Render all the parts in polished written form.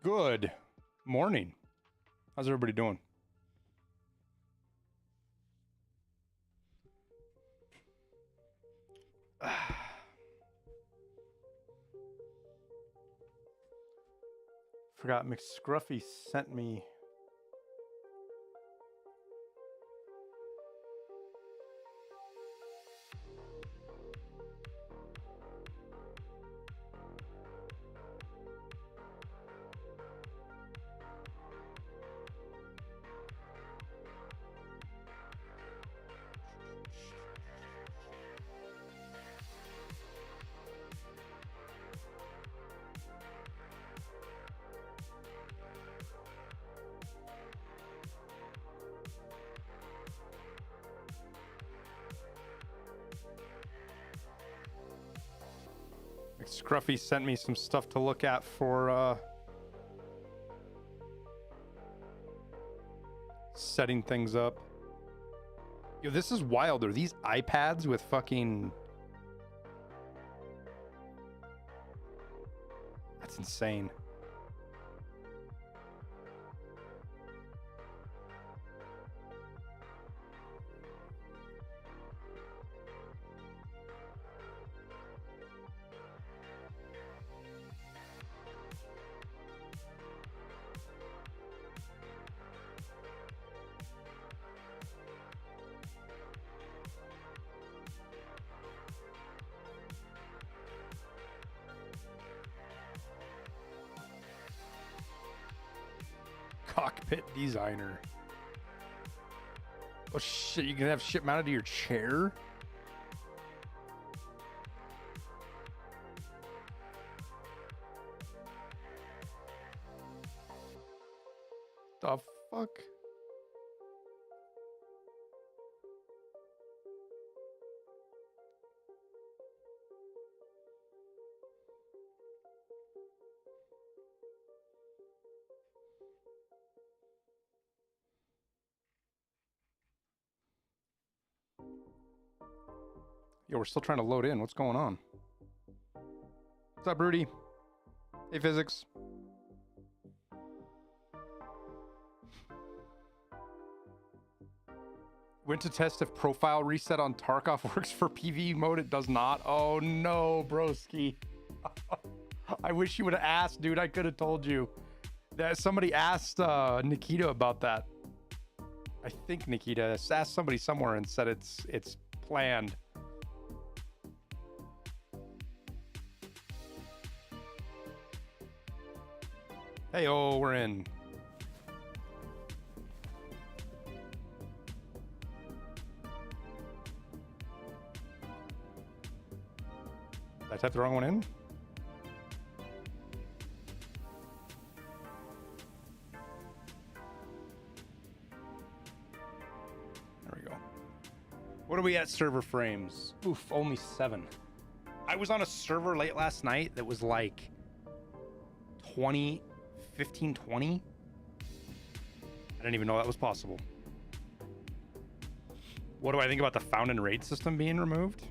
Good morning. How's everybody doing? Forgot McScruffy sent me Scruffy sent me some stuff to look at for setting things up. Yo, this is wild. Are these iPads with fucking... That's insane. Cockpit designer. Oh shit, you can have shit mounted to your chair? The fuck? Yo, we're still trying to load in. What's going on? What's up, Rudy? Hey, physics. Went to test if profile reset on Tarkov works for PvE mode. It does not. Oh no, broski. I wish you would have asked, dude. I could have told you. That somebody asked Nikita about that. I think Nikita asked somebody somewhere and said it's planned. Hey, oh, we're in. Did I type the wrong one in? There we go. What are we at server frames? Oof, only 7. I was on a server late last night that was like 15, 20? I didn't even know that was possible. What do I think about the found and raid system being removed?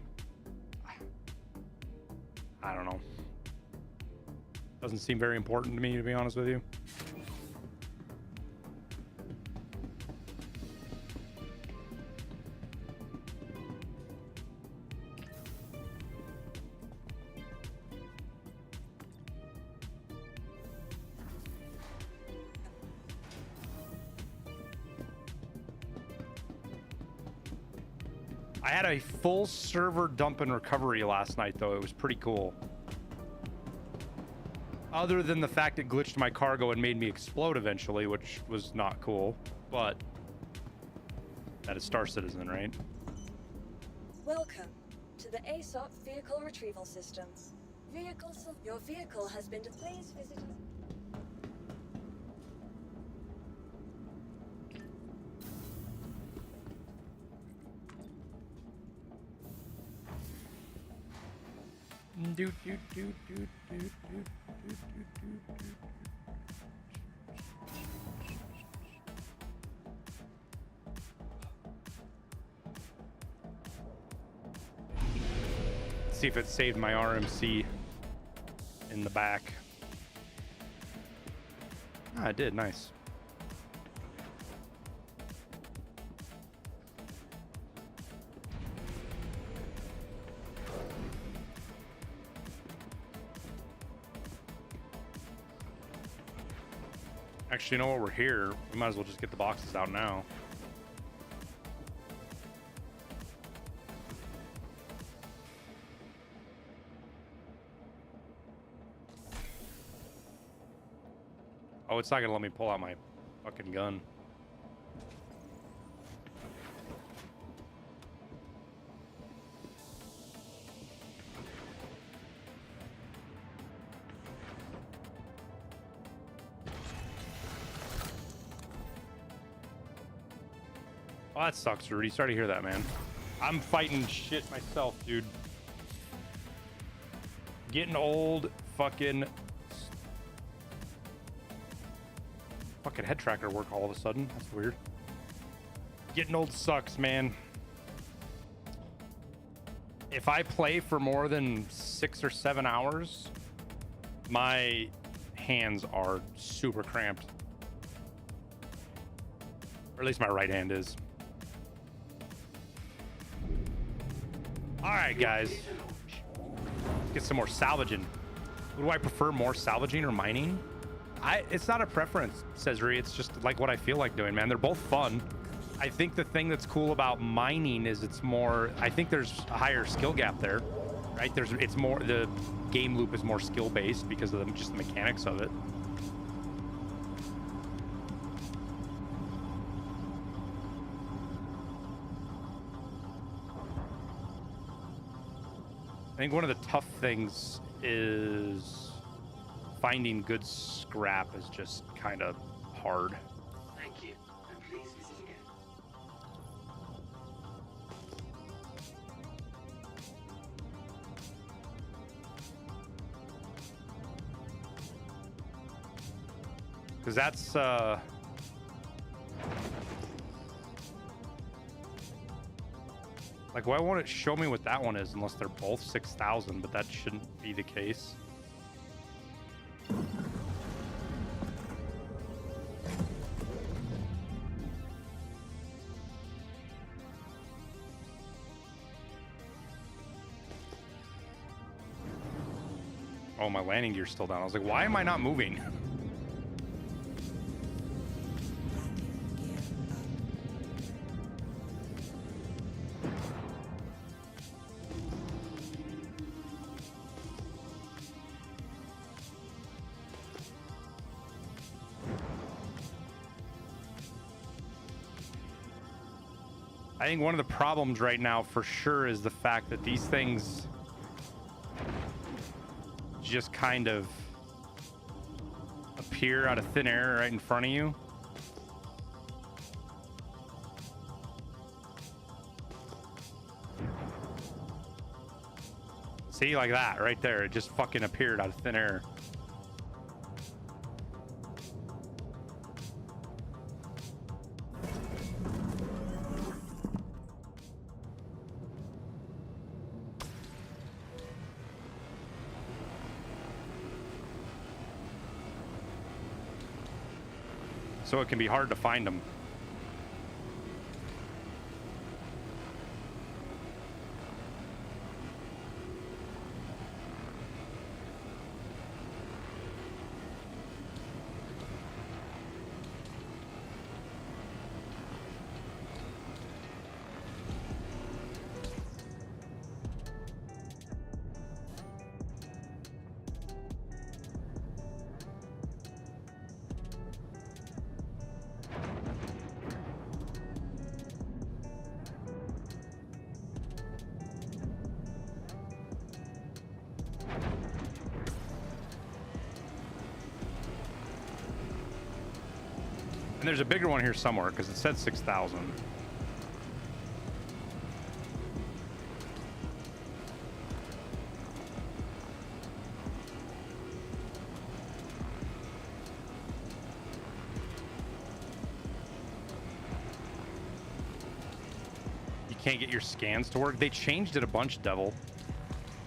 I don't know. Doesn't seem very important to me, to be honest with you. I had a full server dump and recovery last night, though. It was pretty cool. Other than the fact it glitched my cargo and made me explode eventually, which was not cool. But that is Star Citizen, right? Welcome to the ASUS Vehicle Retrieval Systems. Your vehicle has been... Please visit... See if it saved my RMC in the back. Ah, it did. Nice. Actually, you know what? We're here. We might as well just get the boxes out now. Oh, it's not gonna let me pull out my fucking gun. Oh, that sucks, Rudy. Sorry to hear that, man. I'm fighting shit myself, dude. Getting old, fucking head tracker work all of a sudden. That's weird. Getting old sucks, man. If I play for more than 6 or 7 hours, my hands are super cramped. Or at least my right hand is. All right, guys. Let's get some more salvaging. What do I prefer more, salvaging or mining? It's not a preference, says Ree. It's just like what I feel like doing, man. They're both fun. I think the thing that's cool about mining is it's more, I think there's a higher skill gap there, right? It's more, the game loop is more skill based because of just the mechanics of it. I think one of the tough things is finding good scrap is just kind of hard. Thank you, and please visit again. Because that's like, why won't it show me what that one is unless they're both 6,000, but that shouldn't be the case. Oh, my landing gear's still down. I was like, why am I not moving? I think one of the problems right now for sure is the fact that these things just kind of appear out of thin air right in front of you. See, like that right there. It just fucking appeared out of thin air. So it can be hard to find them. And there's a bigger one here somewhere because it said 6,000. You can't get your scans to work. They changed it a bunch, Devil.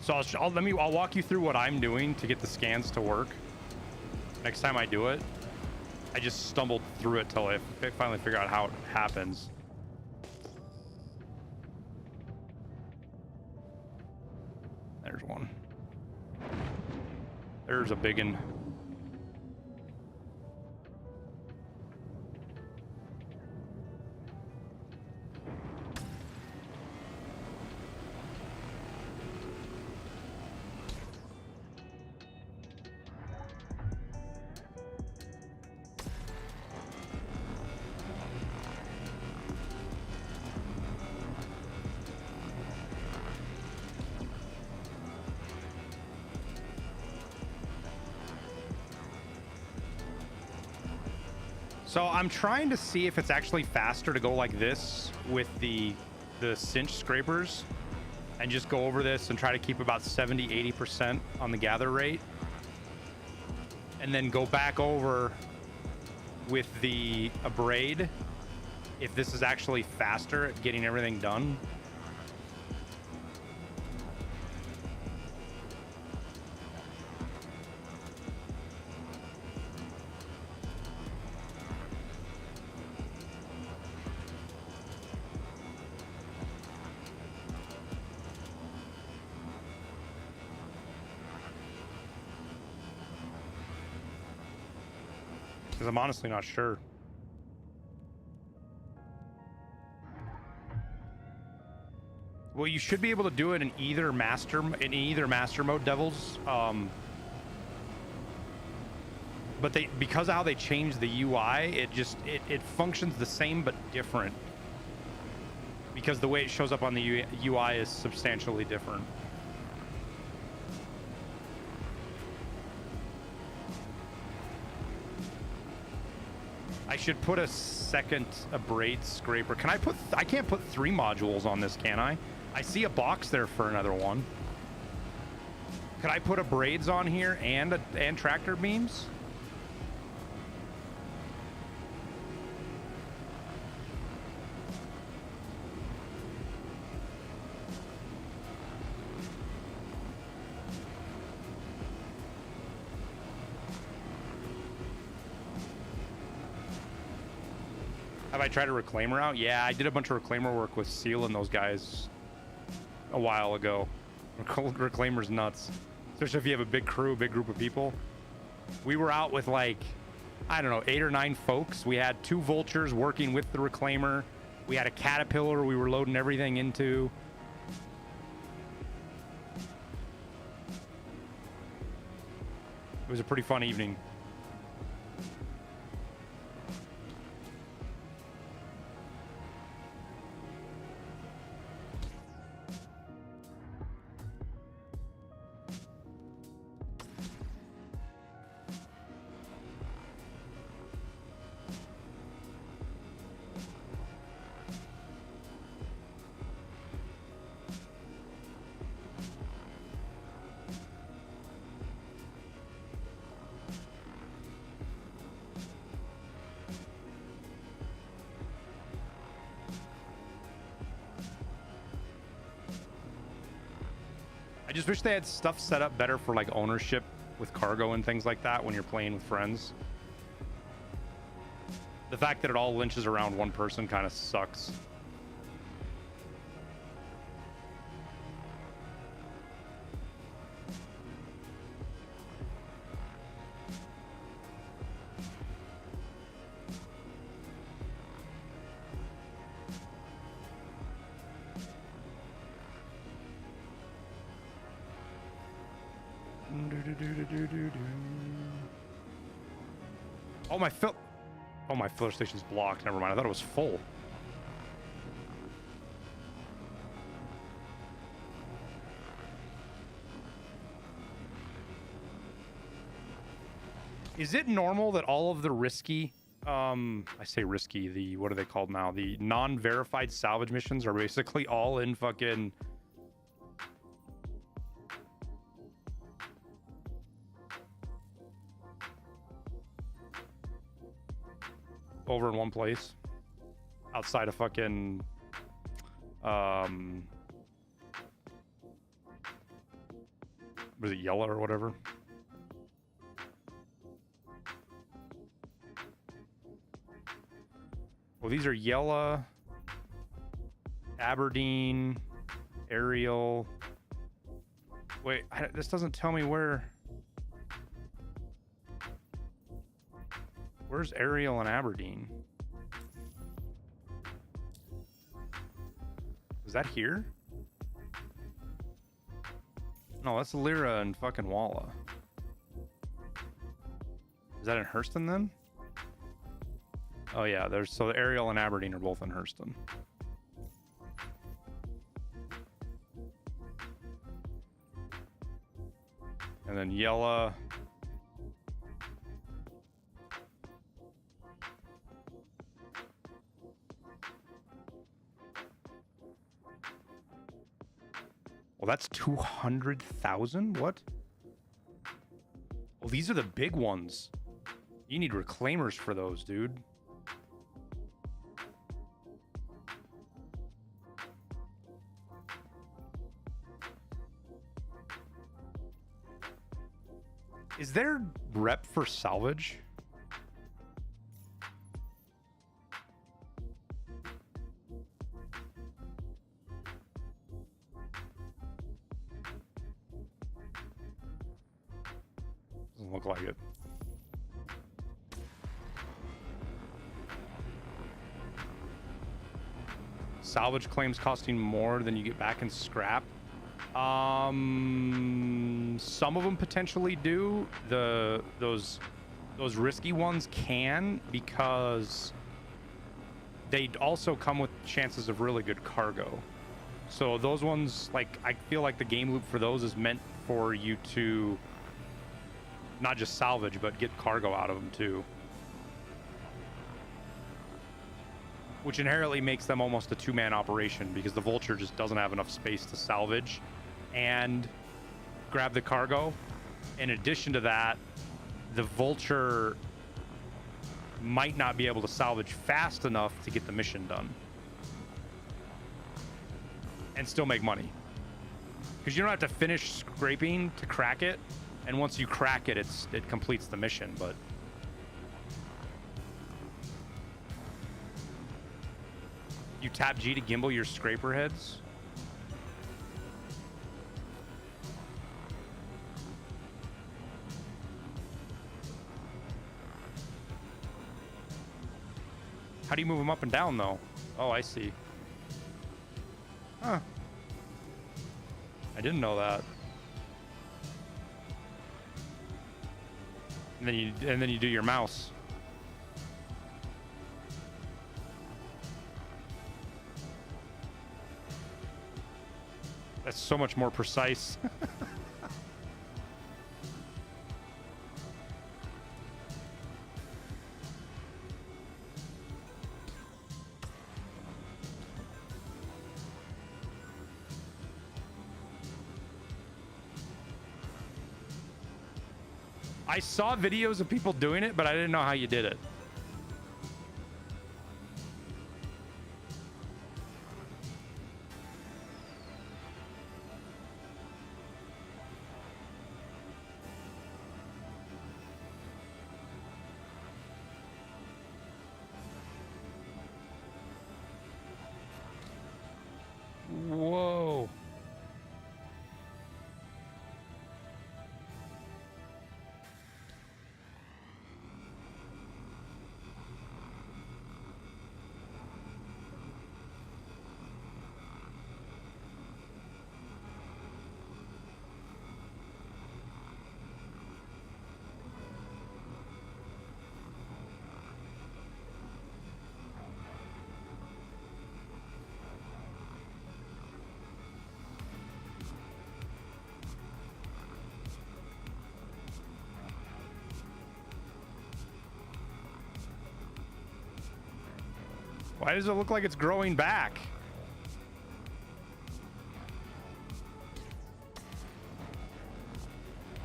So I'll walk you through what I'm doing to get the scans to work next time I do it. I just stumbled through it till I finally figure out how it happens. There's one. There's a big one. So I'm trying to see if it's actually faster to go like this with the cinch scrapers and just go over this and try to keep about 70-80% on the gather rate, and then go back over with the abrade if this is actually faster at getting everything done. Because I'm honestly not sure. Well, you should be able to do it in either master mode, Devils. But because of how they changed the UI, it functions the same but different. Because the way it shows up on the UI is substantially different. I should put a second abrade scraper. I can't put 3 modules on this, can I? I see a box there for another one. Could I put abrades on here and tractor beams? Have I tried a reclaimer out? Yeah, I did a bunch of reclaimer work with Seal and those guys a while ago. Reclaimer's nuts. Especially if you have a big crew, a big group of people. We were out with like, I don't know, 8 or 9 folks. We had 2 vultures working with the reclaimer. We had a caterpillar we were loading everything into. It was a pretty fun evening. I just wish they had stuff set up better for like ownership with cargo and things like that when you're playing with friends. The fact that it all lynches around one person kind of sucks. Oh, my filler station's blocked. Never mind. I thought it was full. Is it normal that all of the risky, I say risky, what are they called now? The non-verified salvage missions are basically all in fucking... over in one place outside of fucking was it Yellow or whatever? Well, these are Yella, Aberdeen, Ariel. Wait, this doesn't tell me where. Where's Ariel and Aberdeen? Is that here? No, that's Lyra and fucking Walla. Is that in Hurston then? Oh yeah, so Ariel and Aberdeen are both in Hurston. And then Yella. Well, that's 200,000? What? Well, these are the big ones. You need reclaimers for those, dude. Is there rep for salvage? Doesn't look like it. Salvage claims costing more than you get back in scrap. Some of them potentially do. Those risky ones can, because they also come with chances of really good cargo. So those ones, like, I feel like the game loop for those is meant for you to not just salvage, but get cargo out of them too. Which inherently makes them almost a two-man operation, because the Vulture just doesn't have enough space to salvage and grab the cargo. In addition to that, the Vulture might not be able to salvage fast enough to get the mission done and still make money, because you don't have to finish scraping to crack it, and once you crack it, it completes the mission. But you tap G to gimbal your scraper heads. How do you move them up and down, though? Oh, I see. Huh. I didn't know that. And then you do your mouse. That's so much more precise. I saw videos of people doing it, but I didn't know how you did it. Whoa. Why does it look like it's growing back?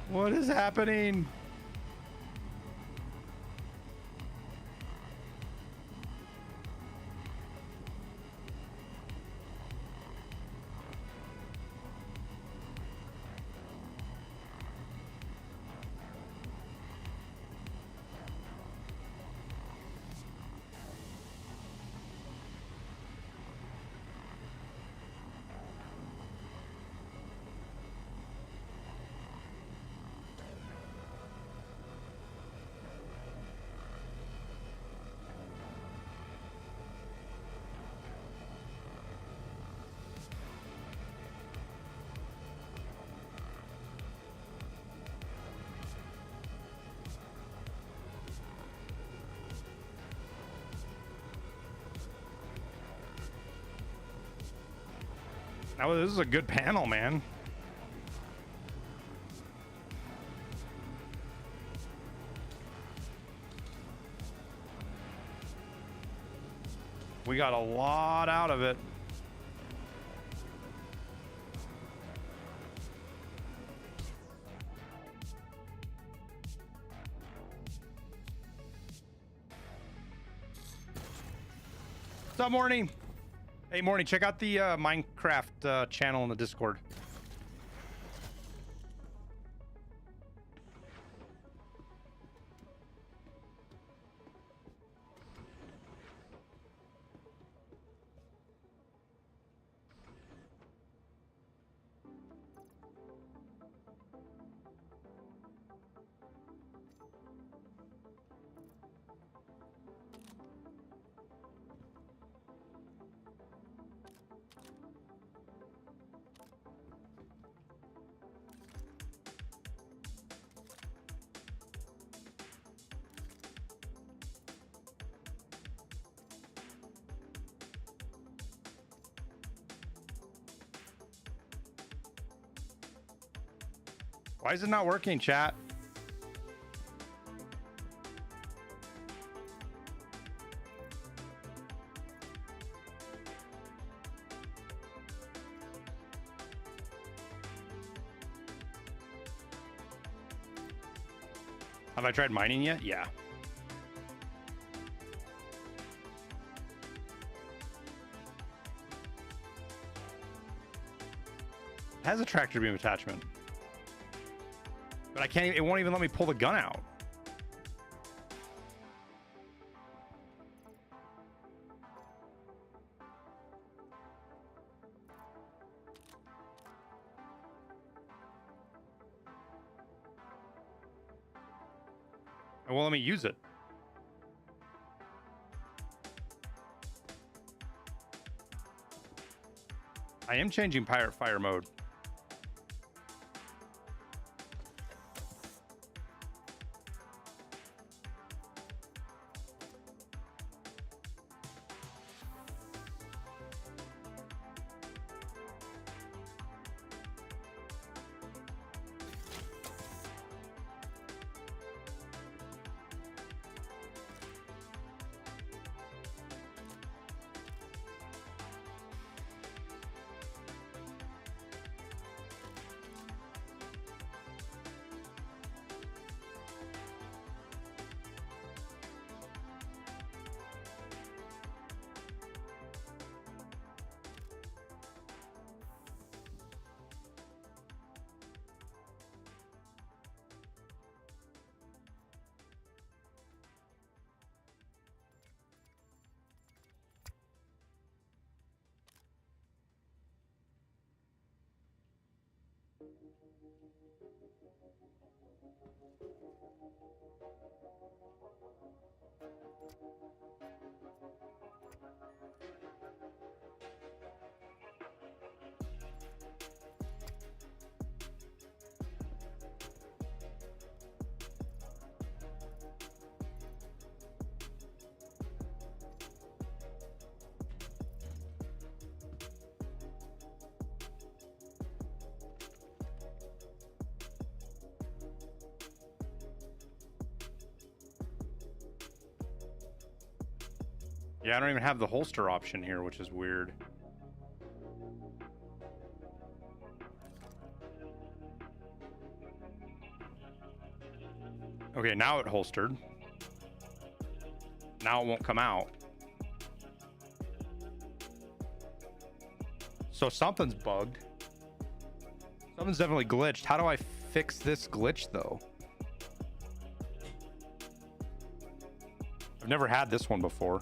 What is happening? Oh, this is a good panel, man. We got a lot out of it. What's up, Morning? Hey, Morning, check out the Minecraft channel in the Discord. Why is it not working, chat? Have I tried mining yet? Yeah. It has a tractor beam attachment. But I can't, it won't even let me pull the gun out. It won't let me use it. I am changing pirate fire mode. Yeah, I don't even have the holster option here, which is weird. Okay, now it holstered. Now it won't come out. So something's bugged. Something's definitely glitched. How do I fix this glitch, though? I've never had this one before.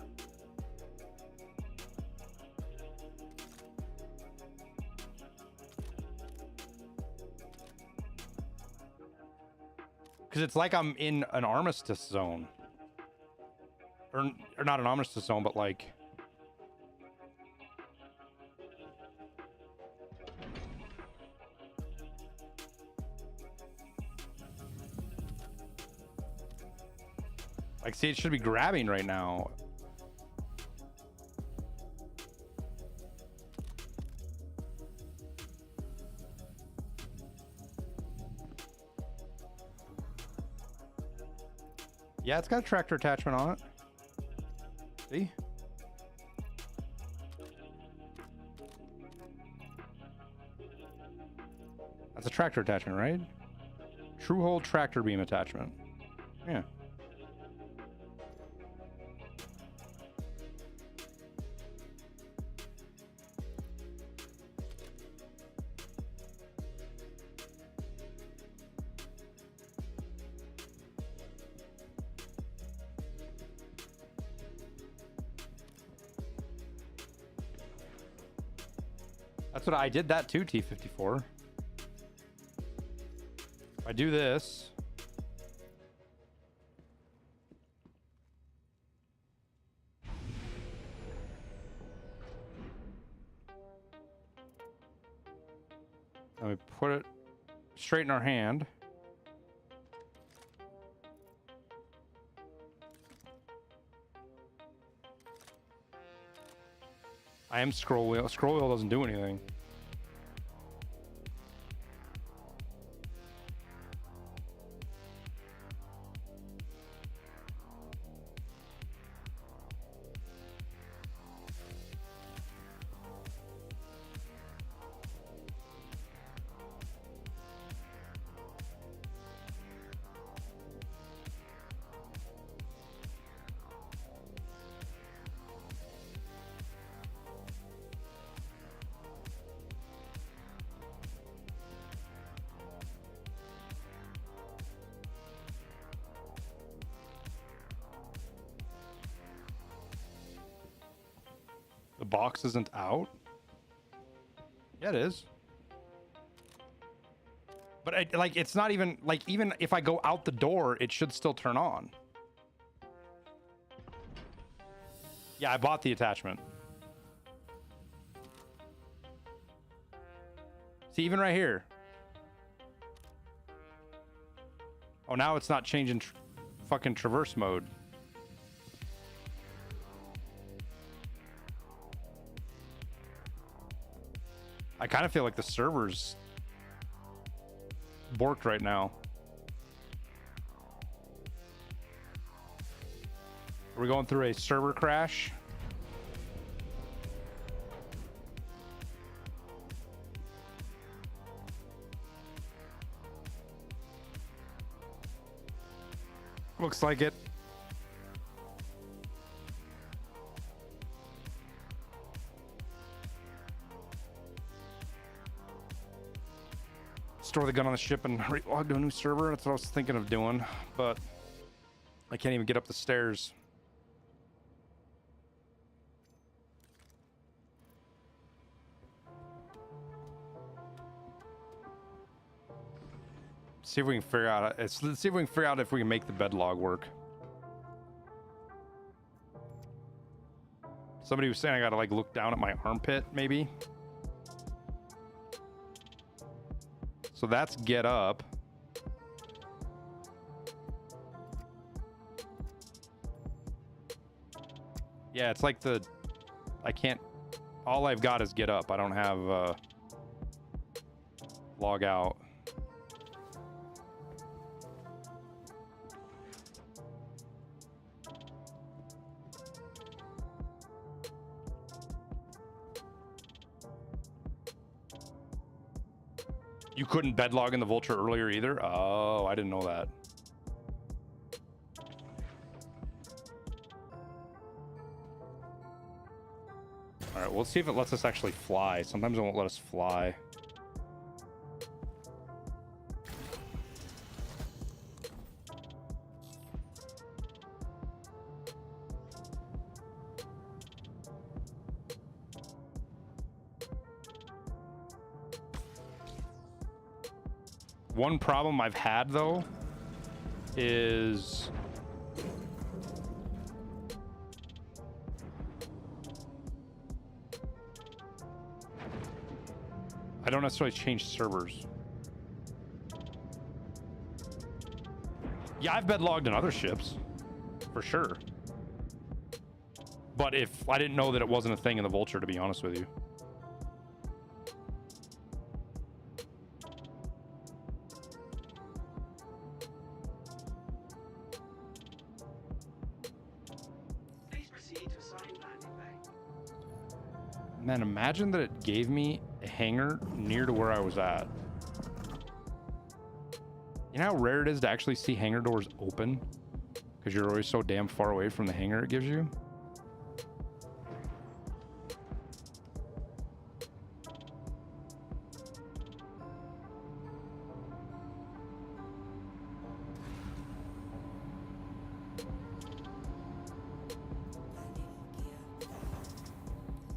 Because it's like I'm in an armistice zone. Or not an armistice zone, but like... Like, see, it should be grabbing right now. Yeah, it's got a tractor attachment on it. See? That's a tractor attachment, right? True hole tractor beam attachment. Yeah. That's what I did that too, T54. If I do this. And we put it straight in our hand. I am scroll wheel. Scroll wheel doesn't do anything. The box isn't out? Yeah, it is. But it's not even, like, even if I go out the door, it should still turn on. Yeah, I bought the attachment. See, even right here. Oh, now it's not changing fucking traverse mode. I kind of feel like the server's borked right now. Are we going through a server crash? Looks like it. Store the gun on the ship and relog to a new server. That's what I was thinking of doing, but I can't even get up the stairs. See if we can figure out. Let's see if we can figure out if we can make the bed log work. Somebody was saying I gotta like look down at my armpit, maybe. So that's get up. Yeah, it's like I can't, all I've got is get up. I don't have log out. You couldn't bed log in the Vulture earlier either? Oh, I didn't know that. All right, well, let's see if it lets us actually fly. Sometimes it won't let us fly. One problem I've had though is I don't necessarily change servers. Yeah, I've bed logged in other ships for sure. But if I didn't know that it wasn't a thing in the Vulture, to be honest with you. Man, imagine that it gave me a hangar near to where I was at. You know how rare it is to actually see hangar doors open? Because you're always so damn far away from the hangar it gives you.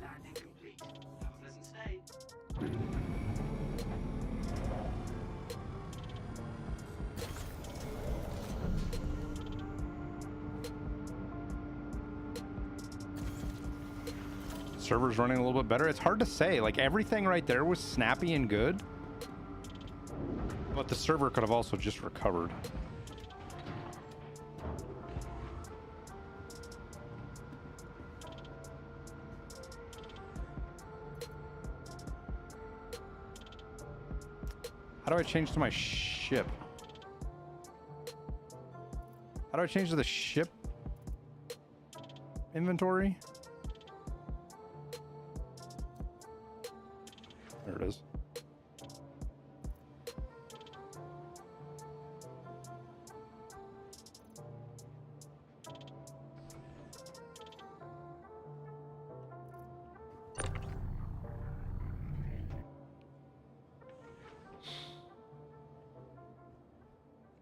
Landing complete. Have a pleasant stay. Server's running a little bit better. It's hard to say. Like, everything right there was snappy and good, but the server could have also just recovered. How do I change to my ship? How do I change to the ship inventory? There it is.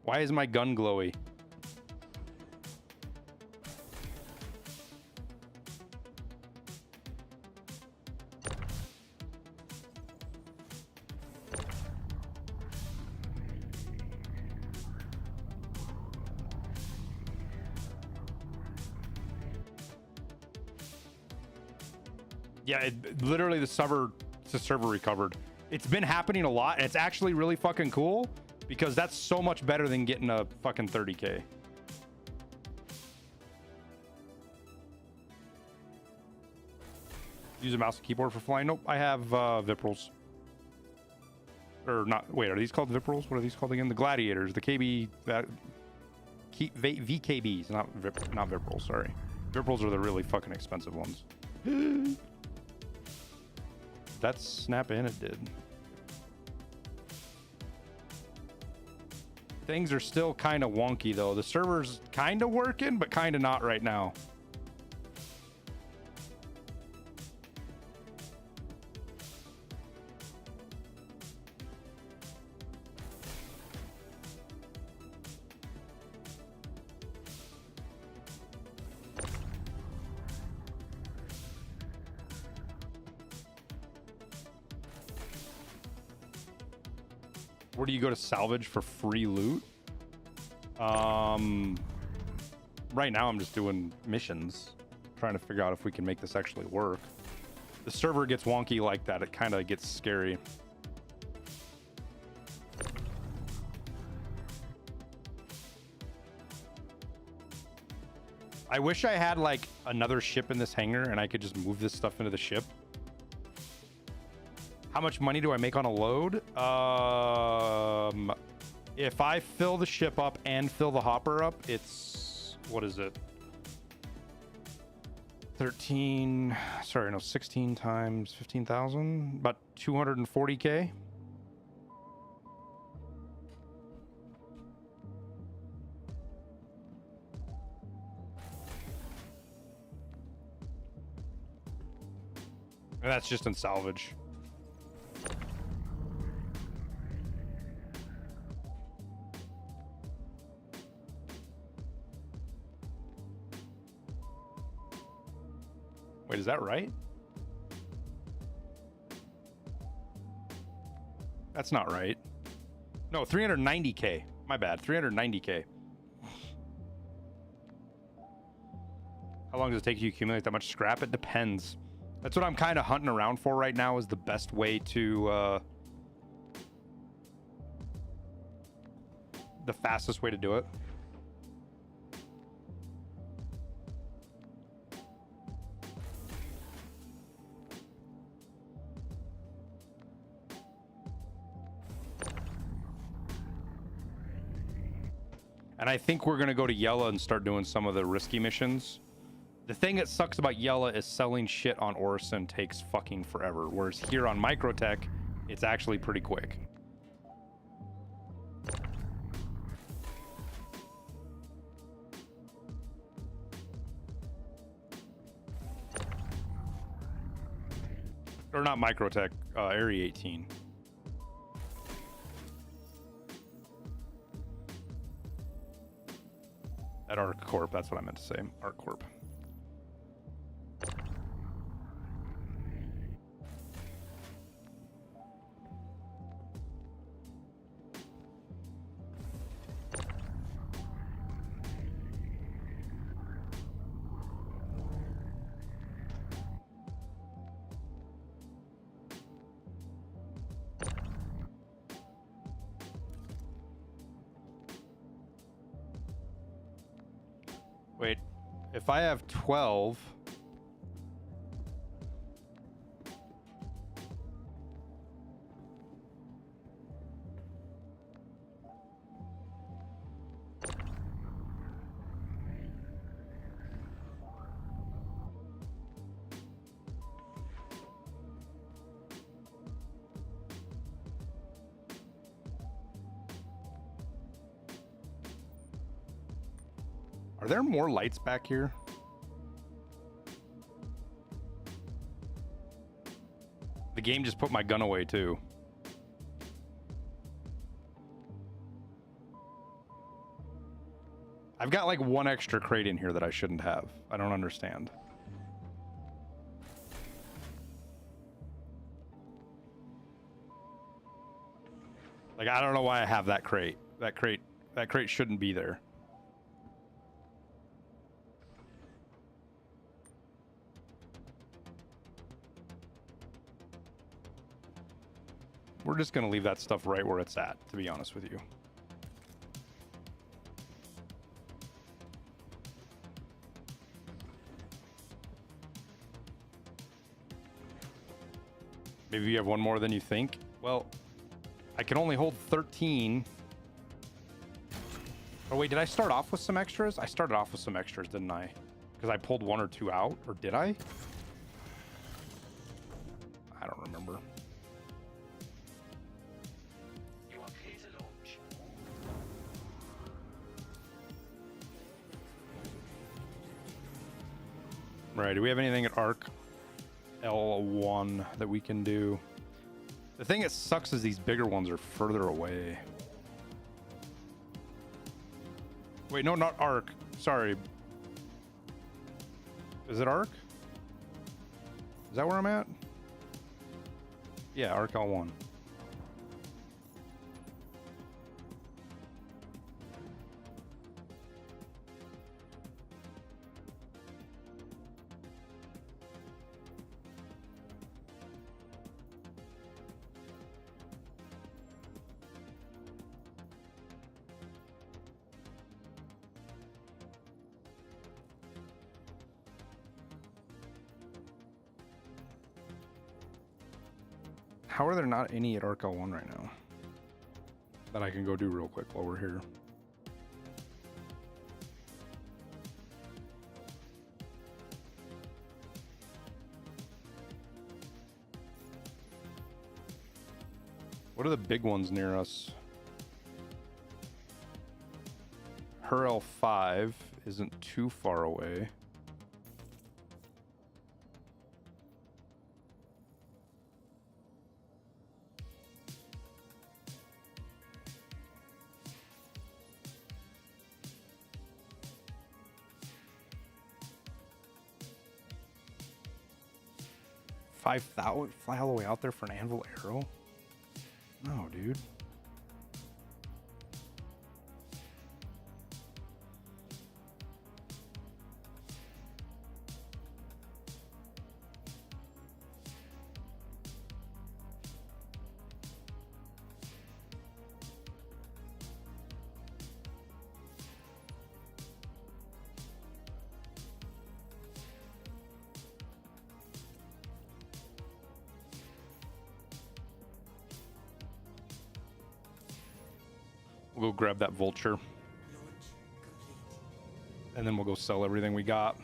Why is my gun glowy? Yeah, literally the server recovered. It's been happening a lot, and it's actually really fucking cool because that's so much better than getting a fucking 30K. Use a mouse and keyboard for flying? Nope, I have Viprals. Or not, wait, are these called Viprals? What are these called again? The Gladiators, the VKBs, not Viprals, sorry. Viprals are the really fucking expensive ones. That snap in, it did. Things are still kind of wonky though. The server's kind of working, but kind of not right now. Where do you go to salvage for free loot? Right now I'm just doing missions, trying to figure out if we can make this actually work. The server gets wonky like that, it kind of gets scary. I wish I had like another ship in this hangar and I could just move this stuff into the ship. How much money do I make on a load? If I fill the ship up and fill the hopper up, it's, what is it? 16 times 15,000, about 240K. And that's just in salvage. Wait, is that right? That's not right. No, 390K. My bad, 390K. How long does it take you to accumulate that much scrap? It depends. That's what I'm kind of hunting around for right now, is the best way to, the fastest way to do it. And I think we're going to go to Yella and start doing some of the risky missions The thing that sucks about Yella is selling shit on Orison takes fucking forever. Whereas here on Microtech, it's actually pretty quick. Or not Microtech, Area 18. At Arc Corp, that's what I meant to say. Arc Corp. Wait, if I have 12, are there more lights back here? The game just put my gun away too. I've got like one extra crate in here that I shouldn't have. I don't understand. Like, I don't know why I have that crate. That crate shouldn't be there. We're just going to leave that stuff right where it's at, to be honest with you. Maybe you have one more than you think. Well, I can only hold 13. Oh, wait, did I start off with some extras? I started off with some extras, didn't I? Because I pulled one or two out, or did I? I don't remember. Right, do we have anything at Arc L1 that we can do? The thing that sucks is these bigger ones are further away. Wait, no, not Arc. Sorry. Is it Arc? Is that where I'm at? Yeah, Arc L1. How are there not any at Arc L1 right now that I can go do real quick while we're here? What are the big ones near us? Her L5 isn't too far away. $5,000 fly all the way out there for an anvil arrow? No, dude. We'll go grab that vulture. And then we'll go sell everything we got.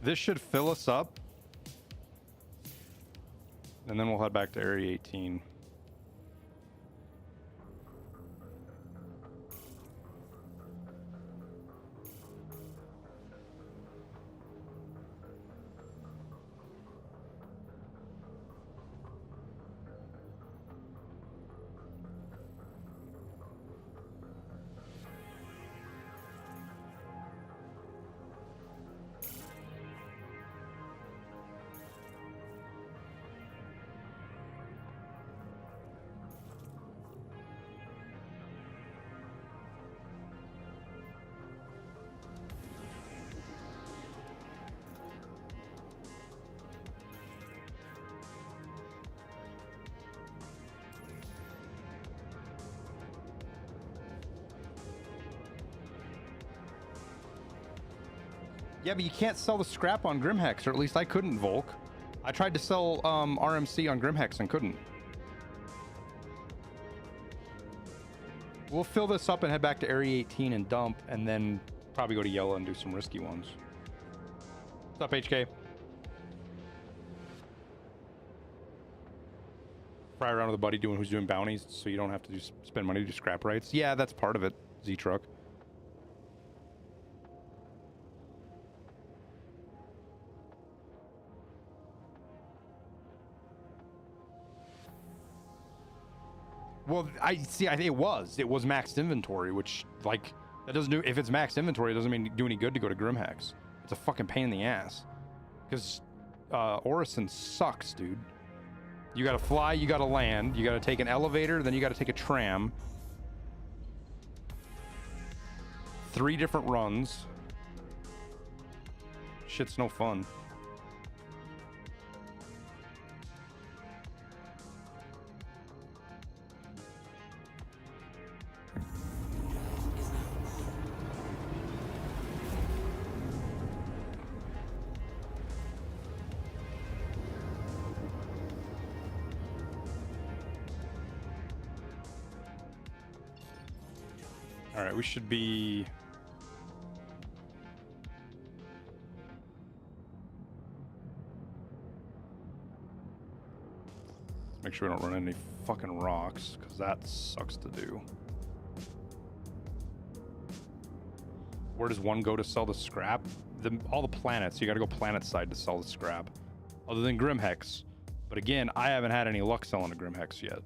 This should fill us up. And then we'll head back to Area 18. Yeah, but you can't sell the scrap on Grimhex, or at least I couldn't, Volk. I tried to sell RMC on Grimhex and couldn't. We'll fill this up and head back to Area 18 and dump, and then probably go to Yellow and do some risky ones. What's up, HK? Fry around with a buddy who's doing bounties, so you don't have to spend money to do scrap rights. Yeah, that's part of it, Z-Truck. Well, I think it was maxed inventory, which, like, that doesn't do, if it's maxed inventory, it doesn't mean do any good to go to Grimhex. It's a fucking pain in the ass. Because Orison sucks, dude. You gotta fly, you gotta land, you gotta take an elevator, then you gotta take a tram. 3 different runs. Shit's no fun. All right, we should be... Make sure we don't run into any fucking rocks, because that sucks to do. Where does one go to sell the scrap? All the planets. You gotta go planet side to sell the scrap. Other than Grimhex. But again, I haven't had any luck selling to Grimhex yet.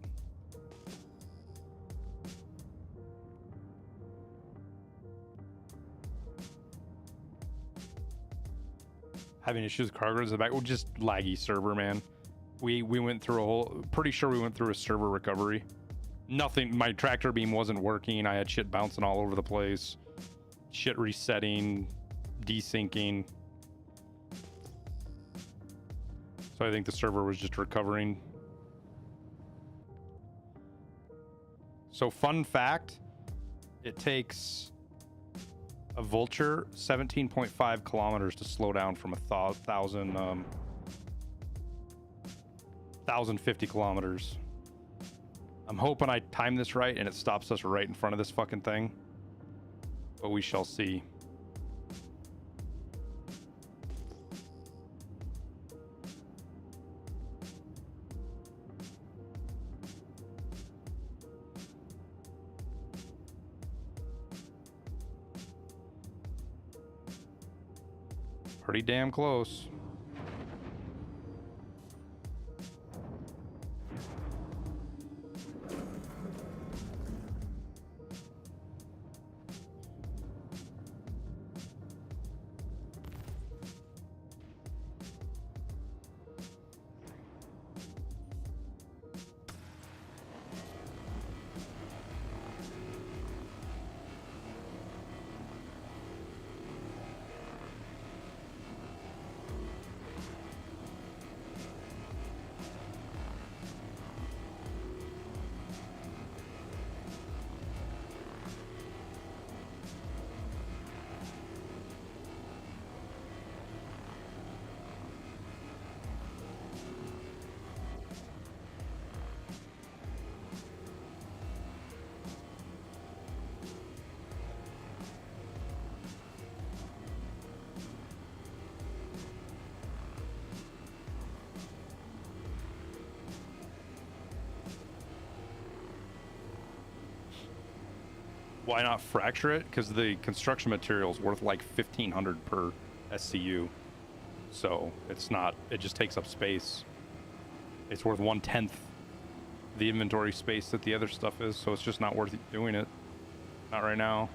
Having issues with cargoes in the back. Well, just laggy server, man. We went through a whole... Pretty sure we went through a server recovery. Nothing... My tractor beam wasn't working. I had shit bouncing all over the place. Shit resetting. Desyncing. So I think the server was just recovering. So fun fact. It takes... a Vulture 17.5 kilometers to slow down from 1,050 kilometers. I'm hoping I time this right and it stops us right in front of this fucking thing, but we shall see. Pretty damn close. Why not fracture it? Because the construction material is worth like 1,500 per SCU. So it's not, it just takes up space. It's worth 1/10 the inventory space that the other stuff is, so it's just not worth doing it. Not right now.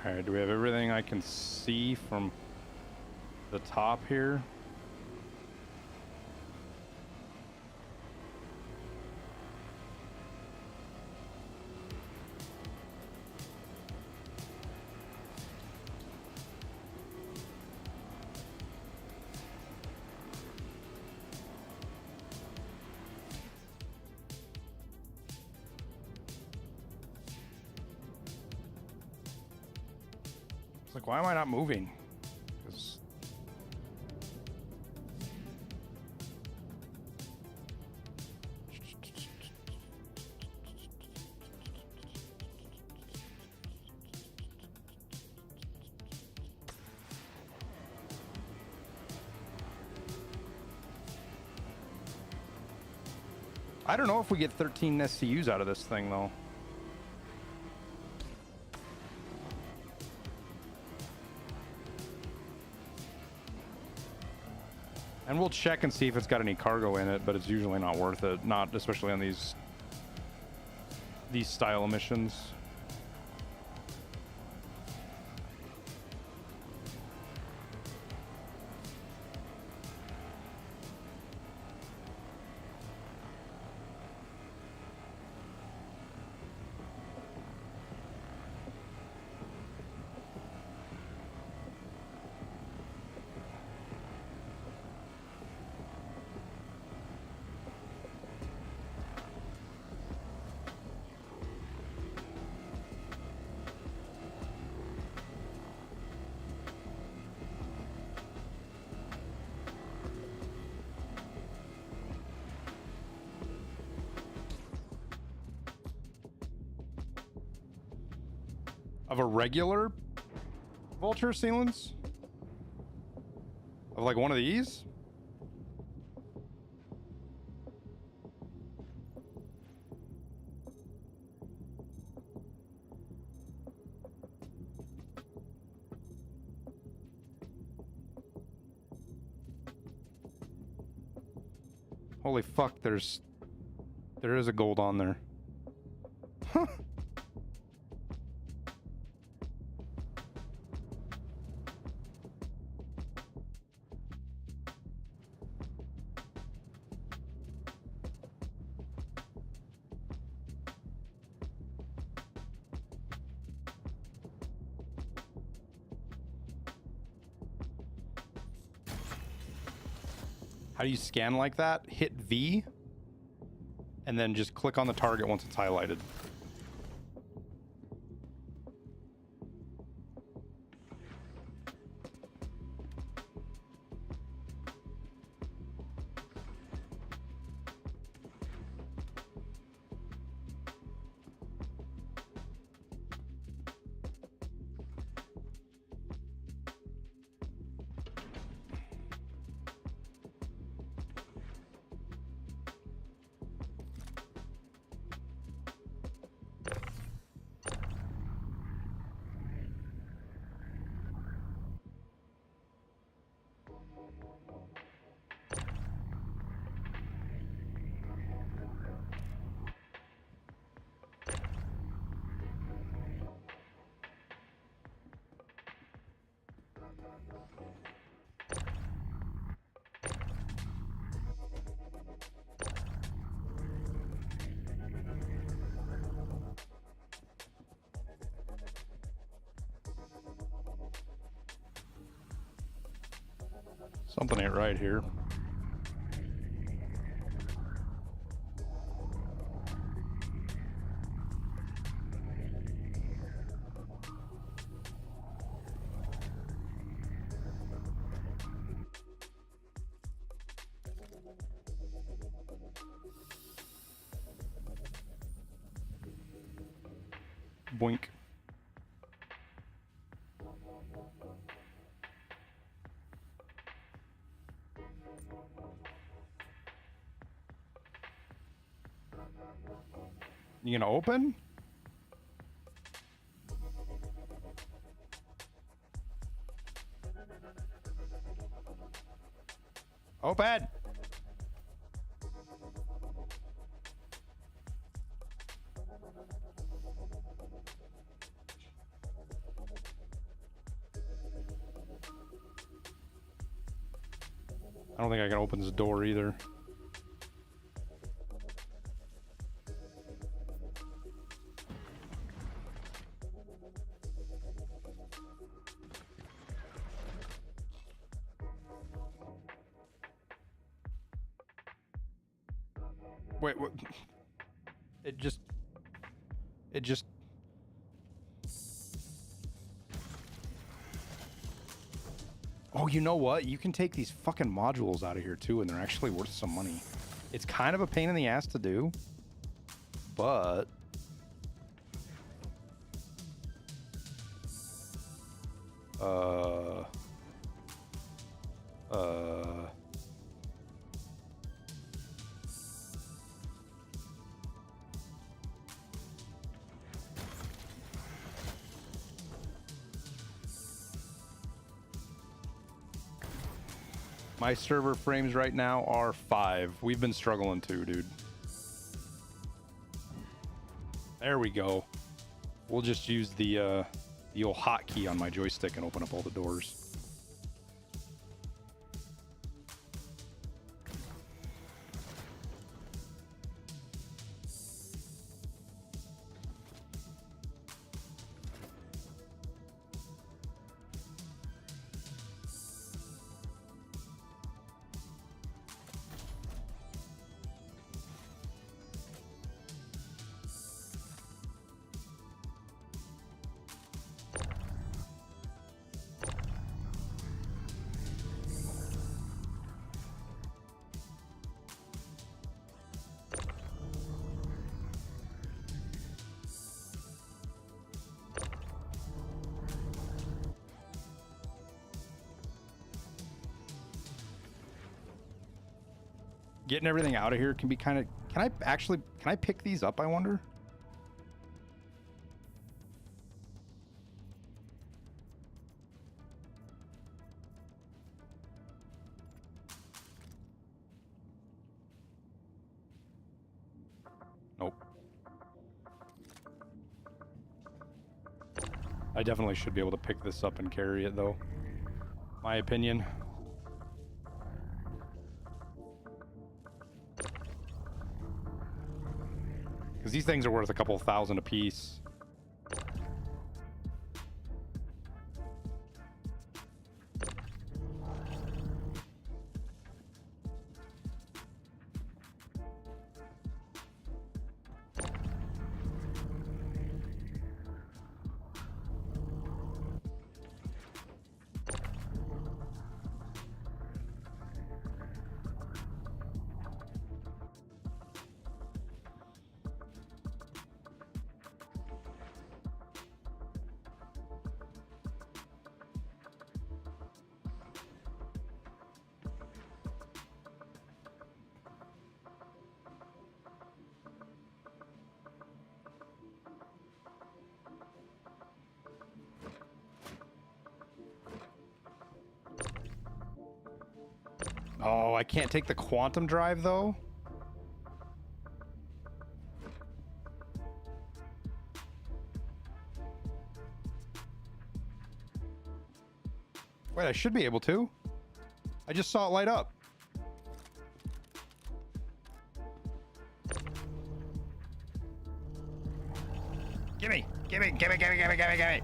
Alright, do we have everything I can see from the top here? It's like, why am I not moving? 'Cause I don't know if we get 13 SCUs out of this thing, though. And we'll check and see if it's got any cargo in it, but it's usually not worth it. Not especially on these style emissions. Of a regular vulture sealants? Of like one of these? Holy fuck, there is a gold on there. Huh. How do you scan like that? Hit V, and then just click on the target once it's highlighted. Something ain't right here. Boink. You gonna open? Open! I don't think I can open this door either. Wait, what? It just... Oh, you know what? You can take these fucking modules out of here too, and they're actually worth some money. It's kind of a pain in the ass to do, but... My server frames right now are 5. We've been struggling too, dude. There we go. We'll just use the old hotkey on my joystick and open up all the doors. Getting everything out of here can be kind of... Can I pick these up, I wonder? Nope. I definitely should be able to pick this up and carry it, though. My opinion. Because these things are worth a couple $1,000 a piece. Oh, I can't take the quantum drive, though? Wait, I should be able to. I just saw it light up. Gimme! Gimme! Gimme! Gimme! Gimme! Gimme! Gimme!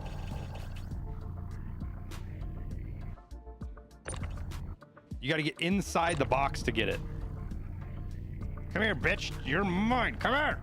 You got to get inside the box to get it. Come here, bitch. You're mine. Come here.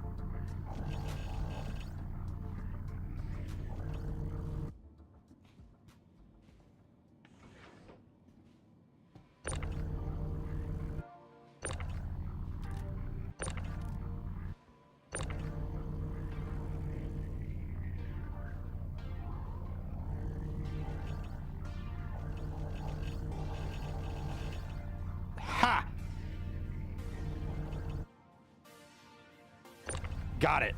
Ha! Got it.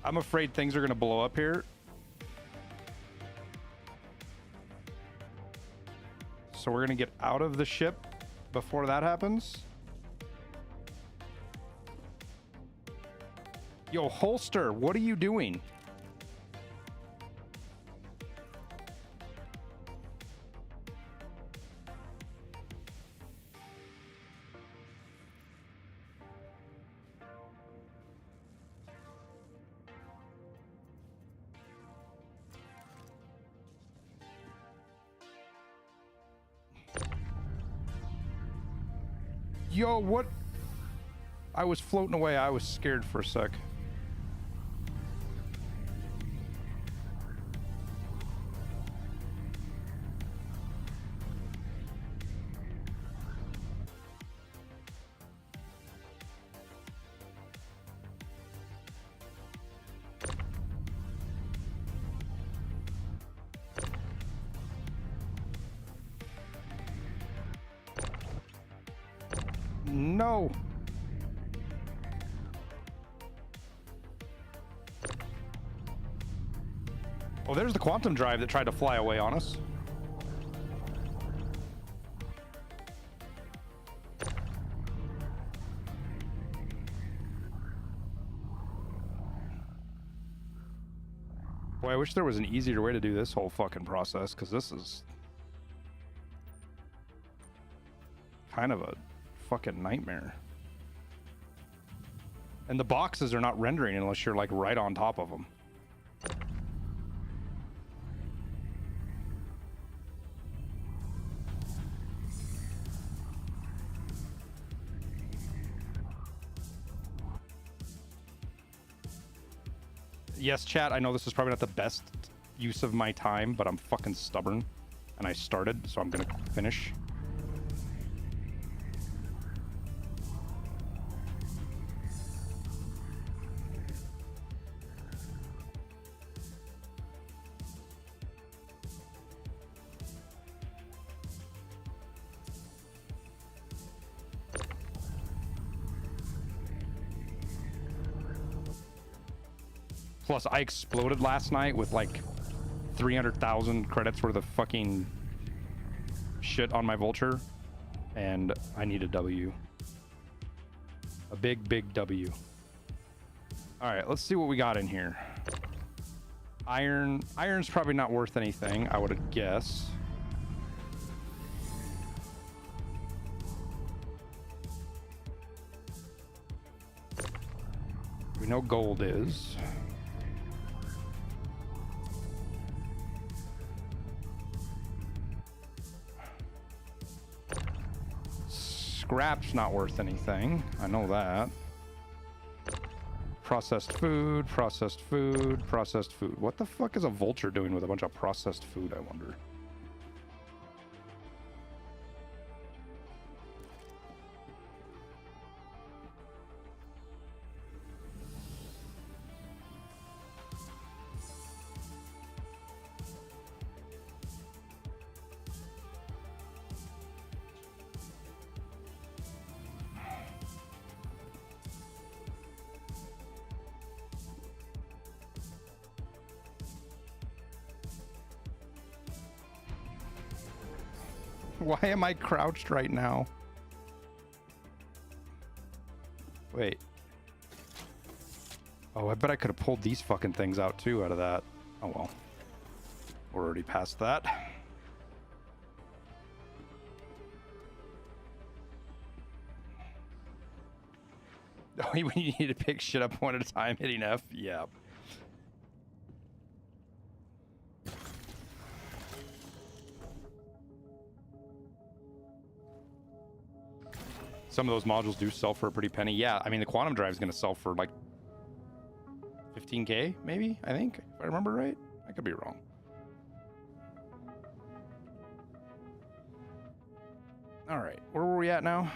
I'm afraid things are going to blow up here. So we're going to get out of the ship before that happens. Yo, holster, what are you doing? Yo, what? I was floating away. I was scared for a sec. No. Oh, there's the quantum drive that tried to fly away on us. Boy, I wish there was an easier way to do this whole fucking process, because this is kind of a fucking nightmare. And the boxes are not rendering unless you're like right on top of them. Yes, chat, I know this is probably not the best use of my time, but I'm fucking stubborn and I started, so I'm gonna finish. Plus, I exploded last night with like 300,000 credits worth of fucking shit on my vulture, and I need a W. A big, big W. All right, let's see what we got in here. Iron. Iron's probably not worth anything, I would guess. We know gold is. Scrap's not worth anything. I know that. Processed food, processed food, processed food. What the fuck is a vulture doing with a bunch of processed food, I wonder? Why am I crouched right now? Wait. Oh, I bet I could have pulled these fucking things out too out of that. Oh well. We're already past that. Oh, we need to pick shit up one at a time, hitting F. Yeah. Some of those modules do sell for a pretty penny. Yeah, I mean, the quantum drive is going to sell for like 15K, maybe, I think, if I remember right. I could be wrong. All right, where were we at now?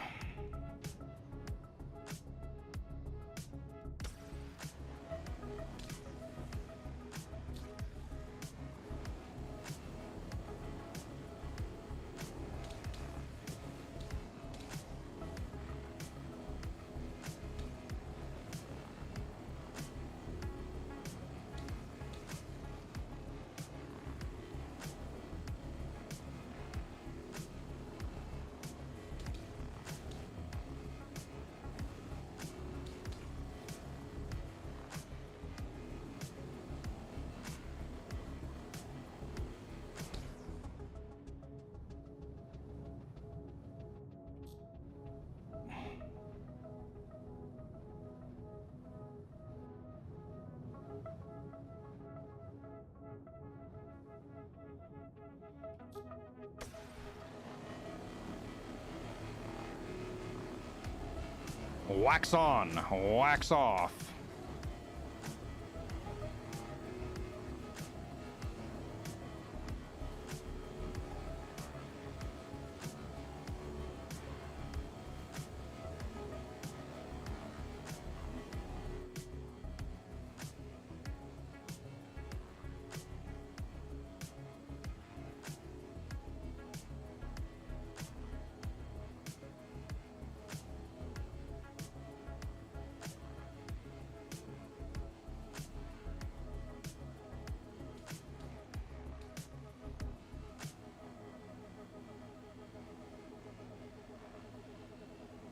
Wax on, wax off.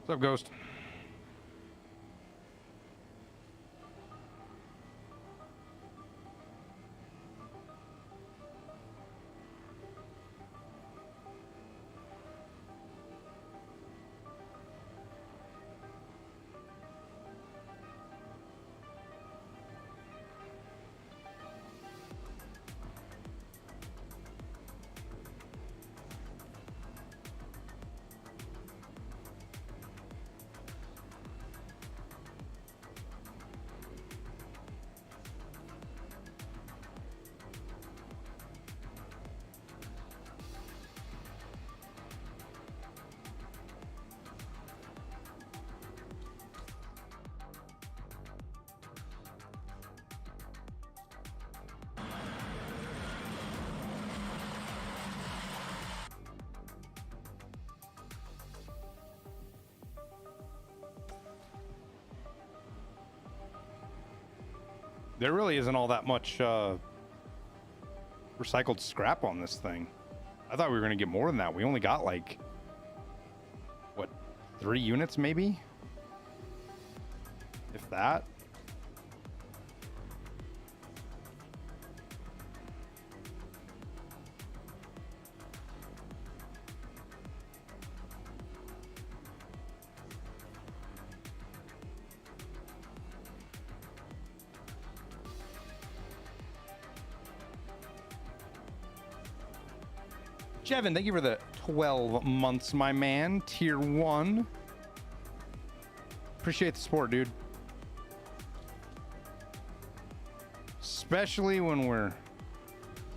What's up, Ghost? There really isn't all that much recycled scrap on this thing. I thought we were going to get more than that. We only got like, what, 3 units maybe? If that. Jevin, thank you for the 12 months, my man. Tier 1. Appreciate the support, dude. Especially when we're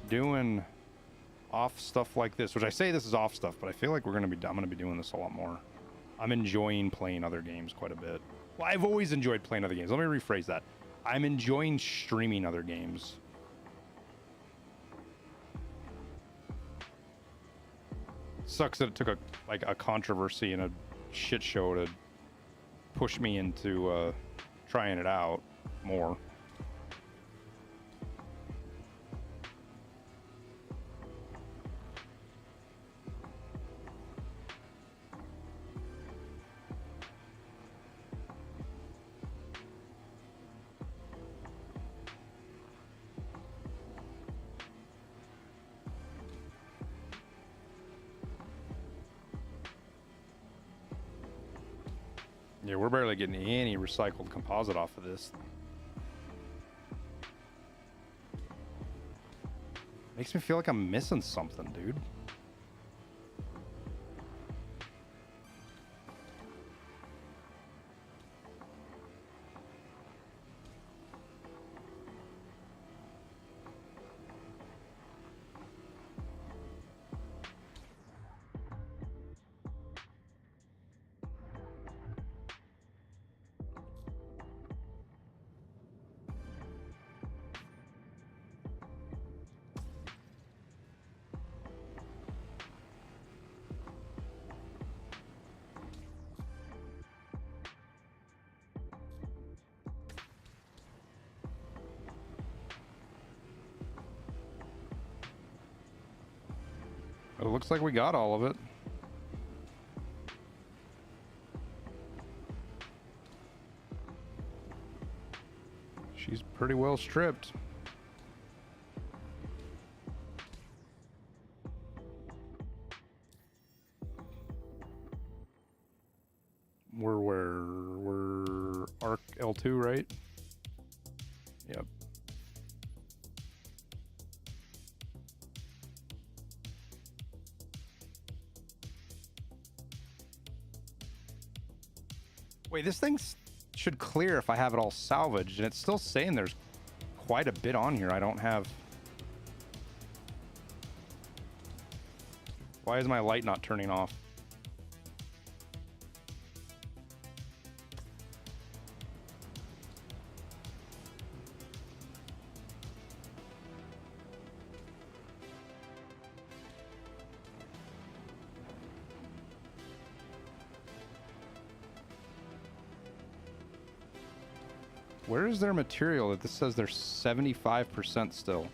doing off stuff like this, which I say this is off stuff, but I feel like I'm gonna be doing this a lot more. I'm enjoying playing other games quite a bit. Well, I've always enjoyed playing other games. Let me rephrase that. I'm enjoying streaming other games. Sucks that it took a controversy and a shit show to push me into trying it out more. Yeah, we're barely getting any recycled composite off of this. Makes me feel like I'm missing something, dude. It looks like we got all of it. She's pretty well stripped. We're arc L2, right? Yep. Wait, this thing should clear if I have it all salvaged, and it's still saying there's quite a bit on here I don't have. Why is my light not turning off? Where is their material that this says they're 75% still?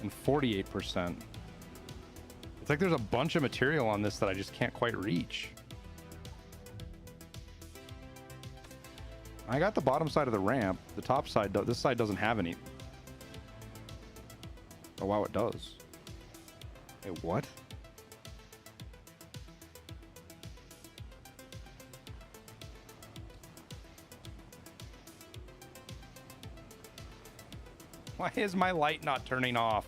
And 48%. It's like there's a bunch of material on this that I just can't quite reach. I got the bottom side of the ramp. The top side, this side doesn't have any. Oh wow, it does. Wait, what? Why is my light not turning off?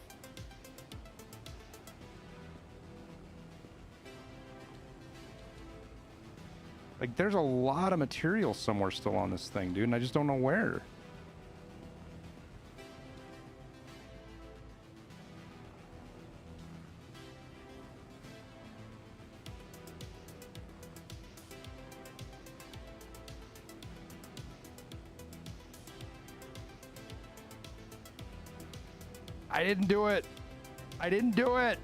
Like, there's a lot of material somewhere still on this thing, dude, and I just don't know where. I didn't do it. I didn't do it.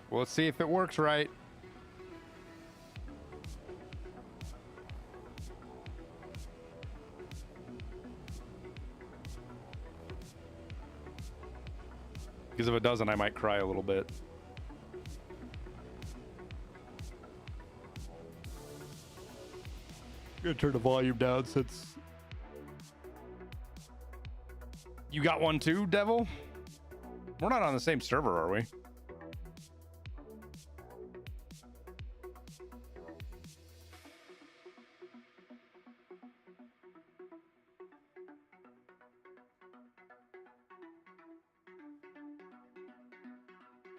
Well, let's see if it works right. Because if it doesn't, I might cry a little bit. I'm gonna turn the volume down since... You got one too, Devil? We're not on the same server, are we?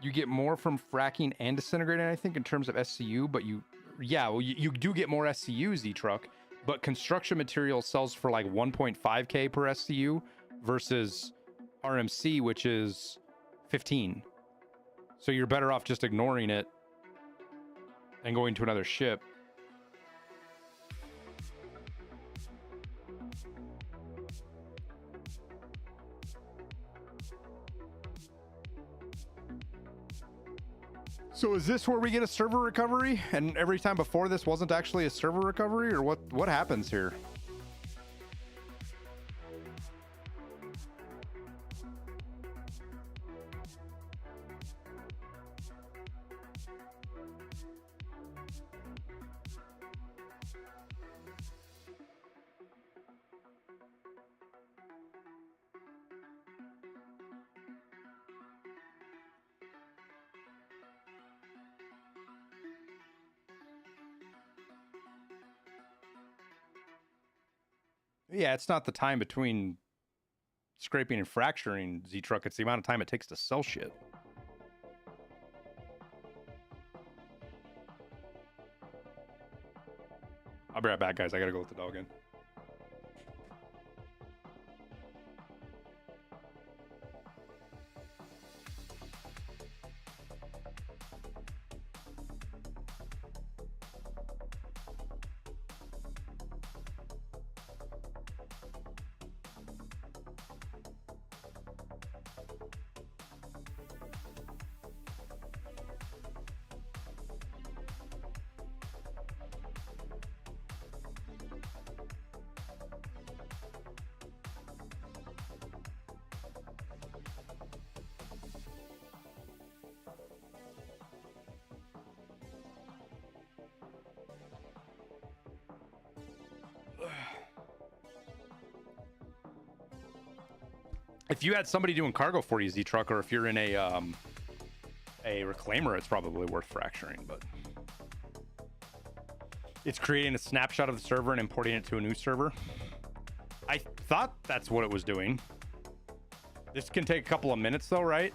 You get more from fracking and disintegrating, I think, in terms of SCU, but you do get more SCUs, E-Truck, but construction material sells for like 1.5K per SCU versus RMC, which is 15. So you're better off just ignoring it and going to another ship. So is this where we get a server recovery? And every time before this wasn't actually a server recovery? Or what happens here? Yeah, it's not the time between scraping and fracturing Z-Truck. It's the amount of time it takes to sell shit. I'll be right back, guys. I gotta go with the dog in. If you had somebody doing cargo for you, Z-Truck, or if you're in a reclaimer, it's probably worth fracturing, but it's creating a snapshot of the server and importing it to a new server. I thought that's what it was doing. This can take a couple of minutes though, right?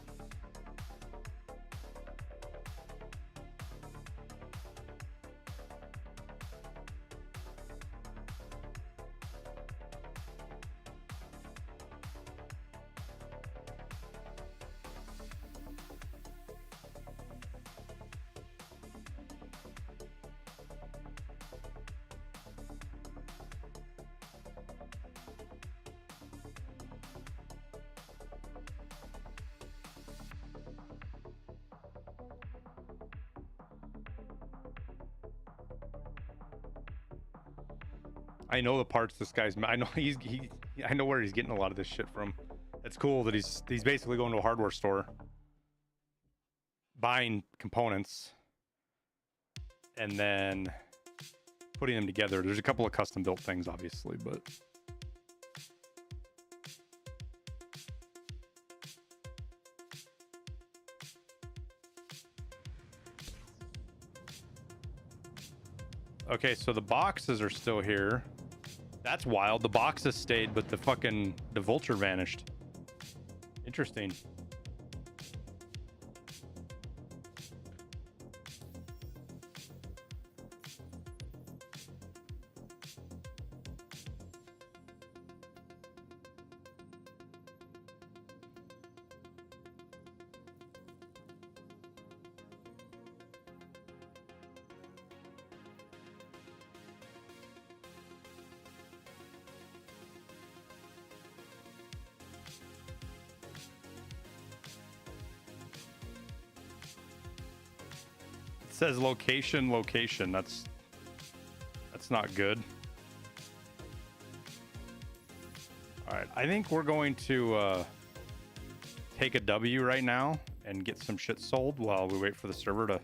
I know the parts this guy's. I know I know where he's getting a lot of this shit from. It's cool that he's basically going to a hardware store, buying components, and then putting them together. There's a couple of custom built things, obviously, but okay. So the boxes are still here. That's wild. The boxes stayed, but the vulture vanished. Interesting. Says location. That's not good. All right, I think we're going to take a W right now and get some shit sold while we wait for the server to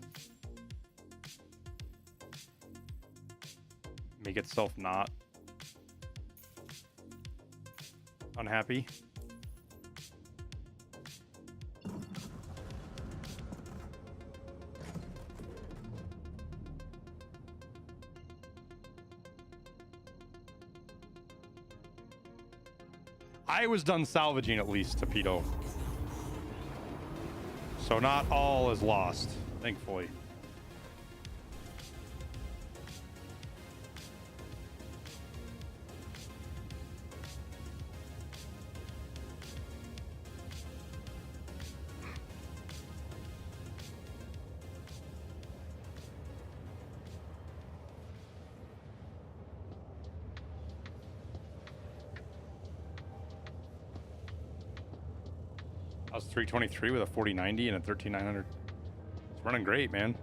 make itself not unhappy. I was done salvaging at least, Tapito. So not all is lost, thankfully. I was 323 with a 4090 and a 13900. It's running great, man.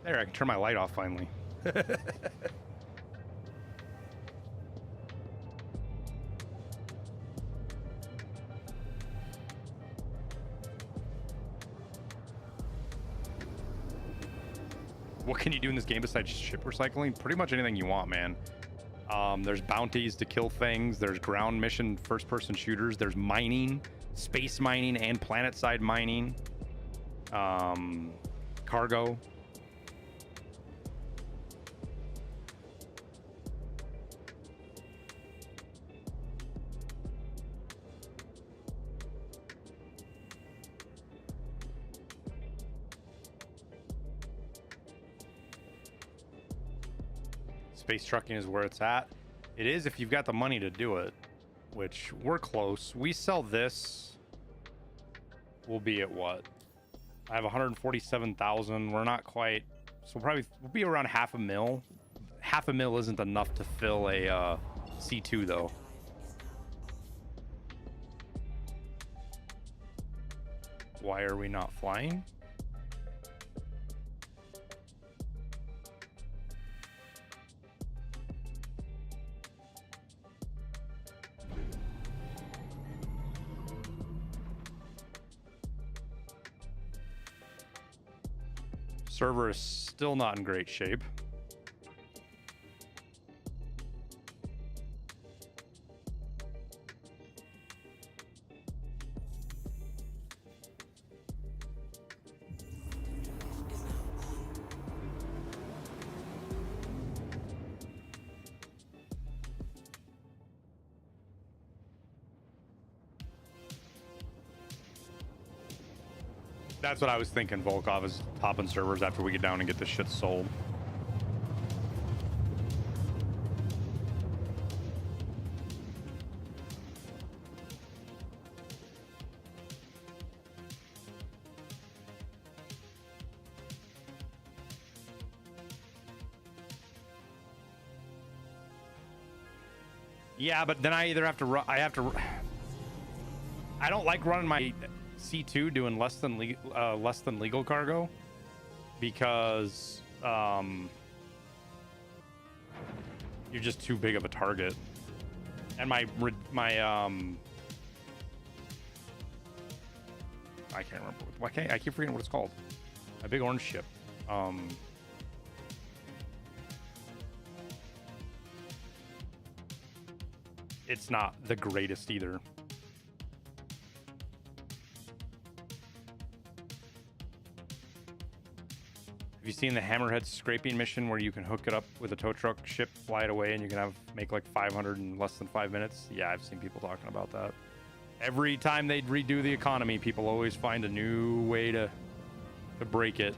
There, I can turn my light off finally. What can you do in this game besides ship recycling? Pretty much anything you want, man. There's bounties to kill things. There's ground mission first-person shooters. There's mining, space mining, and planet-side mining. Cargo. space trucking is where it's at. It is if you've got the money to do it, which we're close. We sell this, we'll be at what? I have 147,000. We're not quite, so we'll be around half a mil. Half a mil isn't enough to fill a C2 though. Why are we not flying? Server is still not in great shape. That's what I was thinking, Volkov, is popping servers after we get down and get this shit sold. Yeah, but then I either have to run, I don't like running my C2 doing less than legal cargo because you're just too big of a target. And I can't remember. I keep forgetting what it's called. My big orange ship. It's not the greatest either. Have you seen the Hammerhead scraping mission where you can hook it up with a tow truck ship, fly it away, and you can make like 500 in less than 5 minutes? Yeah, I've seen people talking about that. Every time they redo the economy, people always find a new way to break it.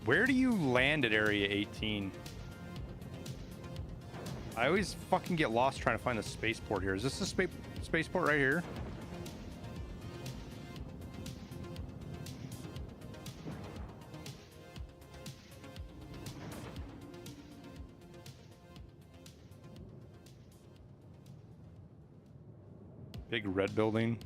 Where do you land at Area 18? I always fucking get lost trying to find the spaceport here. Is this the spaceport right here? Big red building.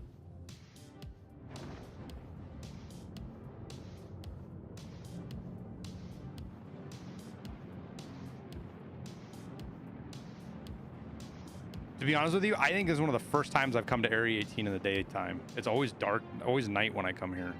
To be honest with you, I think this is one of the first times I've come to Area 18 in the daytime. It's always dark, always night when I come here.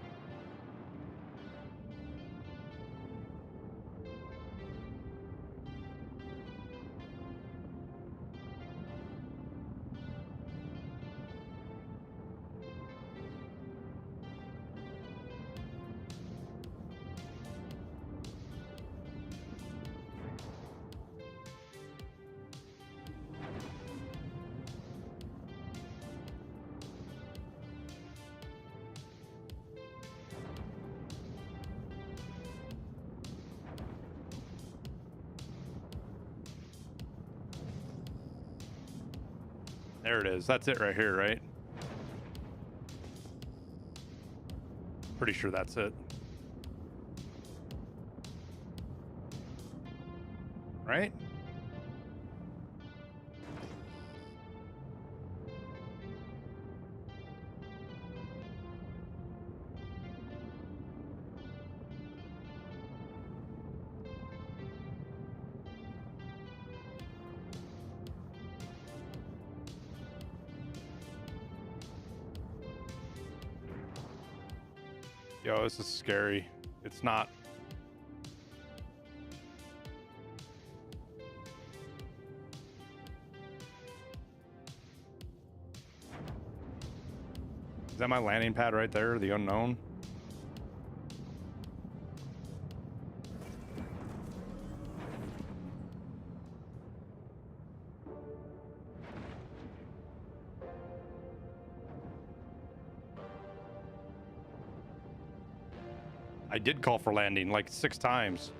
There it is. That's it right here, right? Pretty sure that's it. Right? Yo, this is scary. It's not. Is that my landing pad right there? The unknown? I did call for landing like 6 times.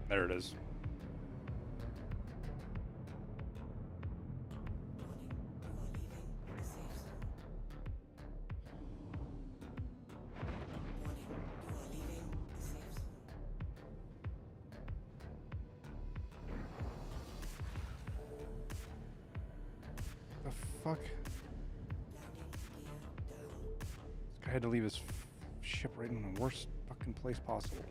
There it is. The fuck? This guy had to leave his ship right in the worst fucking place possible.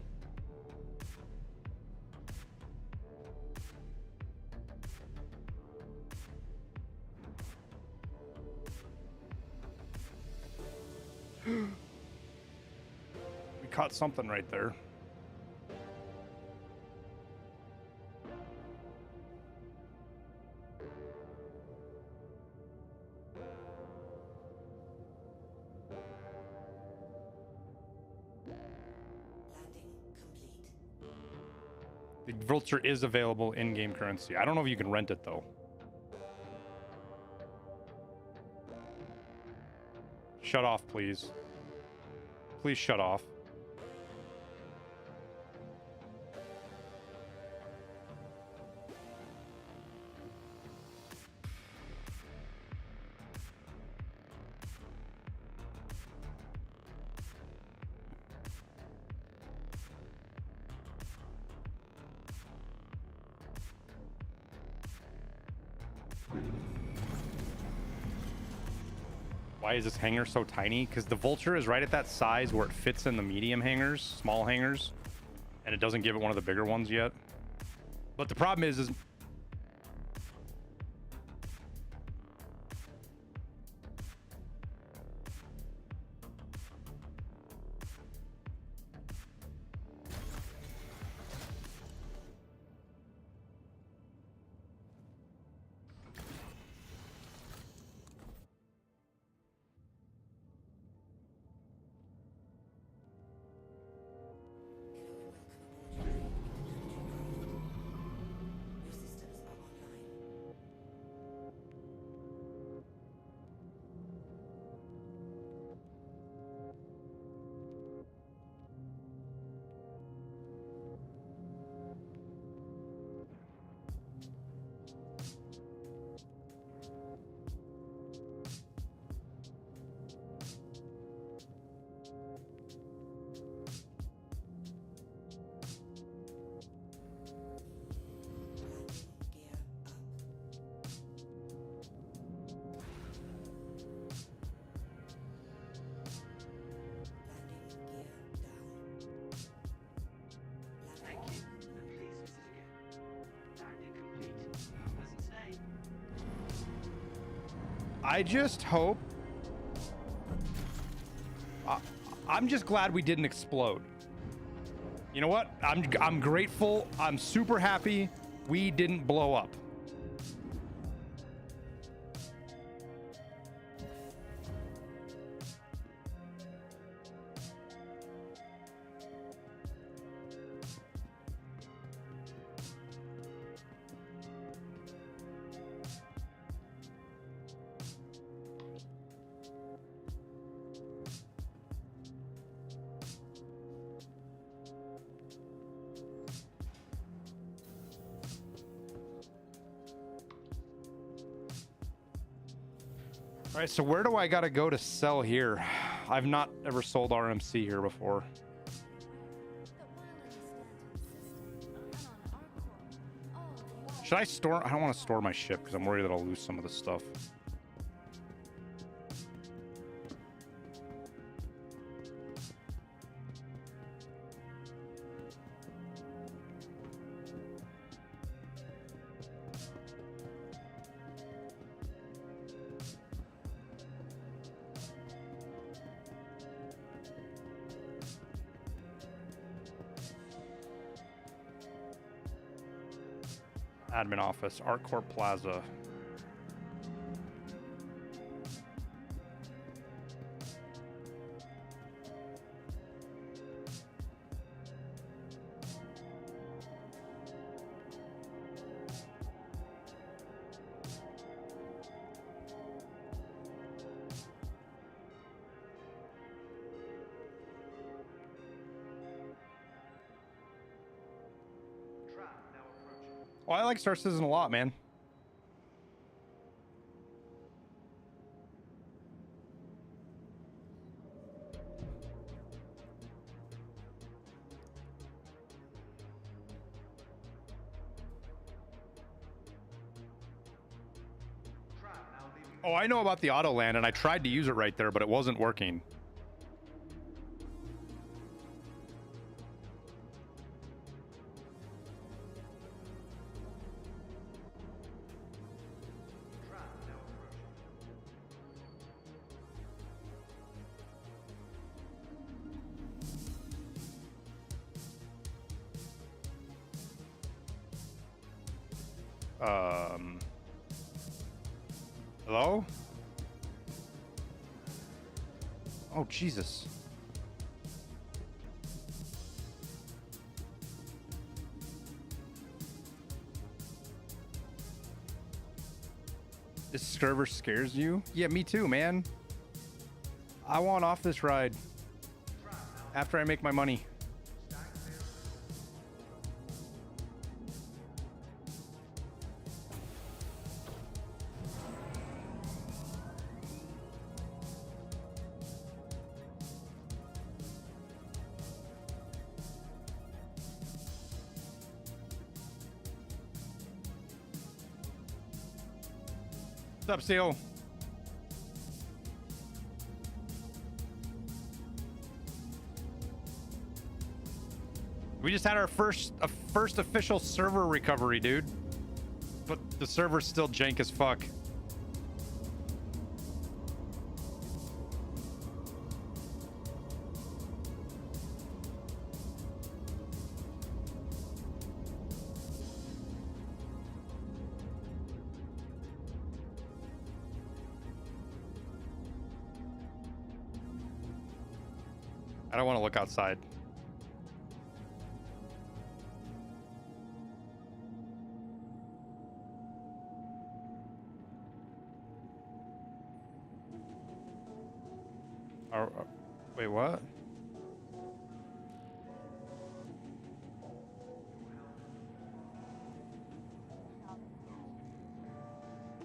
We caught something right there. The Vulture is available in-game currency. I don't know if you can rent it though. Shut off, please. Please shut off. Why is this hangar so tiny? Because the Vulture is right at that size where it fits in the medium hangars, small hangars, and it doesn't give it one of the bigger ones yet. But the problem is Thank you, and please visit again. Landing complete. Pleasant stay. I just hope. I'm just glad we didn't explode. You know what? I'm grateful. I'm super happy we didn't blow up. All right, so where do I gotta go to sell here? I've not ever sold RMC here before. Should I store? I don't want to store my ship because I'm worried that I'll lose some of the stuff. Admin office, ArtCorp Plaza. Oh, I like Star Citizen a lot, man. Oh, I know about the auto land, and I tried to use it right there, but it wasn't working. Hello? Oh, Jesus. This server scares you? Yeah, me too, man. I want off this ride after I make my money. What's up, Seal? We just had our first official server recovery, dude. But the server's still jank as fuck. I don't want to look outside. Wait, what?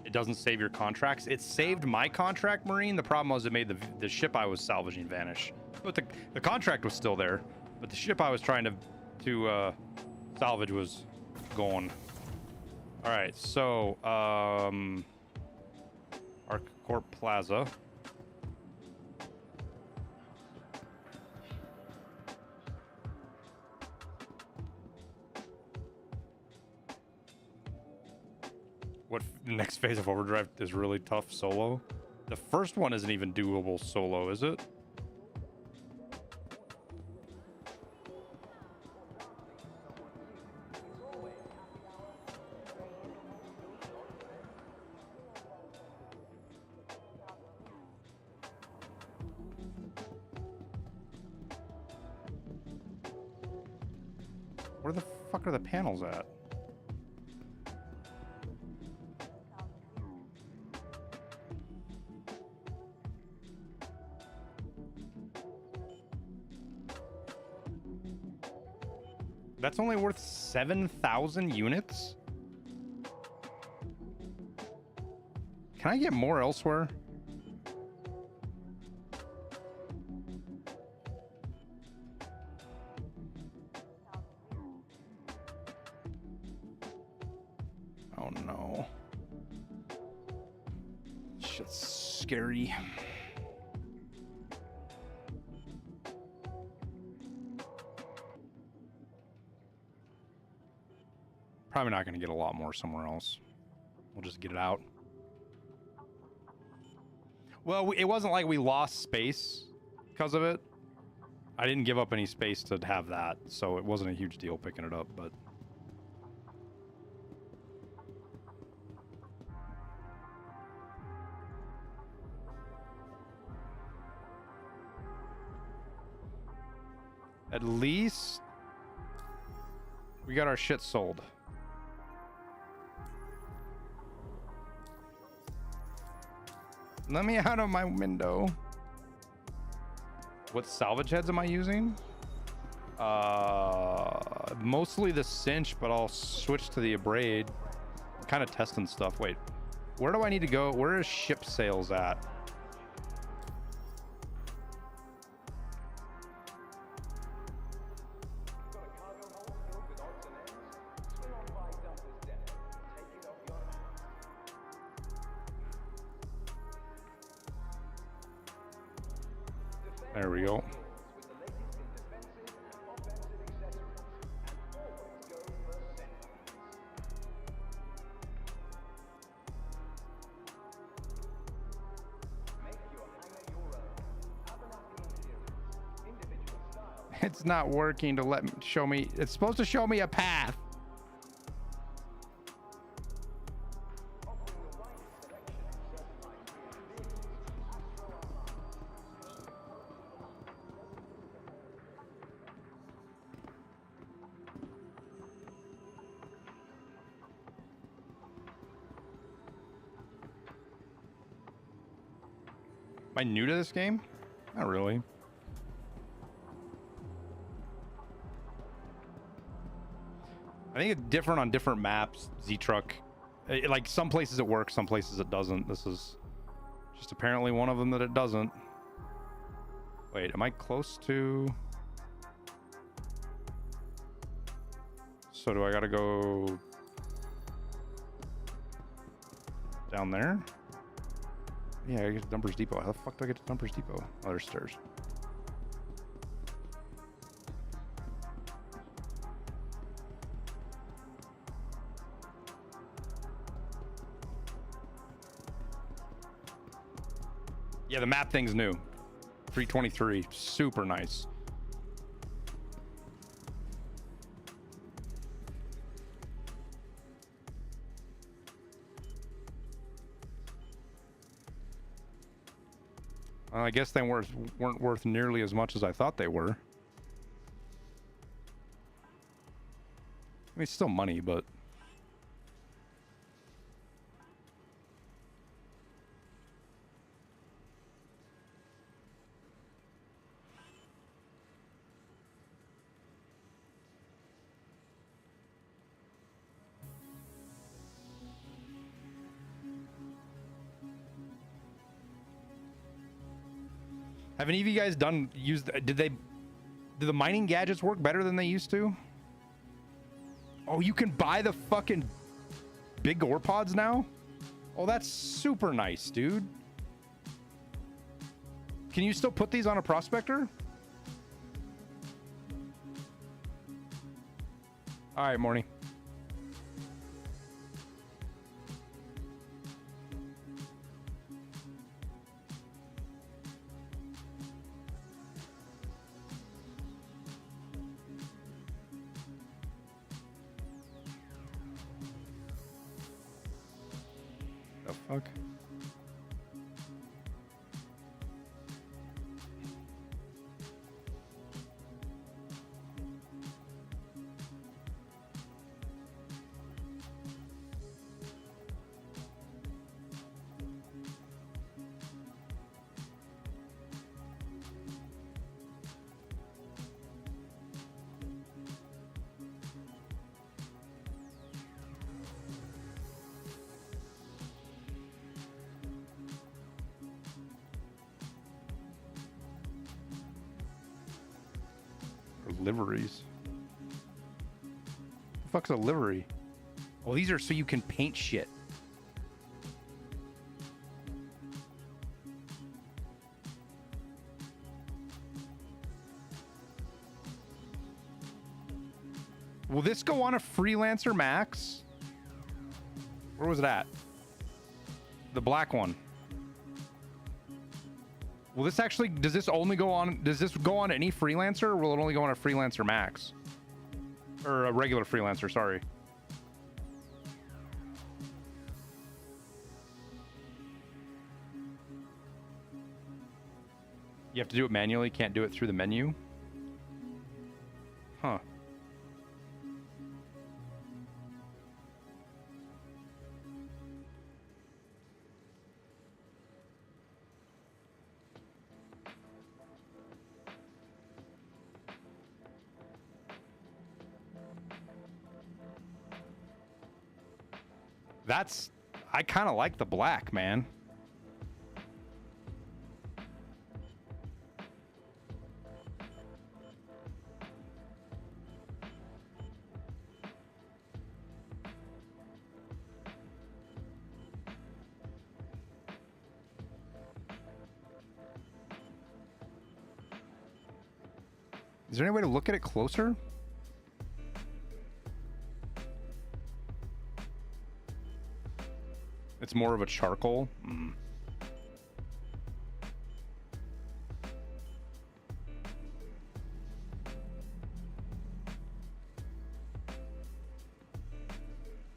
It doesn't save your contracts. It saved my contract, Marine. The problem was it made the ship I was salvaging vanish. But the contract was still there. But the ship I was trying to salvage was gone. All right, so ArcCorp Plaza. What next phase of Overdrive is really tough solo? The first one isn't even doable solo, is it? Where the fuck are the panels at? That's only worth 7,000 units? Can I get more elsewhere? Oh no. Shit's scary. Probably not going to get a lot more somewhere else. We'll just get it out. Well, it wasn't like we lost space because of it. I didn't give up any space to have that, so it wasn't a huge deal picking it up, but... At least we got our shit sold. Let me out of my window. What salvage heads am I using? Mostly the cinch, but I'll switch to the abrade. I'm kind of testing stuff. Wait, where do I need to go? Where is ship sales at? There we go. It's not working to let me show me. It's supposed to show me a path. Am I new to this game? Not really. I think it's different on different maps. Z-Truck, like some places it works, some places it doesn't. This is just apparently one of them that it doesn't. Wait, am I close to? So do I gotta go down there? Yeah, I get to Dumpers Depot. How the fuck do I get to Dumpers Depot? Oh, there's stairs. Yeah, the map thing's new. 323, super nice. I guess they weren't worth nearly as much as I thought they were. I mean, it's still money, but... Have any of you guys did the mining gadgets work better than they used to? Oh, you can buy the fucking big ore pods now? Oh, that's super nice, dude. Can you still put these on a prospector? All right, Morning. The fuck? Liveries. The fuck's a livery? Oh, these are so you can paint shit. Will this go on a Freelancer Max? Where was it at? The black one. Will this actually, does this go on any Freelancer, or will it only go on a Freelancer Max? Or a regular Freelancer, sorry. You have to do it manually, can't do it through the menu? Huh. That's, I kind of like the black, man. Is there any way to look at it closer? It's more of a charcoal. Mm.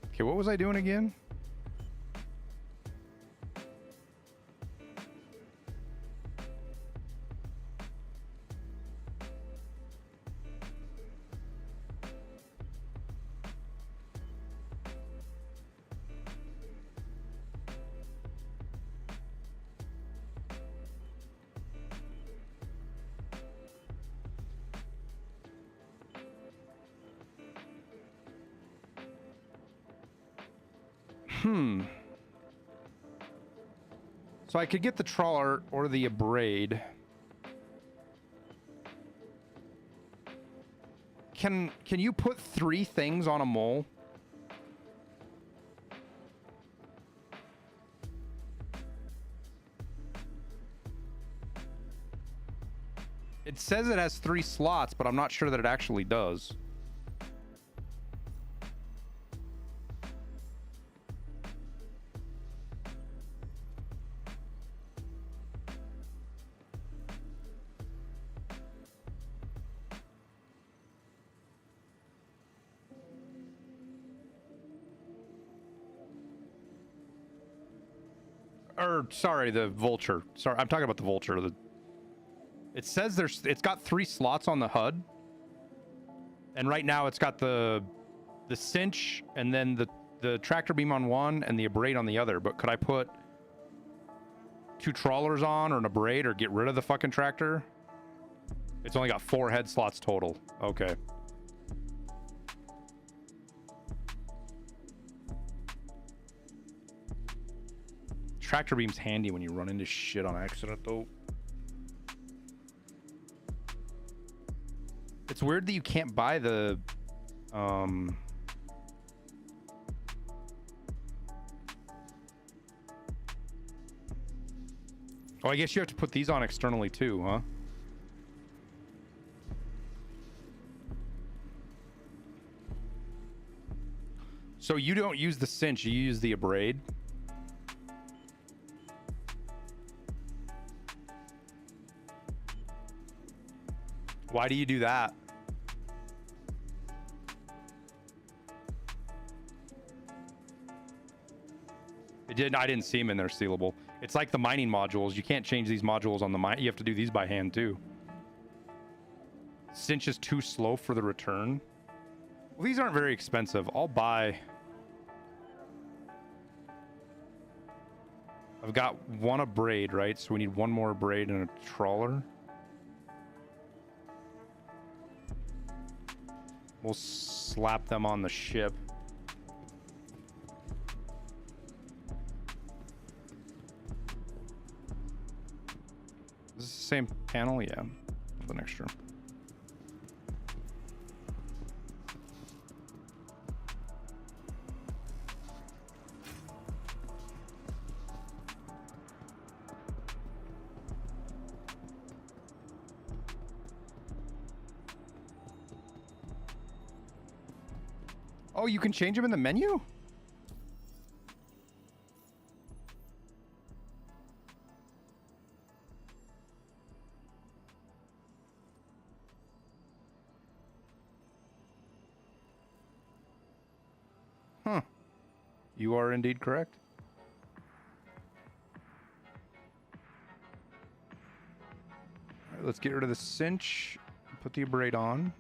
Okay, what was I doing again? So I could get the trawler or the abrade. Can you put 3 things on a mole? It says it has 3 slots, but I'm not sure that it actually does. Or sorry, the vulture. Sorry, I'm talking about the vulture. It says it's got 3 slots on the HUD, and right now it's got the cinch and then the tractor beam on one and the abrade on the other. But could I put 2 trawlers on or an abrade or get rid of the fucking tractor? It's only got 4 head slots total. Okay. Tractor beam's handy when you run into shit on accident, though. It's weird that you can't buy the oh, I guess you have to put these on externally too, huh? So you don't use the cinch, you use the abrade. Why do you do that? I didn't see them in there sealable. It's like the mining modules. You can't change these modules on the mine. You have to do these by hand too. Cinch is too slow for the return. Well, these aren't very expensive. I'll buy. I've got 1 abrade, right? So we need 1 more abrade and a trawler. We'll slap them on the ship. Is this the same panel? Yeah. The extra. Oh, you can change them in the menu? Huh. You are indeed correct. All right, let's get rid of the cinch. Put the abrade on.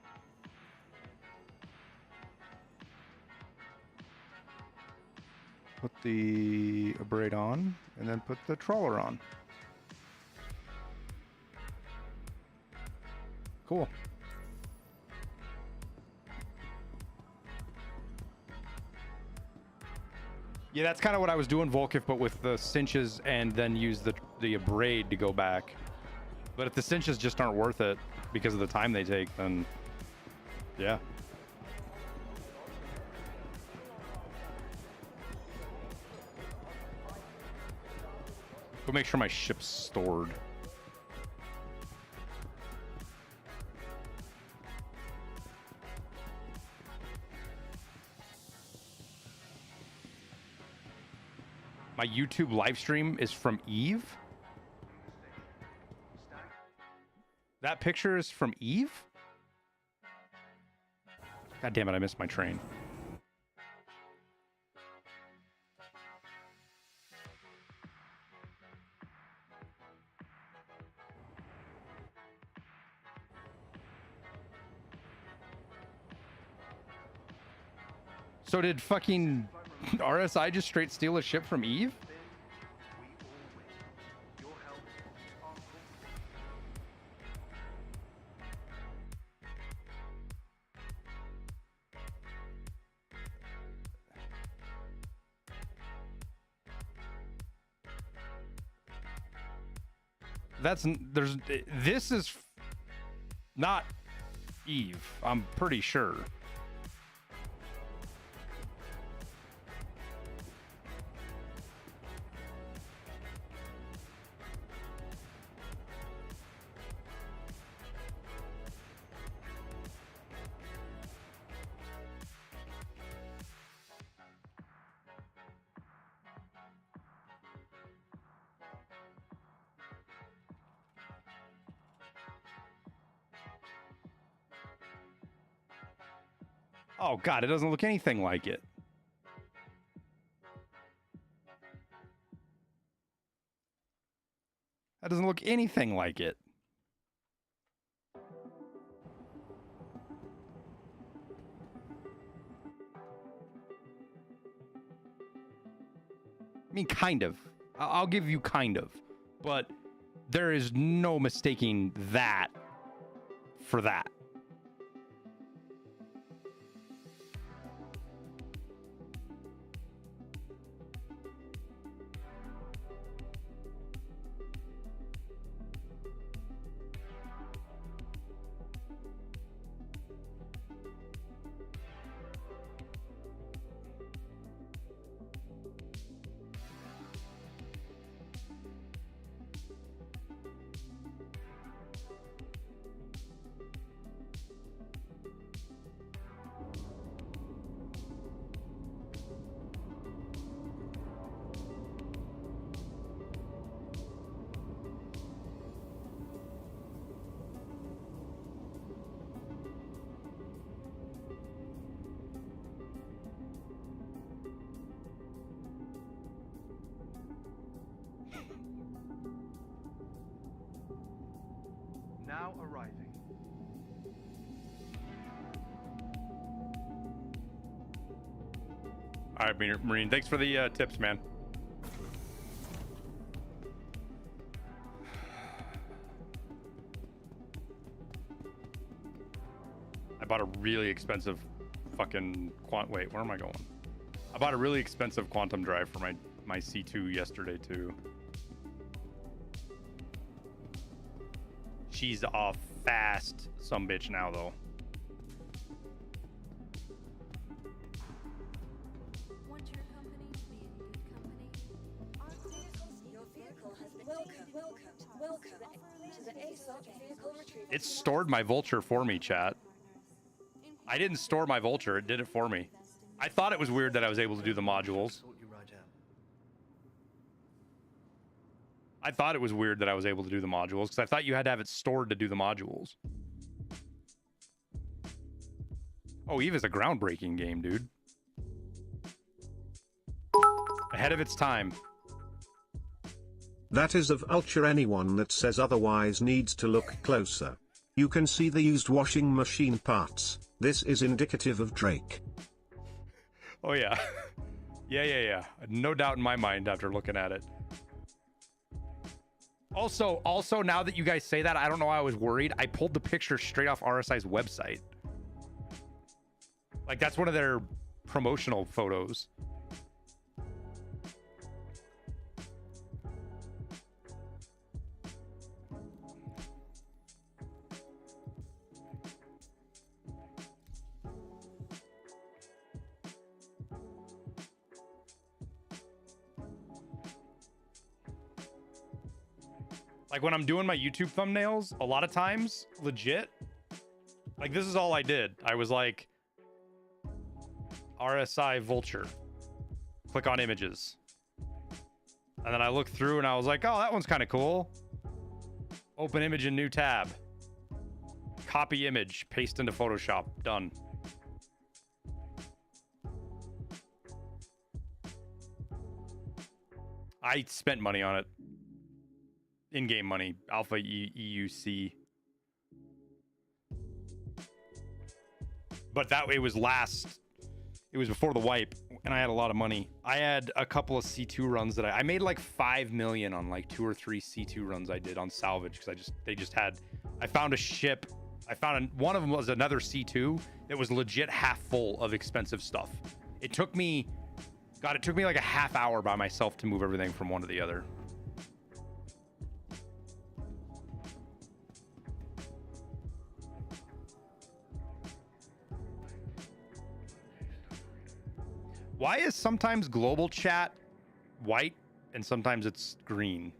Put the abrade on, and then put the trawler on. Cool. Yeah, that's kind of what I was doing, Volkif, but with the cinches and then use the braid to go back. But if the cinches just aren't worth it because of the time they take, then yeah. Go make sure my ship's stored. My YouTube live stream is from Eve. That picture is from Eve? God damn it, I missed my train. So did fucking RSI just straight steal a ship from Eve? This is not Eve, I'm pretty sure. Oh God, it doesn't look anything like it. That doesn't look anything like it. I mean, kind of. I'll give you kind of. But there is no mistaking that for that. Now arriving. All right, Marine, thanks for the tips, man. I bought a really expensive fucking wait, where am I going? I bought a really expensive quantum drive for my C2 yesterday too. She's a fast sumbitch now though. Want your company to be a good company? Our vehicles, your vehicle has been welcome to the ASUS vehicle retrieval. It stored my vulture for me, chat. I didn't store my vulture, it did it for me. I thought it was weird that I was able to do the modules. I thought it was weird that I was able to do the modules because I thought you had to have it stored to do the modules. Oh, Eve is a groundbreaking game, dude. Ahead of its time. That is of Ultra. Anyone that says otherwise needs to look closer. You can see the used washing machine parts. This is indicative of Drake. Oh yeah. Yeah. No doubt in my mind after looking at it. Also, now that you guys say that, I don't know why I was worried. I pulled the picture straight off RSI's website. Like, that's one of their promotional photos. Like when I'm doing my YouTube thumbnails, a lot of times, legit, like this is all I did. I was like, RSI Vulture, click on images. And then I looked through and I was like, oh, that one's kind of cool. Open image in new tab. Copy image, paste into Photoshop, done. I spent money on it. In-game money, Alpha EUC. But that it was before the wipe, and I had a lot of money. I had a couple of C2 runs that I made like 5 million on like 2 or 3 C2 runs I did on Salvage because I found a ship. One of them was another C2 that was legit half full of expensive stuff. It took me like a half hour by myself to move everything from one to the other. Why is sometimes global chat white and sometimes it's green?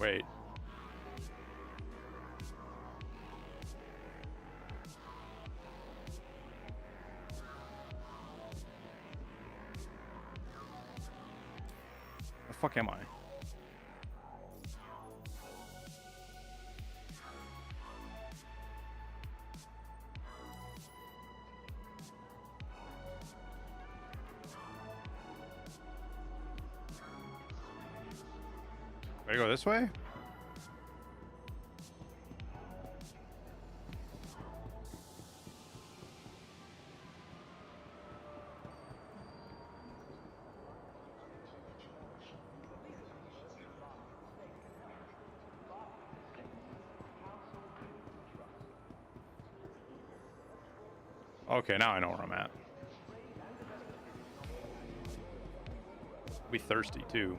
Wait. The fuck am I? Gotta go this way? Okay, now I know where I'm at. Be thirsty too.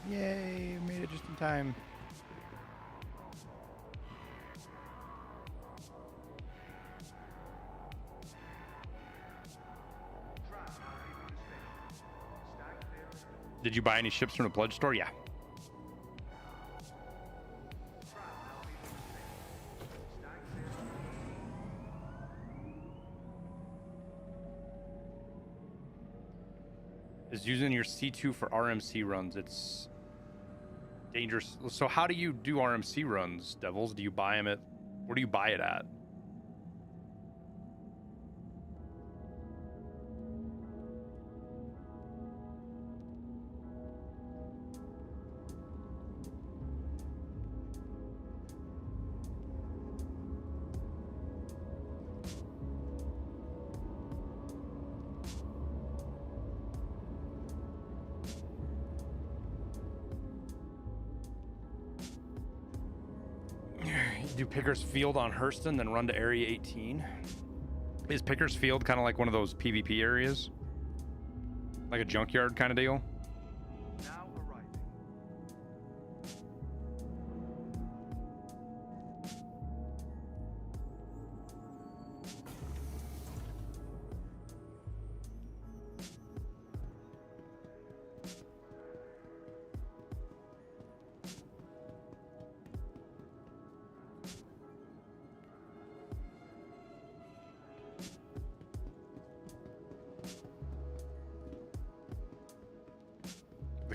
Yay, made it just in time. Did you buy any ships from the pledge store? Yeah. Is using your C2 for RMC runs. It's dangerous. So how do you do RMC runs, Devils? Do you buy them at... Where do you buy it at? Do Pickers Field on Hurston, then run to Area 18. Is Pickers Field kind of like one of those PvP areas? Like a junkyard kind of deal? Now arriving.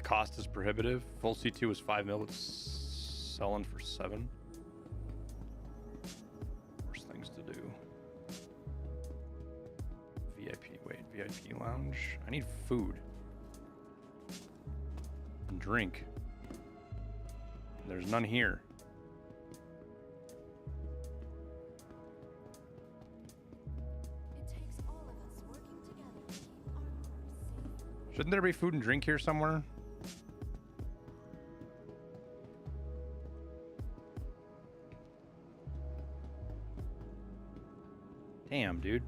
Cost is prohibitive. Full C2 is 5 mil. It's selling for 7. Worst things to do. VIP lounge. I need food and drink. There's none here. Shouldn't there be food and drink here somewhere? Damn, dude.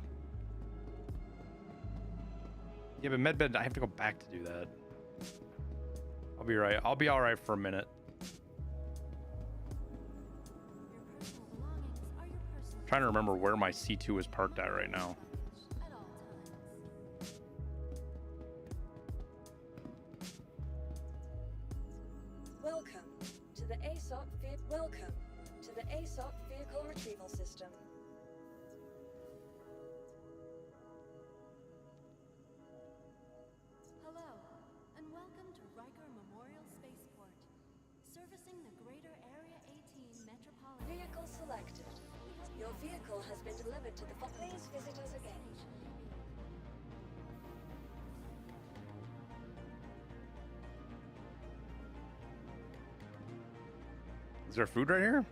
Yeah, but medbed, I have to go back to do that. I'll be right. I'll be all right for a minute. Your personal belongings are your personal Trying to remember where my C2 is parked at right now. at all times. Welcome to the ASOP vehicle retrieval system. Hello, and welcome to Riker Memorial Spaceport, servicing the greater Area 18 metropolitan Vehicle selected. Your vehicle has been delivered to the. Please visit us again. Is there food right here?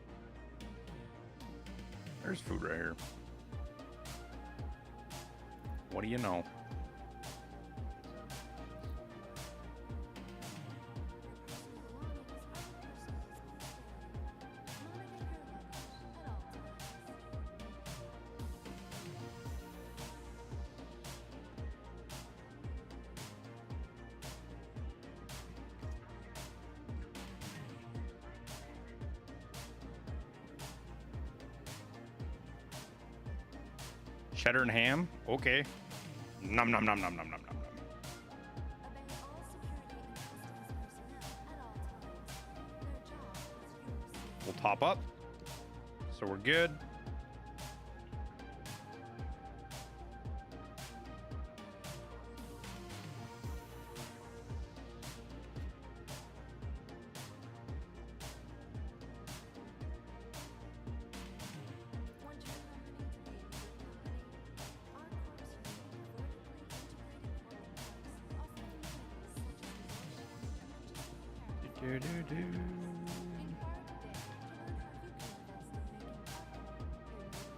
There's food right here. What do you know? Cheddar and ham? Okay. Nom nom nom nom nom nom nom nom. Obey all security and customs personnel at all times. Their job is your safety. We'll top up. So we're good. Want your company to be a good company? Our corp's unique vertically integrated workforce offering amenities such as logistical and logistical Do, do, do. Inquire today to learn how you can invest in making Riker your new home.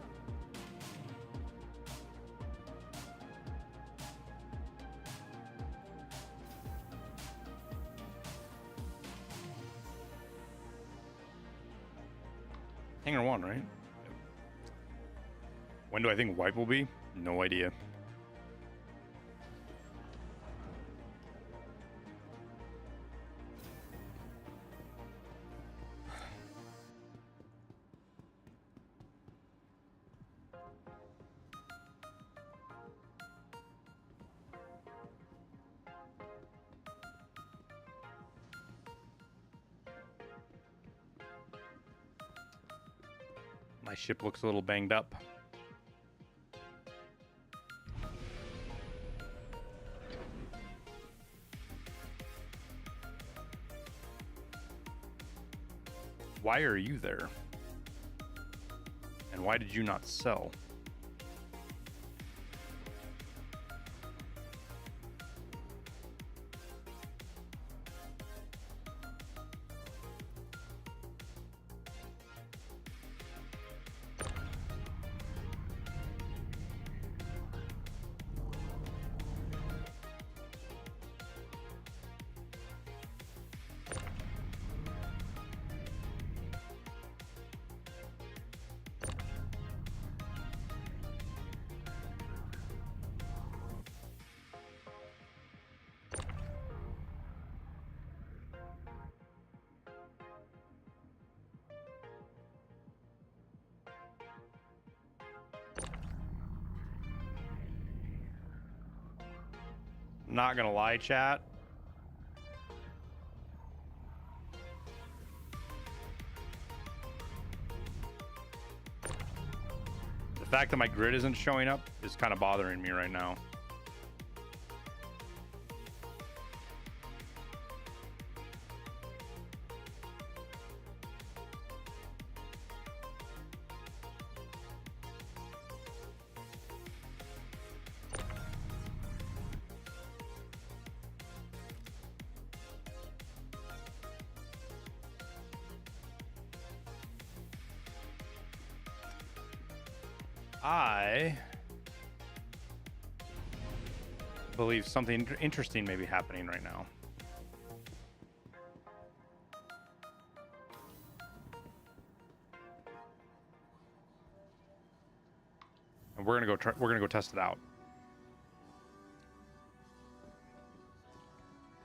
Hangar 1, right? When do I think wipe will be? No idea. My ship looks a little banged up. Why are you there? And why did you not sell? Not gonna lie, chat. The fact that my grid isn't showing up is kind of bothering me right now. believe something interesting may be happening right now. And we're gonna go test it out.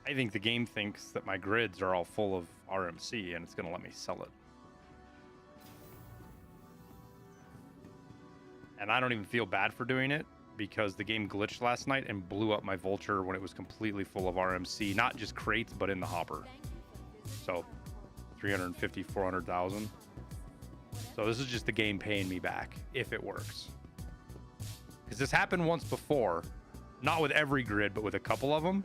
I think the game thinks that my grids are all full of RMC and it's gonna let me sell it. And I don't even feel bad for doing it because the game glitched last night and blew up my Vulture when it was completely full of RMC, not just crates, but in the hopper. So 350, 400,000. So this is just the game paying me back if it works. Because this happened once before, not with every grid, but with a couple of them.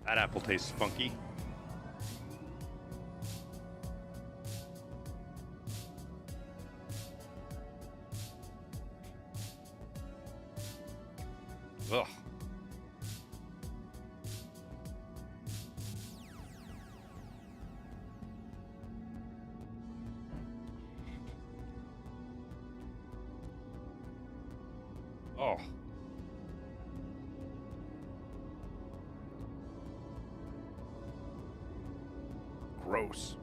That apple tastes funky. Ugh. Oh. Gross.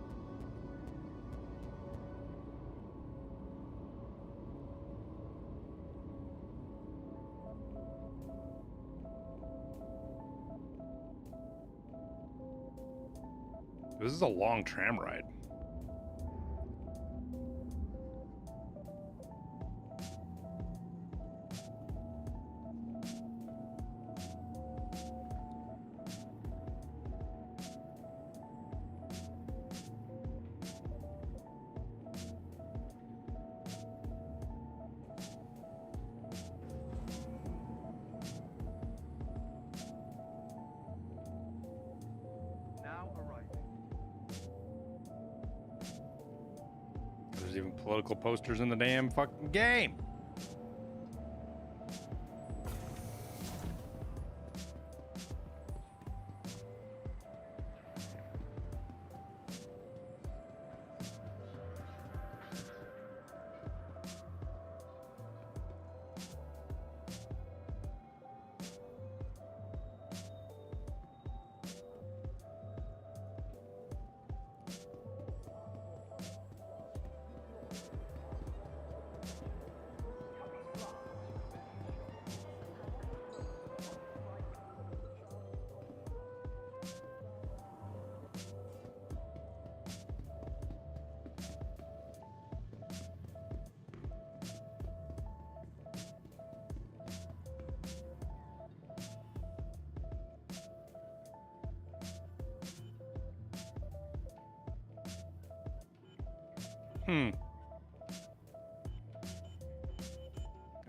This is a long tram ride. There's even political posters in the damn fucking game.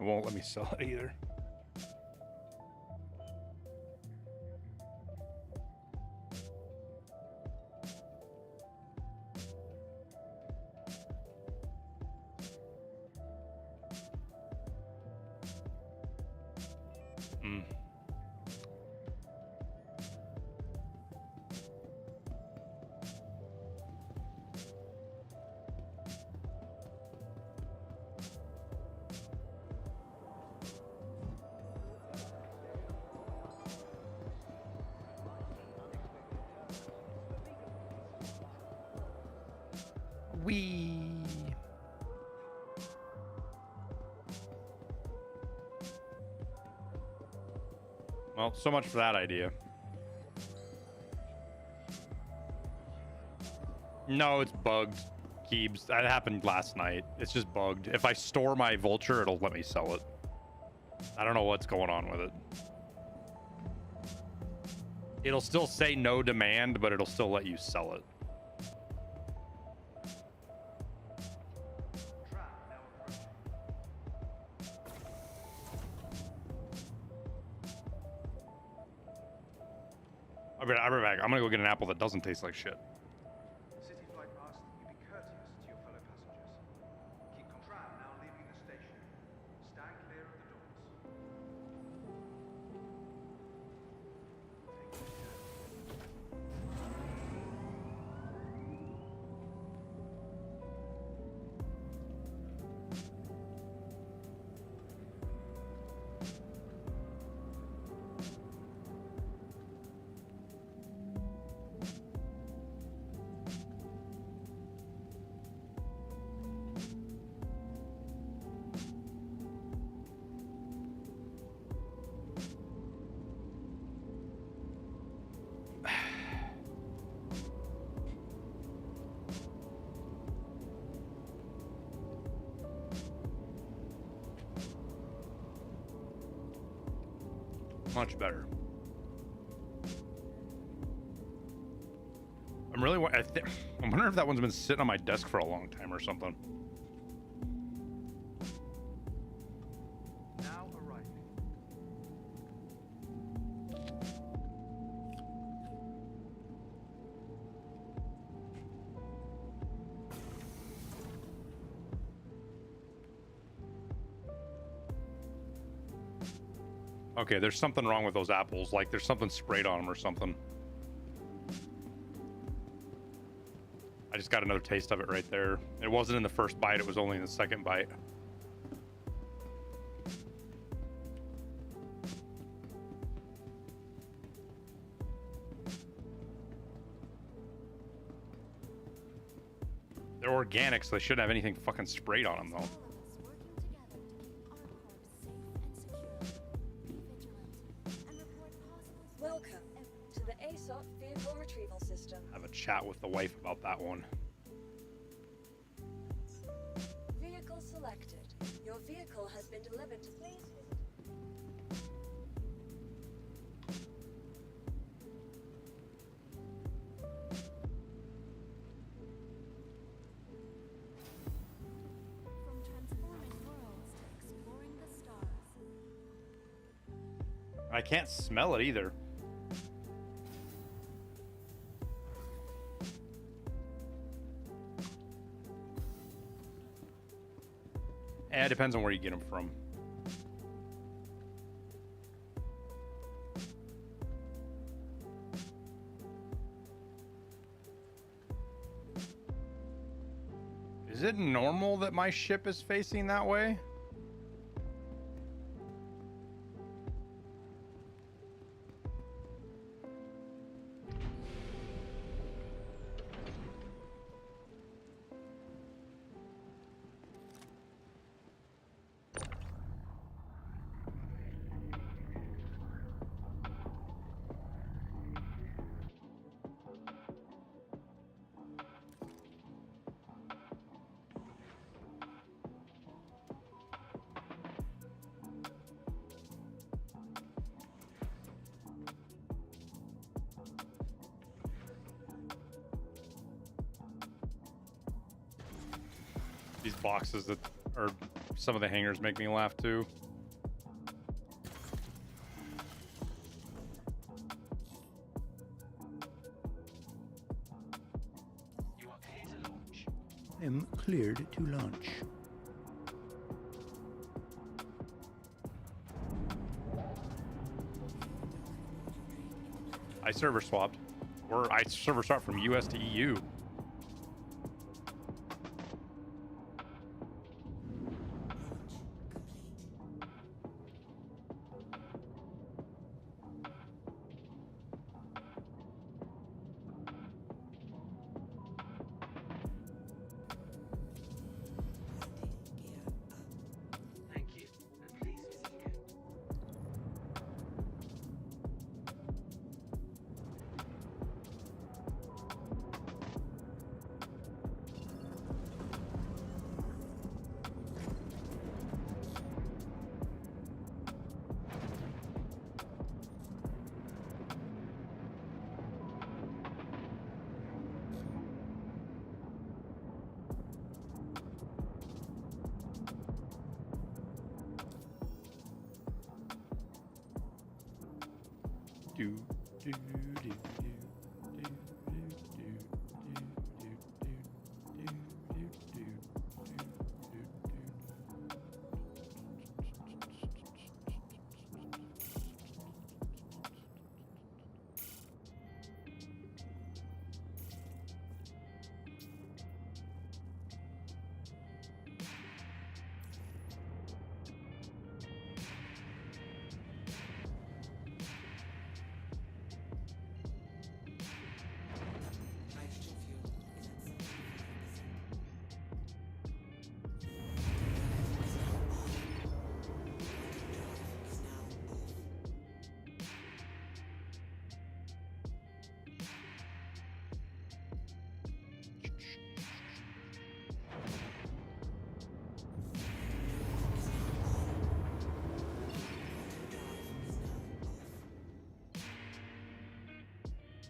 It won't let me sell it either. Wee. Well, so much for that idea. No, it's bugged. Keebs. That happened last night. It's just bugged. If I store my Vulture, it'll let me sell it. I don't know what's going on with it. It'll still say no demand, but it'll still let you sell it. I'll be right back. I'm gonna go get an apple that doesn't taste like shit. City Flight asks that you be courteous to your fellow passengers. Keep control now leaving the station. Stand clear of the doors. Take good care. Much better. I'm really. I'm wondering if that one's been sitting on my desk for a long time or something. Now arriving. Okay, there's something wrong with those apples. Like there's something sprayed on them or something. I just got another taste of it right there. It wasn't in the first bite. It was only in the second bite. They're organic, so they shouldn't have anything fucking sprayed on them, though. Welcome to the ASOP vehicle retrieval system. Have a chat with the wife about that one. Vehicle selected. Your vehicle has been delivered to please visit. From transforming worlds to exploring the stars. I can't smell it either. It depends on where you get them from. Is it normal that my ship is facing that way? These boxes that are some of the hangers make me laugh too. You are clear to launch. Am cleared to launch. I server swapped. Or I server swapped from US to EU. Thank you. And please visit again.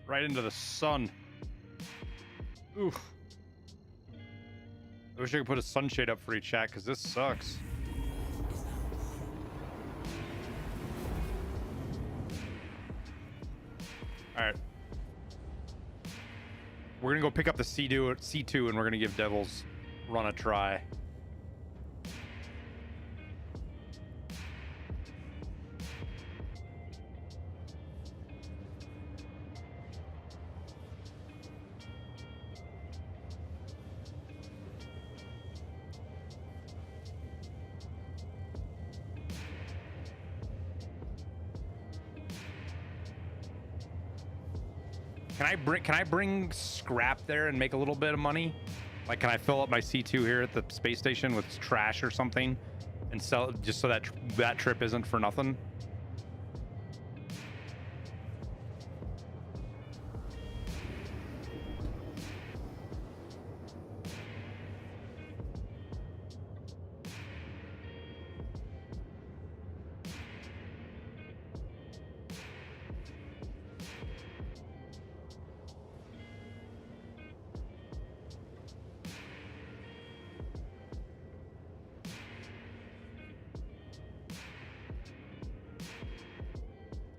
Right into the sun. Oof. I wish I could put a sunshade up for each chat because this sucks. All right. We're going to go pick up the C2 and we're going to give Devil's Run a try. Can I bring scrap there and make a little bit of money? Like, can I fill up my C2 here at the space station with trash or something and sell it just so that that trip isn't for nothing?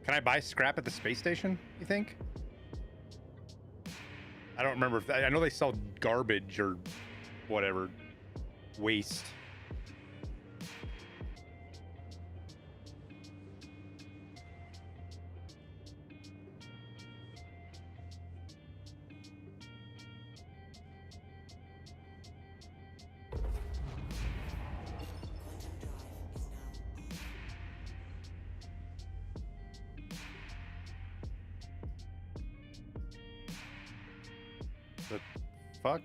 Can I buy scrap at the space station, you think? I don't remember if I know they sell garbage or whatever. Waste. The fuck?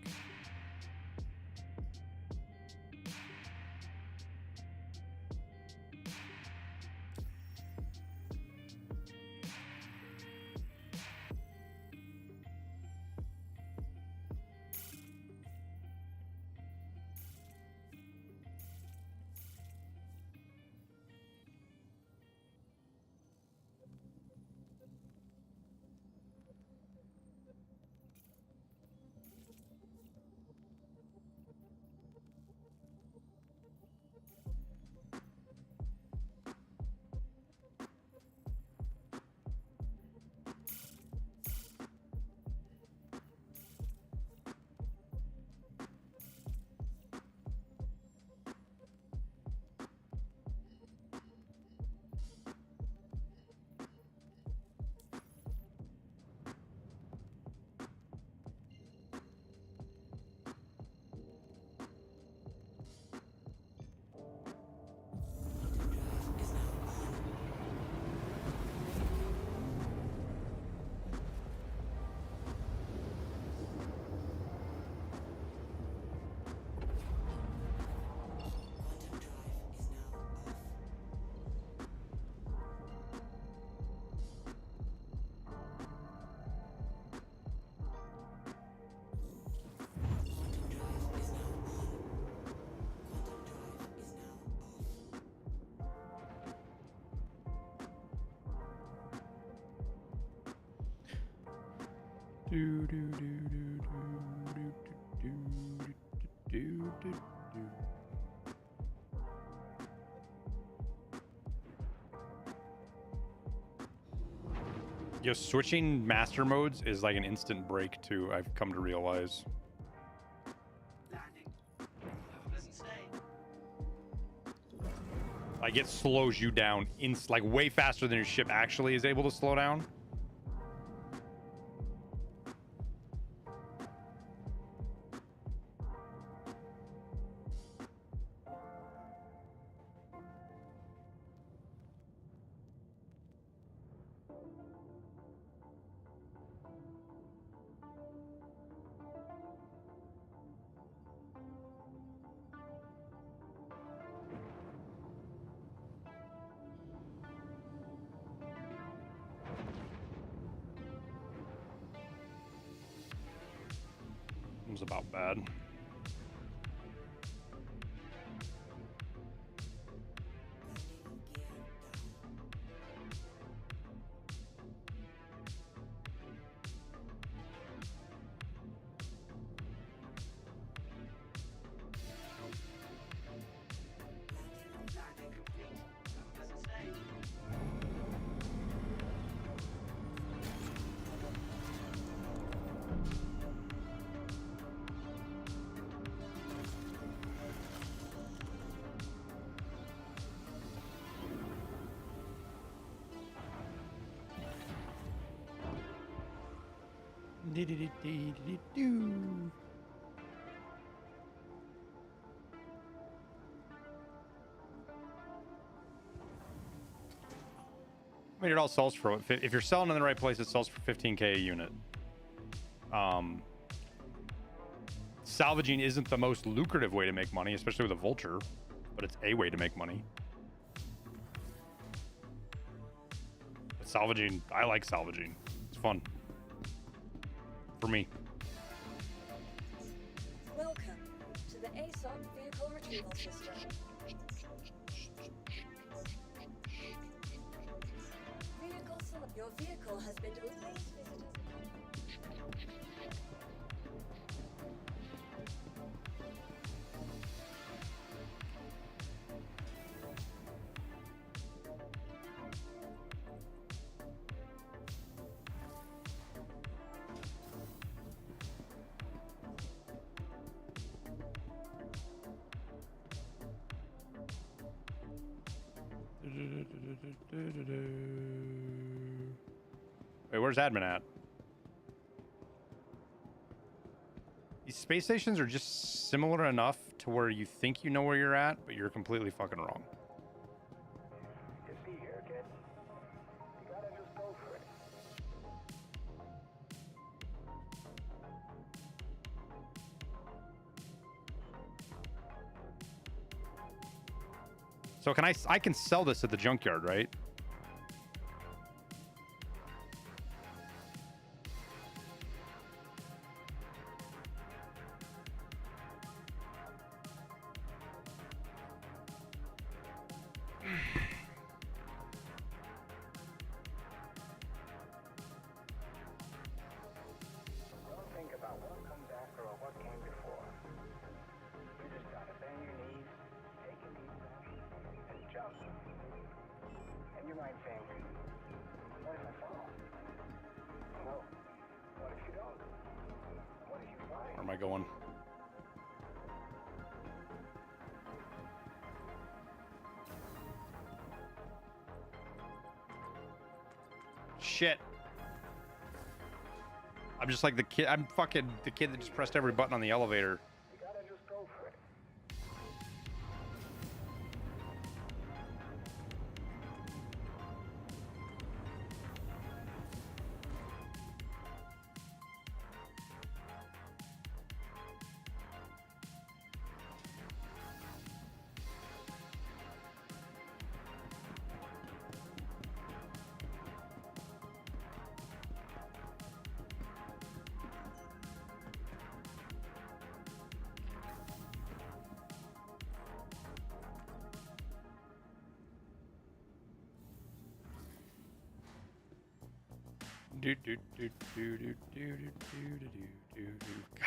Do do do do do do do do do do. Yo, switching master modes is like an instant break too. I've come to realize. Like it slows you down like way faster than your ship actually is able to slow down. It was about bad. I mean, it all sells for if you're selling in the right place, it sells for 15K a unit. Salvaging isn't the most lucrative way to make money, especially with a vulture, but it's a way to make money. But salvaging, I like salvaging. It's fun for me. Welcome to the ASUS vehicle retrieval system. Your vehicle has been delivered. Wait, where's admin at? These space stations are just similar enough to where you think you know where you're at, but you're completely fucking wrong. So can I can sell this at the junkyard, right? Where am I going? Shit. I'm just like the kid. I'm fucking the kid that just pressed every button on the elevator.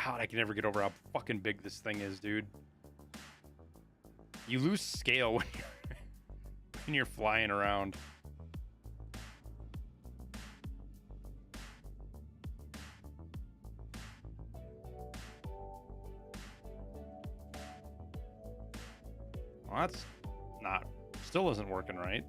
God, I can never get over how fucking big this thing is, dude. You lose scale when you're flying around. Well, that's not, still isn't working right.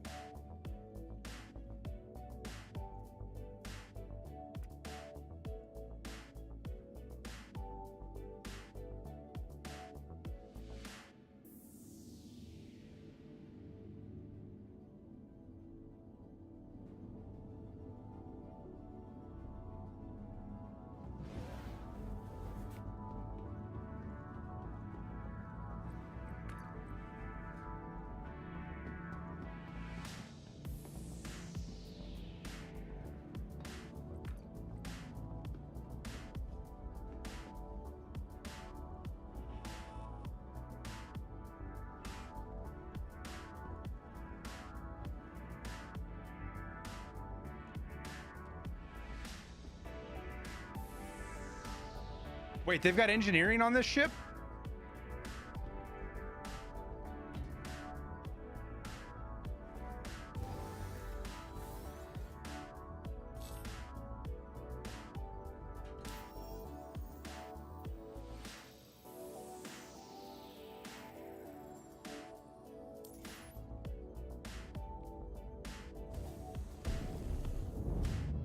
Wait, they've got engineering on this ship?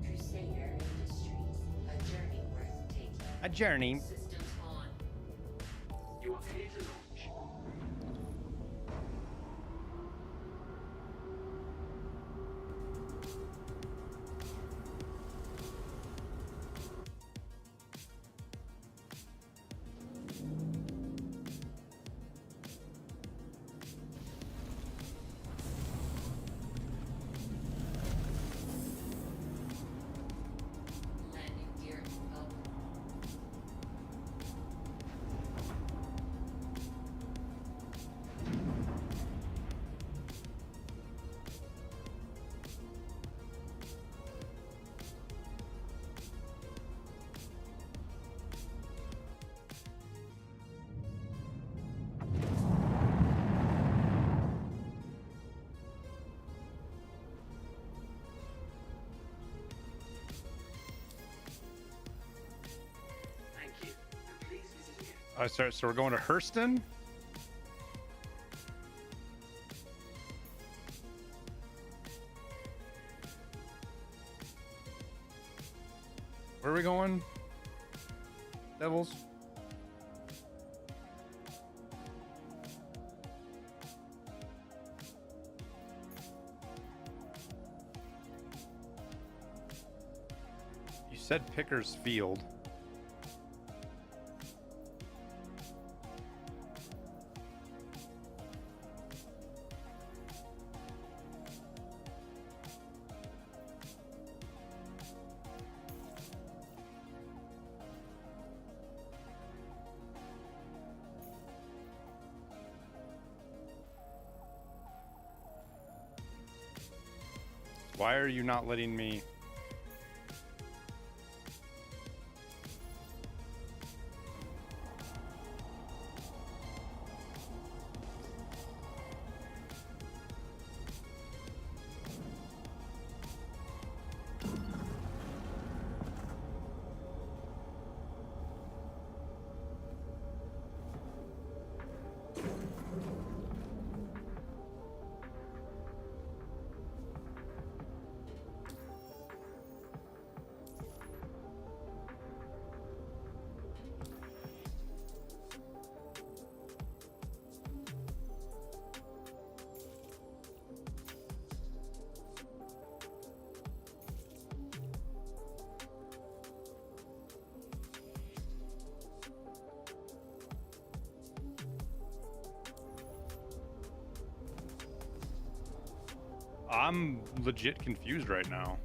Crusader Industries, a journey worth taking. A journey. Systems on. You are clear to launch. Landing gear up. Thank you. And please visit again. All right, so we're going to Hurston. Where are we going? Devils? You said Pickers Field. Why are you not letting me? I'm legit confused right now.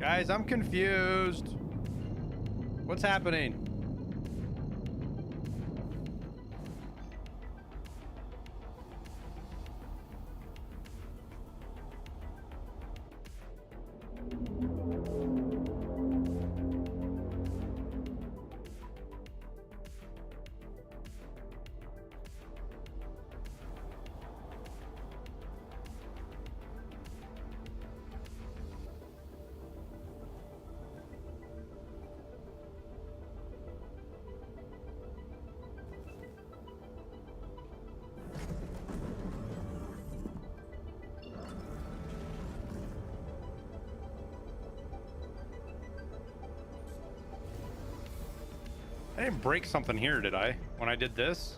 Guys, I'm confused. What's happening? I didn't break something here, did I? When I did this?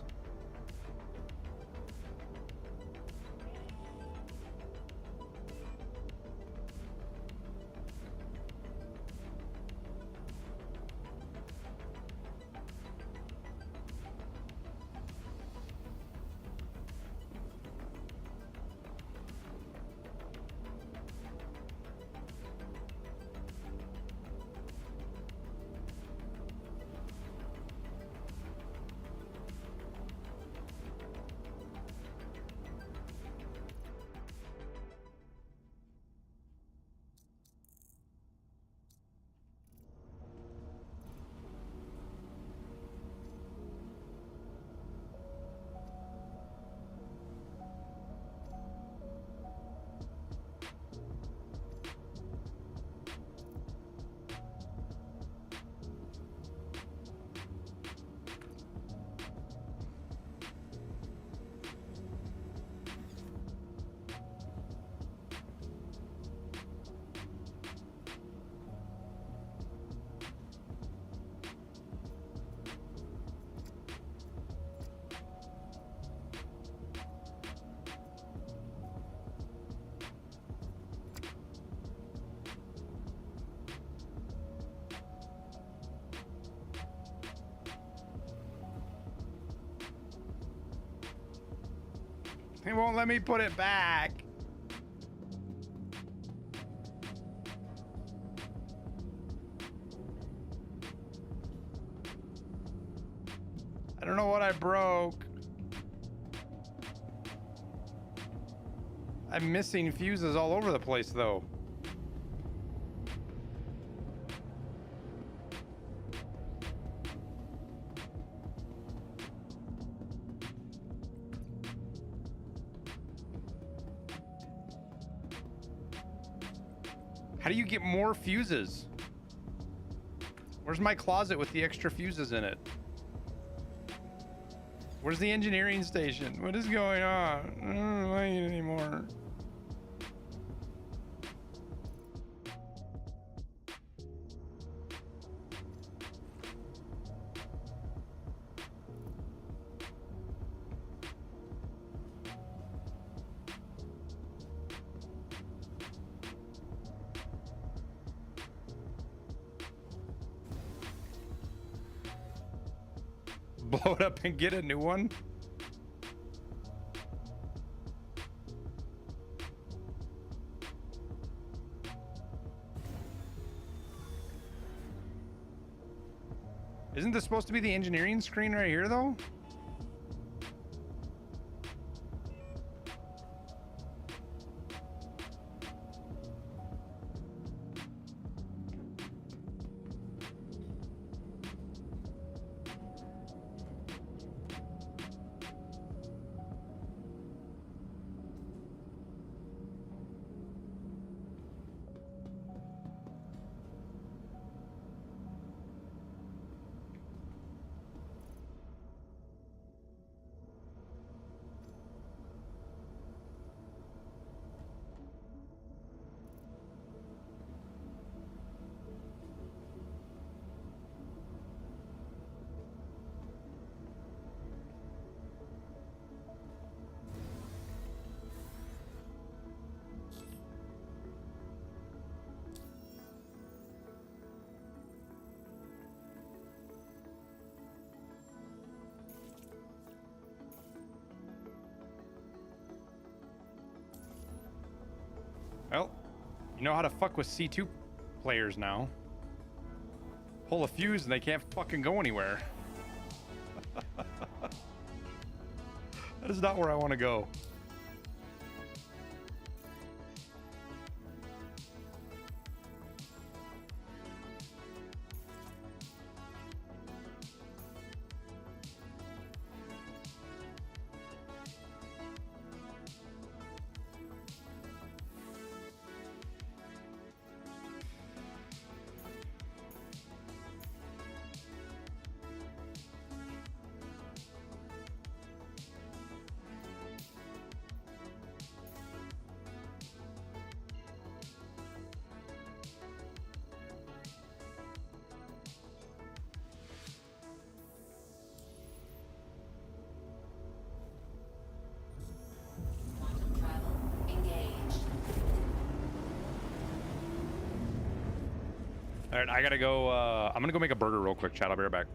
He won't let me put it back. I don't know what I broke. I'm missing fuses all over the place, though. How do you get more fuses? Where's my closet with the extra fuses in it? Where's the engineering station? What is going on? I don't like it anymore. Blow it up and get a new one? Isn't this supposed to be the engineering screen right here, though? Well, you know how to fuck with C2 players now. Pull a fuse and they can't fucking go anywhere. That is not where I want to go. Quantum travel engaged. All right, I gotta go. I'm gonna go make a burger real quick, chat. I'll be right back.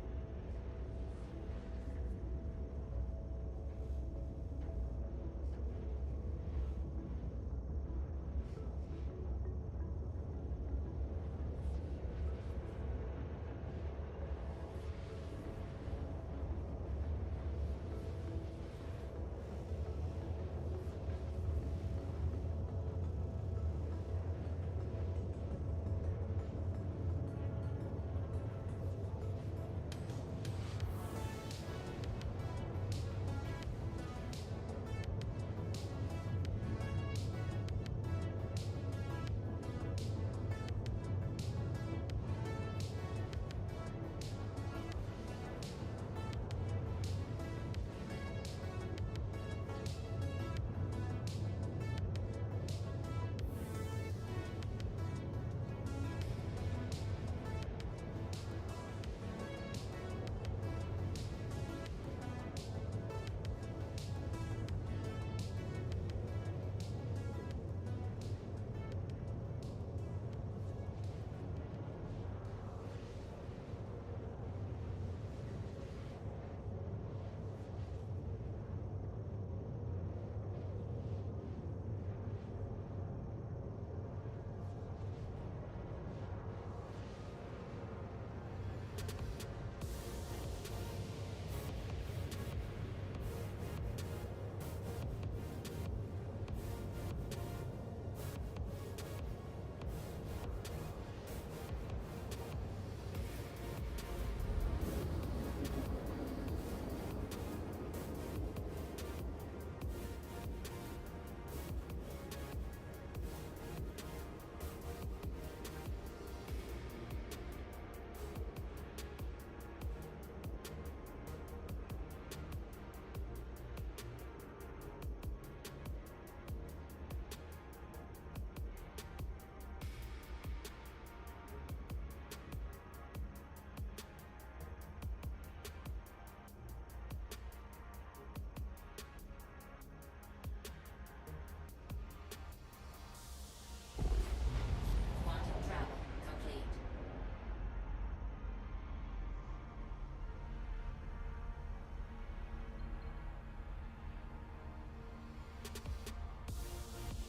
Quantum travel complete.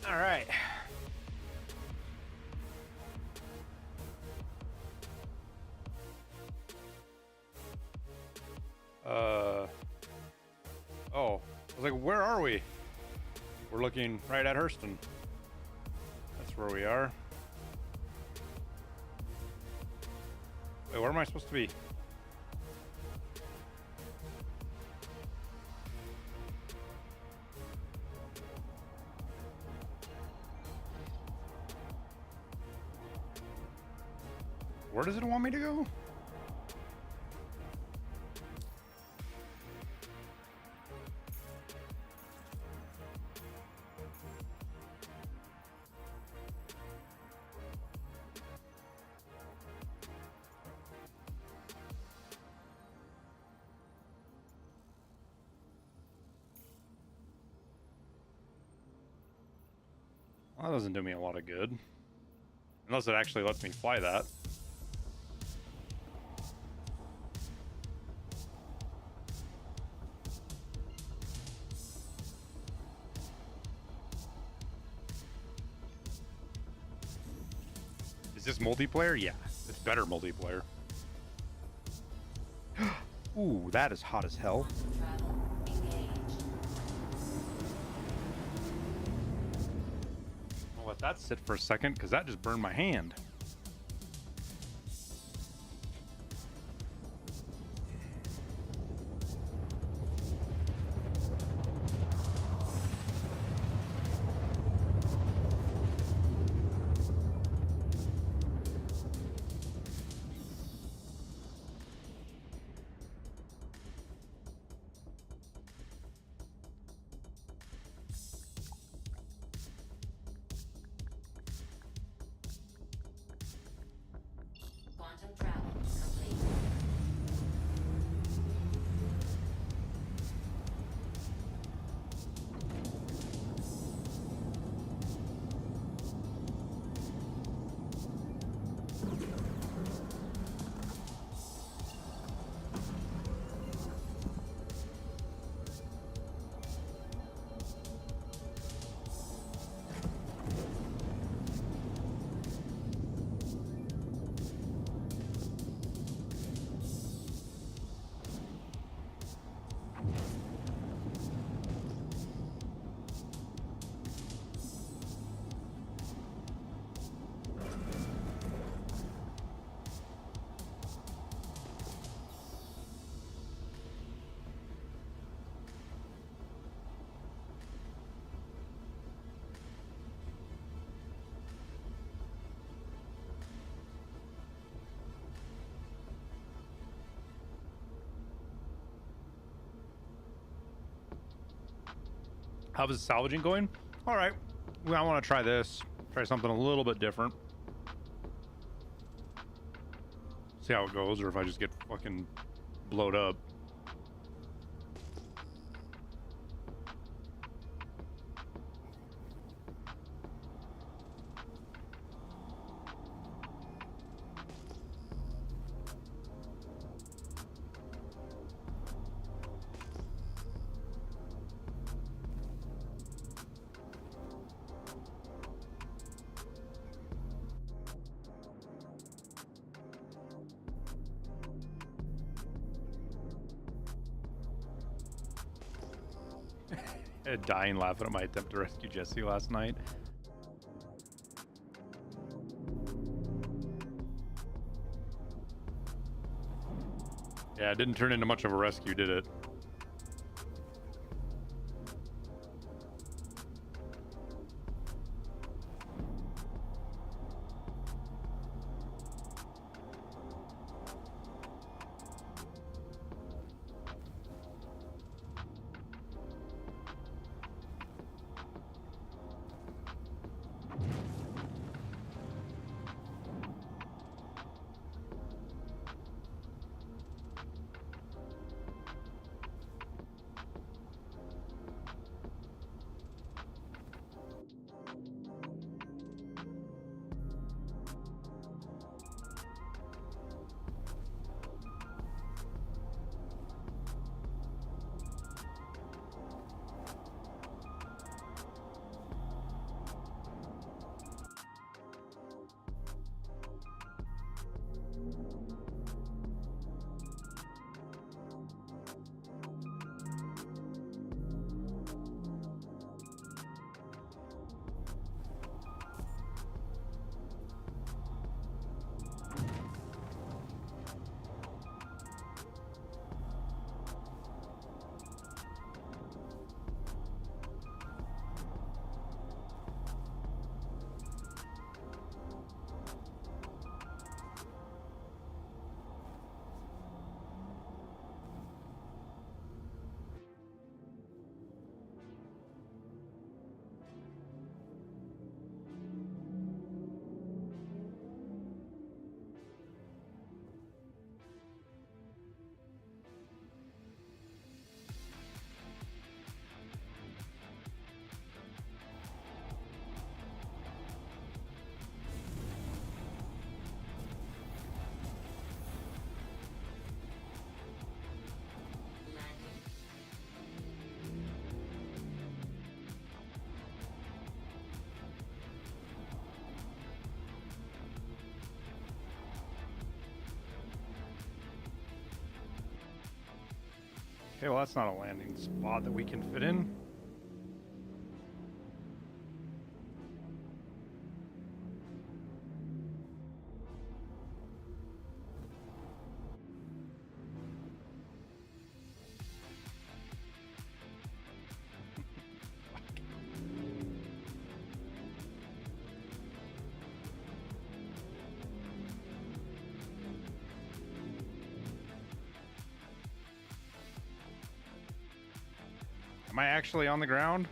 All right. Oh, I was like, where are we? We're looking right at Hurston. That's where we are. Wait, where am I supposed to be? Where does it want me to go? Well, that doesn't do me a lot of good. Unless it actually lets me fly that. Is this multiplayer? Yeah, it's better multiplayer. Ooh, that is hot as hell. Travel engaged. I'll let that sit for a second because that just burned my hand. Quantum travel complete. How is salvaging going? All right. Well, I want to try this. Try something a little bit different. See how it goes, or if I just get fucking blowed up. Dying laughing at my attempt to rescue Jesse last night. Yeah, it didn't turn into much of a rescue, did it? Okay, well that's not a landing spot that we can fit in. Am I actually on the ground?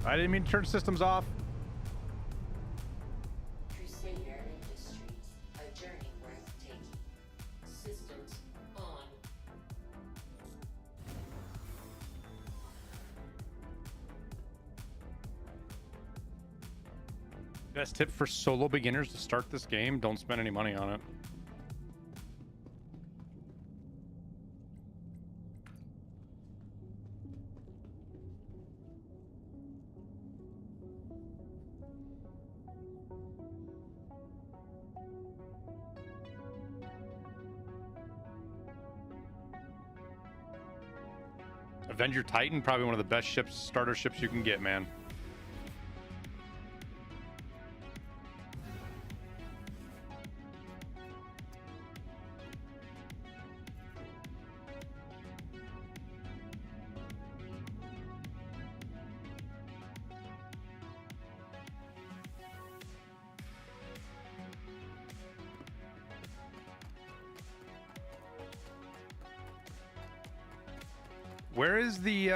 I didn't mean to turn systems off. Crusader Industries, a journey worth taking. Systems on. Best tip for solo beginners to start this game, don't spend any money on it. Avenger Titan, probably one of the best ships, starter ships you can get, man. Where is the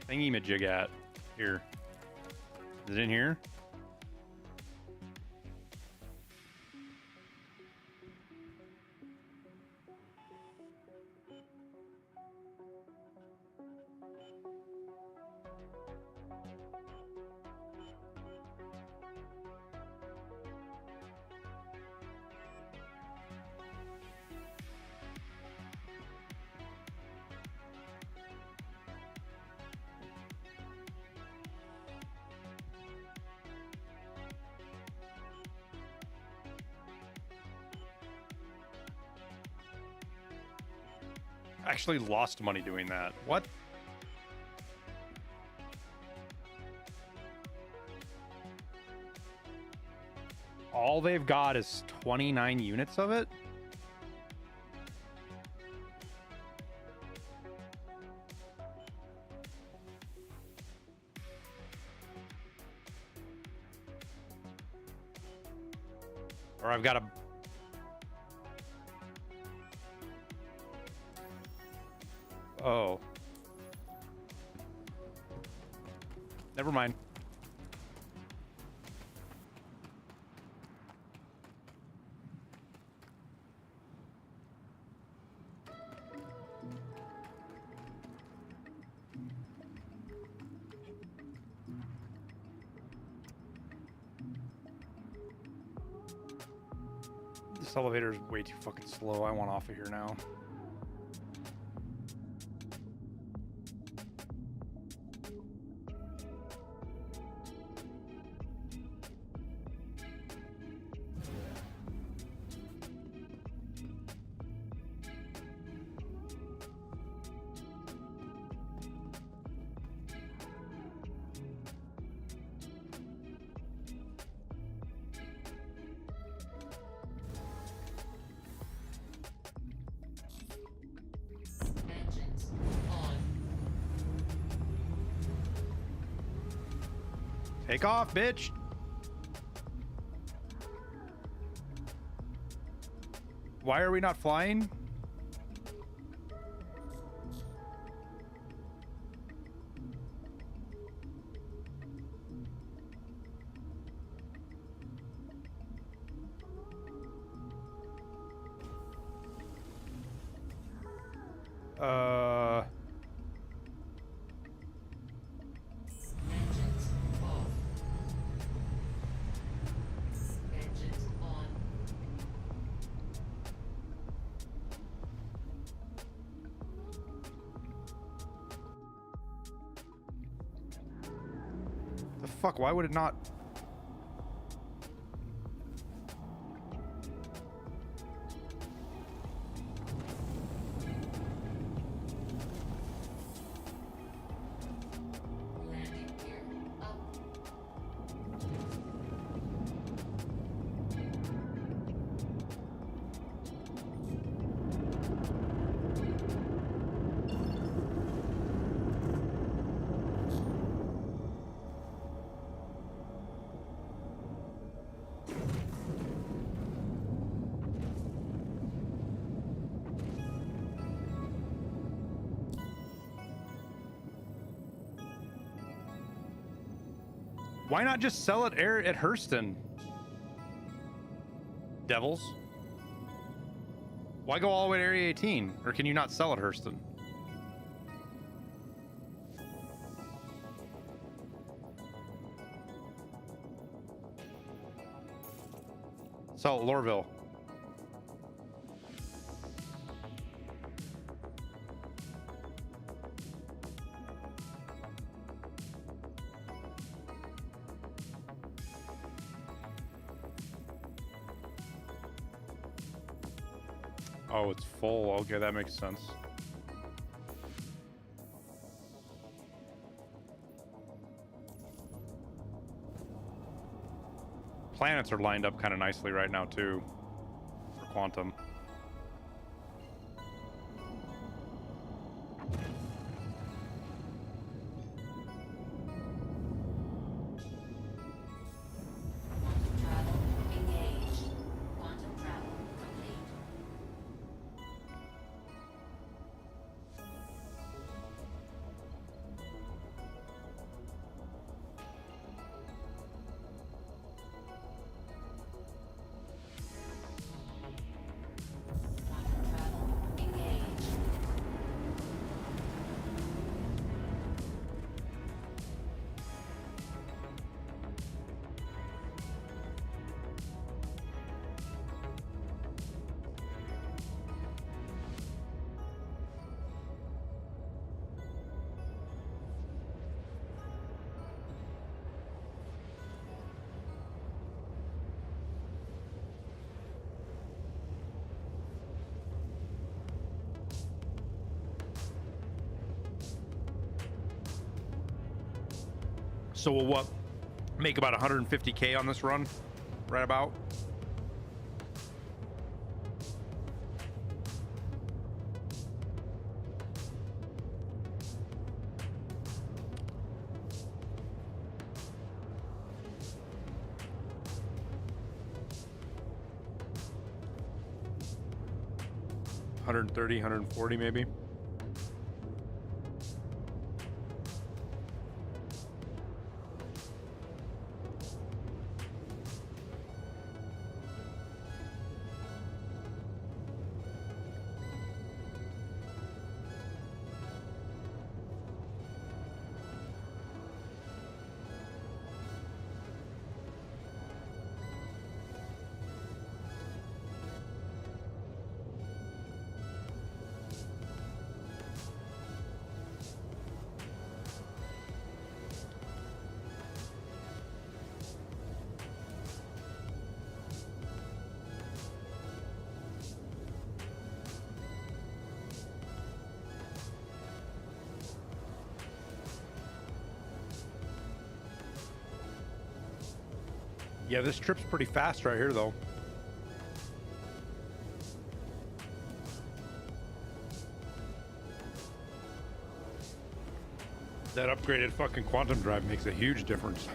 thingy-majig at? Here. Is it in here? Actually lost money doing that. What? All they've got is 29 units of it? Or I've got a... Oh. Never mind. This elevator is way too fucking slow. I want off of here now. Engines on. Take off, bitch. Why are we not flying? Engines off. Engines on. The fuck? Why would it not? Landing gear up. Why not just sell it at Hurston? Devils. Why go all the way to Area 18? Or can you not sell at Hurston? Sell at Lorville. Oh, it's full. Okay, that makes sense. Planets are lined up kind of nicely right now, too, for quantum. Travel engaged. Quantum travel complete. Quantum travel engaged. So we'll what? Make about 150K on this run? Right about? $130, $140 maybe. Yeah, this trip's pretty fast right here, though. That upgraded fucking quantum drive makes a huge difference.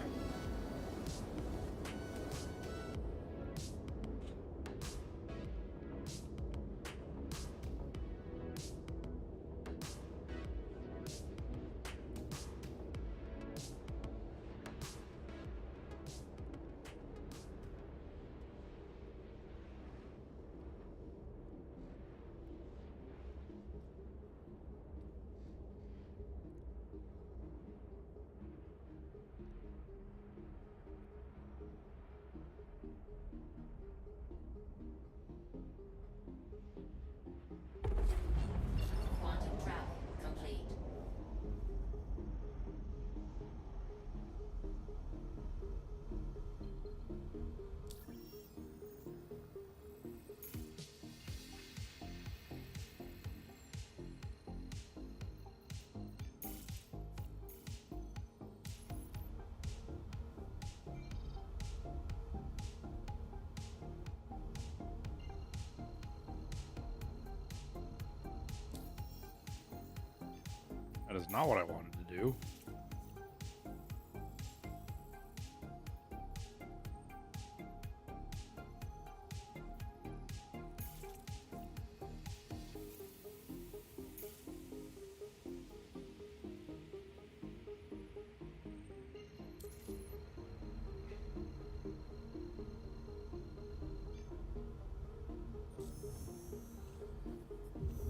is not what I wanted to do.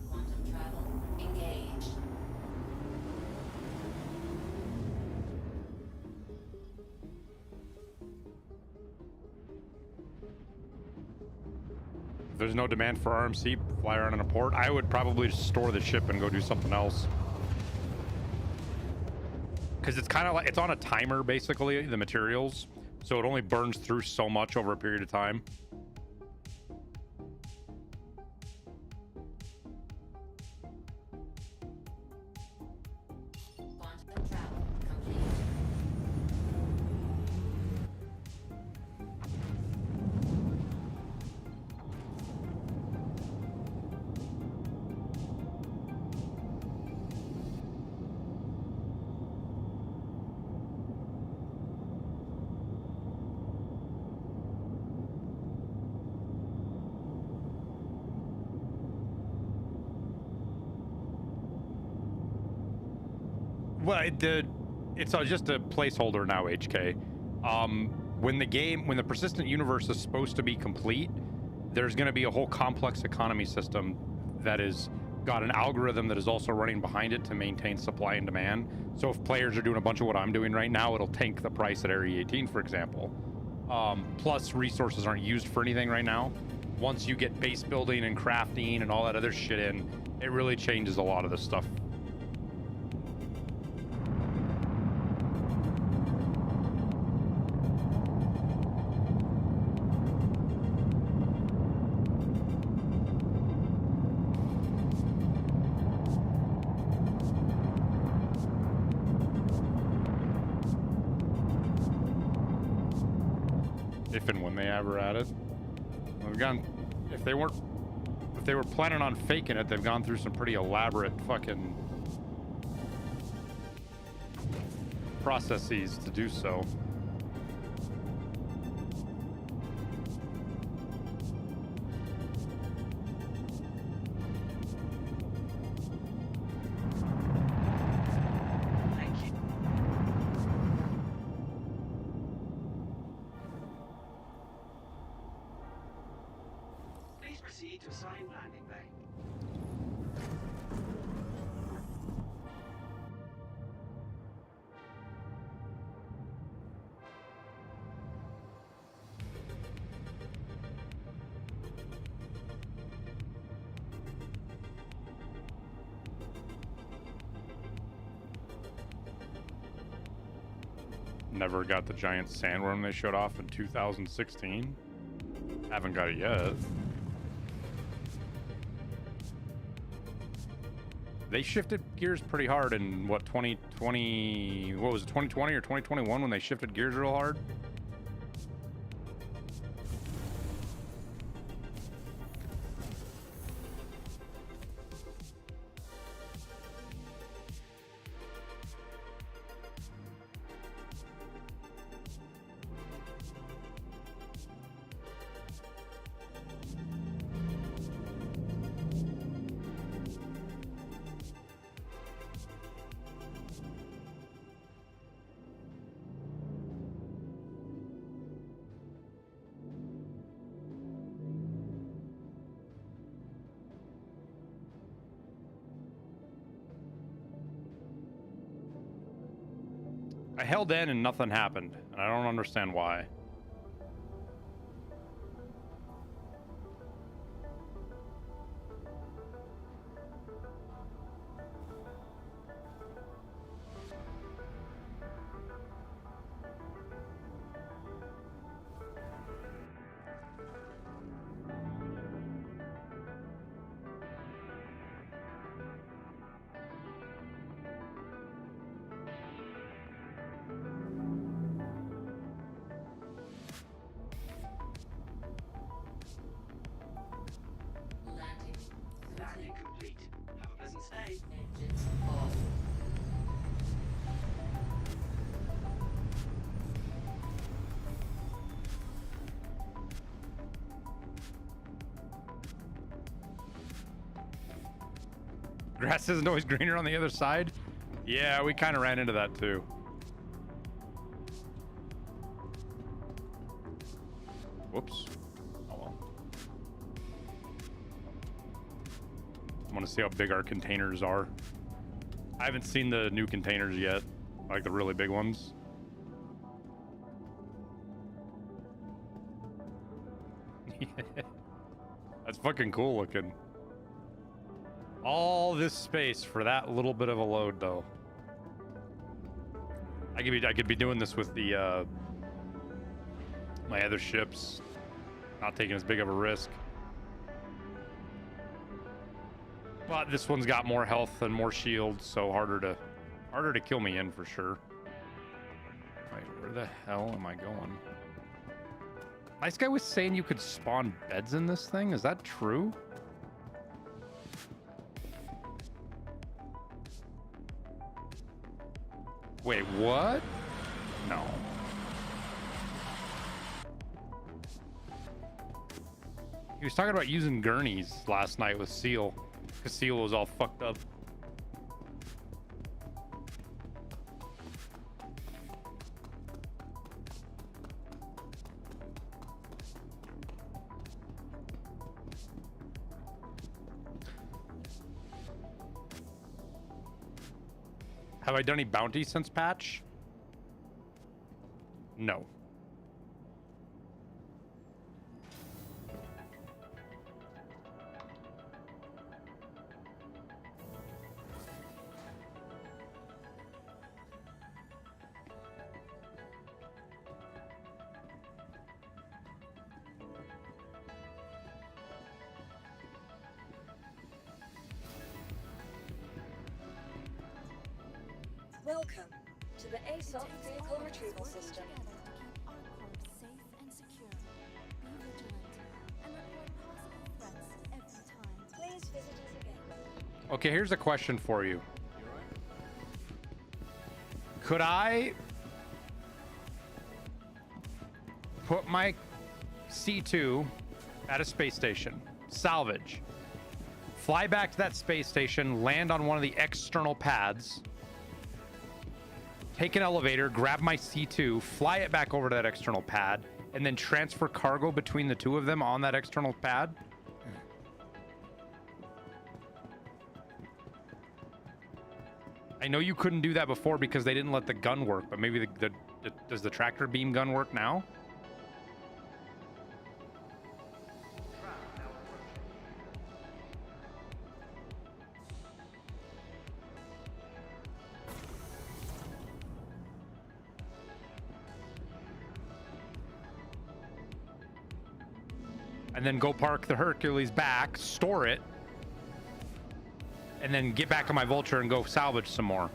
Quantum travel engaged. If there's no demand for RMC, fly around in a port, I would probably just store the ship and go do something else. Because it's kind of like, it's on a timer, basically, the materials. So it only burns through so much over a period of time. Quantum travel complete. Well, it's just a placeholder now, HK. When the persistent universe is supposed to be complete, there's going to be a whole complex economy system that is got an algorithm that is also running behind it to maintain supply and demand. So if players are doing a bunch of what I'm doing right now, it'll tank the price at Area 18, for example. Plus, resources aren't used for anything right now. Once you get base building and crafting and all that other shit in, it really changes a lot of this stuff. If and when they ever add it. They've gone, if they were planning on faking it, they've gone through some pretty elaborate fucking processes to do so. Thank you. Please proceed to assigned landing bay. Never got the giant sandworm they showed off in 2016. Haven't got it yet. They shifted gears pretty hard in what, 2020, what was it, 2020 or 2021 when they shifted gears real hard? I held in and nothing happened, and I don't understand why. Grass isn't always greener on the other side. Yeah, we kind of ran into that too. Whoops. Oh well. I want to see how big our containers are. I haven't seen the new containers yet, like the really big ones. That's fucking cool looking. All this space for that little bit of a load, though. I could be doing this with the my other ships, not taking as big of a risk. But this one's got more health and more shields, so harder to kill me in for sure. Wait, where the hell am I going? Nice guy was saying you could spawn beds in this thing. Is that true? Wait, what? No. He was talking about using gurneys last night with Seal, because Seal was all fucked up. Have I done any bounties since patch? No. Welcome to the ASUS vehicle retrieval system. Please visit us again. Okay, here's a question for you. Could I put my C2 at a space station, salvage, fly back to that space station, land on one of the external pads, take an elevator, grab my C2, fly it back over to that external pad, and then transfer cargo between the two of them on that external pad? I know you couldn't do that before because they didn't let the gun work, but maybe does the tractor beam gun work now? And then go park the Hercules back, store it, and then get back on my Vulture and go salvage some more.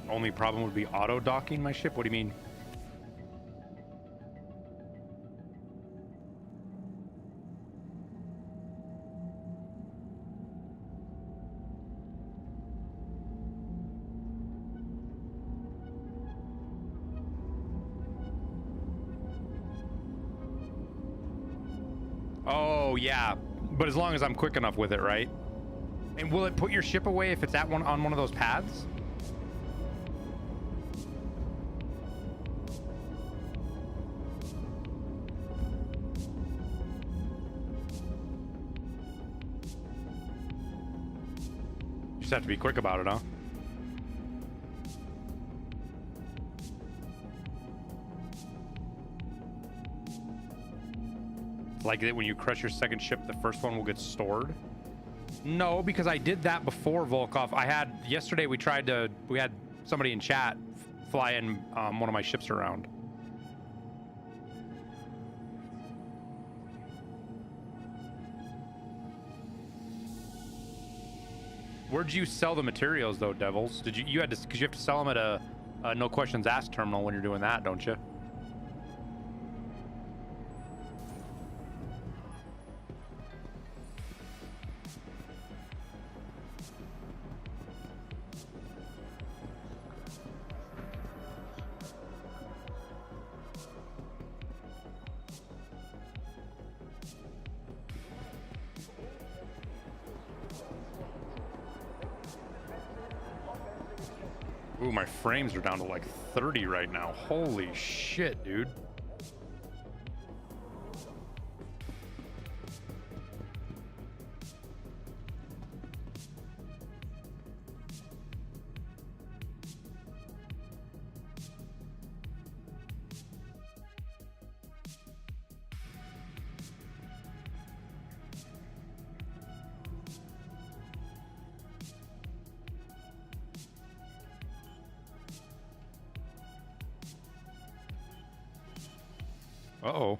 Only problem would be auto docking my ship. What do you mean? Oh yeah, but as long as I'm quick enough with it, right? And will it put your ship away if it's at on one of those paths? You just have to be quick about it, huh? Like that when you crush your second ship, the first one will get stored? No, because I did that before Volkov. Yesterday we had somebody in chat fly in one of my ships around. Where'd you sell the materials though, Devils? Because you have to sell them at a no questions asked terminal when you're doing that, don't you? Ooh, my frames are down to like 30 right now. Holy shit, dude. Uh-oh.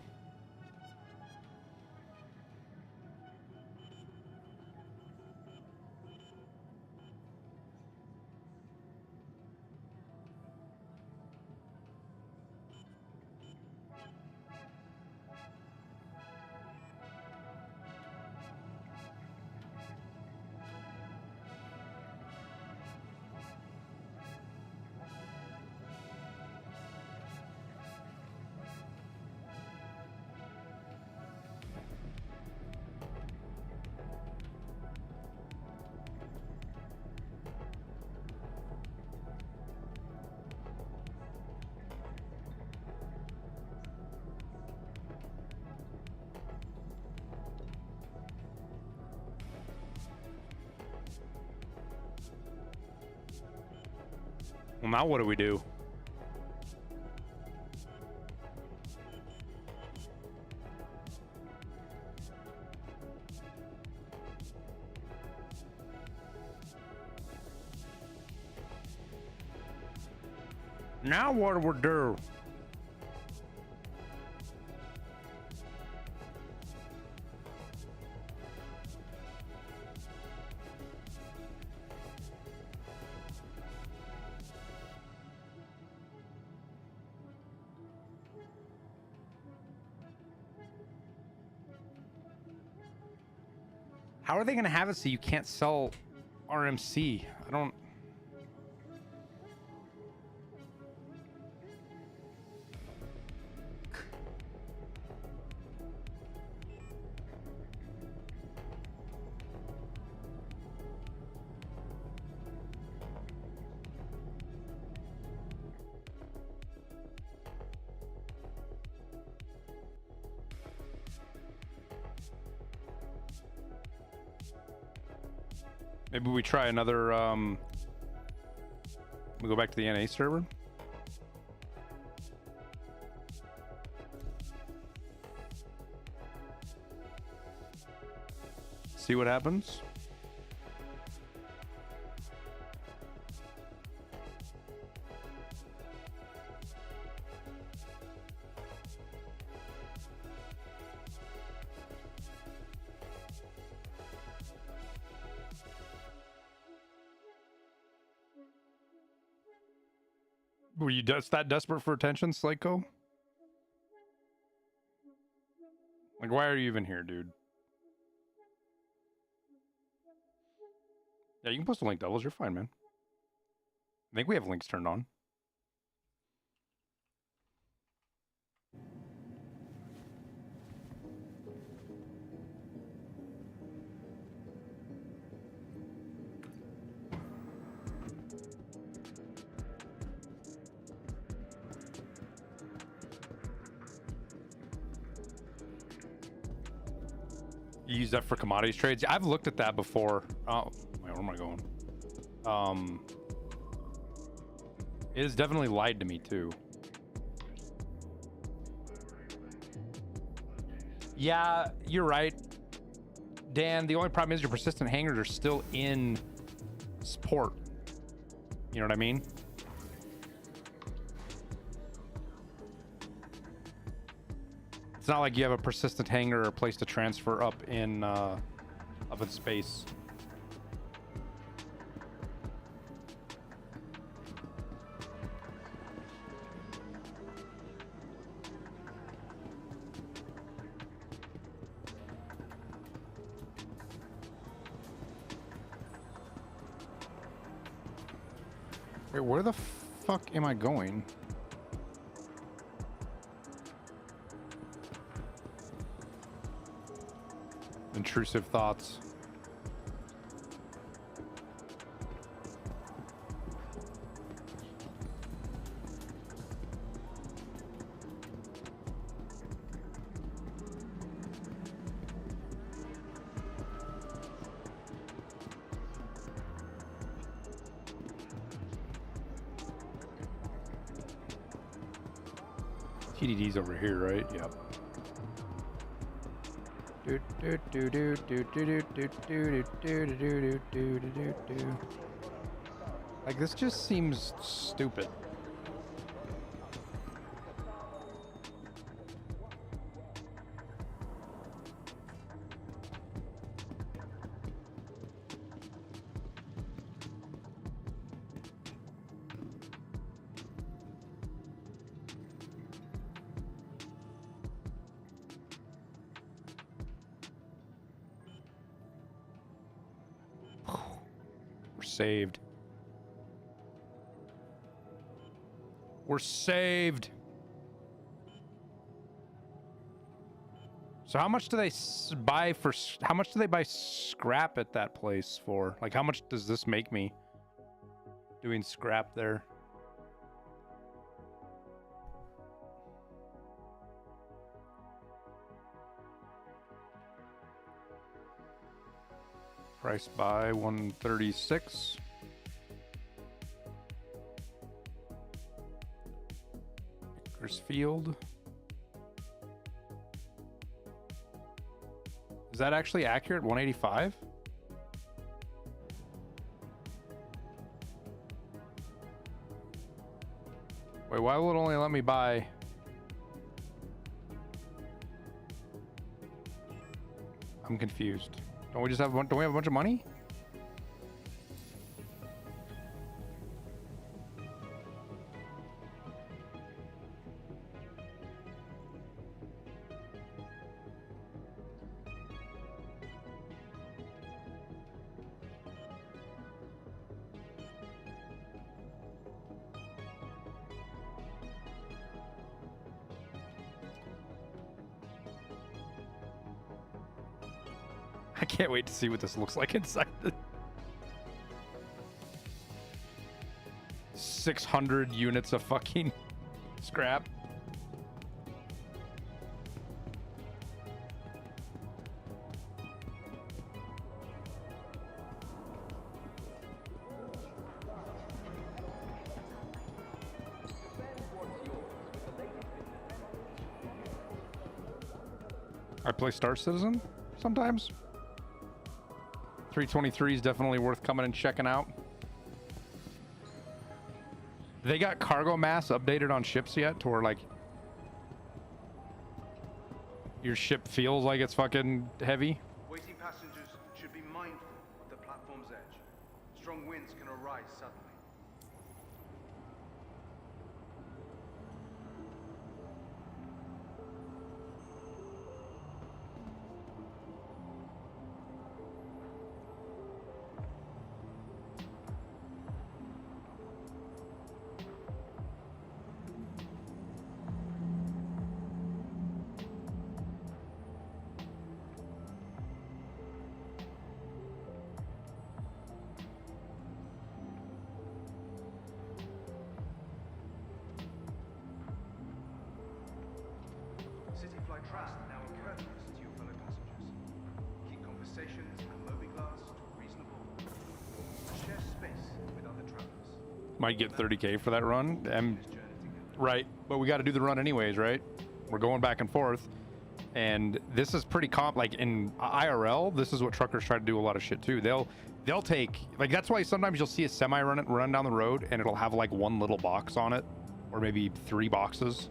Well, now what do we do? Now what do we do? How are they going to have it so you can't sell RMC? I don't... Maybe we try another, we go back to the NA server. See what happens. Were you just that desperate for attention, Slayko? Like, why are you even here, dude? Yeah, you can post a link doubles. You're fine, man. I think we have links turned on. You use that for commodities trades? I've looked at that before. Oh, wait, where am I going? It has definitely lied to me too. Yeah, you're right, Dan. The only problem is your persistent hangers are still in support. You know what I mean? It's not like you have a persistent hanger or a place to transfer up in space. Wait, where the fuck am I going? Intrusive thoughts. TDD's over here, right? Yep. Like, this just seems stupid. We're saved. We're saved. So how much do they buy for? How much do they buy scrap at that place for? Like, how much does this make me doing scrap there? Price buy 136. Field. Is that actually accurate? 185? Wait, why will it only let me buy? I'm confused. Don't we just have don't we have a bunch of money? I can't wait to see what this looks like inside the 600 units of fucking scrap. I play Star Citizen sometimes. 323 is definitely worth coming and checking out. They got cargo mass updated on ships yet to where, like, your ship feels like it's fucking heavy? Waiting passengers should be mindful of the platform's edge. Strong winds can arise suddenly. Trust now and courteous to your fellow passengers. Keep conversations and mobiglass reasonable. Share space with other travelers. Might get 30K for that run. Right, but we got to do the run anyways, right? We're going back and forth, and this is pretty like in IRL. This is what truckers try to do a lot of shit too. They'll take, like, that's why sometimes you'll see a semi run down the road, and it'll have like one little box on it, or maybe 3 boxes.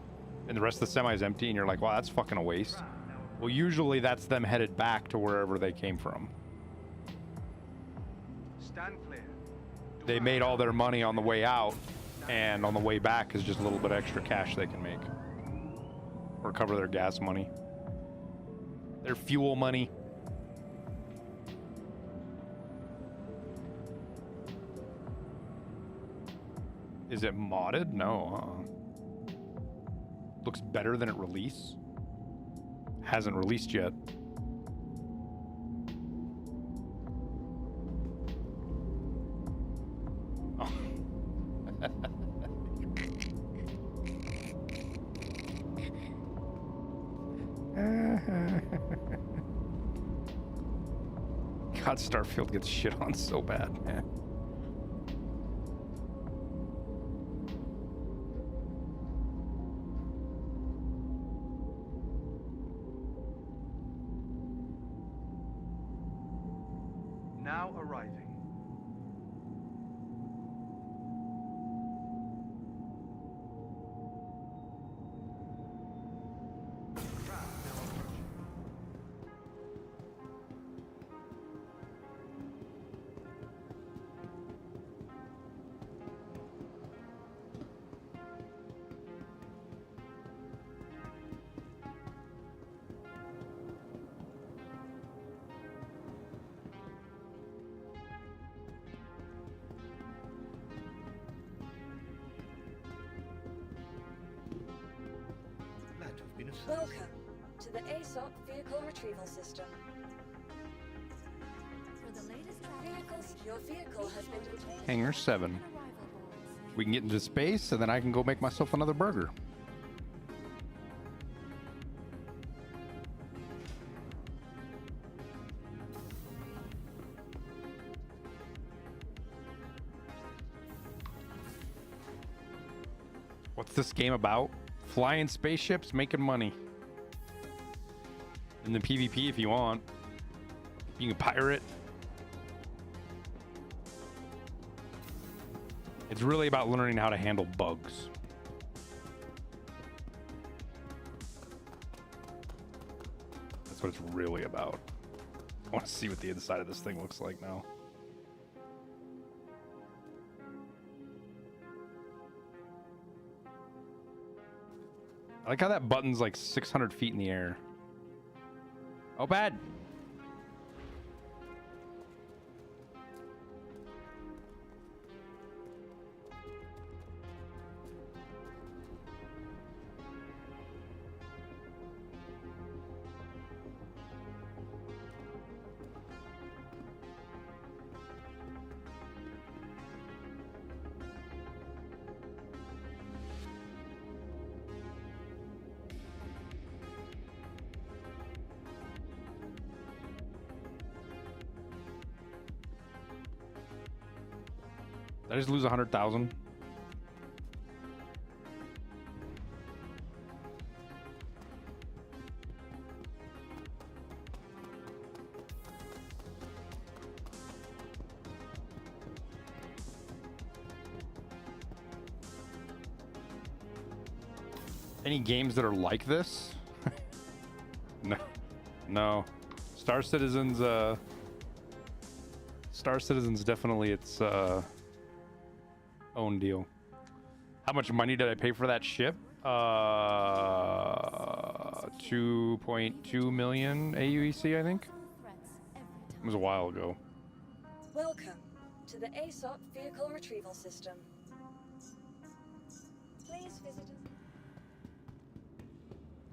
And the rest of the semi is empty, and you're like, wow, that's fucking a waste. Well, usually that's them headed back to wherever they came from. Stand clear. They made all their money on the way out, and on the way back is just a little bit extra cash they can make. Or cover their gas money. Their fuel money. Is it modded? No, Looks better than it release. Hasn't released yet. Oh. God, Starfield gets shit on so bad, man. now arriving. Trap now approaching. Glad to have been of service. Welcome to the ASOP vehicle retrieval system. For the latest Vehicles, your vehicle has been detained. Hangar 7. We can get into space, and then I can go make myself another burger. What's this game about? Flying spaceships, making money. And then PvP if you want. You can pirate. It's really about learning how to handle bugs. That's what it's really about. I want to see what the inside of this thing looks like now. I like how that button's like 600 feet in the air. Oh, bad. Did I just lose 100,000? Any games that are like this? No. No. Star Citizen's definitely its own deal. How much money did I pay for that ship? 2.2 million AUEC, I think. It was a while ago. Welcome to the ASOP vehicle retrieval system. Please visit us.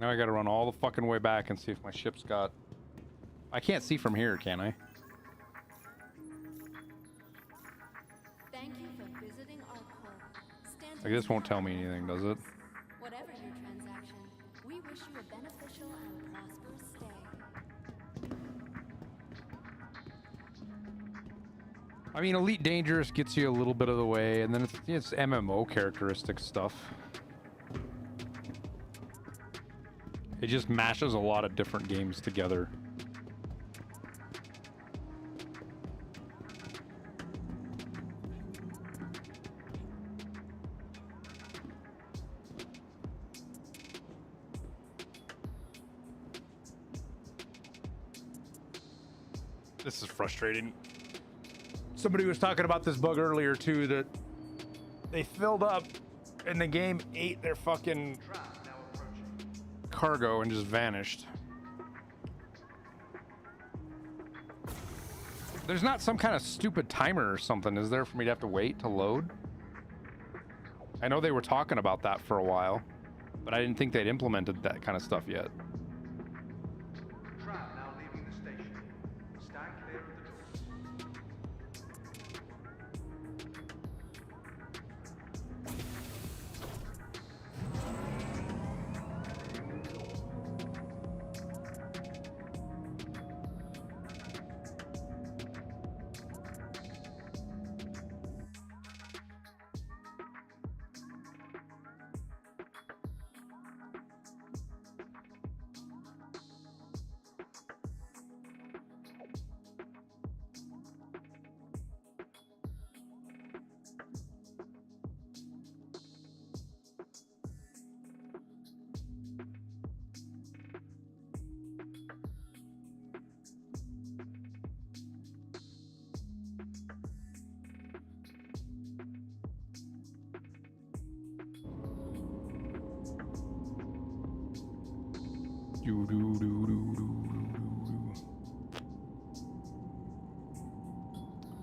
Now I gotta run all the fucking way back and see if my ship's got... I can't see from here, can I? Thank you for visiting our port. Like, this won't tell me anything, does it? Whatever your transaction, we wish you a beneficial and prosperous stay. I mean, Elite Dangerous gets you a little bit of the way, and then it's MMO characteristic stuff. It just mashes a lot of different games together. This is frustrating. Somebody was talking about this bug earlier too, that they filled up and the game ate their fucking cargo and just vanished. There's not some kind of stupid timer or something, is there, for me to have to wait to load? I know they were talking about that for a while, but I didn't think they'd implemented that kind of stuff yet. Trap now leaving the station. Stand clear of the doors.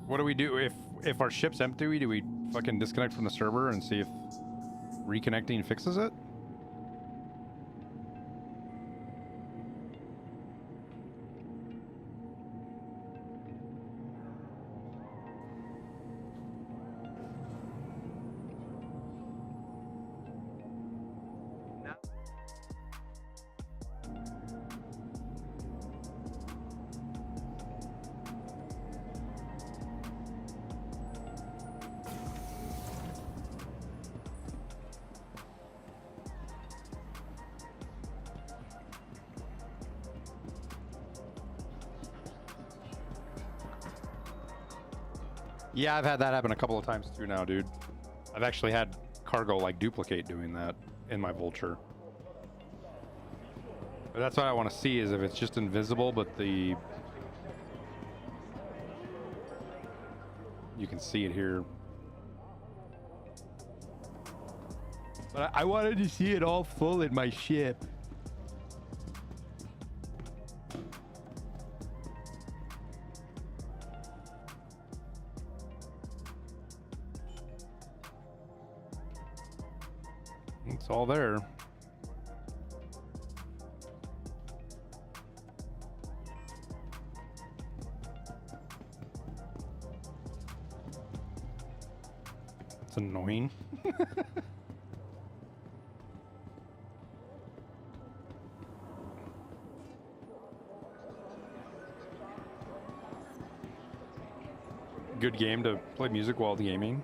What do we do if our ship's empty? Do we fucking disconnect from the server and see if reconnecting fixes it? Now, Yeah, I've had that happen a couple of times too now, dude. I've actually had cargo like duplicate doing that in my Vulture. But that's what I want to see, is if it's just invisible, but you can see it here. But I wanted to see it all full in my ship. It's all there. It's annoying. Good game to play music while gaming.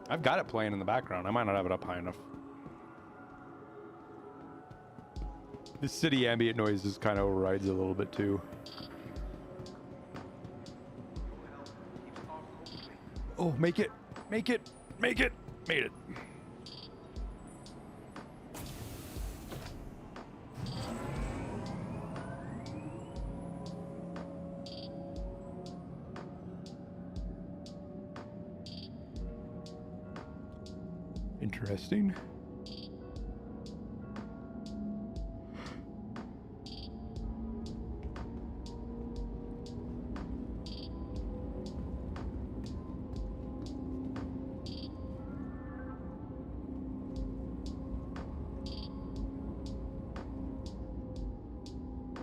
I've got it playing in the background. I might not have it up high enough. The city ambient noise just kind of overrides it a little bit too. Oh, make it, make it, make it, made it. Interesting.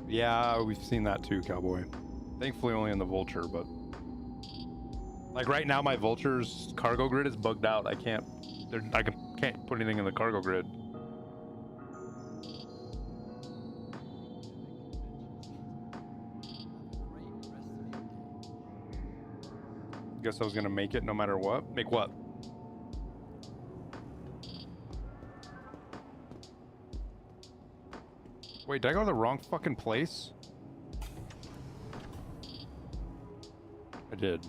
Yeah, we've seen that too, Cowboy. Thankfully only in the Vulture, but like right now my Vulture's cargo grid is bugged out. I can't put anything in the cargo grid. Guess I was gonna make it no matter what. Make what? Wait, did I go to the wrong fucking place? I did.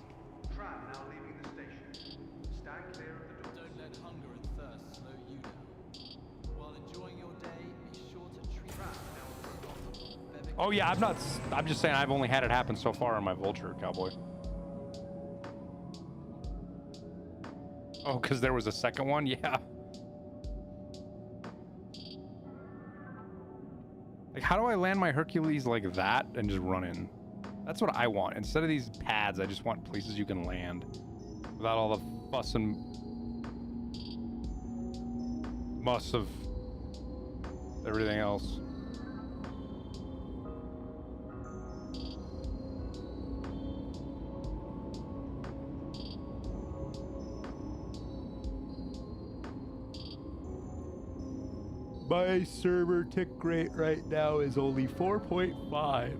tram now leaving the station. Stand clear of the doors. Don't let hunger and thirst slow you down. While enjoying your day, be sure to treat Tram now on the stop. Babbage. Oh yeah, I'm just saying I've only had it happen so far on my Vulture, Cowboy. Oh, because there was a second one? Yeah. Like, how do I land my Hercules like that and just run in? That's what I want. Instead of these pads, I just want places you can land without all the fuss and muss of everything else. My server tick rate right now is only 4.5.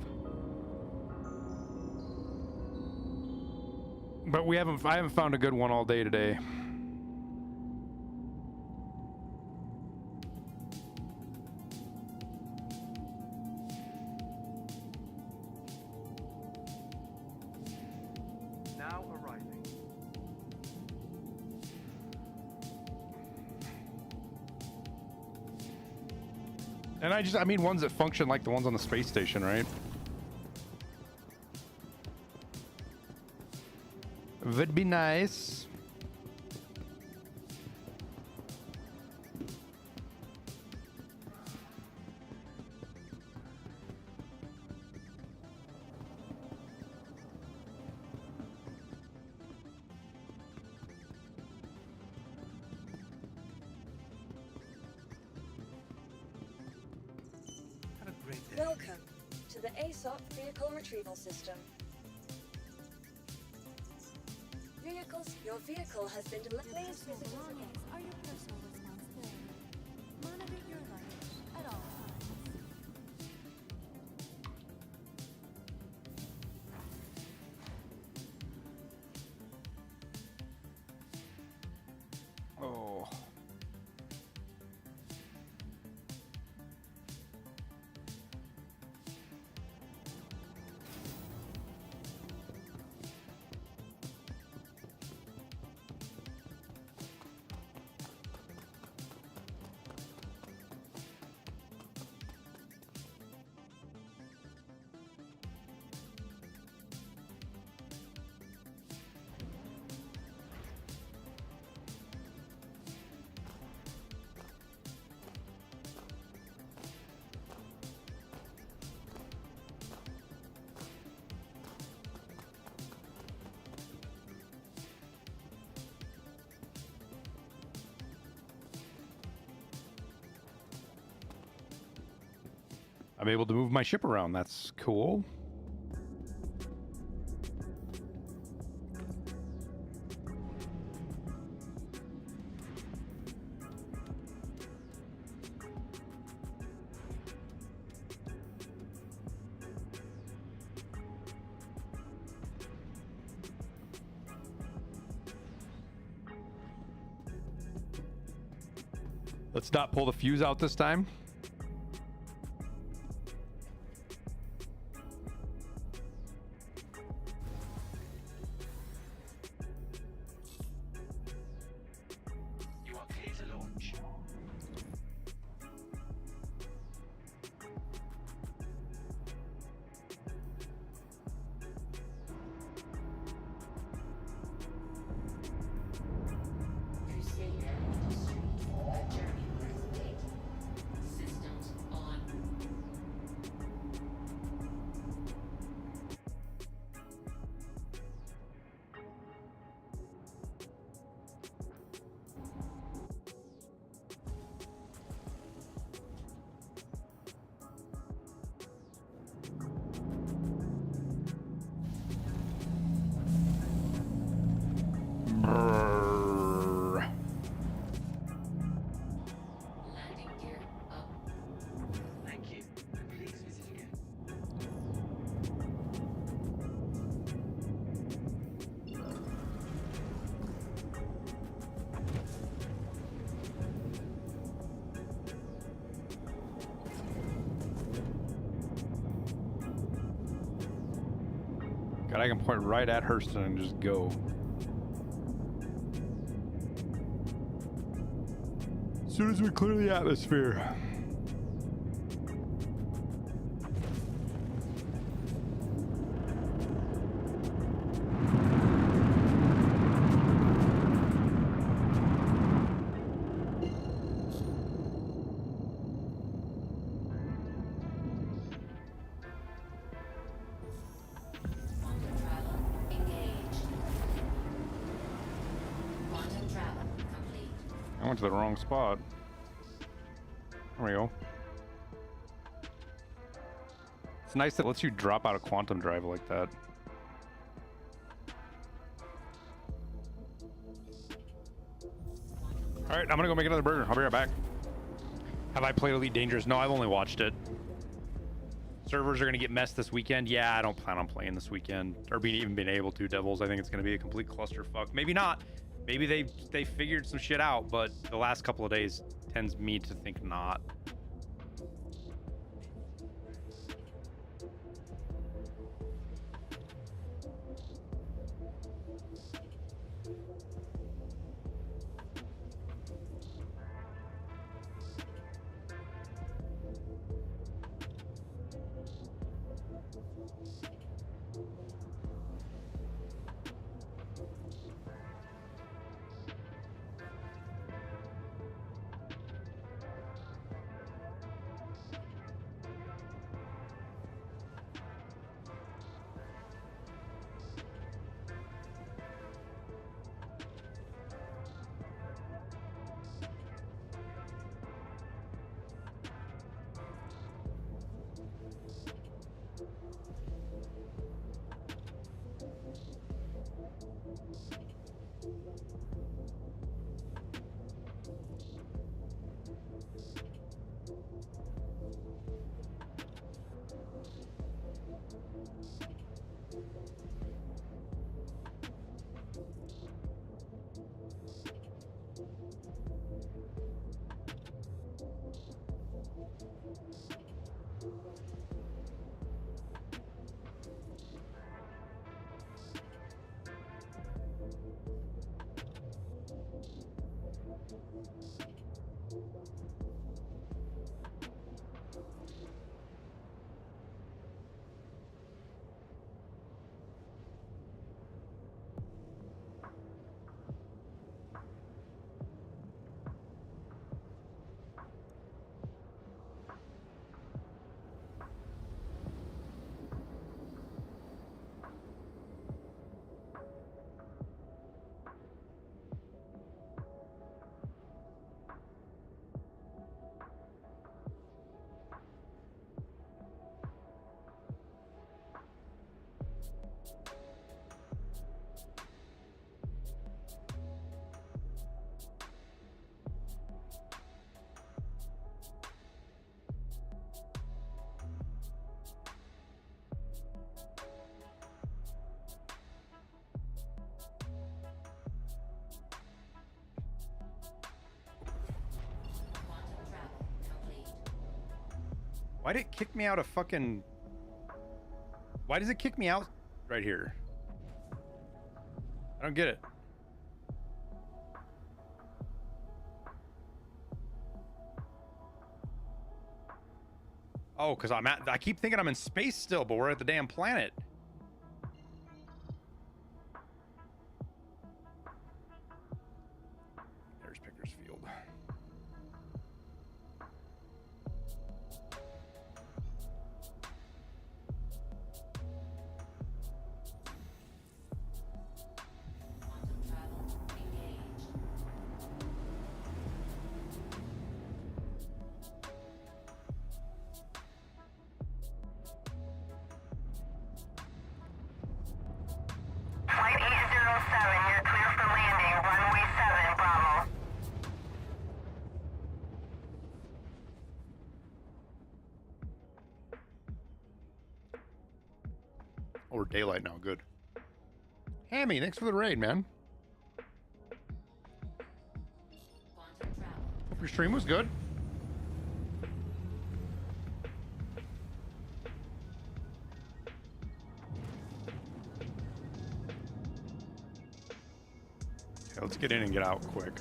But I haven't found a good one all day today. Now arriving. And I mean ones that function like the ones on the space station, right? Would be nice. Welcome to the ASOP vehicle retrieval system. Your vehicle has been delivered. Please visit us again. Belongings are your personal responsibility. Monitor your luggage at all times. Oh. I'm able to move my ship around. That's cool. Let's not pull the fuse out this time. You are clear to launch. Crusader Industries. A journey worth taking. Systems on. Brrr. Landing gear up. Thank you. Please visit again. God, I can point right at Hurston and just go. As soon as we clear the atmosphere. Quantum travel engaged. Quantum travel complete. I went to the wrong spot. There we go. It's nice that it lets you drop out a quantum drive like that. All right, I'm gonna go make another burger. I'll be right back. Have I played Elite Dangerous? No, I've only watched it. Servers are gonna get messed this weekend. Yeah, I don't plan on playing this weekend or even being able to. Devils, I think it's gonna be a complete clusterfuck. Maybe not. Maybe they figured some shit out, but the last couple of days tends me to think not. Why did it kick me out of fucking... Why does it kick me out right here? I don't get it. Oh, because I keep thinking I'm in space still, but we're at the damn planet. There's Picker's Field. Quantum travel engaged. Flight 807, you're clear for landing. Runway 7, Bravo. Oh, we're daylight now. Good. Hammy, thanks for the raid, man. Quantum travel. Hope your stream was good. Okay, let's get in and get out quick.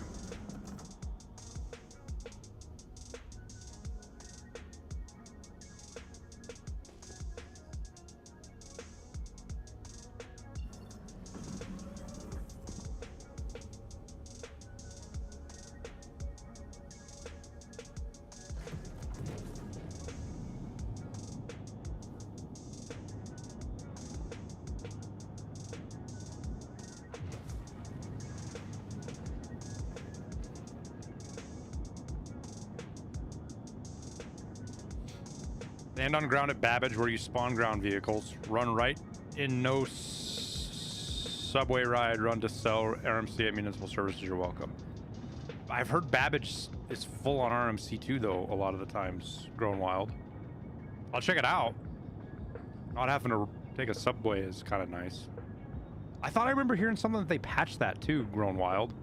Land on ground at Babbage where you spawn ground vehicles. Run right in no subway ride. Run to sell RMC at municipal services. You're welcome. I've heard Babbage is full on RMC too, though, a lot of the times. Grown Wild. I'll check it out. Not having to take a subway is kind of nice. I thought I remember hearing something that they patched that too, Grown Wild.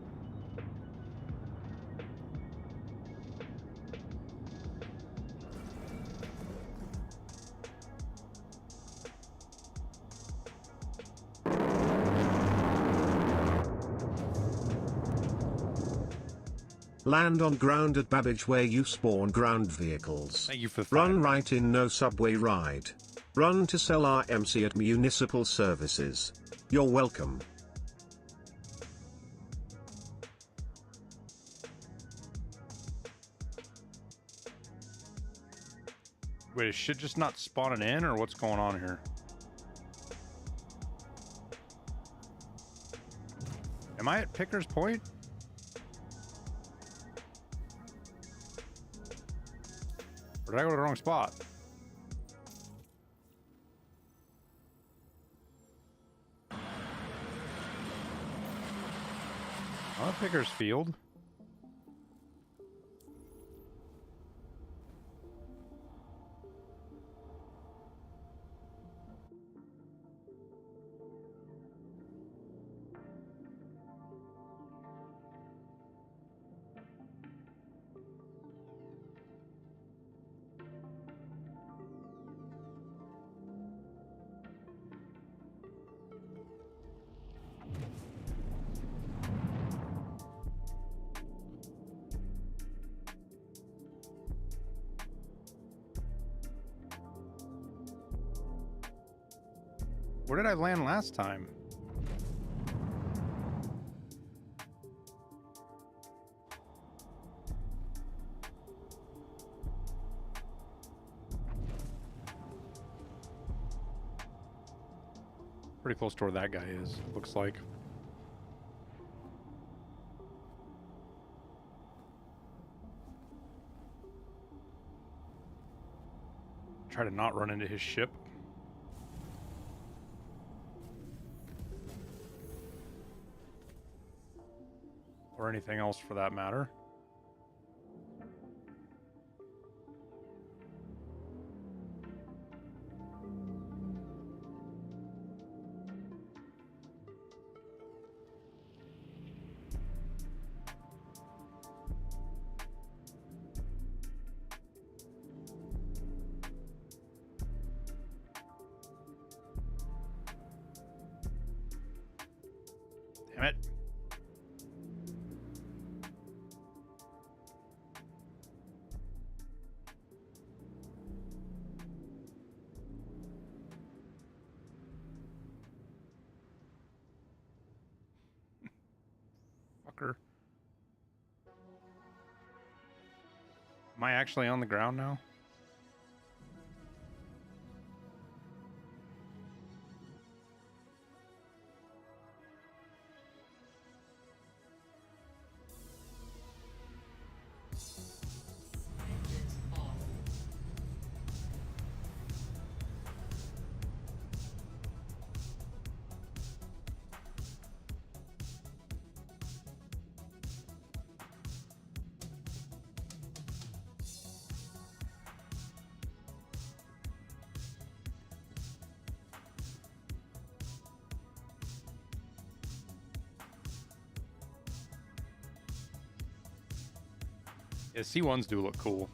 Land on ground at Babbage where you spawn ground vehicles. Thank you for the Run right in no subway ride. Run to sell RMC at municipal services. You're welcome. Wait, is shit just not spawning in, or what's going on here? Am I at Picker's Point? Or did I go to the wrong spot? Oh, Picker's Field. Where did I land last time? Pretty close to where that guy is, looks like. Try to not run into his ship. Or anything else for that matter. it. Fucker. Am I actually on the ground now? Yeah, C1s do look cool.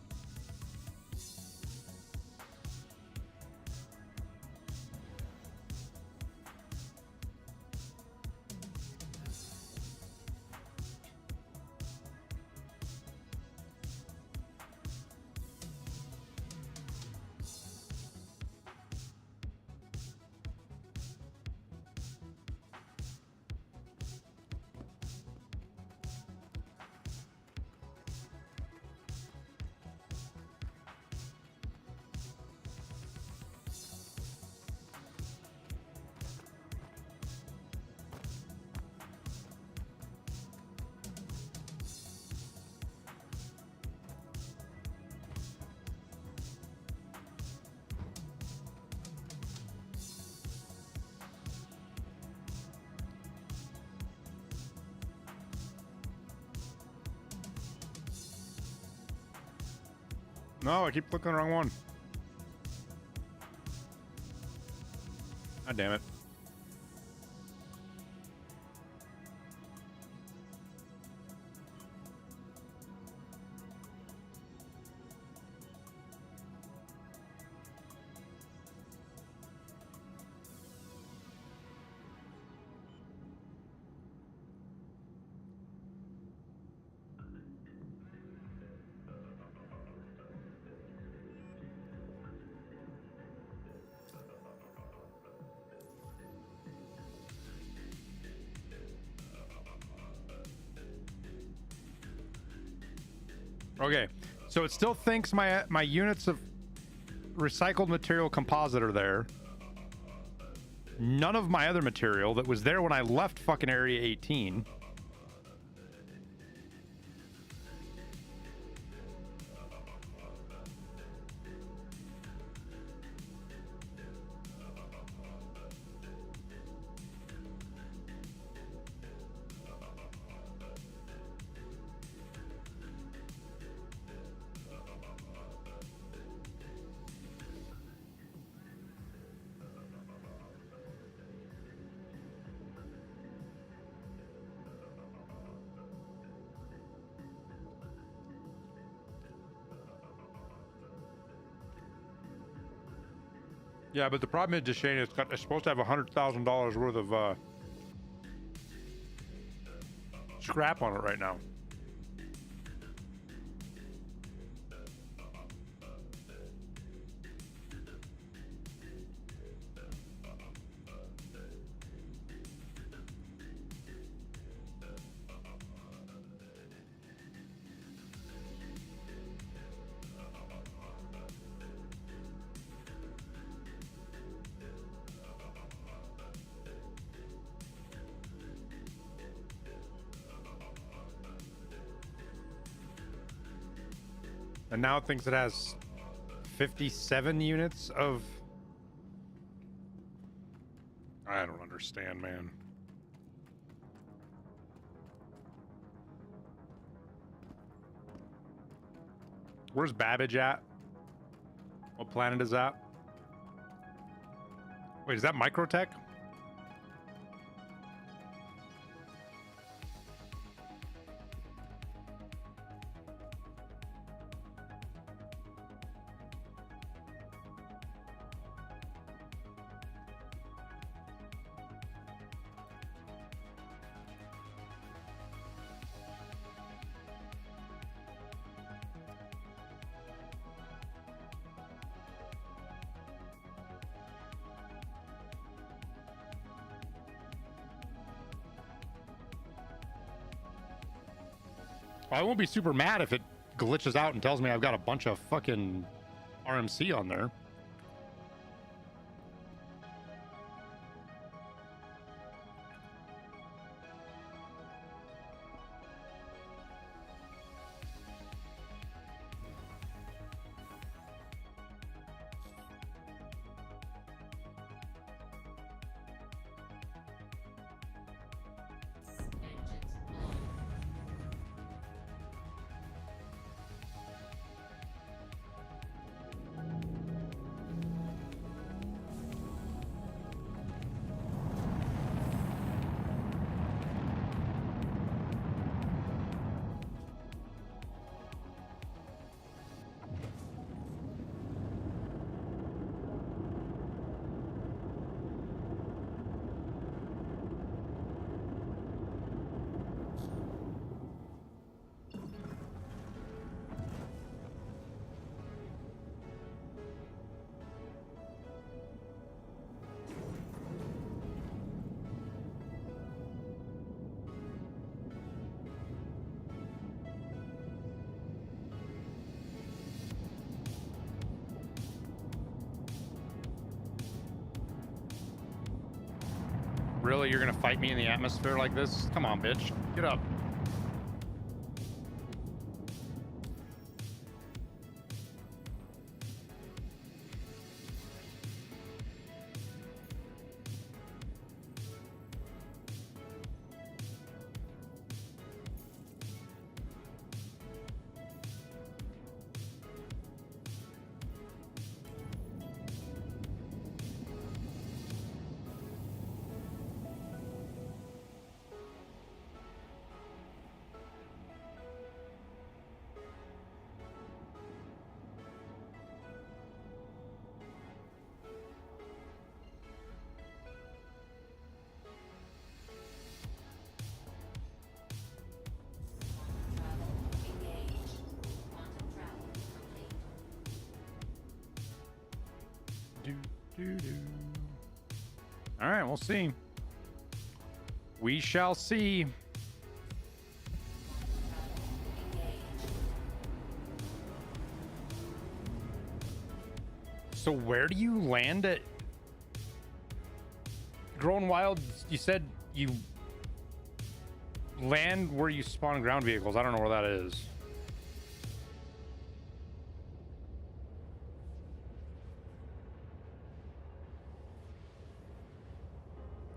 No, I keep clicking the wrong one. God damn it. Okay, so it still thinks my units of recycled material composite are there. None of my other material that was there when I left fucking Area 18. Yeah, but the problem is, Deshane, it's supposed to have $100,000 worth of scrap on it right now. And now it thinks it has 57 units of... I don't understand, man. Where's Babbage at? What planet is that? Wait, is that Microtech? I won't be super mad if it glitches out and tells me I've got a bunch of fucking RMC on there. Really? You're gonna fight me in the atmosphere like this? Come on, bitch. Get up. All right, we'll see. We shall see. So where do you land at? Growing Wild, you said you land where you spawn ground vehicles. I don't know where that is.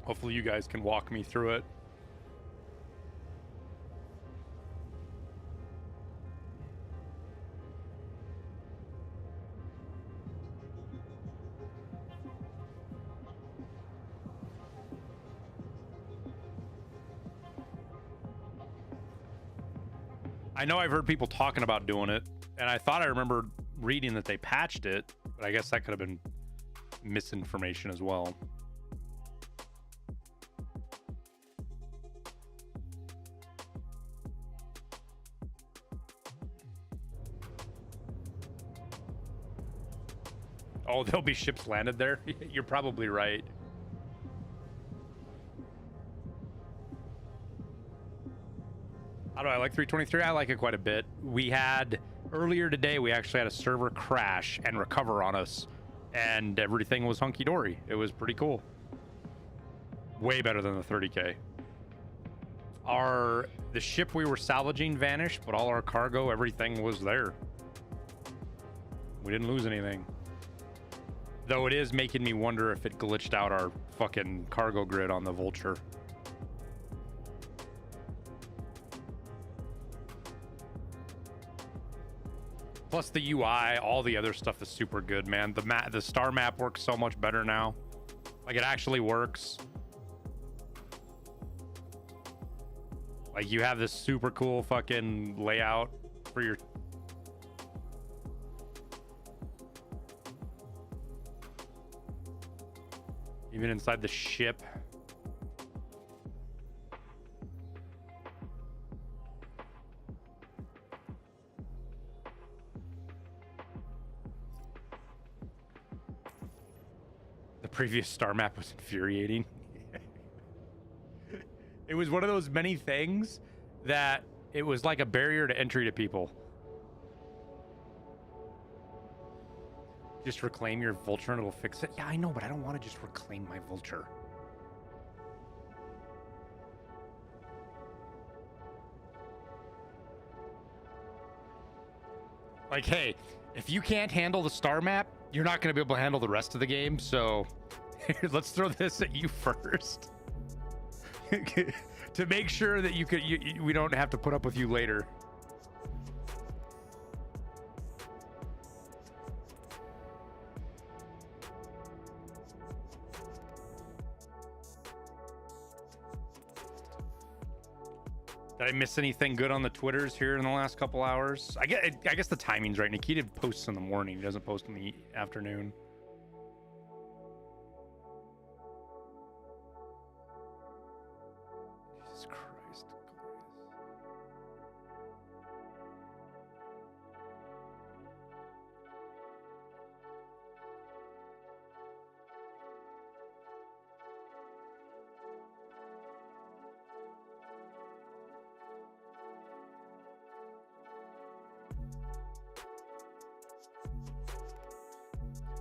Hopefully you guys can walk me through it. I know I've heard people talking about doing it, and I thought I remember reading that they patched it, but I guess that could have been misinformation as well. Oh, there'll be ships landed there? You're probably right. How do I like 323? I like it quite a bit. We had, earlier today, we actually had a server crash and recover on us, and everything was hunky-dory. It was pretty cool. Way better than the 30K. The ship we were salvaging vanished, but all our cargo, everything was there. We didn't lose anything. Though it is making me wonder if it glitched out our fucking cargo grid on the Vulture. Plus the UI, all the other stuff is super good, man. The star map works so much better now. Like, it actually works. Like, you have this super cool fucking layout for your... Even inside the ship. The previous star map was infuriating. It was one of those many things that It was like a barrier to entry to people. Just reclaim your vulture and it'll fix it. Yeah, I know, but I don't want to just reclaim my vulture. Like, hey, if you can't handle the star map, you're not going to be able to handle the rest of the game. So here, let's throw this at you first. To make sure that we don't have to put up with you later. Did I miss anything good on the Twitters here in the last couple hours? I guess the timing's right. Nikita posts in the morning. He doesn't post in the afternoon. Jesus Christ.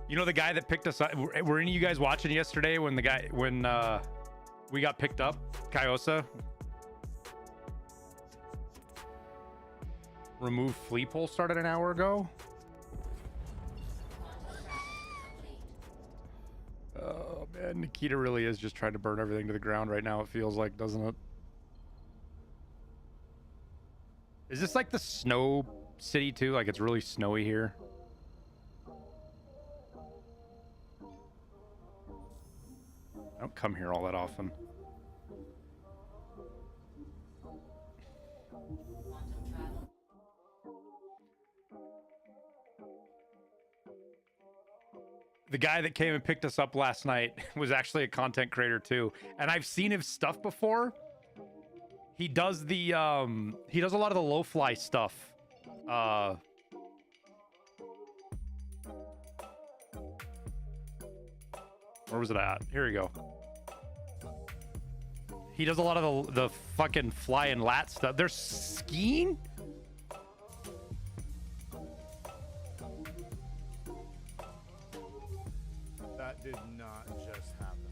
You know the guy that picked us up? Were any of you guys watching yesterday when we got picked up? Kyosa? Remove flea pole started an hour ago? Oh man, Nikita really is just trying to burn everything to the ground right now, it feels like, doesn't it? Is this like the snow city too? Like it's really snowy here? I don't come here all that often. The guy that came and picked us up last night was actually a content creator too, and I've seen his stuff before. He does a lot of the low-fly stuff. Where was it at? Here we go. He does a lot of the fucking fly and lat stuff. They're skiing? That did not just happen.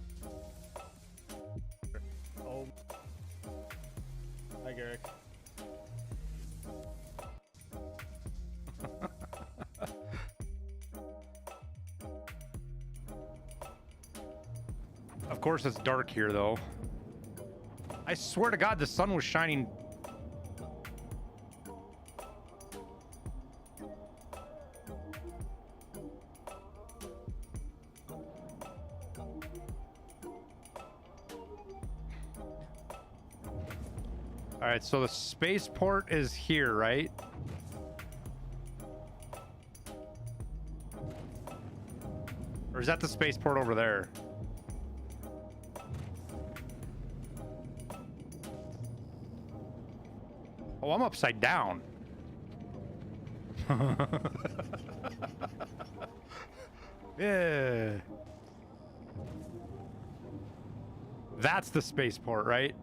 Oh. Hi, Garrick. Of course it's dark here though. I swear to God the sun was shining. All right, so the spaceport is here, right? Or is that the spaceport over there? Oh, I'm upside down. Yeah. That's the spaceport, right?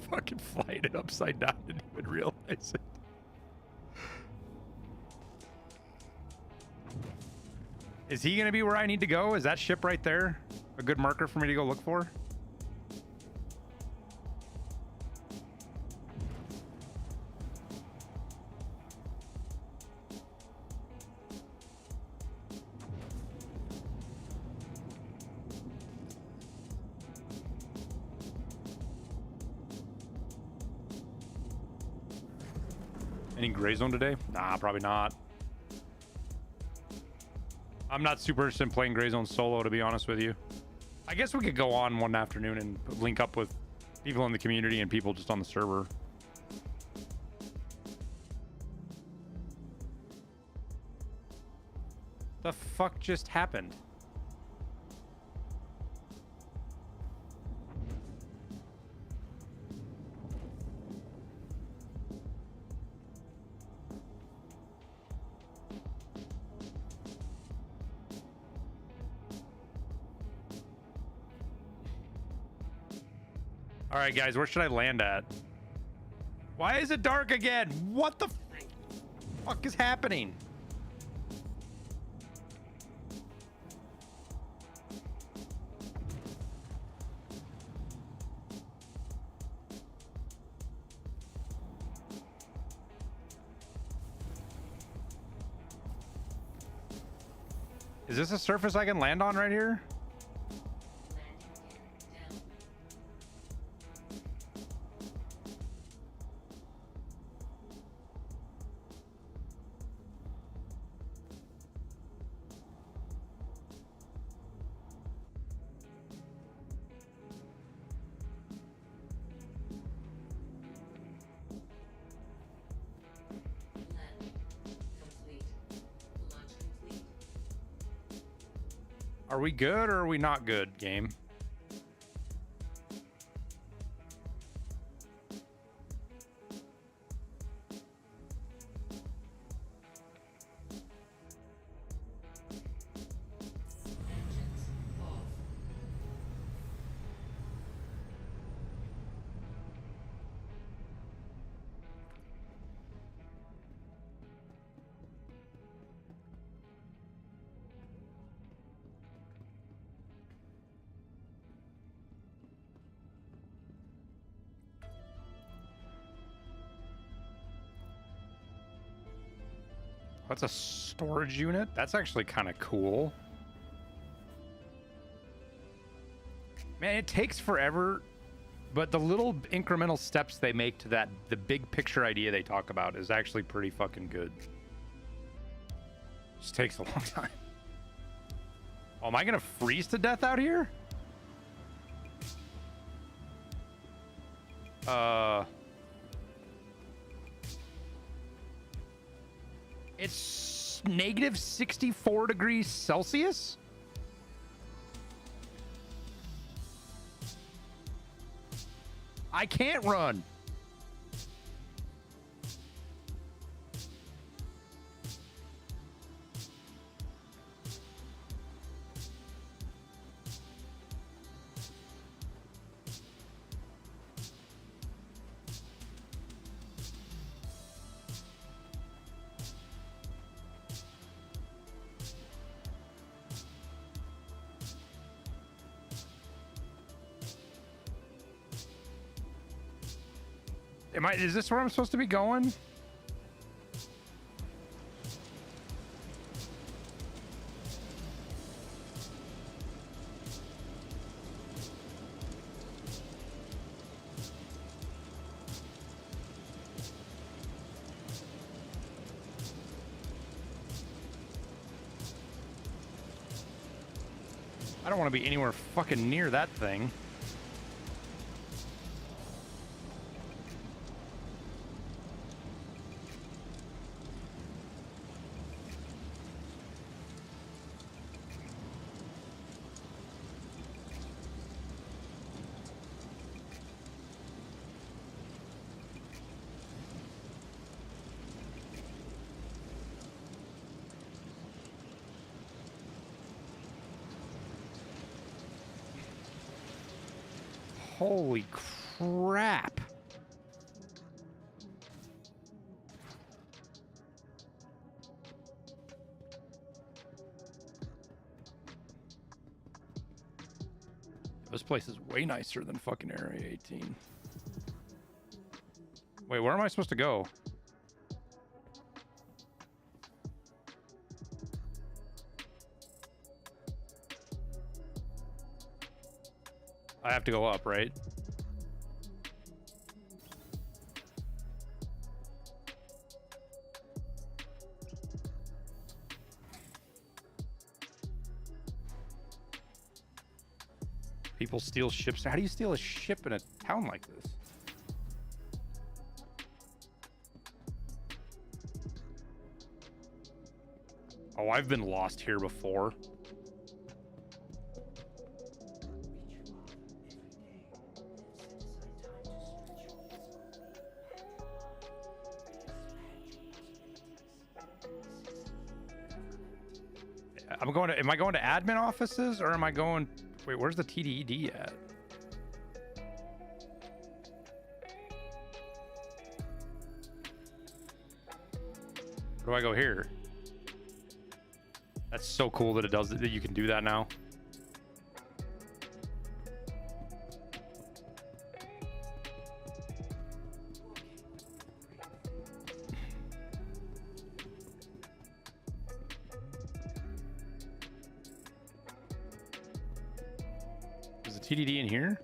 Fucking flying it upside down, didn't even realize it. Is he gonna be where I need to go? Is that ship right there a good marker for me to go look for? Any gray zone today? Nah, probably not. I'm not super interested in playing gray zone solo, to be honest with you. I guess we could go on one afternoon and link up with people in the community and people just on the server. The fuck just happened? All right, guys, where should I land at? Why is it dark again? What the fuck is happening? Is this a surface I can land on right here? Are we good or are we not good, game? That's a storage unit. That's actually kind of cool. Man, it takes forever, but the little incremental steps they make to that, the big picture idea they talk about is actually pretty fucking good. Just takes a long time. Oh, am I gonna freeze to death out here? It's negative 64 degrees Celsius? I can't run. Is this where I'm supposed to be going? I don't want to be anywhere fucking near that thing. Holy crap. This place is way nicer than fucking Area 18. Wait, where am I supposed to go? I have to go up, right? People steal ships. How do you steal a ship in a town like this? Oh, I've been lost here before. I'm going to, am I going to admin offices or am I going, wait, where's the TDED at? do I go here? That's so cool that it does that you can do that now. Is the TDD in here?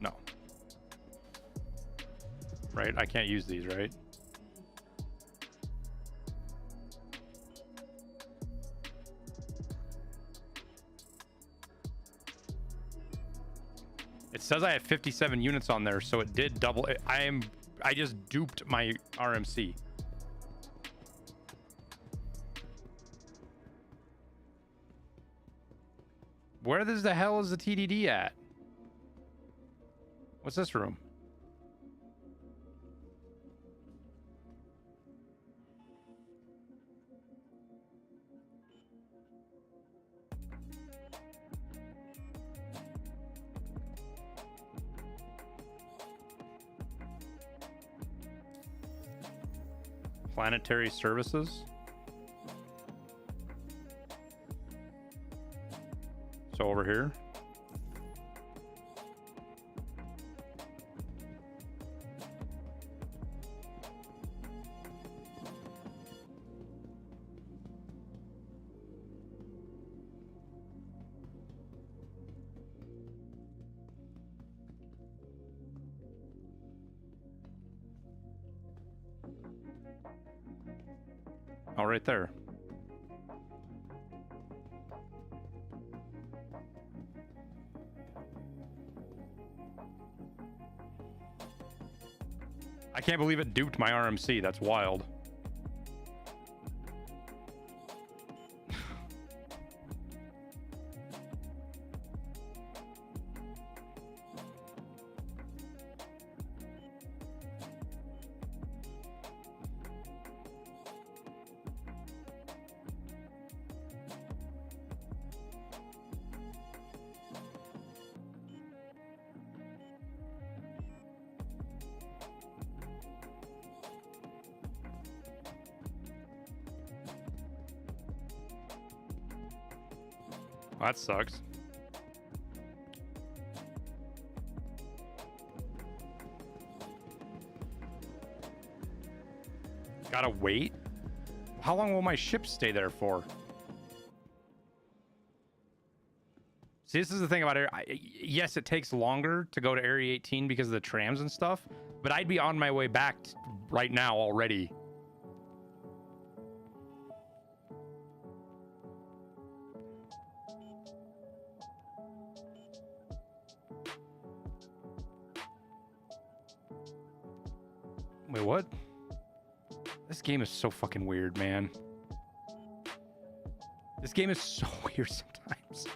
No. Right, I can't use these, right? It says I have 57 units on there, so it did double. I just duped my RMC. Where the hell is the TDD at? What's this room? Planetary services. So over here. Oh, right there. I can't believe it duped my RMC. That's wild. That sucks. Gotta wait? How long will my ship stay there for? See, this is the thing about it. Yes, it takes longer to go to Area 18 because of the trams and stuff, but I'd be on my way back right now already. Wait, what? This game is so fucking weird, man. This game is so weird sometimes.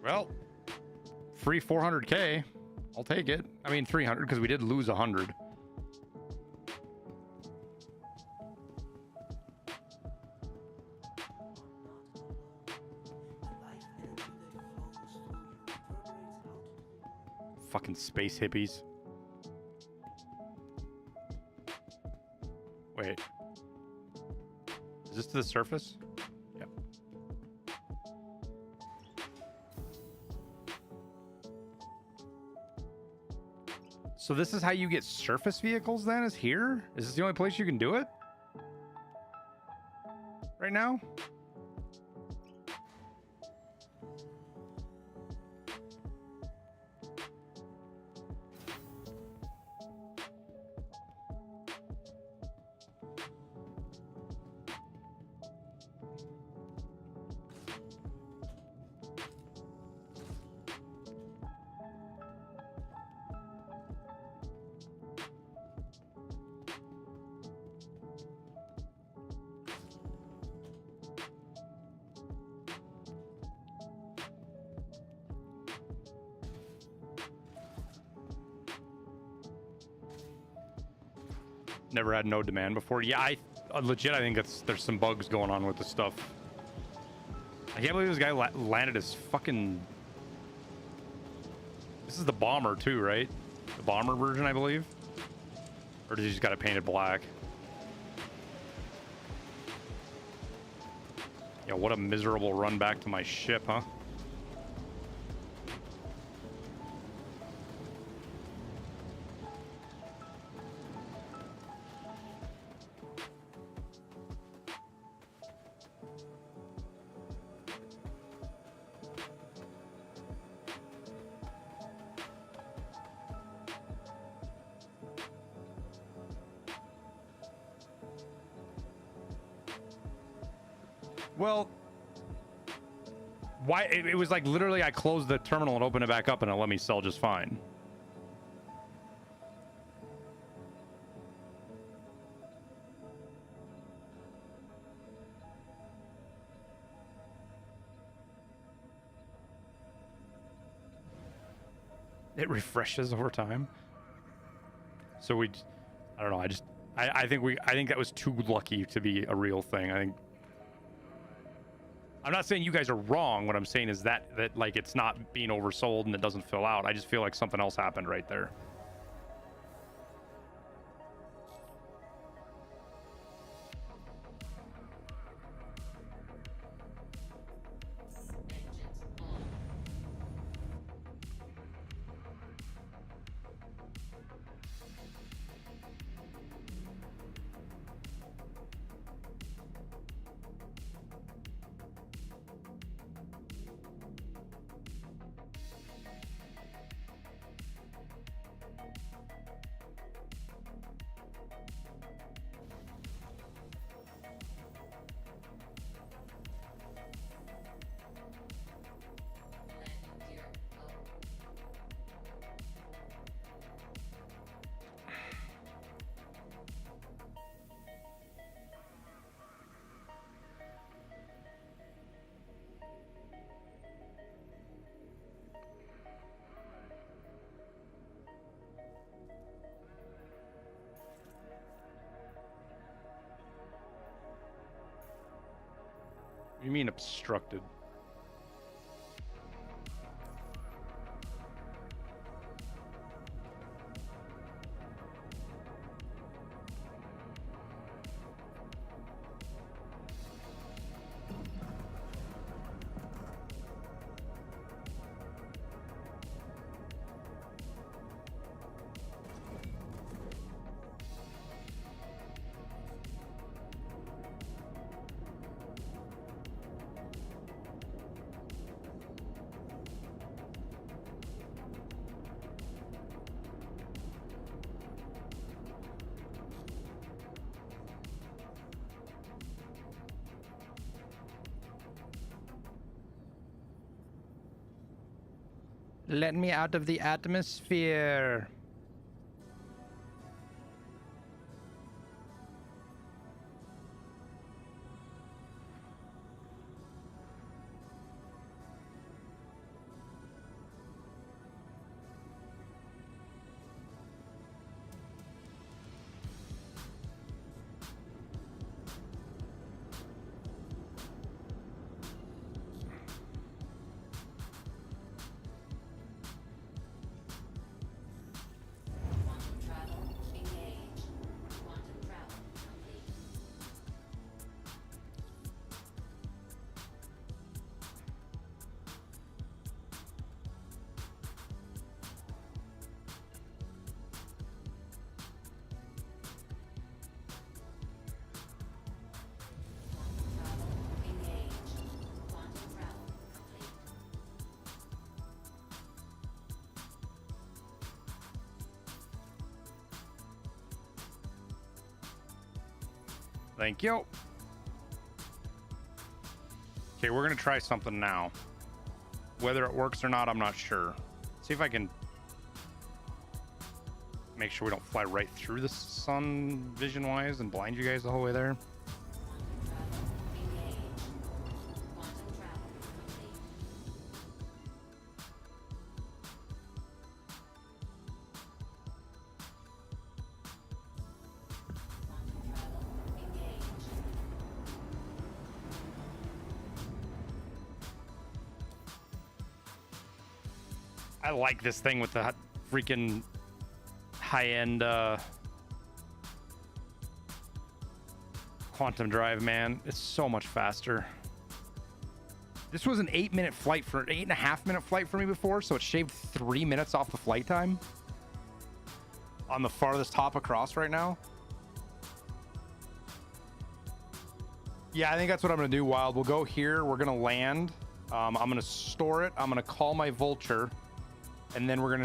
Well, free 400K. I'll take it. I mean, 300 because we did lose 100. Fucking space hippies. Wait. Is this to the surface? Yep. So this is how you get surface vehicles then, is here? Is this the only place you can do it? Right now? Never had no demand before. Yeah, I legit. I think there's some bugs going on with the stuff. I can't believe this guy landed his fucking. This is the bomber too, right? The bomber version, I believe. Or does he just got it painted black? Yeah, what a miserable run back to my ship, huh? Well, why? It was like literally I closed the terminal and opened it back up and it let me sell just fine. It refreshes over time. So I don't know. I think that was too lucky to be a real thing. I'm not saying you guys are wrong. What I'm saying is that like it's not being oversold and it doesn't fill out. I just feel like something else happened right there. What do you mean obstructed? Let me out of the atmosphere. Thank you. Okay, we're gonna try something now. Whether it works or not, I'm not sure. See if I can make sure we don't fly right through the sun vision-wise and blind you guys the whole way there. I like this thing with the freaking high-end quantum drive, man. It's so much faster. This was an 8-minute flight for 8.5-minute flight for me before, so it shaved 3 minutes off the flight time on the farthest hop across right now. Yeah, I think that's what I'm gonna do, Wild. We'll go here, we're gonna land. I'm gonna store it, I'm gonna call my vulture, and then we're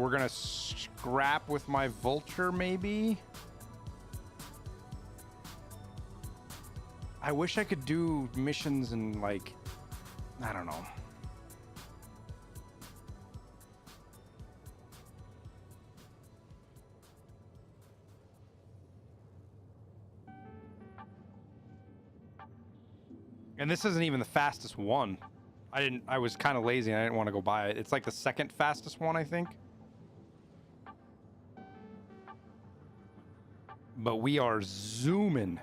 gonna scrap with my vulture maybe. I wish I could do missions and like, I don't know. And this isn't even the fastest one. I was kind of lazy and I didn't want to go buy it. It's like the second fastest one, I think. But we are zooming.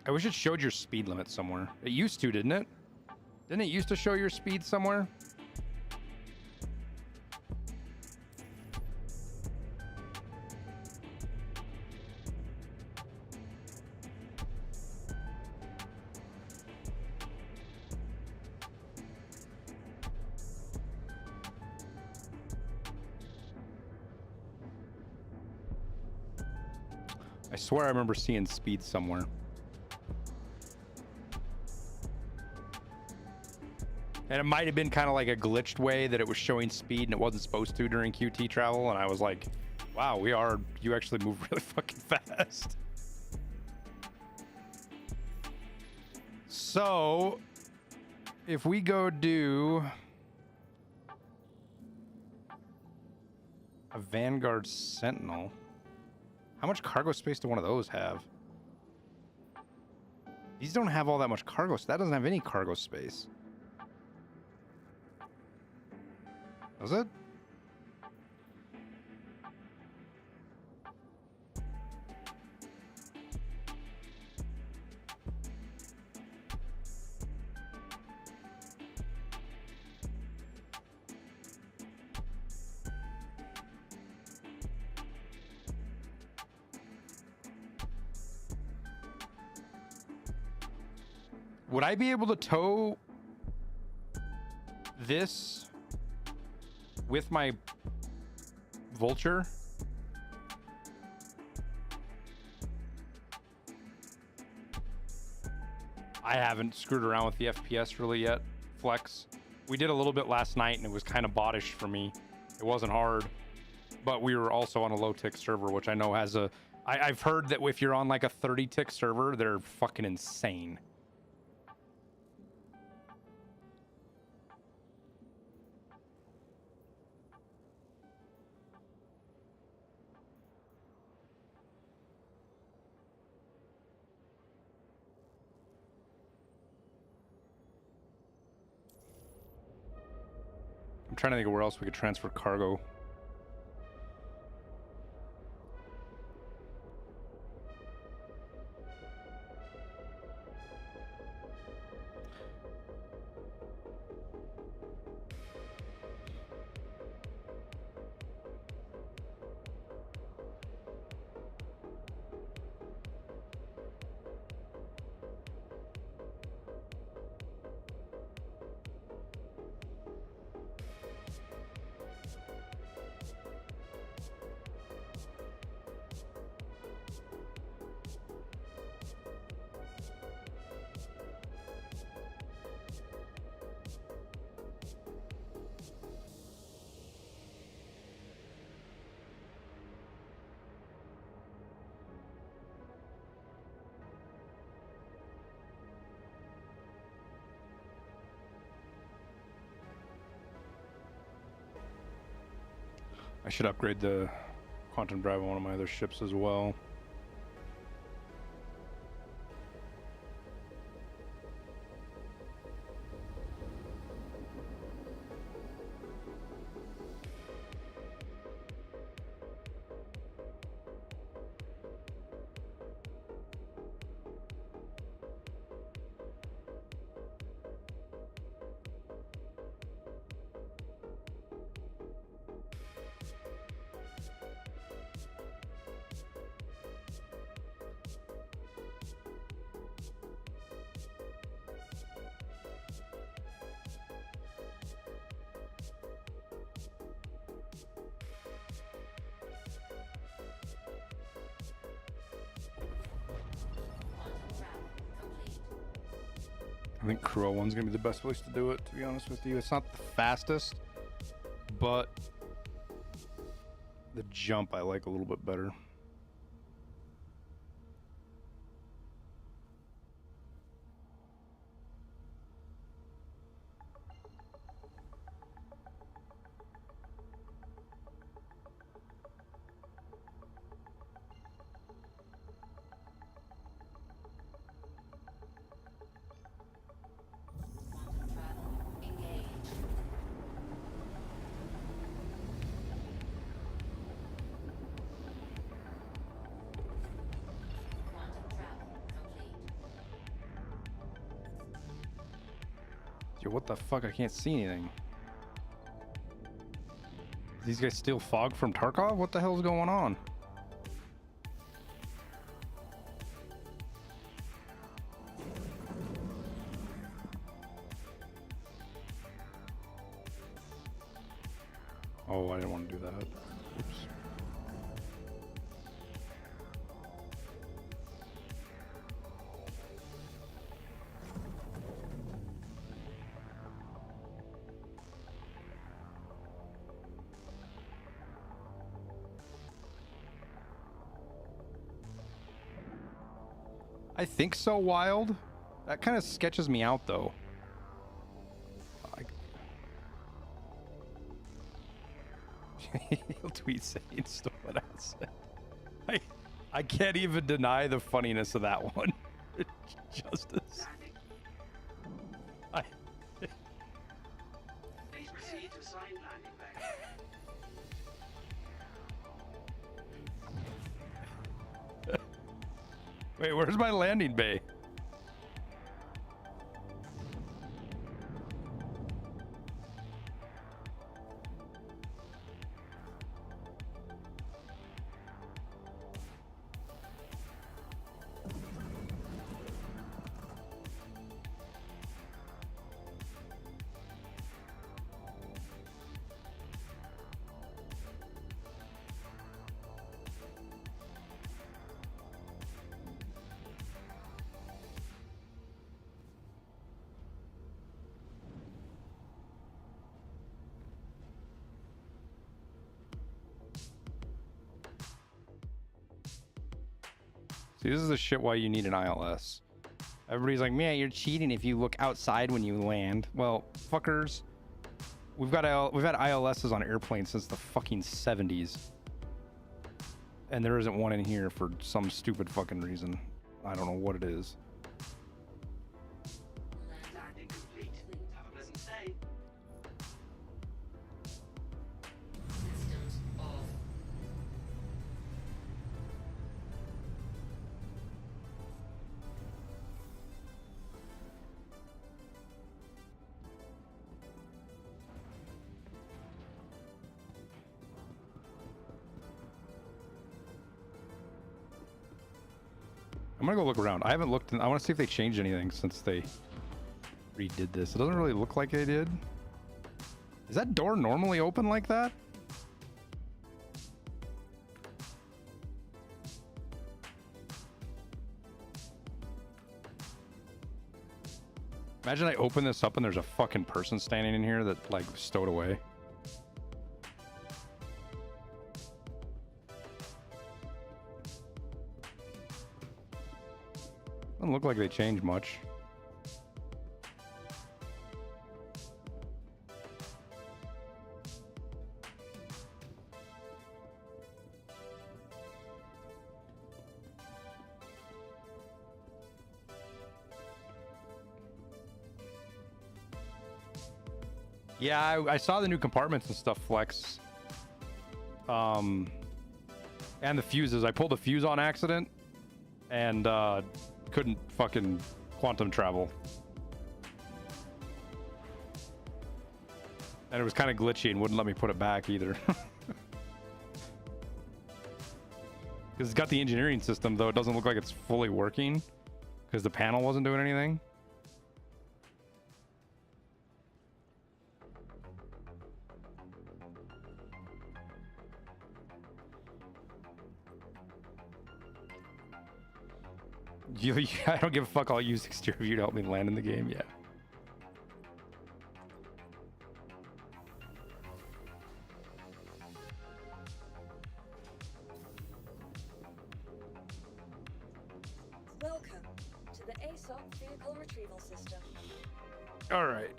I wish it showed your speed limit somewhere. It used to, didn't it? Didn't it used to show your speed somewhere? I swear I remember seeing speed somewhere. And it might have been kind of like a glitched way that it was showing speed and it wasn't supposed to during QT travel. And I was like, wow, you actually move really fucking fast. So if we go do a Vanguard Sentinel, how much cargo space do one of those have? These don't have all that much cargo. So that doesn't have any cargo space. Does it? Would I be able to tow this with my vulture? I haven't screwed around with the FPS really yet, Flex. We did a little bit last night and it was kind of bottish for me. It wasn't hard, but we were also on a low tick server, which I know has a... I've heard that if you're on like a 30 tick server, they're fucking insane. I'm trying to think of where else we could transfer cargo. I should upgrade the quantum drive on one of my other ships as well. I think Crew 01's gonna be the best place to do it, to be honest with you. It's not the fastest, but the jump I like a little bit better. Quantum travel engaged. Quantum travel complete. Yo, what the fuck? I can't see anything. These guys steal fog from Tarkov? What the hell's going on? Oh, I didn't want to do that. Oops. I think so, Wild. That kind of sketches me out, though. He'll tweet saying still what I said. I can't even deny the funniness of that one. Justice. Please proceed to assigned landing bay. Wait, where's my landing bay? See, this is the shit why you need an ILS. Everybody's like, man, you're cheating if you look outside when you land. Well, fuckers, we've had ILSs on airplanes since the fucking 70s. And there isn't one in here for some stupid fucking reason. I don't know what it is. Landing complete. Have a pleasant stay. Systems off. I'm gonna go look around. I haven't looked. I want to see if they changed anything since they redid this. It doesn't really look like they did. Is that door normally open like that? Imagine I open this up and there's a fucking person standing in here that like stowed away. Doesn't look like they changed much. Yeah, I saw the new compartments and stuff flex. And the fuses. I pulled a fuse on accident and couldn't fucking quantum travel. And it was kind of glitchy and wouldn't let me put it back either. Because it's got the engineering system, though it doesn't look like it's fully working because the panel wasn't doing anything. I don't give a fuck. I'll use exterior view to help me land in the game. Yeah. Welcome to the ASOP vehicle retrieval system. All right.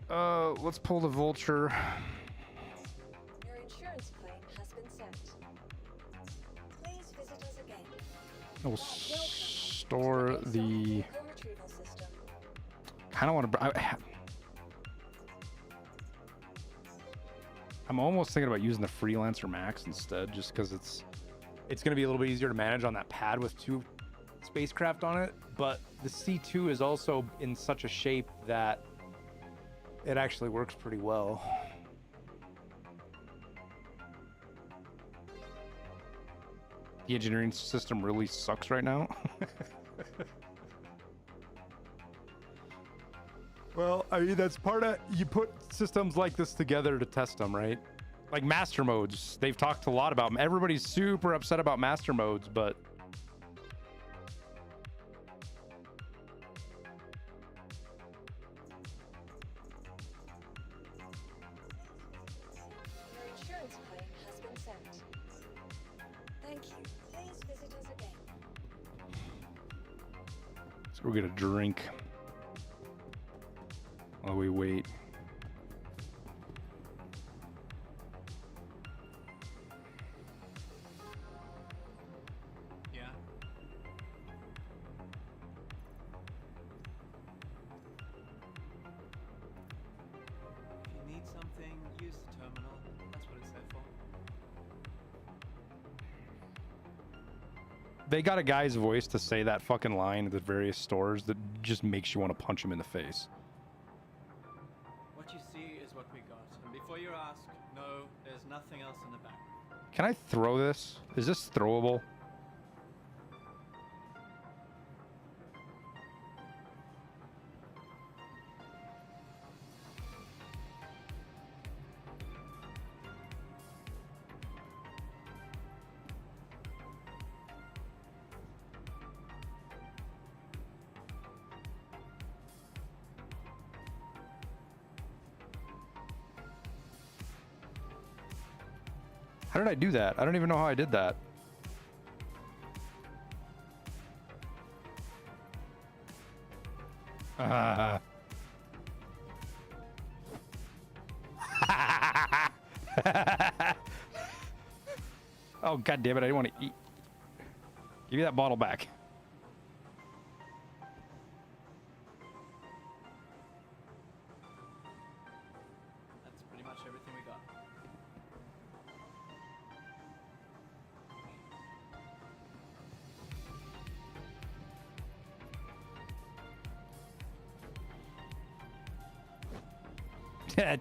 Let's pull the vulture. Your insurance claim has been sent. Please visit us again. We'll store the. Vehicle retrieval system. Kind of want to. I'm almost thinking about using the Freelancer Max instead, just because it's going to be a little bit easier to manage on that pad with 2 spacecraft on it. But the C2 is also in such a shape that it actually works pretty well. The engineering system really sucks right now. Well, I mean, that's part of, you put systems like this together to test them, right? Like master modes, they've talked a lot about them. Everybody's super upset about master modes, but Your insurance claim has been sent. Thank you. Please visit us again. let's go get a drink while we wait. Yeah. If you need something, use the terminal. That's what it's there for. They got a guy's voice to say that fucking line at the various stores that just makes you want to punch him in the face. What you see is what we got. And before you ask, no, there's nothing else in the back. Can I throw this? Is this throwable? How did I do that? I don't even know how I did that. Oh, god damn it, I didn't want to eat. Give me that bottle back. That's pretty much everything we got.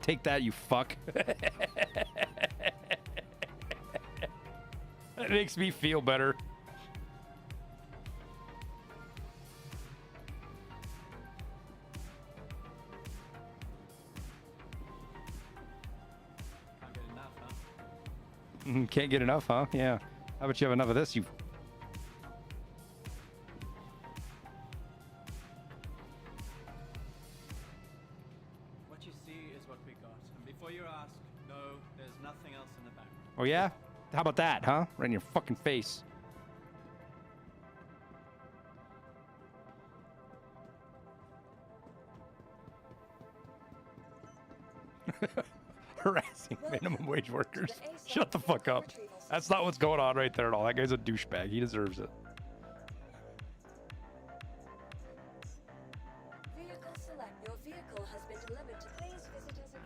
Take that, you fuck. That makes me feel better. Can't get enough, huh? Can't get enough, huh? Yeah. How about you have enough of this, you... What you see is what we got. And before you ask, no, there's nothing else in the back. Oh, yeah? How about that, huh? Right in your fucking face. Harassing minimum wage workers. Shut the fuck up. That's not what's going on right there at all. That guy's a douchebag. He deserves it. Vehicle select. Your vehicle has been delivered to. Please visit us again.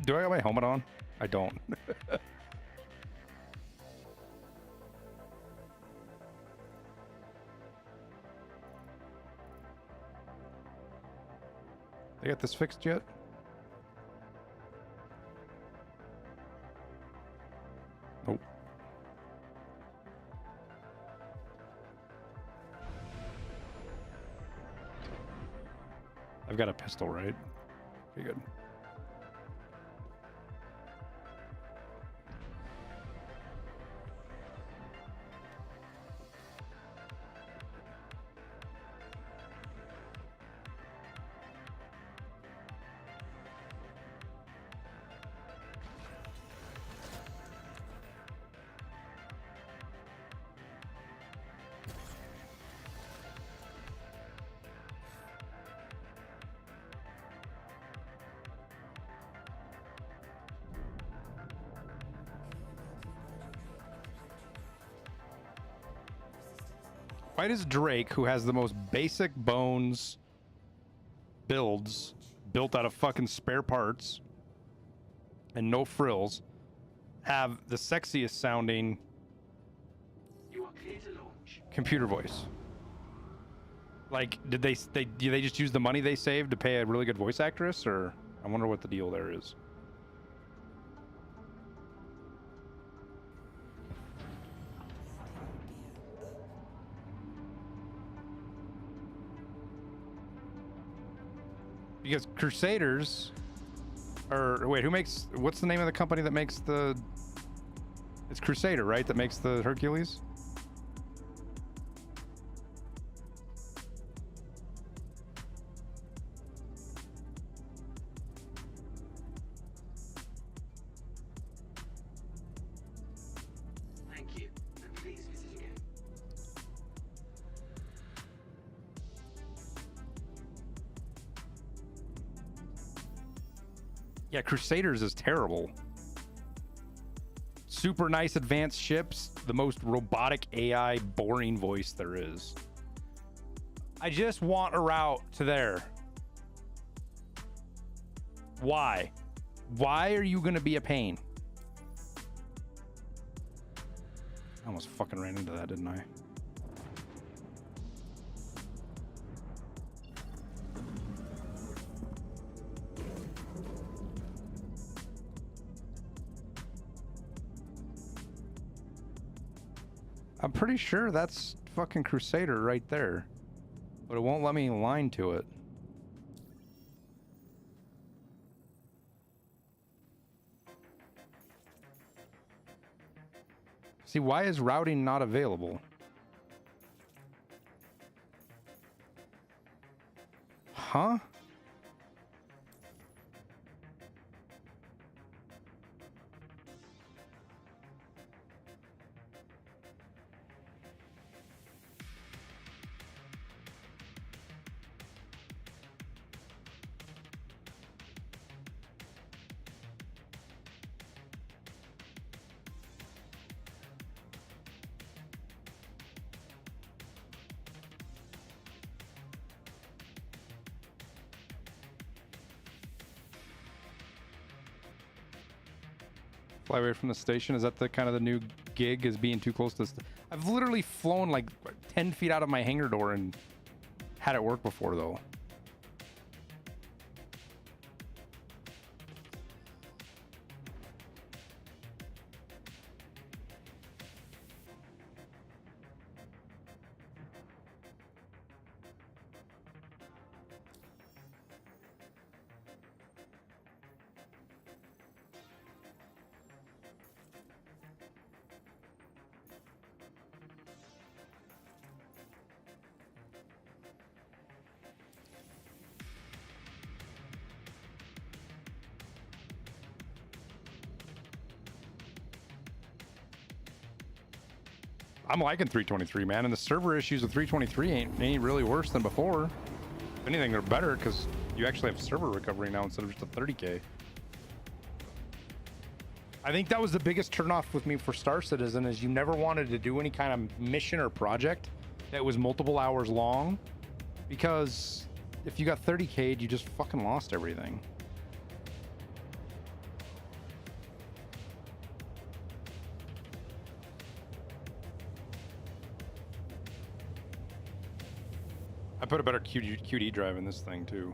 Do I have my helmet on? I don't. They got this fixed yet? Nope. got a pistol, right? Okay, good. Why does Drake, who has the most basic bones builds built out of fucking spare parts and no frills, have the sexiest sounding You are clear to launch. computer voice? Like, did they just use the money they saved to pay a really good voice actress, or I wonder what the deal there is. Because Crusaders, or wait, what's the name of the company that makes the, it's Crusader, right? That makes the Hercules? Thank you, and please visit again. Yeah, Crusaders is terrible. Super nice advanced ships, the most robotic AI boring voice there is. I just want a route to there. Why? Why are you gonna be a pain? I almost fucking ran into that, didn't I? I'm pretty sure that's fucking Crusader right there, but it won't let me line to it. See, why is routing not available? Huh? Fly away from the station. Is that the kind of the new gig, is being too close to I've literally flown like 10 feet out of my hangar door and had it work before though. I'm liking 323, man, and the server issues with 323 ain't really worse than before. If anything, they're better because you actually have server recovery now instead of just a 30K. I think that was the biggest turnoff with me for Star Citizen, is you never wanted to do any kind of mission or project that was multiple hours long, because if you got 30K'd, you just fucking lost everything. I put a better QD drive in this thing too.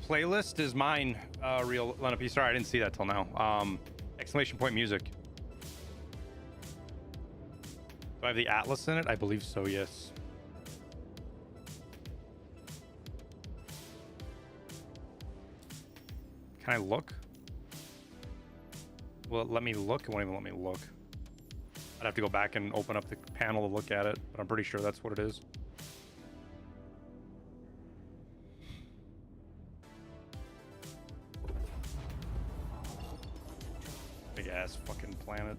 playlist is mine. Real Lenape. Sorry, I didn't see that till now. Exclamation point music. Do I have the Atlas in it? I believe so, yes. Can I look? Will it let me look? It won't even let me look. I'd have to go back and open up the panel to look at it, but I'm pretty sure that's what it is. Big ass fucking planet.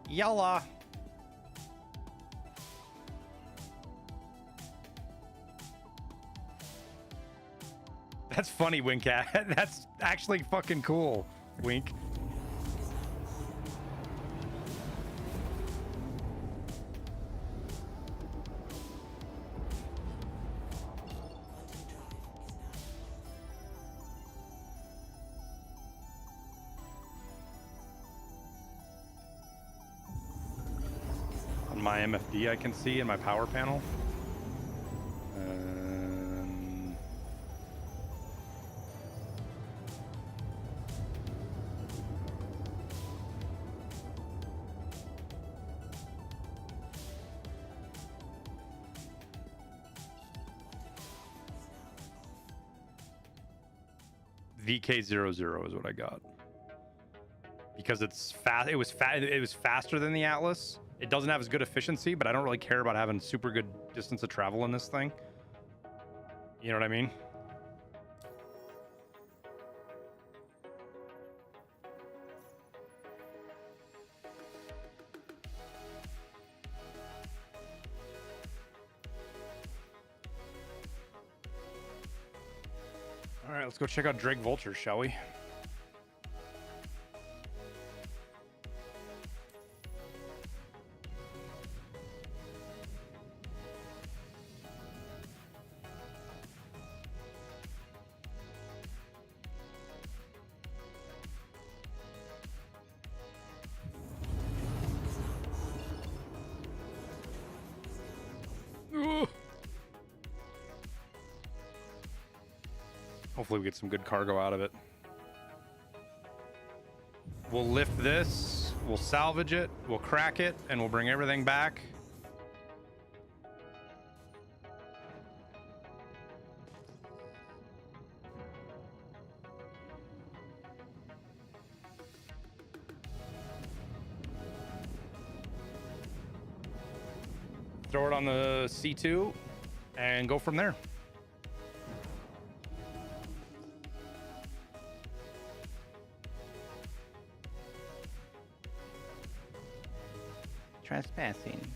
Yalla. That's funny, Winkat. That's actually fucking cool, Wink. On my MFD, I can see in my power panel. VK00 is what I got because it's fast. It was faster than the Atlas. It doesn't have as good efficiency, but I don't really care about having super good distance of travel in this thing. You know what I mean? All right, let's go check out Drake Vulture, shall we? Hopefully we get some good cargo out of it. We'll lift this, we'll salvage it, we'll crack it, and we'll bring everything back. Throw it on the C2 and go from there.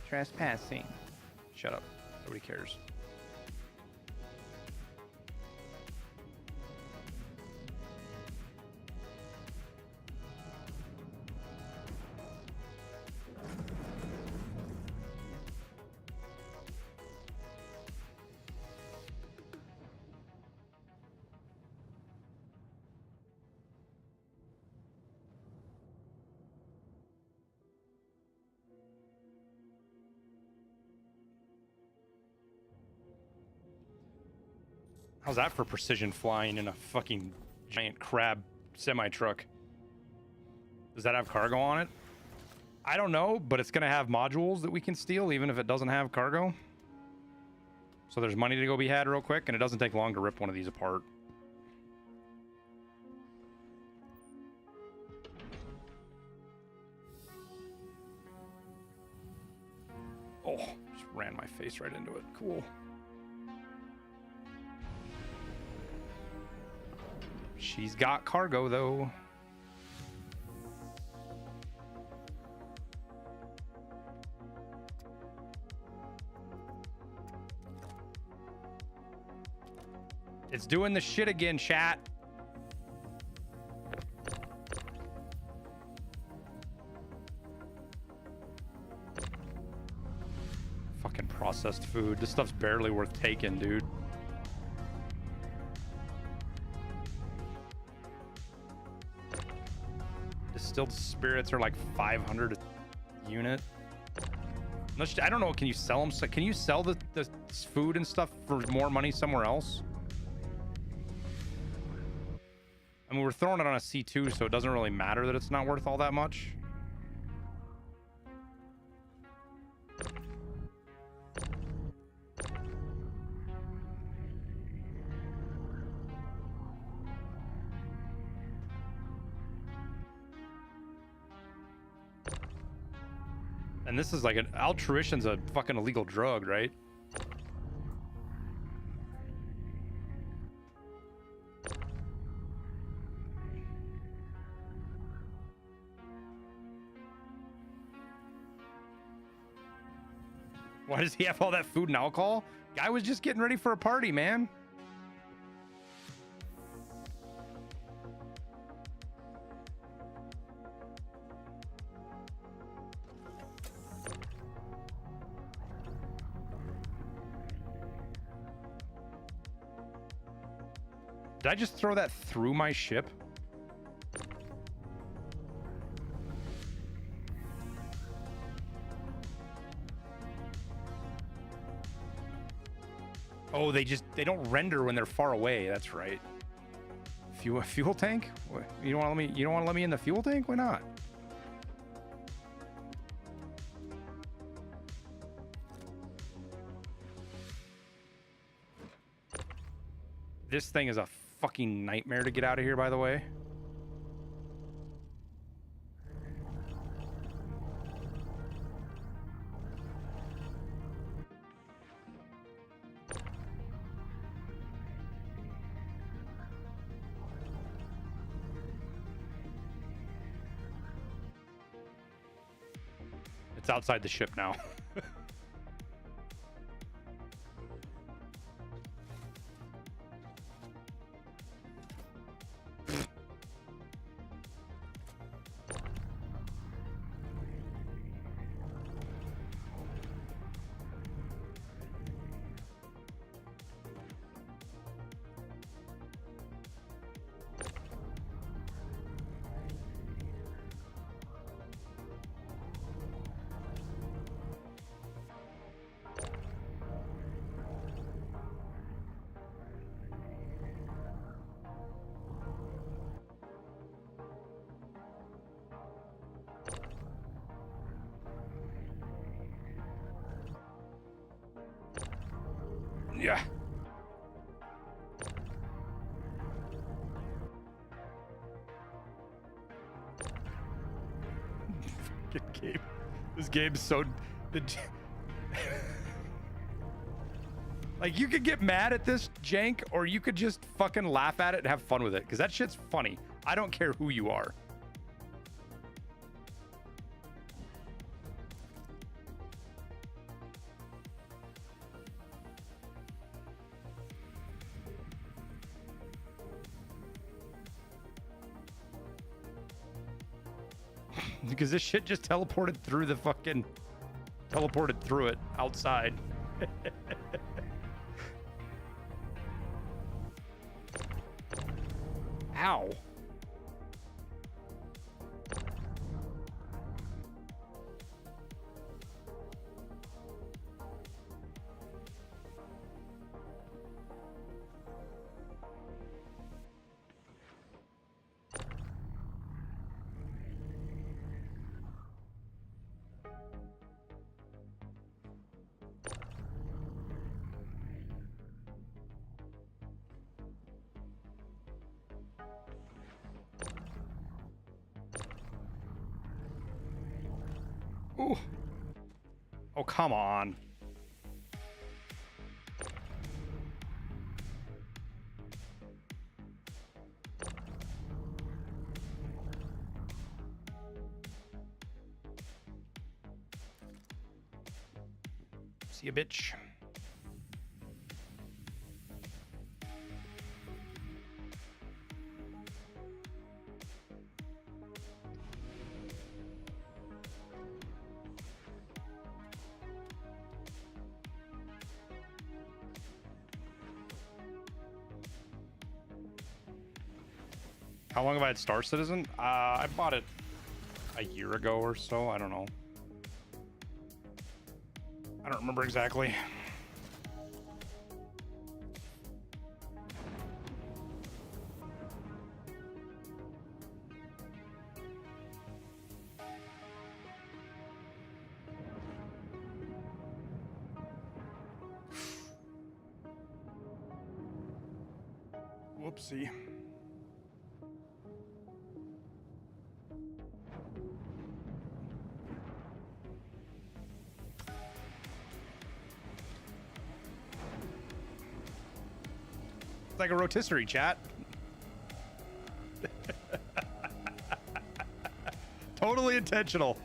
Trespassing. Shut up. Nobody cares. How's that for precision flying in a fucking giant crab semi-truck? Does that have cargo on it? I don't know, but it's going to have modules that we can steal even if it doesn't have cargo. So there's money to go be had real quick, and it doesn't take long to rip one of these apart. Oh, just ran my face right into it. Cool. She's got cargo, though. It's doing the shit again, chat. Fucking Processed food. This stuff's barely worth taking, dude. Distilled spirits are like 500 a unit. I don't know. Can you sell them? Can you sell the food and stuff for more money somewhere else? I mean, we're throwing it on a C2, so it doesn't really matter that it's not worth all that much. And this is like an altruition's a fucking illegal drug, right? Why does he have all that food and alcohol? Guy was just getting ready for a party, man. Did I just throw that through my ship? Oh, they don't render when they're far away. That's right. Fuel tank? What, you don't want to let me in the fuel tank? Why not? This thing is a fucking nightmare to get out of here, by the way. It's outside the ship now. Yeah. Good game. This game's so... Like, you could get mad at this jank, or you could just fucking laugh at it and have fun with it, because that shit's funny. I don't care who you are. Because this shit just teleported through the fucking... Teleported through it outside. Ow. Ooh. Oh, come on. See ya, bitch. How long have I had Star Citizen? I bought it a year ago or so. I don't know. I don't remember exactly. Whoopsie. It's like a rotisserie, chat. Totally intentional.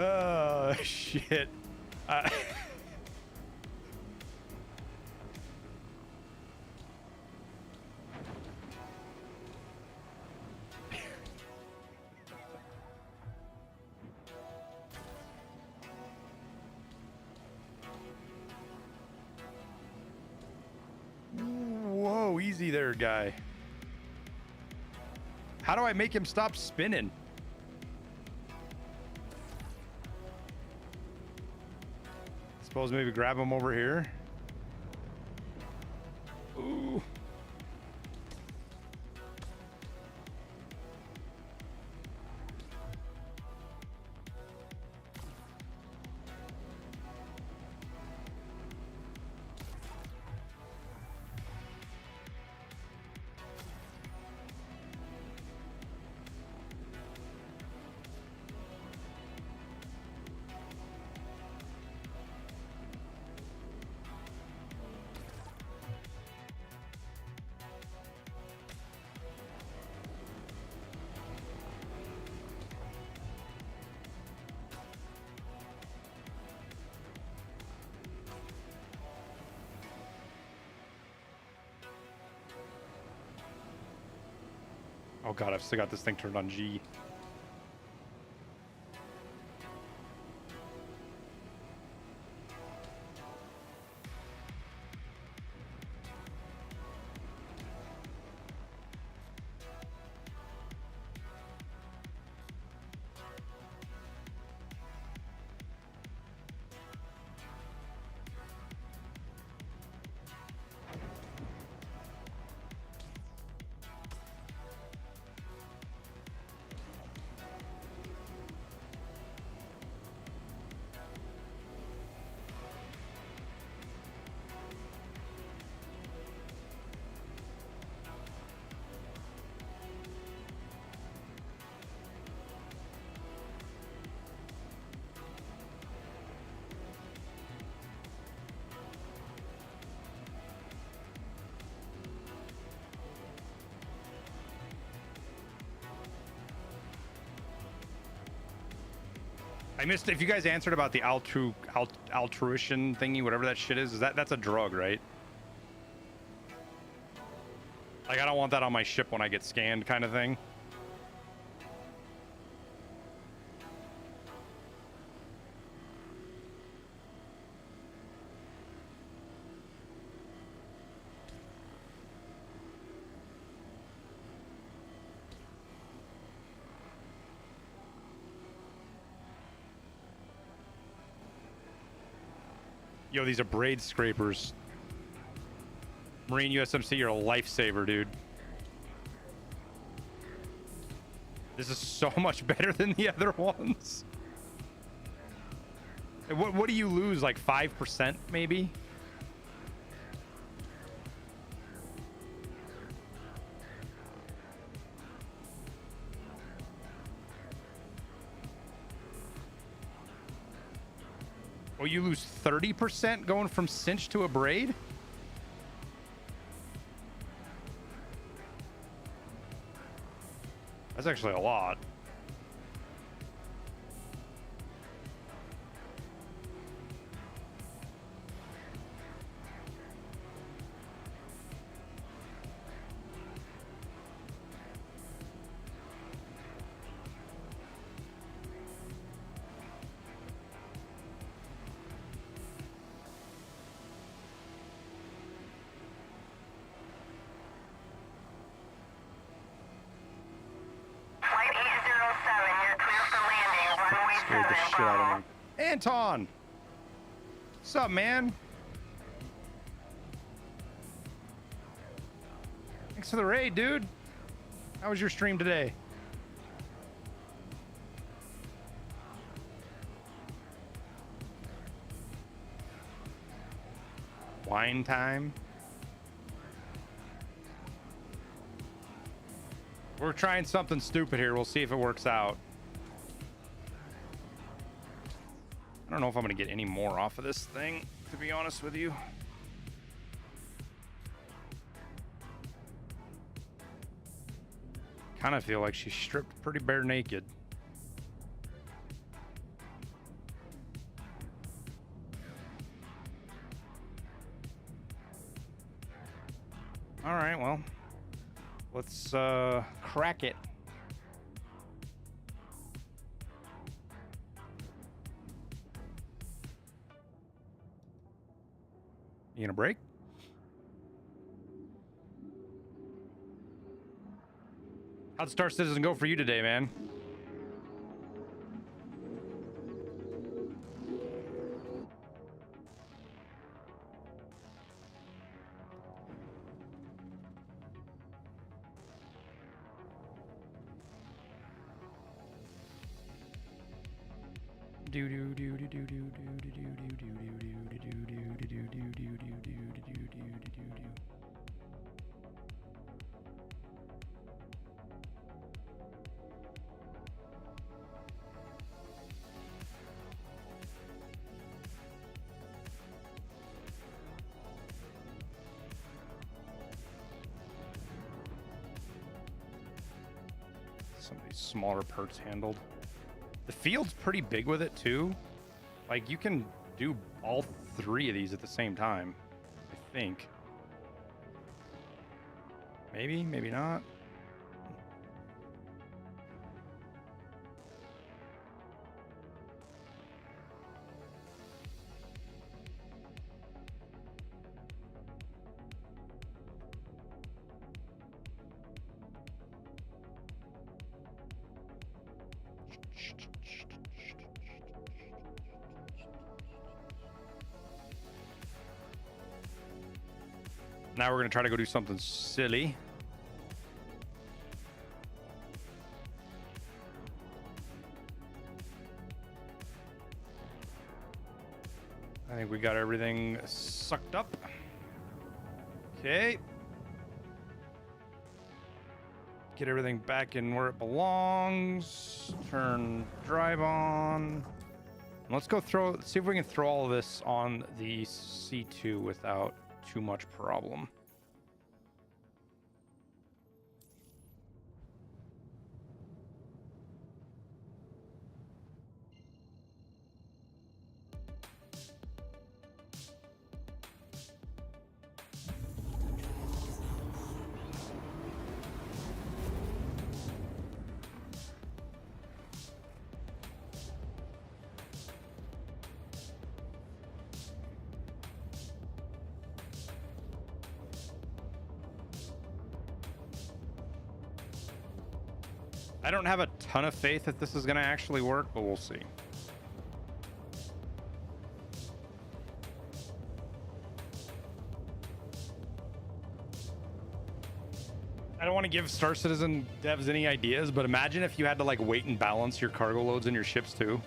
Oh, shit. Whoa, easy there, guy. How do I make him stop spinning? Suppose maybe grab him over here. Ooh. Oh god, I've still got this thing turned on G. I missed if you guys answered about the altruition thingy, whatever that shit is that's a drug, right? Like I don't want that on my ship when I get scanned kind of thing. Yo, these are braid scrapers. Marine USMC, you're a lifesaver, dude. This is so much better than the other ones. What do you lose? Like 5% maybe? Oh, you lose 30% going from cinch to a braid? That's actually a lot. shit out of me. Anton! What's up, man? Thanks for the raid, dude. How was your stream today? Wine time. We're trying something stupid here. We'll see if it works out. I don't know if I'm going to get any more off of this thing, to be honest with you. Kind of feel like she's stripped pretty bare naked. All right, well, let's crack it. You gonna break? How'd Star Citizen go for you today, man? Some of these smaller parts handled. The field's pretty big with it too. Like you can do all three of these at the same time, I think. Maybe, maybe not. Now we're going to try to go do something silly. I think we got everything sucked up. Okay. Get everything back in where it belongs. Turn drive on. Let's go see if we can throw all of this on the C2 without too much problem. I don't have a ton of faith that this is going to actually work, but we'll see. I don't want to give Star Citizen devs any ideas, but imagine if you had to like weight and balance your cargo loads in your ships too.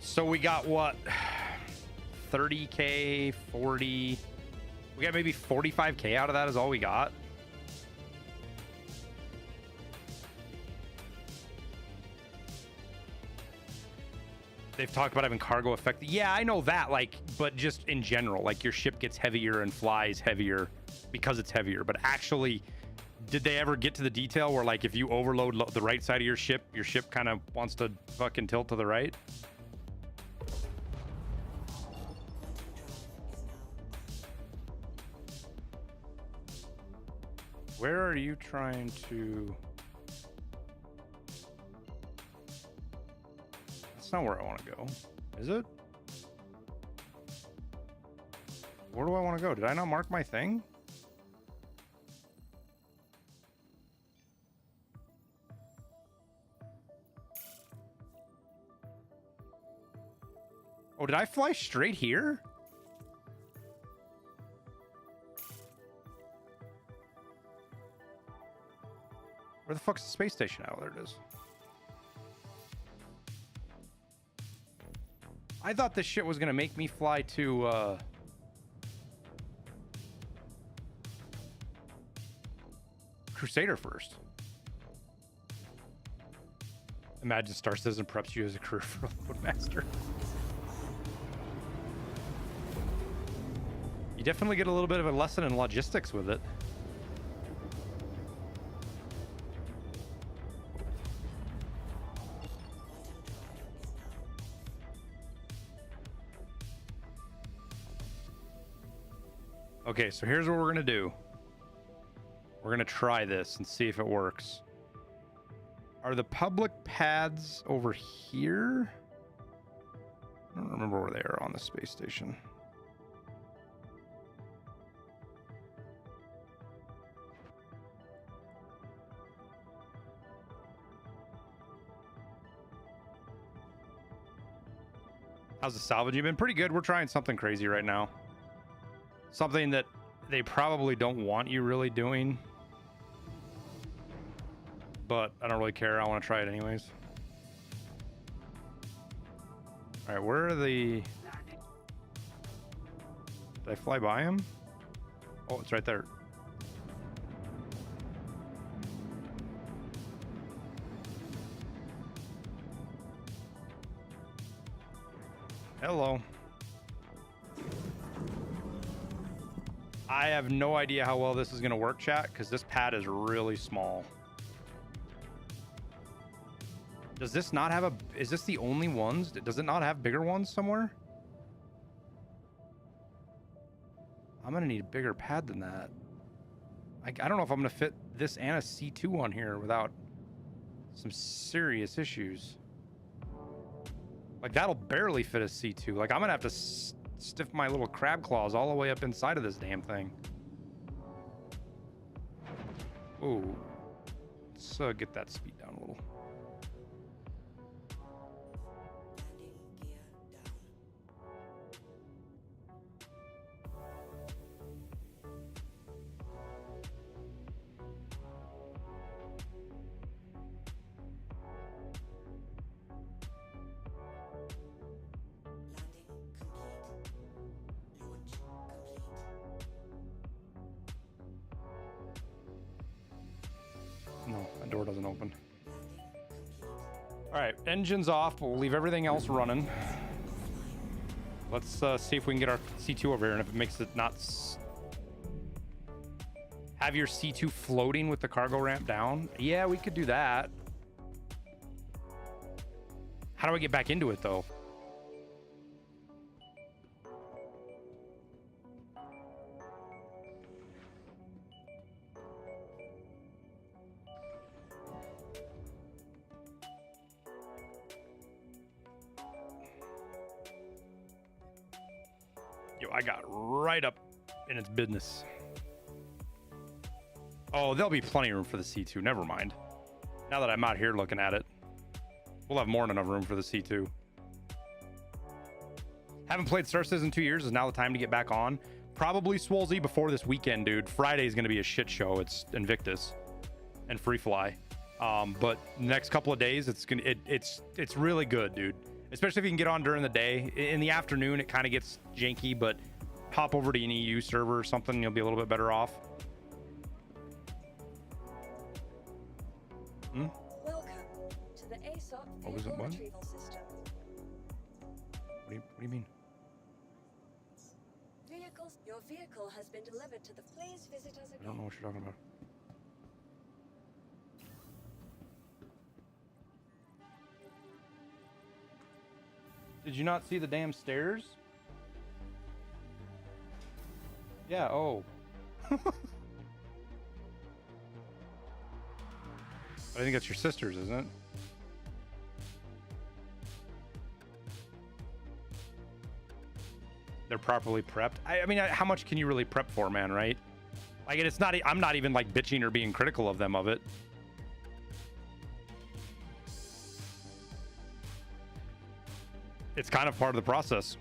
So we got what, 30K, 40, we got maybe 45K out of that is all we got. They've talked about having cargo effect. Yeah, I know that, like, but just in general, like your ship gets heavier and flies heavier because it's heavier. But actually, did they ever get to the detail where like if you overload the right side of your ship kind of wants to fucking tilt to the right? Where are you trying to... not where I want to go. Is it? Where do I want to go? Did I not mark my thing? Oh, did I fly straight here? Where the fuck's the space station? Oh, there it is. I thought this shit was gonna make me fly to Crusader first. Imagine Star Citizen preps you as a career for a Loadmaster. You definitely get a little bit of a lesson in logistics with it. Okay, so here's what we're gonna do. We're gonna try this and see if it works. Are the public pads over here? I don't remember where they are on the space station. How's the salvaging been? Pretty good. We're trying something crazy right now. Something that they probably don't want you really doing. But I don't really care. I want to try it anyways. All right, where are the... Did I fly by him? Oh, it's right there. Hello. I have no idea how well this is going to work, chat, because this pad is really small. Does this not have a... Is this the only ones? Does it not have bigger ones somewhere? I'm going to need a bigger pad than that. I don't know if I'm going to fit this and a C2 on here without some serious issues. Like, that'll barely fit a C2. Like, I'm going to have to stiff my little crab claws all the way up inside of this damn thing. Ooh. Let's get that speed down a little. No, that door doesn't open. All right, engine's off, but we'll leave everything else running. Let's see if we can get our C2 over here, and if it makes it not... Have your C2 floating with the cargo ramp down? Yeah, we could do that. How do I get back into it, though? Yo, I got right up in its business. Oh, there'll be plenty of room for the C2. Never mind. Now that I'm out here looking at it, we'll have more than enough room for the C2. Haven't played Star Citizen in 2 years. Is now the time to get back on. Probably Swolzy before this weekend, dude. Friday is going to be a shit show. It's Invictus and Free Fly. But next couple of days, it's really good, dude. Especially if you can get on during the day. In the afternoon, it kind of gets janky, but hop over to an EU server or something, you'll be a little bit better off. Hmm? Welcome to the ASOP What was it, what? retrieval system. What do you mean? Your vehicle has been delivered to the... Please visit us again. I don't know what you're talking about. Did you not see the damn stairs? Yeah, oh. I think that's your sister's, isn't it? they're properly prepped. I mean, how much can you really prep for, man, right? Like, and it's not, I'm not even like bitching or being critical of them of it. It's kind of part of the process.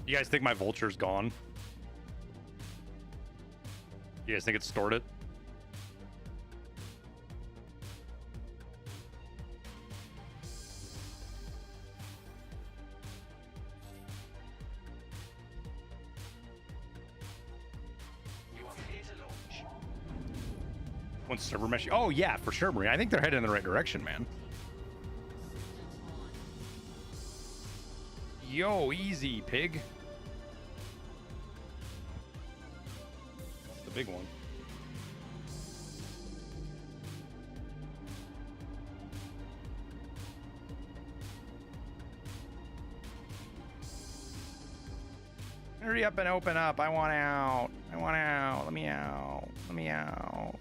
You guys think my vulture's gone? You guys think it stored it? You are clear to launch. Once server mesh. Oh yeah, for sure, Marie. I think they're heading in the right direction, man. Yo, easy, pig. That's the big one. Hurry up and open up. I want out. I want out. Let me out. Let me out.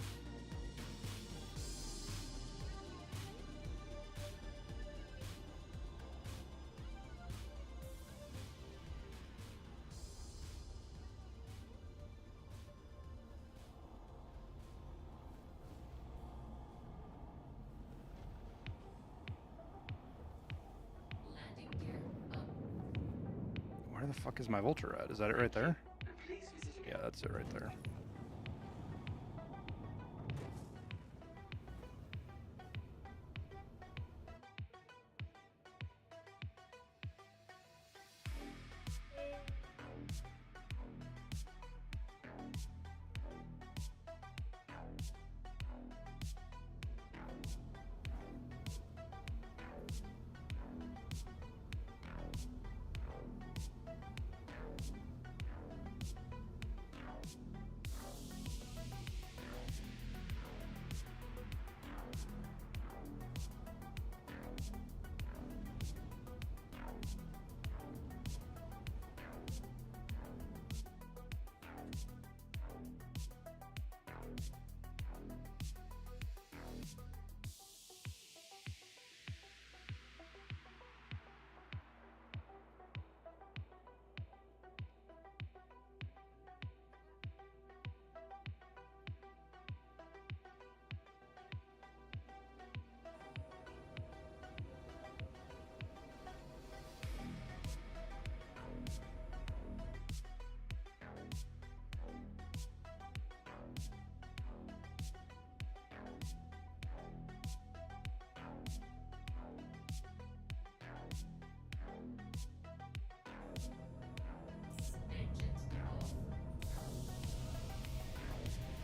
Landing gear up. Where the fuck is my vulture at? Is that it right there? Please visit again. Yeah, that's it right there.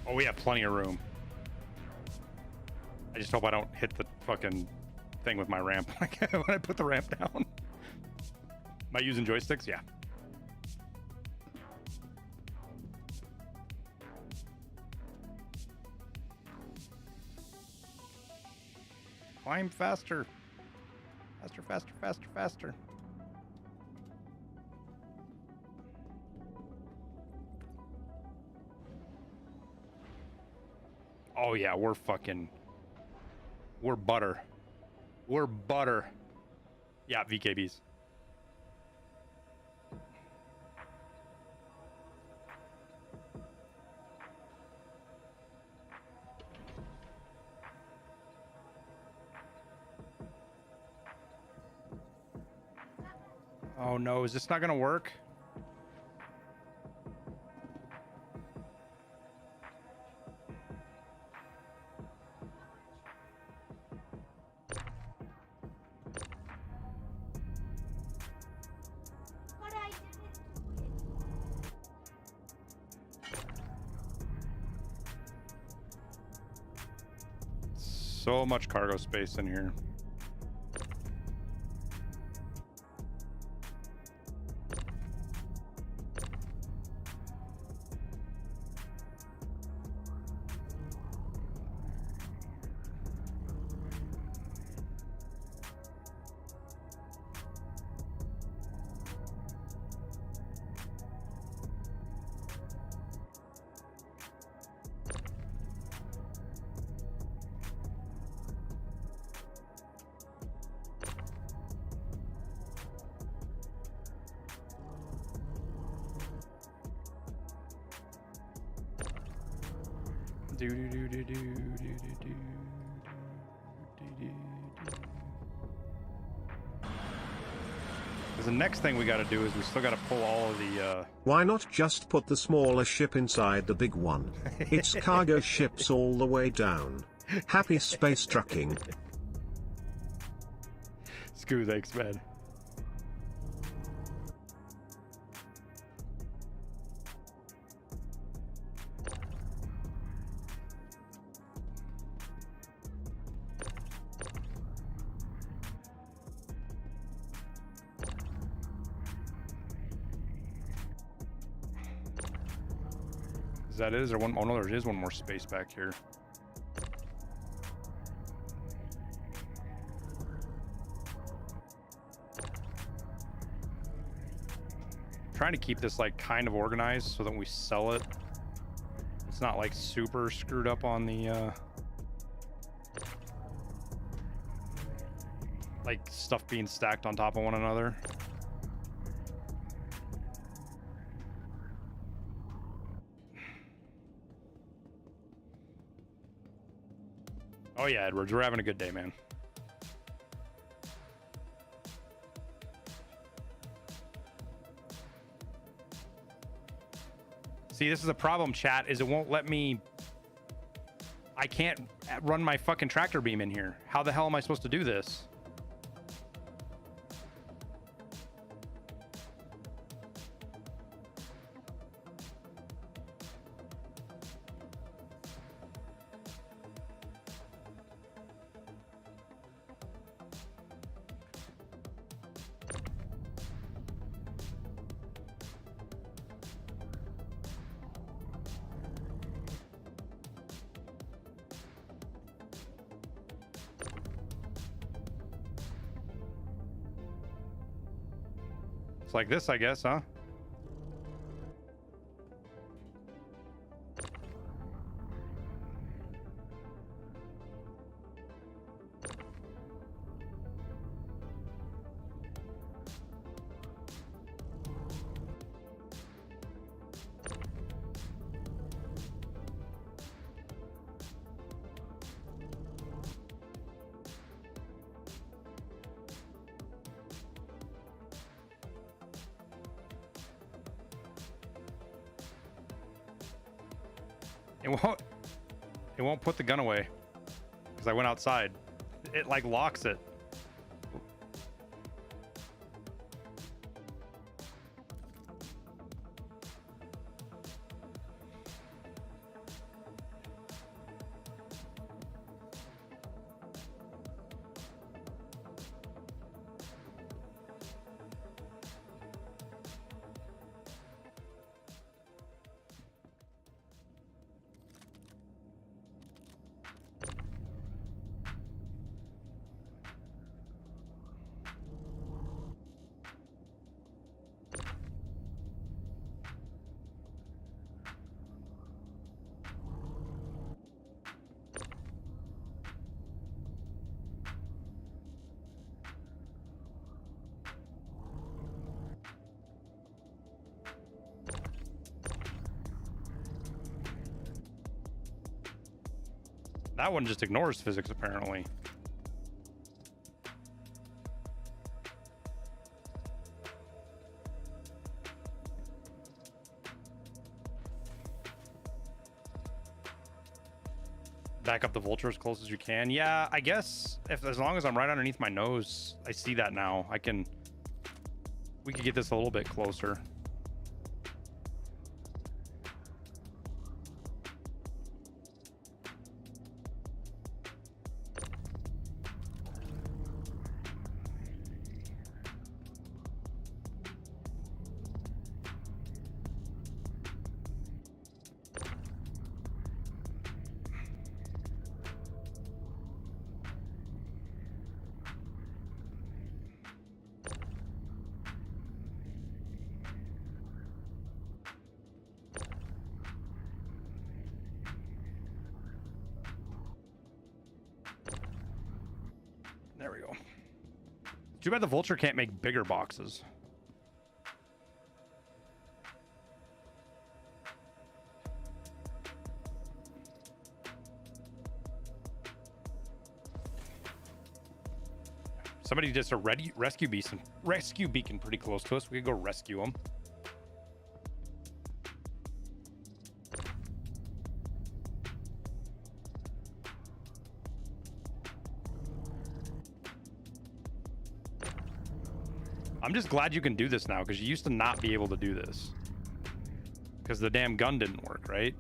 Oh, we have plenty of room. I just hope I don't hit the fucking thing with my ramp when I put the ramp down. Am I using joysticks? Yeah. Climb faster. Faster, faster, faster, faster. Oh yeah, we're butter. We're butter. Yeah, VKBs. Oh no, is this not gonna work? So much cargo space in here. Do do do do do do do do do. Because the next thing we got to do is we still got to pull all of the. Why not just put the smaller ship inside the big one? It's cargo ships all the way down. Happy space trucking. Screw, thanks, man. Is that it? Is there one? Oh no, there is one more space back here. Trying to keep this like kind of organized so that when we sell it, it's not like super screwed up on the like stuff being stacked on top of one another. Oh yeah, Edwards, we're having a good day, man. See, this is a problem, chat, is it won't let me... I can't run my fucking tractor beam in here. How the hell am I supposed to do this? Like this, I guess, huh? It won't put the gun away because I went outside. It like locks it. That one just ignores physics, apparently. Back up the vulture as close as you can. Yeah, I guess as long as I'm right underneath my nose, I see that now. We could get this a little bit closer. There we go. Too bad the vulture can't make bigger boxes. Somebody just a rescue beacon pretty close to us. We could go rescue them. I'm just glad you can do this now, because you used to not be able to do this. Because the damn gun didn't work, right?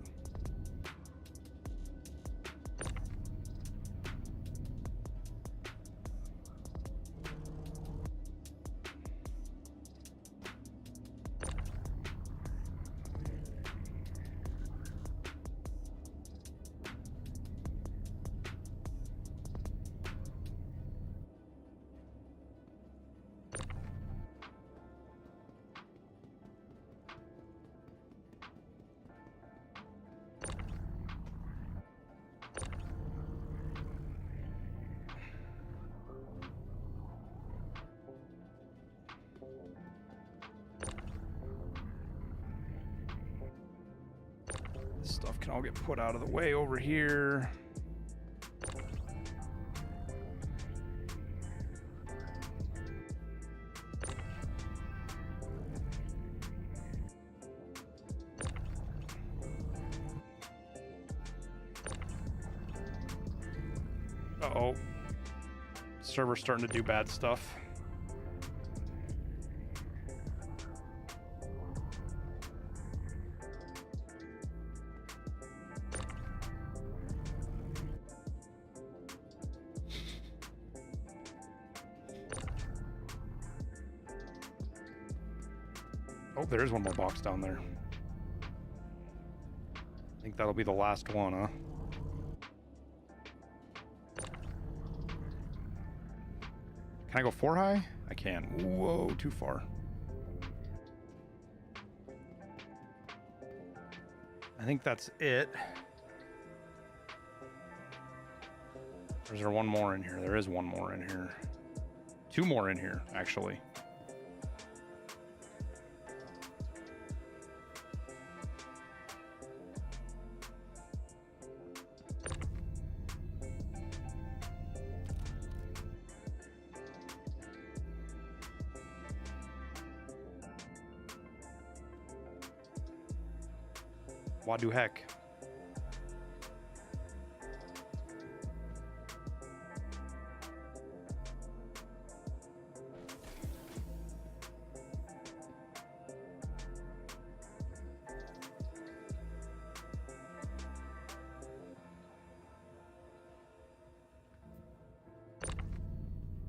Stuff can all get put out of the way over here. Uh-oh. Server's starting to do bad stuff. Oh, there is one more box down there. I think that'll be the last one, huh? Can I go 4 high? I can. Whoa, too far. I think that's it. Or is there one more in here? There is one more in here. 2 more in here, actually. What do heck?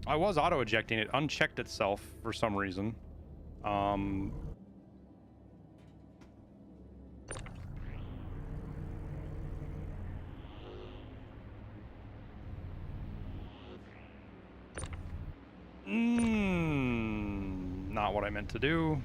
I was auto ejecting it, unchecked itself for some reason. Not what I meant to do.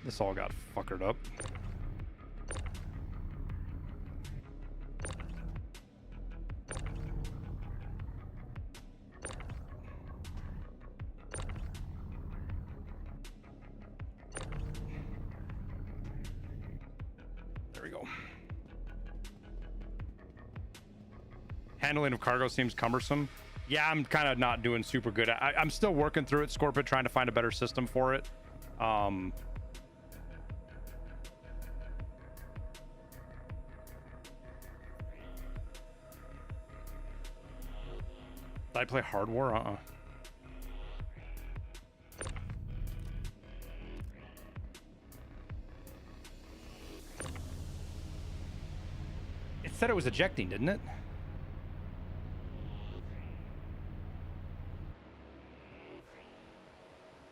This all got fuckered up. There we go. Handling of cargo seems cumbersome. Yeah, I'm kind of not doing super good. I'm still working through it, Scorpid, trying to find a better system for it. Did I play Hard War? It said it was ejecting, didn't it?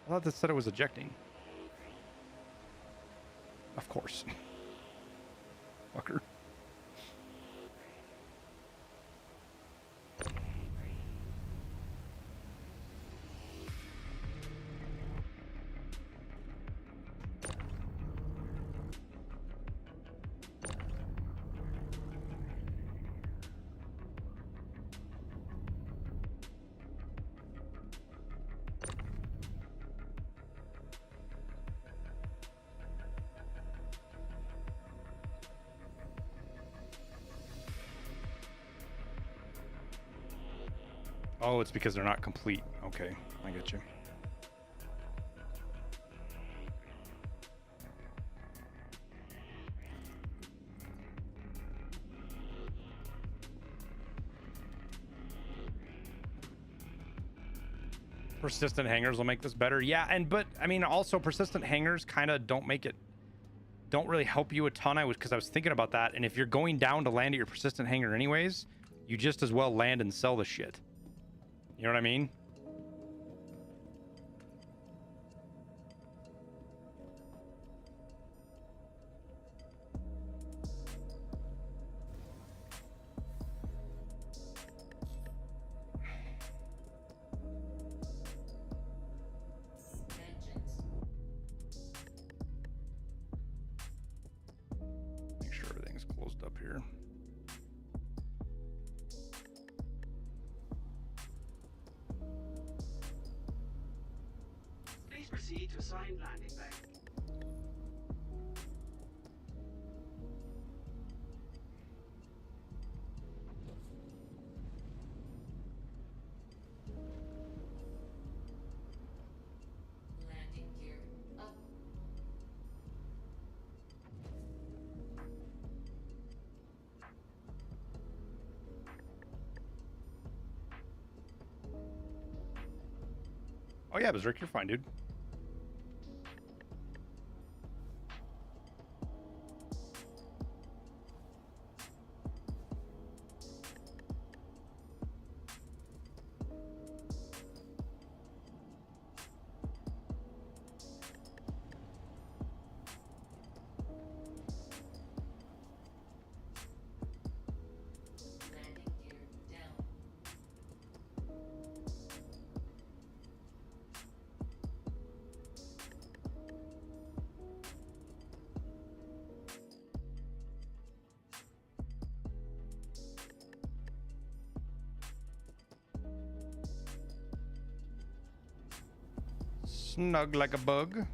I thought that said it was ejecting. Of course. Fucker. Oh, it's because they're not complete. Okay, I get you. Persistent hangars will make this better. Yeah, but I mean, also persistent hangars kind of don't really help you a ton. Because I was thinking about that, and if you're going down to land at your persistent hangar anyways, you just as well land and sell the shit. You know what I mean? Make sure everything's closed up here. Please proceed to assigned landing bay. Landing gear up. Oh yeah, Berserk, you're fine, dude. Landing gear down. Snug like a bug.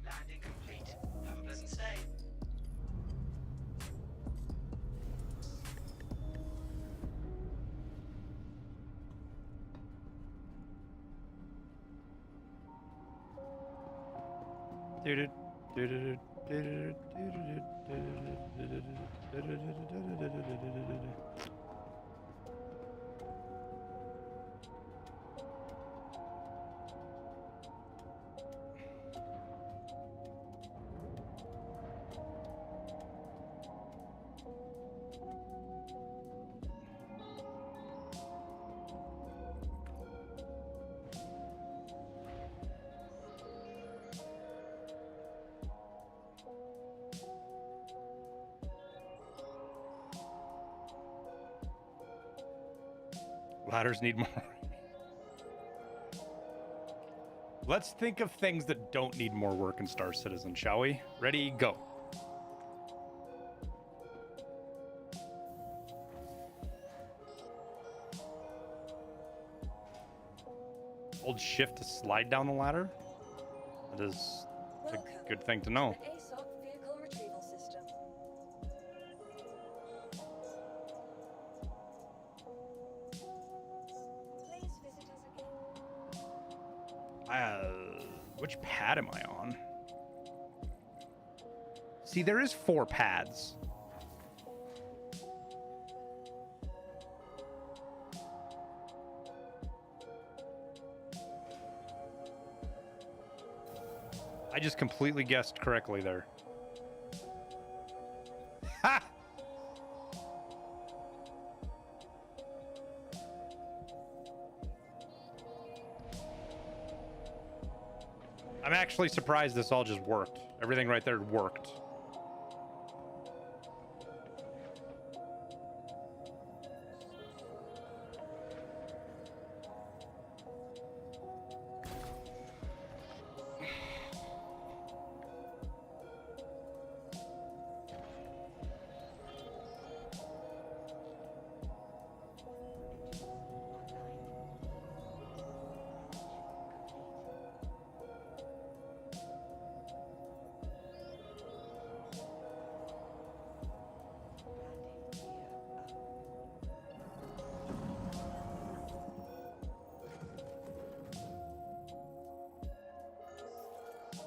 Landing complete. Have a pleasant stay. Ladders need more. Let's think of things that don't need more work in Star Citizen, shall we? Ready, go. Hold shift to slide down the ladder? That is a good thing to know. The ASOC vehicle retrieval system. Please visit us again. Which pad am I on? See, there is 4 pads. I just completely guessed correctly there. Ha! I'm actually surprised this all just worked. Everything right there worked.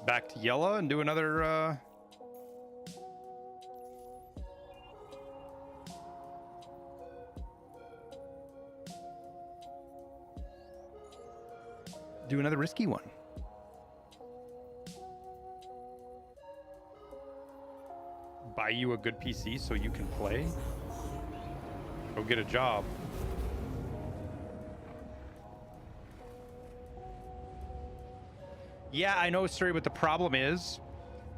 back to yellow and do another risky one. Buy you a good PC so you can play. Go get a job. Yeah, I know, Siri, but the problem is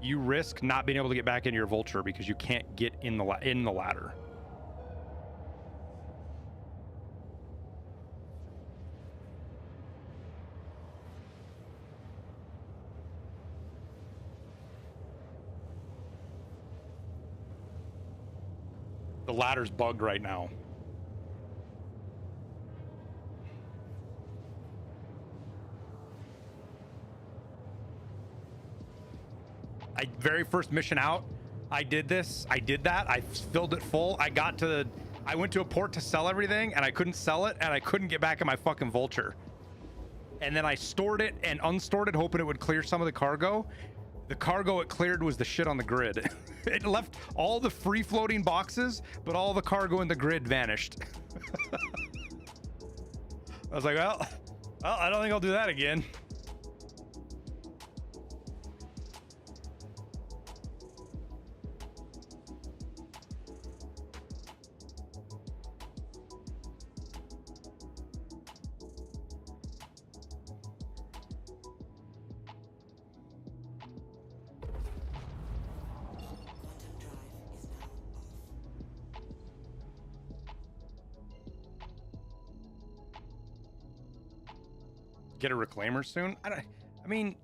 you risk not being able to get back into your vulture because you can't get in the ladder. The ladder's bugged right now. Very first mission out, I did this, I did that, I filled it full. I went to a port to sell everything and I couldn't sell it and I couldn't get back in my fucking vulture. And then I stored it and unstored it, hoping it would clear some of the cargo. The cargo it cleared was the shit on the grid. It left all the free floating boxes, but all the cargo in the grid vanished. I was like, well, I don't think I'll do that again. Get a reclaimer soon? I mean,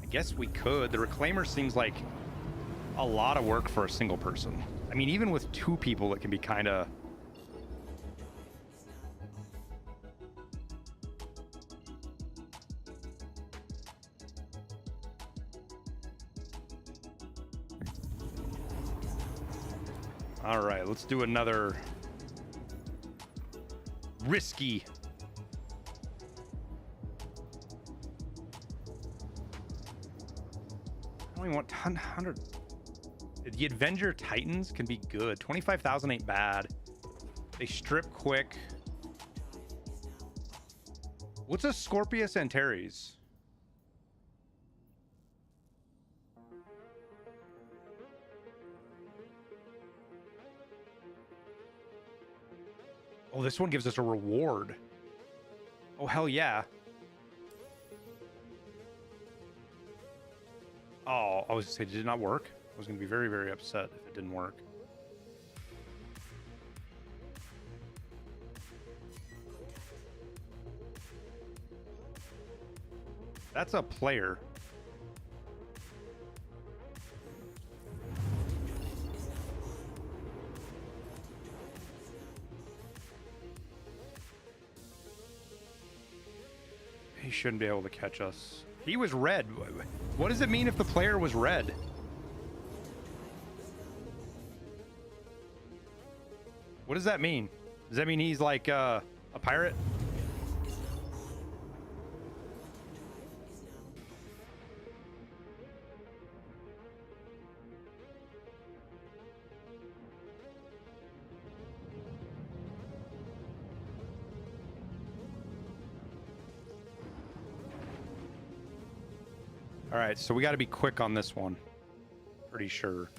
I guess we could. The reclaimer seems like a lot of work for a single person. I mean, even with two people, it can be kind of... All right, let's do another risky. I only want 100. The Avenger Titans can be good. 25,000 ain't bad. They strip quick. What's a Scorpius Antares? Oh, this one gives us a reward. Oh, hell yeah. Oh, I was gonna say, did it not work? I was gonna be very, very upset if it didn't work. That's a player. He shouldn't be able to catch us. He was red. What does it mean if the player was red? What does that mean? Does that mean he's like a pirate? All right, so we got to be quick on this one. Pretty sure.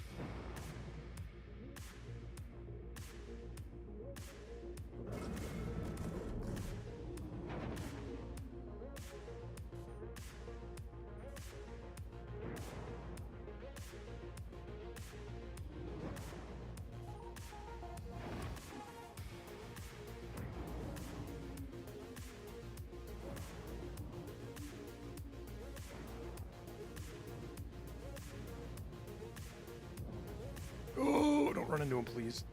Run into him, please.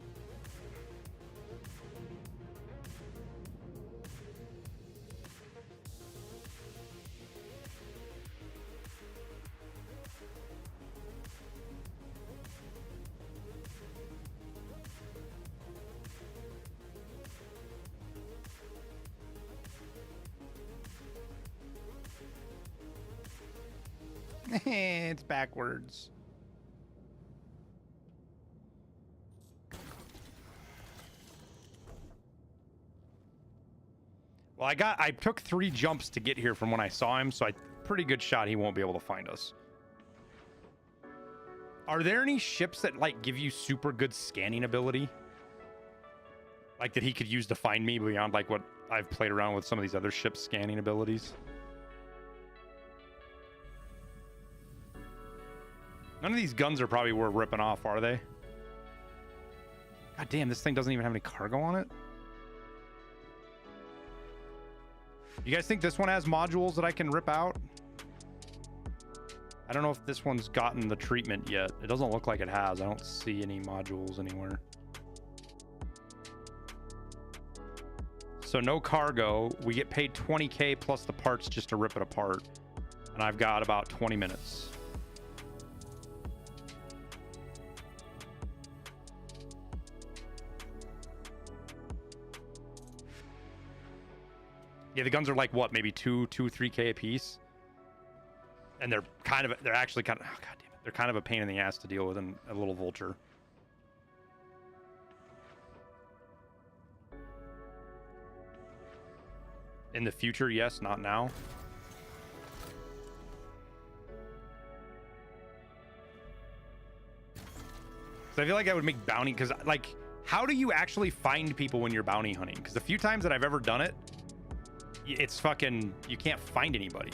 It's backwards. Well, I took 3 jumps to get here from when I saw him, so pretty good shot he won't be able to find us. Are there any ships that like give you super good scanning ability? Like that he could use to find me beyond like what I've played around with some of these other ships' scanning abilities? None of these guns are probably worth ripping off, are they? God damn, this thing doesn't even have any cargo on it. You guys think this one has modules that I can rip out? I don't know if this one's gotten the treatment yet. It doesn't look like it has. I don't see any modules anywhere. So no cargo. We get paid 20K plus the parts just to rip it apart. And I've got about 20 minutes. Yeah, the guns are like what, maybe 3K a piece, and they're actually kind of, oh, god damn it, they're kind of a pain in the ass to deal with in a little vulture. In the future, yes, not now. So I feel like I would make bounty, because like, how do you actually find people when you're bounty hunting? Because the few times that I've ever done it, it's fucking, you can't find anybody.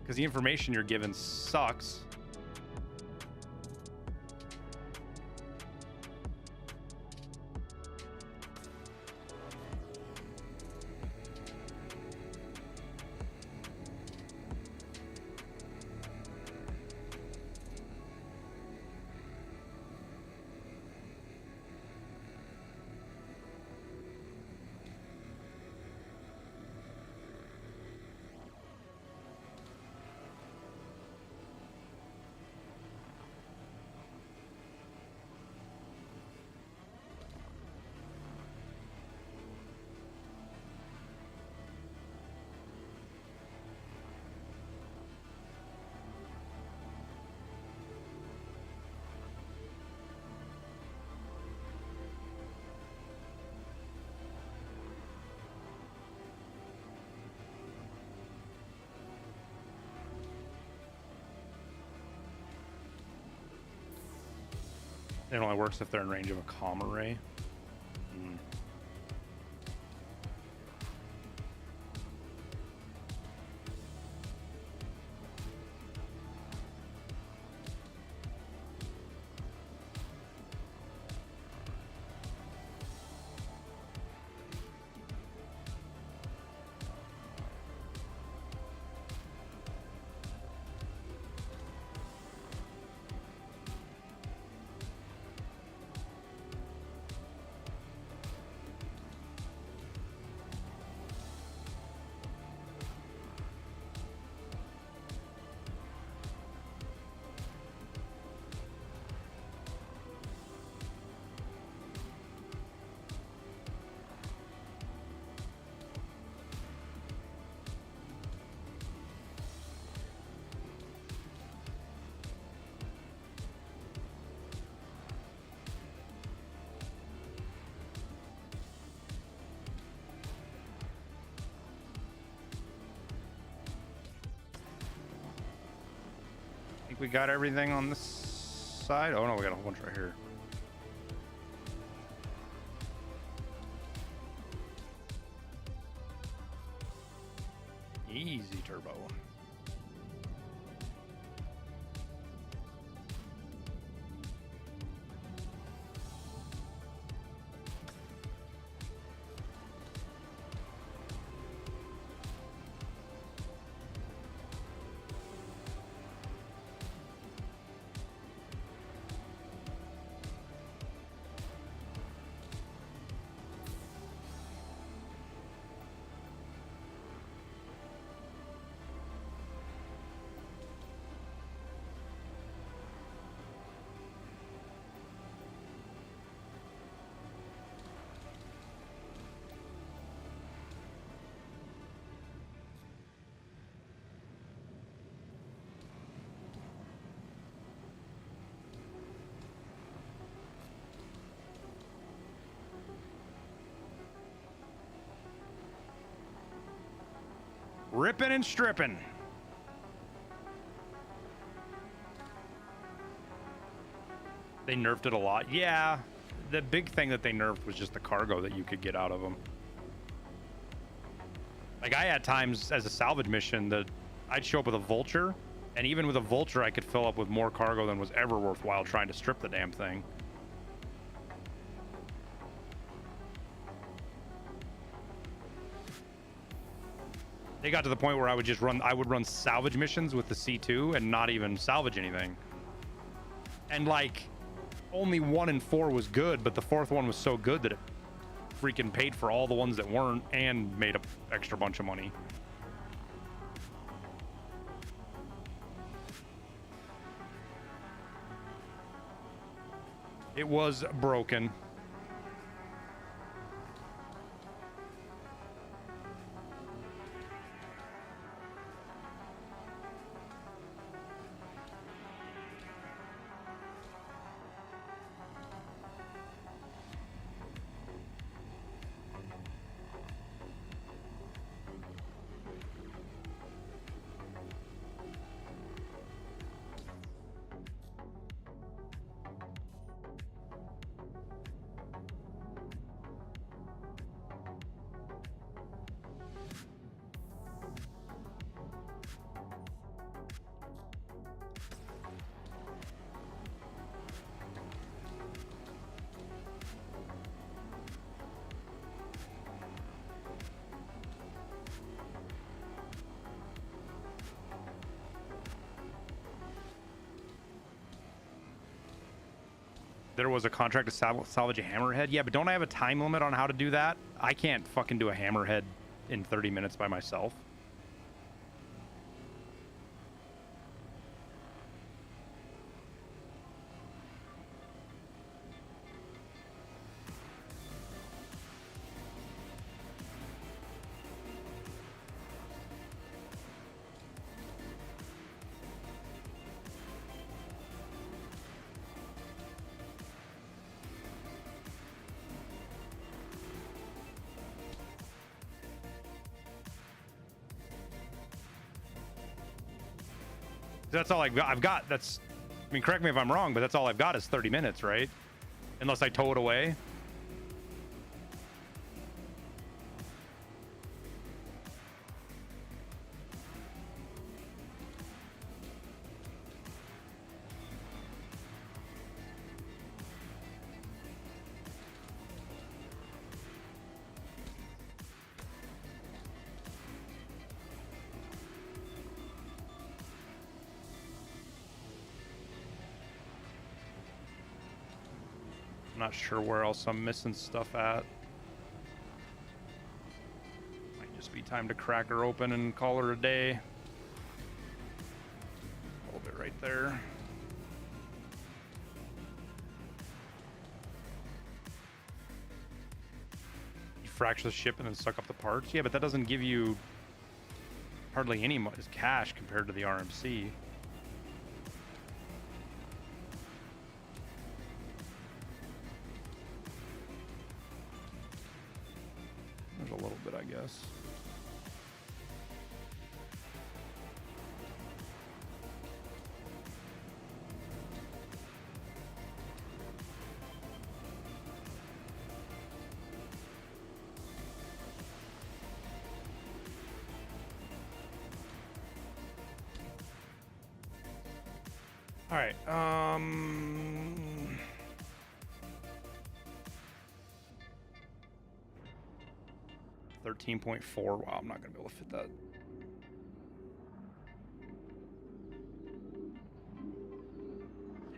Because the information you're given sucks. It only works if they're in range of a comm array. We got everything on this side. Oh no, we got a whole bunch right here. Easy turbo. Ripping and stripping. They nerfed it a lot. Yeah, the big thing that they nerfed was just the cargo that you could get out of them. Like, I had times as a salvage mission that I'd show up with a vulture, and even with a vulture I could fill up with more cargo than was ever worthwhile trying to strip the damn thing. They got to the point where I would run salvage missions with the C2 and not even salvage anything. And like, only 1 in 4 was good, but the 4th one was so good that it freaking paid for all the ones that weren't and made a extra bunch of money. It was broken. There was a contract to salvage a hammerhead. Yeah, but don't I have a time limit on how to do that? I can't fucking do a hammerhead in 30 minutes by myself. That's all I've got. That's, I mean, correct me if I'm wrong, but that's all I've got is 30 minutes, right? Unless I tow it away. Not sure where else I'm missing stuff at. Might just be time to crack her open and call her a day. A little bit right there. You fracture the ship and then suck up the parts? Yeah, but that doesn't give you hardly any cash compared to the RMC. A little bit, I guess. All right. 13.4. Wow, I'm not gonna be able to fit that.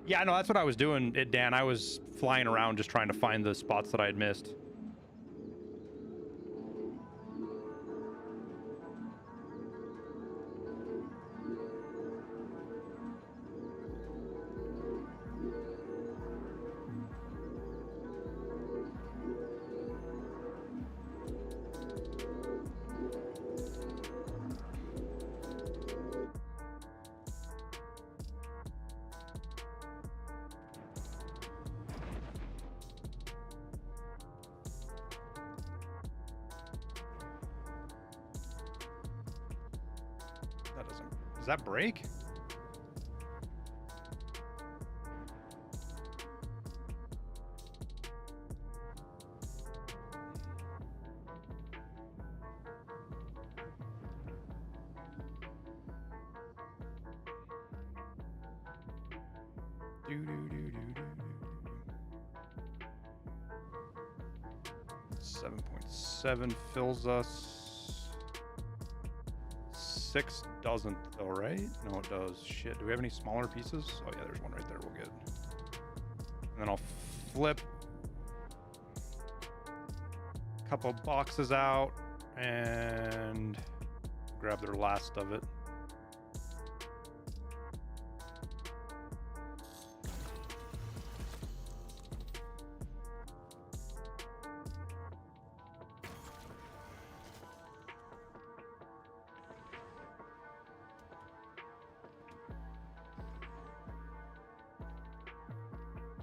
Yeah, no, that's what I was doing, Dan. I was flying around just trying to find the spots that I had missed. Does that break? Do, do, do, do, do, do. 7.7 fills us. 6 doesn't though, right? No, it does. Shit. Do we have any smaller pieces? Oh yeah, there's one right there. We'll get. And then I'll flip a couple boxes out and grab their last of it.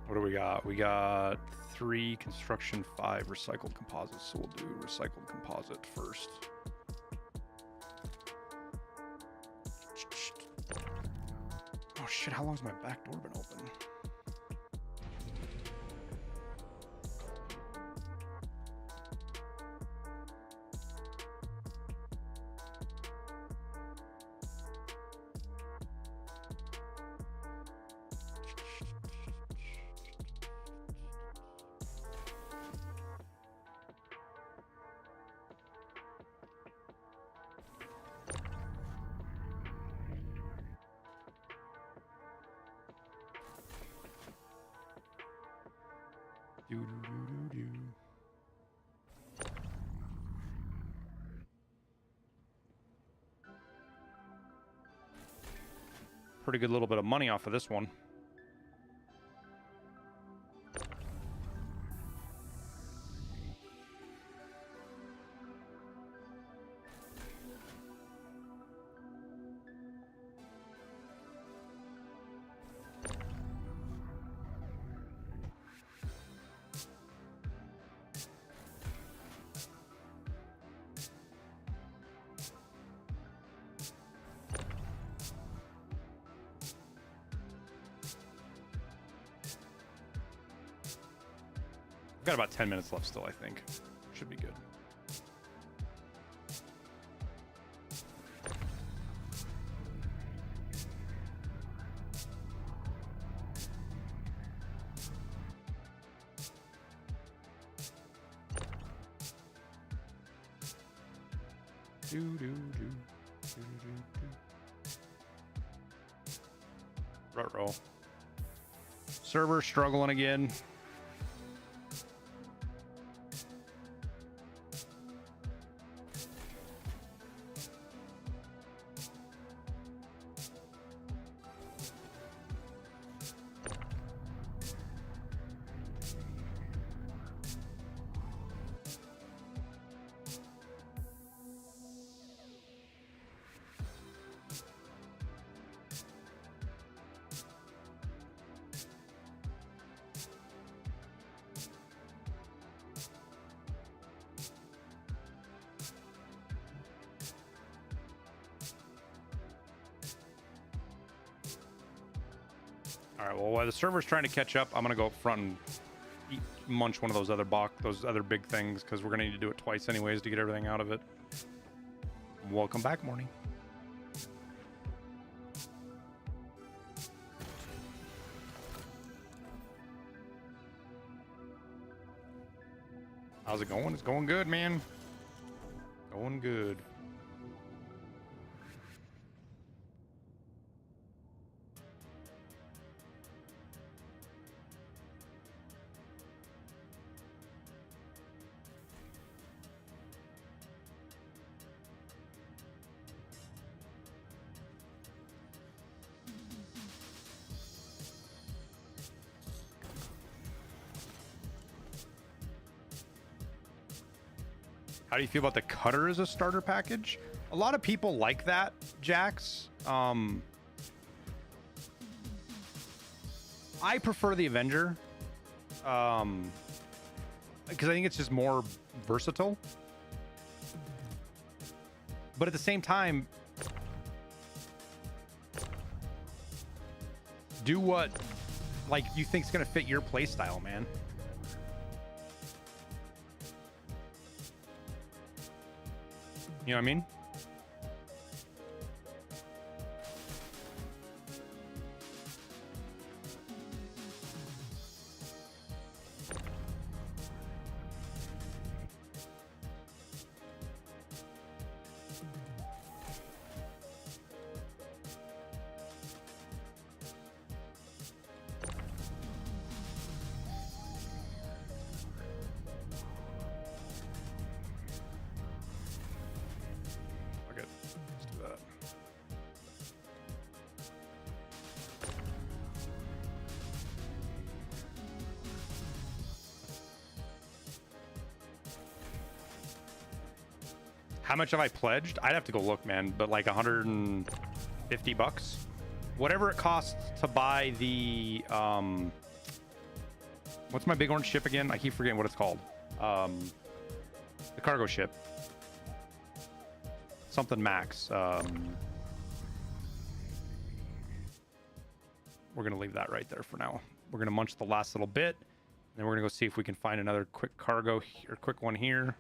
What do we got? We got 3 construction, 5 recycled composites. So we'll do recycled composite first. Oh shit, how long's my back door been open? Do, do, do, do, do. Pretty good little bit of money off of this one. Got about 10 minutes left still, I think. Should be good. Do, do, do, do, do, do. Ruh-roh. Server struggling again. All right, well, while the server's trying to catch up, I'm gonna go up front and munch one of those other big things, because we're gonna need to do it twice anyways to get everything out of it. Welcome back, Morning. How's it going? It's going good, man. Going good. How do you feel about the cutter as a starter package? A lot of people like that, Jax. I prefer the Avenger. Because I think it's just more versatile. But at the same time, do what like you think's gonna fit your play style, man. You know what I mean? Okay, let's do that. How much have I pledged? I'd have to go look, man, but like 150 bucks. Whatever it costs to buy the what's my big orange ship again? I keep forgetting what it's called. The cargo ship. Something max. We're gonna leave that right there for now. We're gonna munch the last little bit, and then we're gonna go see if we can find another quick cargo or quick one here.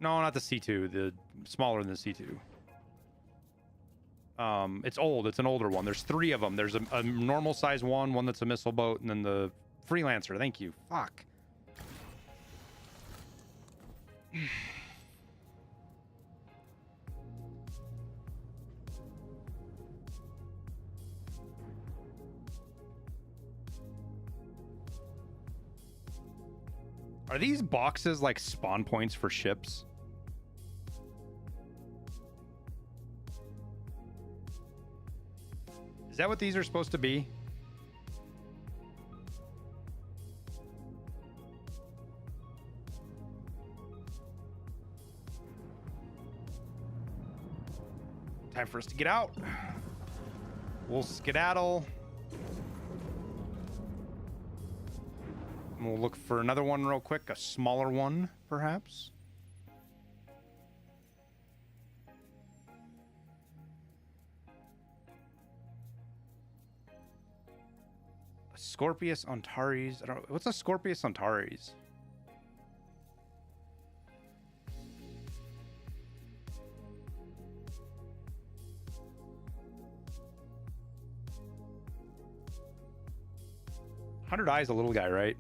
No, not the C2, the smaller than the C2. It's old. It's an older one. There's 3 of them. There's a normal size one that's a missile boat, and then the Freelancer. Thank you. Fuck. Are these boxes like spawn points for ships? Is that what these are supposed to be? Time for us to get out. We'll skedaddle. And we'll look for another one real quick, a smaller one, perhaps. Scorpius Antares. I don't know. What's a Scorpius Antares? $100 eyes, a little guy, right?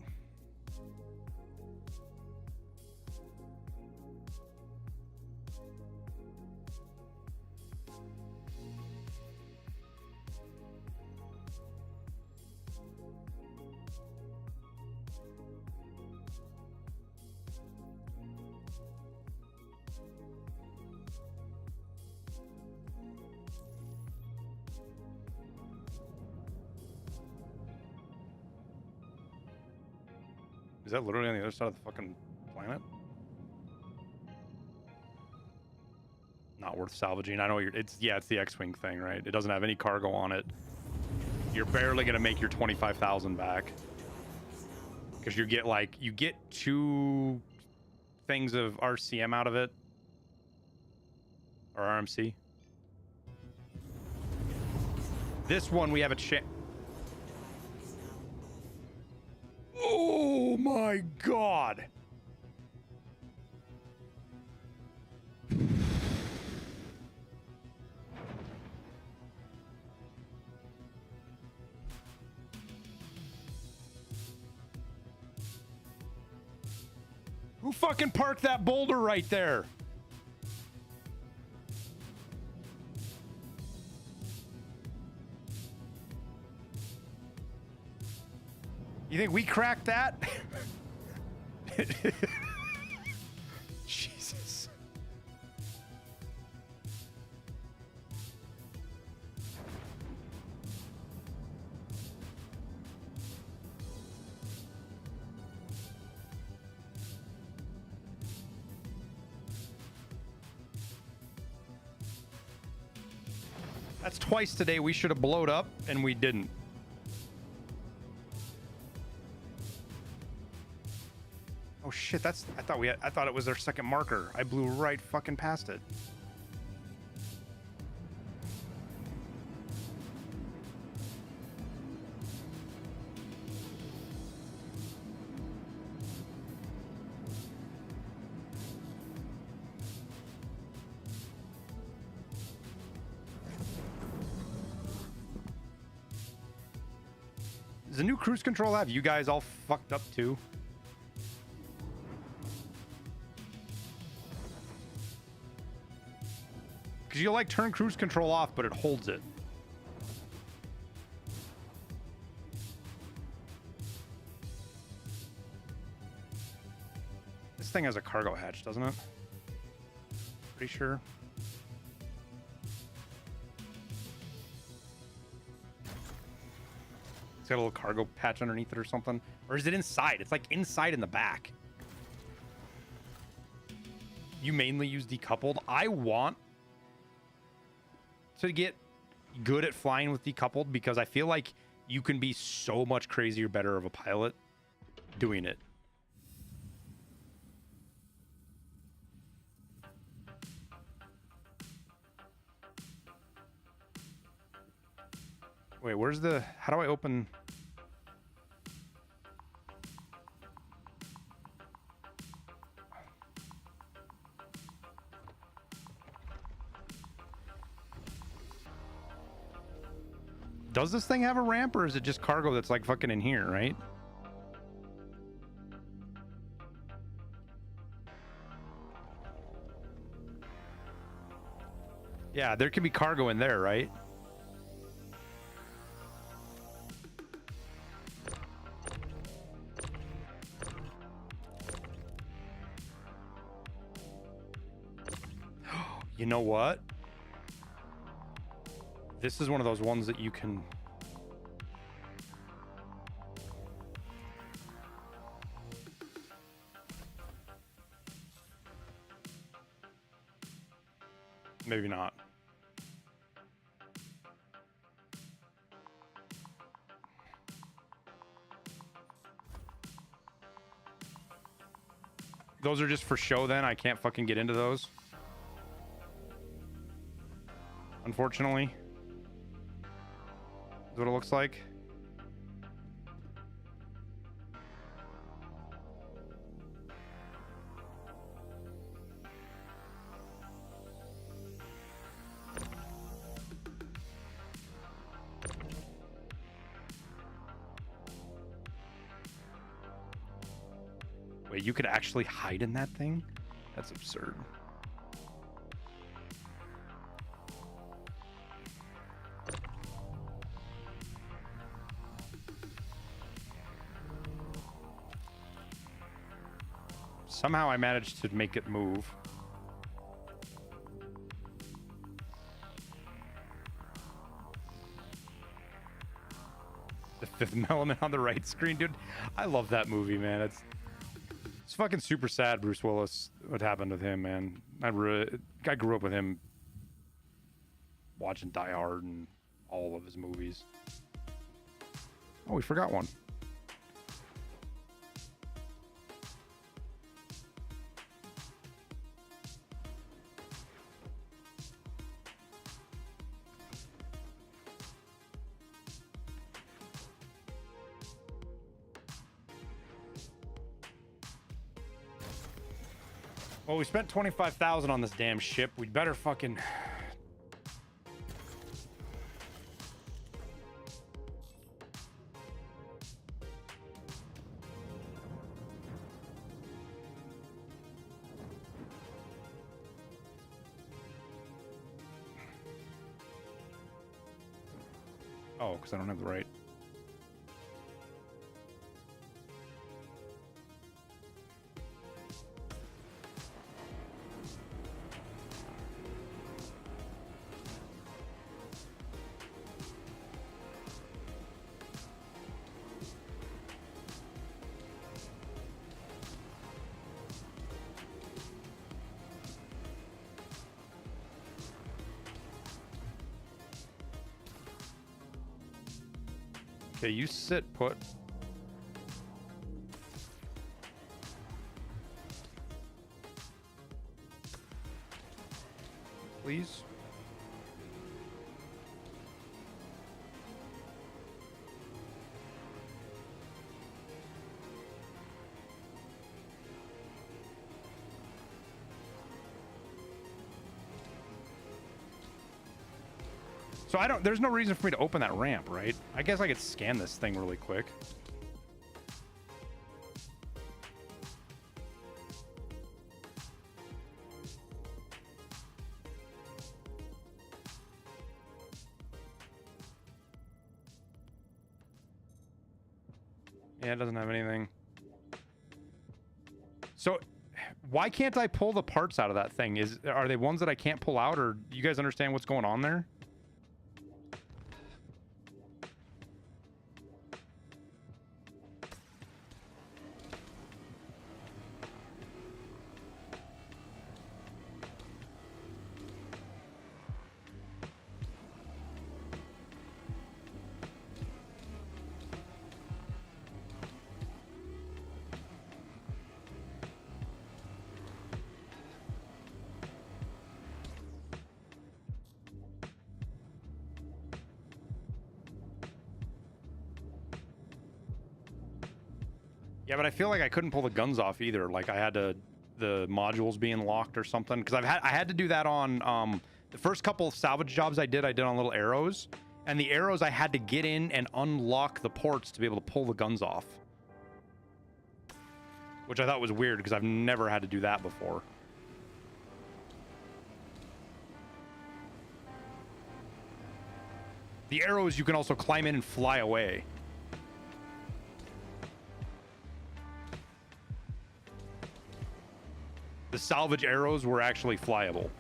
Is that literally on the other side of the fucking planet? Not worth salvaging. I know it's the X-Wing thing, right? It doesn't have any cargo on it. You're barely gonna make your 25,000 back. Because you get 2 things of RCM out of it. Or RMC. This one we have a chance. Oh my god. Who fucking parked that boulder right there? You think we cracked that? Jesus. That's twice today we should have blowed up and we didn't. Oh shit, I thought it was their second marker. I blew right fucking past it. the new cruise control have you guys all fucked up too? Because you like turn cruise control off, but it holds it. This thing has a cargo hatch, doesn't it? Pretty sure. It's got a little cargo patch underneath it or something. Or is it inside? It's like inside in the back. You mainly use decoupled. I want to get good at flying with decoupled because I feel like you can be so much crazier better of a pilot doing it. Wait, where's the... How do I open... Does this thing have a ramp, or is it just cargo that's like fucking in here, right? Yeah, there could be cargo in there, right? You know what? This is one of those ones that you can... Maybe not. Those are just for show then? I can't fucking get into those. Unfortunately. Is what it looks like. Wait, you could actually hide in that thing? That's absurd. Somehow I managed to make it move. The Fifth Element on the right screen, dude. I love that movie, man. It's fucking super sad, Bruce Willis, what happened with him, man. I grew up with him watching Die Hard and all of his movies. Oh, we forgot one. Well, we spent 25,000 on this damn ship. We'd better fucking... Oh, because I don't have the right... Okay, you sit put. Please. So there's no reason for me to open that ramp, right? I guess I could scan this thing really quick. Yeah, it doesn't have anything. So why can't I pull the parts out of that thing? Are they ones that I can't pull out, or do you guys understand what's going on there? Yeah, but I feel like I couldn't pull the guns off either. Like I had to, the modules being locked or something. Because I had to do that on the first couple of salvage jobs I did on little arrows, and the arrows I had to get in and unlock the ports to be able to pull the guns off, which I thought was weird because I've never had to do that before. The arrows you can also climb in and fly away. The salvage arrows were actually flyable.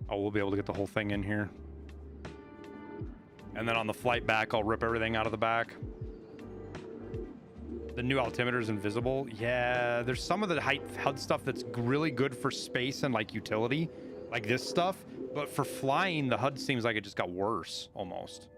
Oh, we'll be able to get the whole thing in here. And then on the flight back, I'll rip everything out of the back. The new altimeter is invisible. Yeah, there's some of the HUD stuff that's really good for space and like utility, like this stuff. But for flying, the HUD seems like it just got worse almost.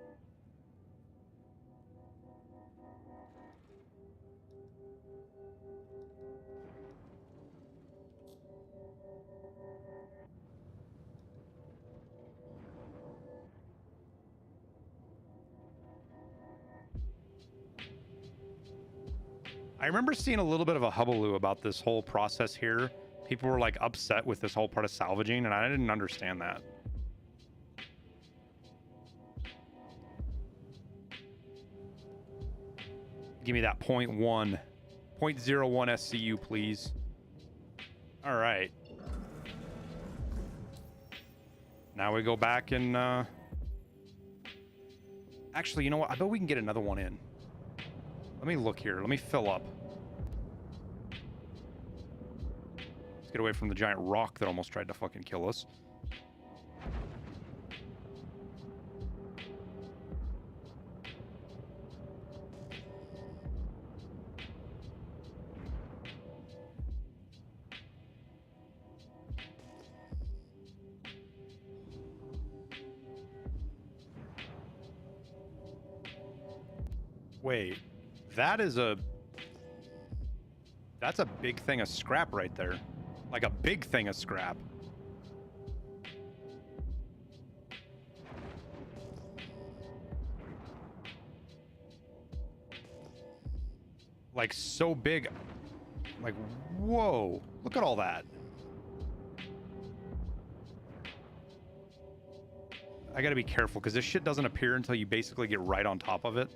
I remember seeing a little bit of a hullabaloo about this whole process here. People were like upset with this whole part of salvaging, and I didn't understand that. Give me that 0.01 SCU, please. All right. Now we go back and actually, you know what? I bet we can get another one in. Let me look here. Let me fill up. Let's get away from the giant rock that almost tried to fucking kill us. Wait. That's a big thing of scrap right there. Like a big thing of scrap. Like so big. Like, whoa. Look at all that. I gotta be careful because this shit doesn't appear until you basically get right on top of it.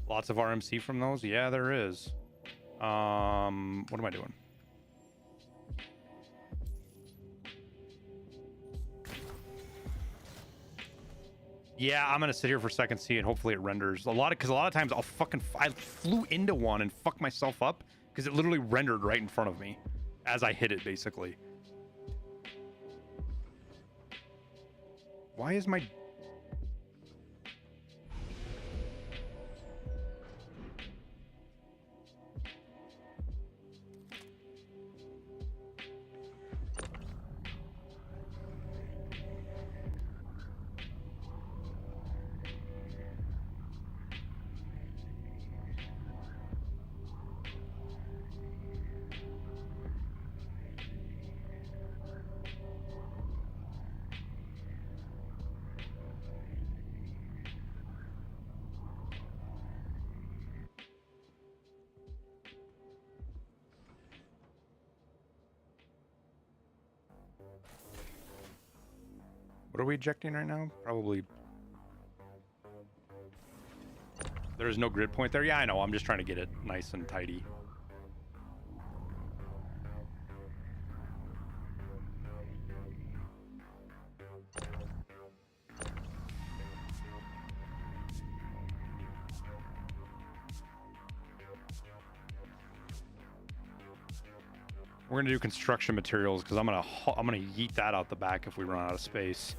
Lots of RMC from those? Yeah, there is. What am I doing? Yeah, I'm gonna sit here for a second, see, and hopefully it renders. Because a lot of times I flew into one and fucked myself up because it literally rendered right in front of me as I hit it, basically. Why is my... What are we ejecting right now? Probably. There is no grid point there. Yeah, I know. I'm just trying to get it nice and tidy. We're gonna do construction materials because I'm gonna yeet that out the back if we run out of space.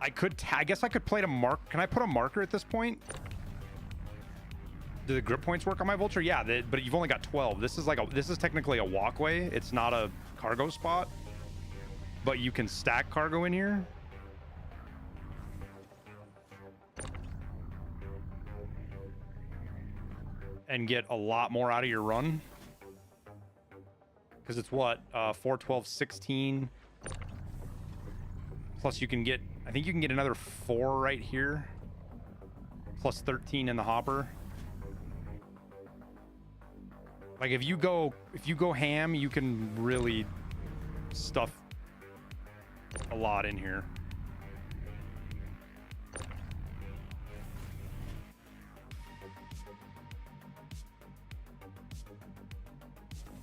I guess I could play to mark. Can I put a marker at this point? Do the grip points work on my Vulture? Yeah, but you've only got 12. This is technically a walkway. It's not a cargo spot, but you can stack cargo in here. And get a lot more out of your run. Because it's what? 4, 12, 16. Plus you can get, I think you can get another 4 right here. Plus 13 in the hopper. Like if you go ham, you can really stuff a lot in here.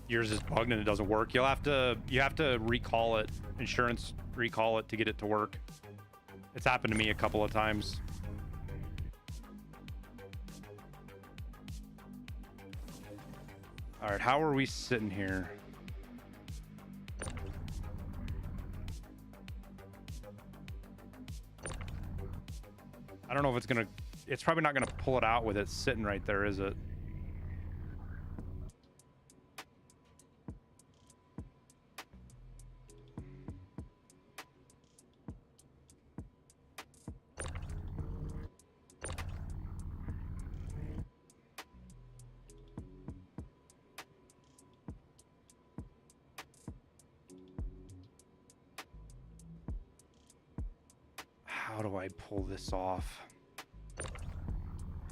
Yours is bugged and it doesn't work. You have to recall it, insurance recall it to get it to work. It's happened to me a couple of times. All right, how are we sitting here? I don't know if it's probably not gonna pull it out with it sitting right there, is it? How do I pull this off?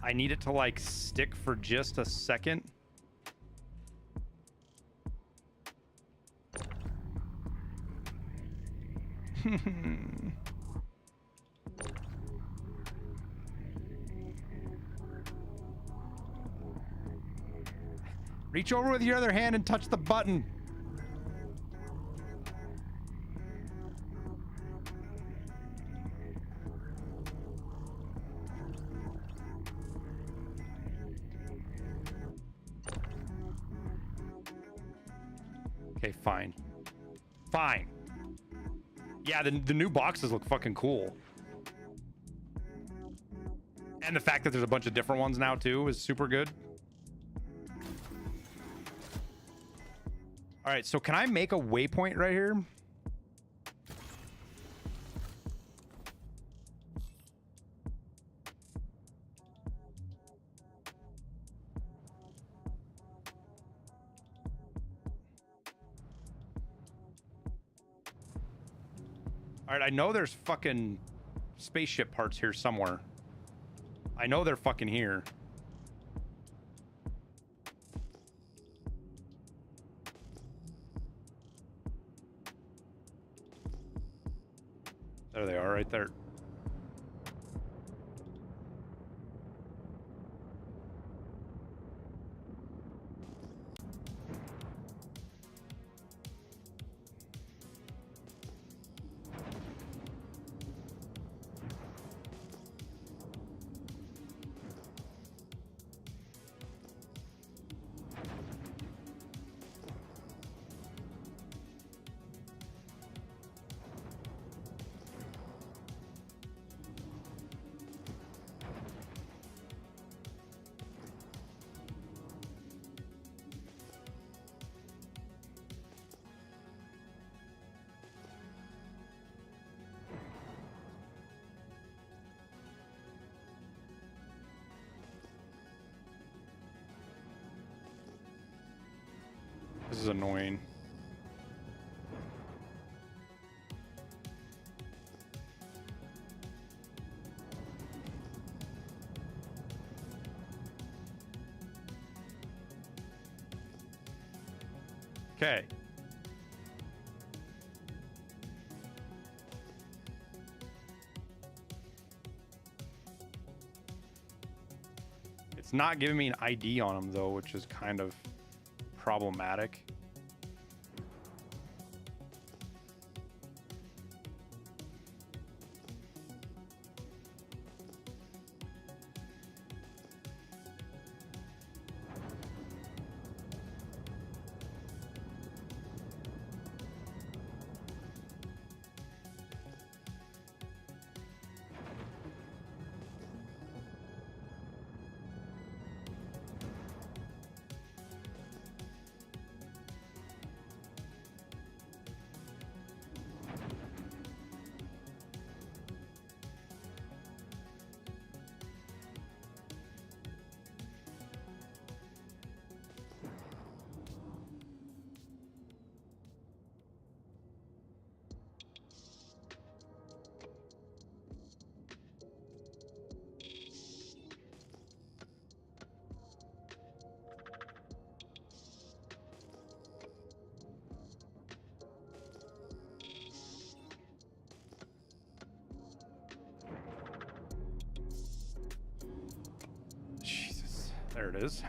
I need it to like stick for just a second. Reach over with your other hand and touch the button. Okay, fine. Fine. Yeah, the new boxes look fucking cool. And the fact that there's a bunch of different ones now too is super good. All right, so can I make a waypoint right here? All right, I know there's fucking spaceship parts here somewhere. I know they're fucking here. There they are, right there. This is annoying. Okay. It's not giving me an ID on them though, which is kind of problematic. Jesus, there it is.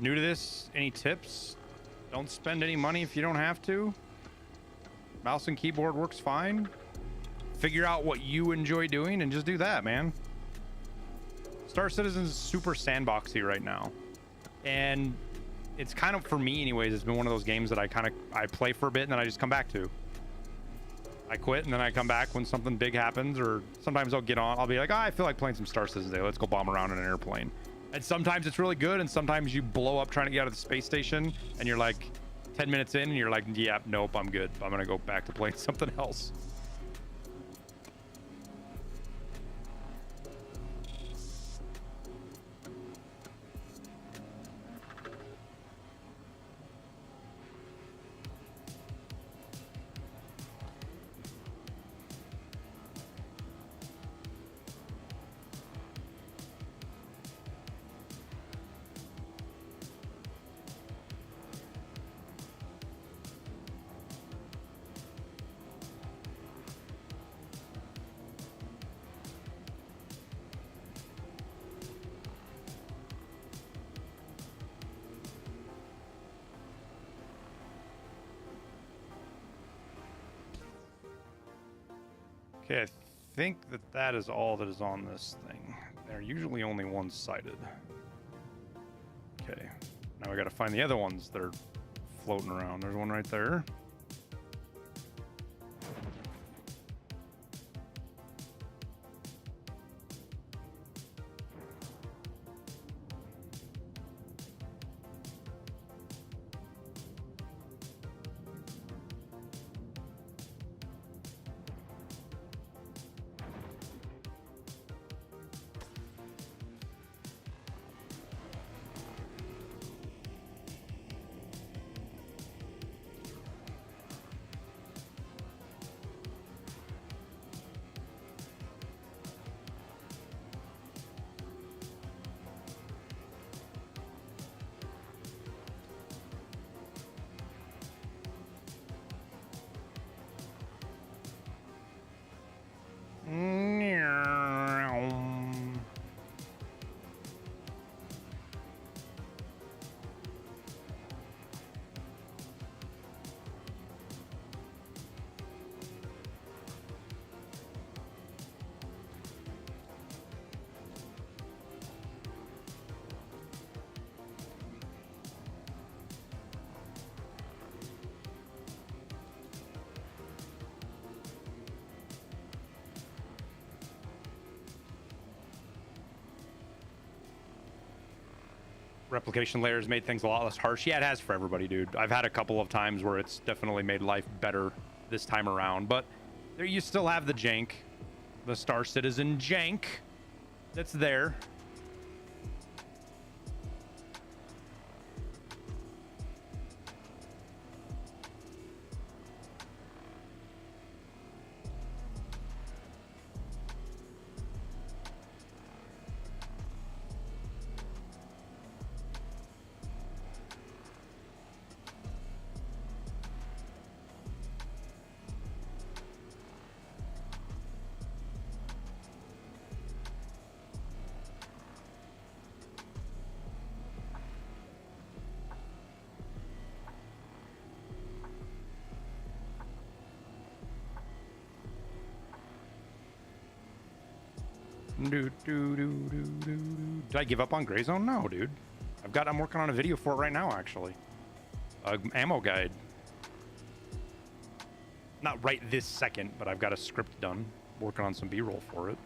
New to this, any tips? Don't spend any money if you don't have to. Mouse and keyboard works fine. Figure out what you enjoy doing and just do that, man. Star Citizen's super sandboxy right now. And it's kind of, for me anyways, it's been one of those games that I play for a bit and then I just come back to. I quit and then I come back when something big happens, or sometimes I'll get on, I'll be like, oh, I feel like playing some Star Citizen today. Let's go bomb around in an airplane. And sometimes it's really good, and sometimes you blow up trying to get out of the space station, and you're like 10 minutes in, and you're like, yeah, nope, I'm good. I'm gonna go back to playing something else. Okay, I think that is all that is on this thing. They're usually only one-sided. Okay, now we gotta find the other ones that are floating around. There's one right there. replication layers made things a lot less harsh. Yeah, it has for everybody, dude. I've had a couple of times where it's definitely made life better this time around, but there you still have the jank, the Star Citizen jank that's there. Did I give up on Gray Zone? No, dude. I'm working on a video for it right now, actually. Ammo guide. Not right this second, but I've got a script done. Working on some B-roll for it.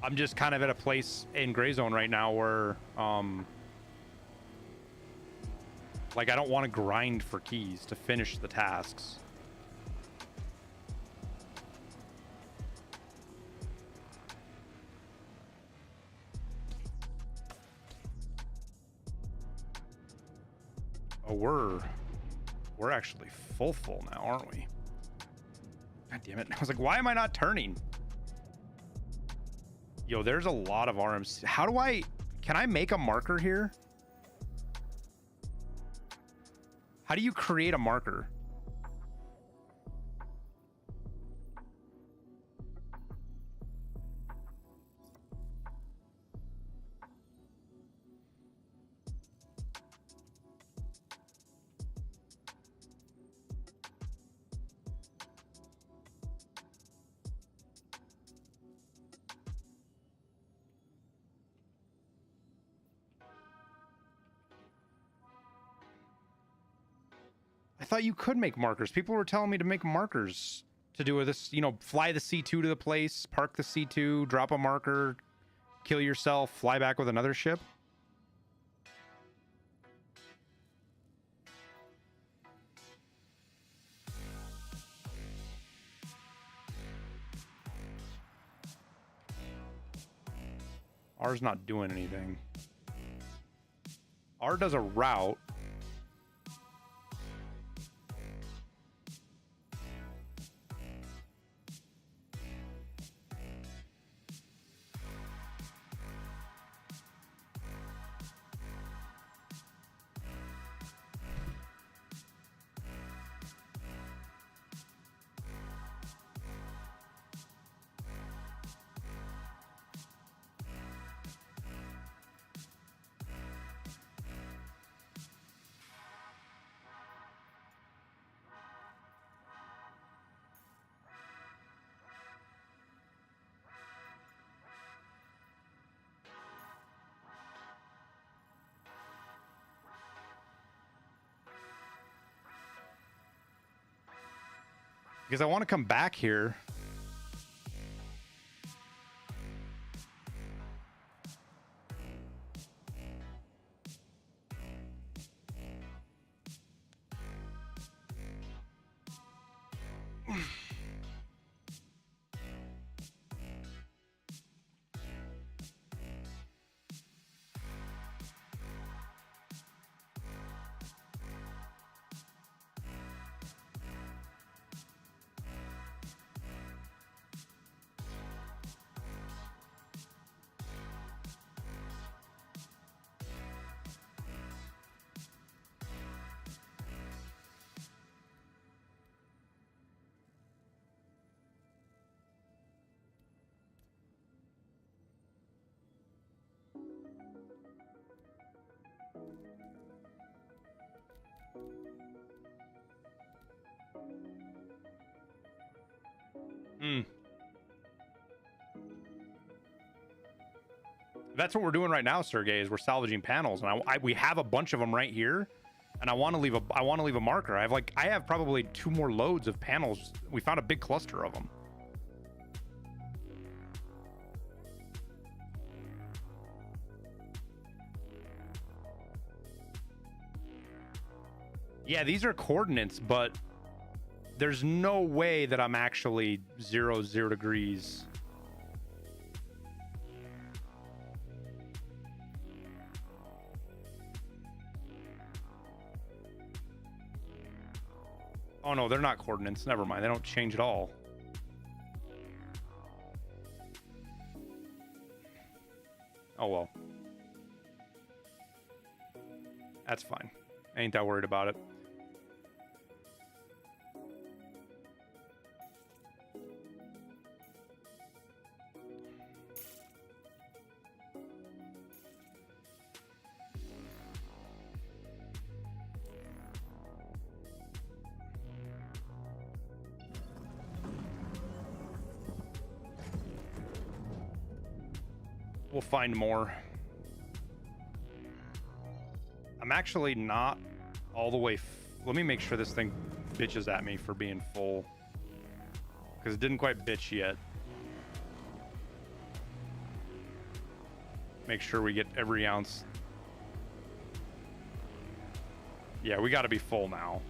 I'm just kind of at a place in Gray Zone right now where, like, I don't want to grind for keys to finish the tasks. Oh, we're actually full now, aren't we? God damn it. I was like, why am I not turning? Yo, there's a lot of RMC. Can I make a marker here? How do you create a marker? I thought you could make markers. People were telling me to make markers to do with this, you know, fly the C2 to the place, park the C2, drop a marker, kill yourself, fly back with another ship. R's not doing anything. R does a route. Because I want to come back here. That's what we're doing right now, Sergey, is we're salvaging panels, and we have a bunch of them right here, and I want to leave a marker. I have probably 2 more loads of panels. We found a big cluster of them. Yeah, these are coordinates, but there's no way that I'm actually 0 degrees. Oh no, they're not coordinates. Never mind. They don't change at all. Oh well. That's fine. I ain't that worried about it. We'll find more. I'm actually not all the way. Let me make sure this thing bitches at me for being full, because it didn't quite bitch yet. Make sure we get every ounce. Yeah, we got to be full now.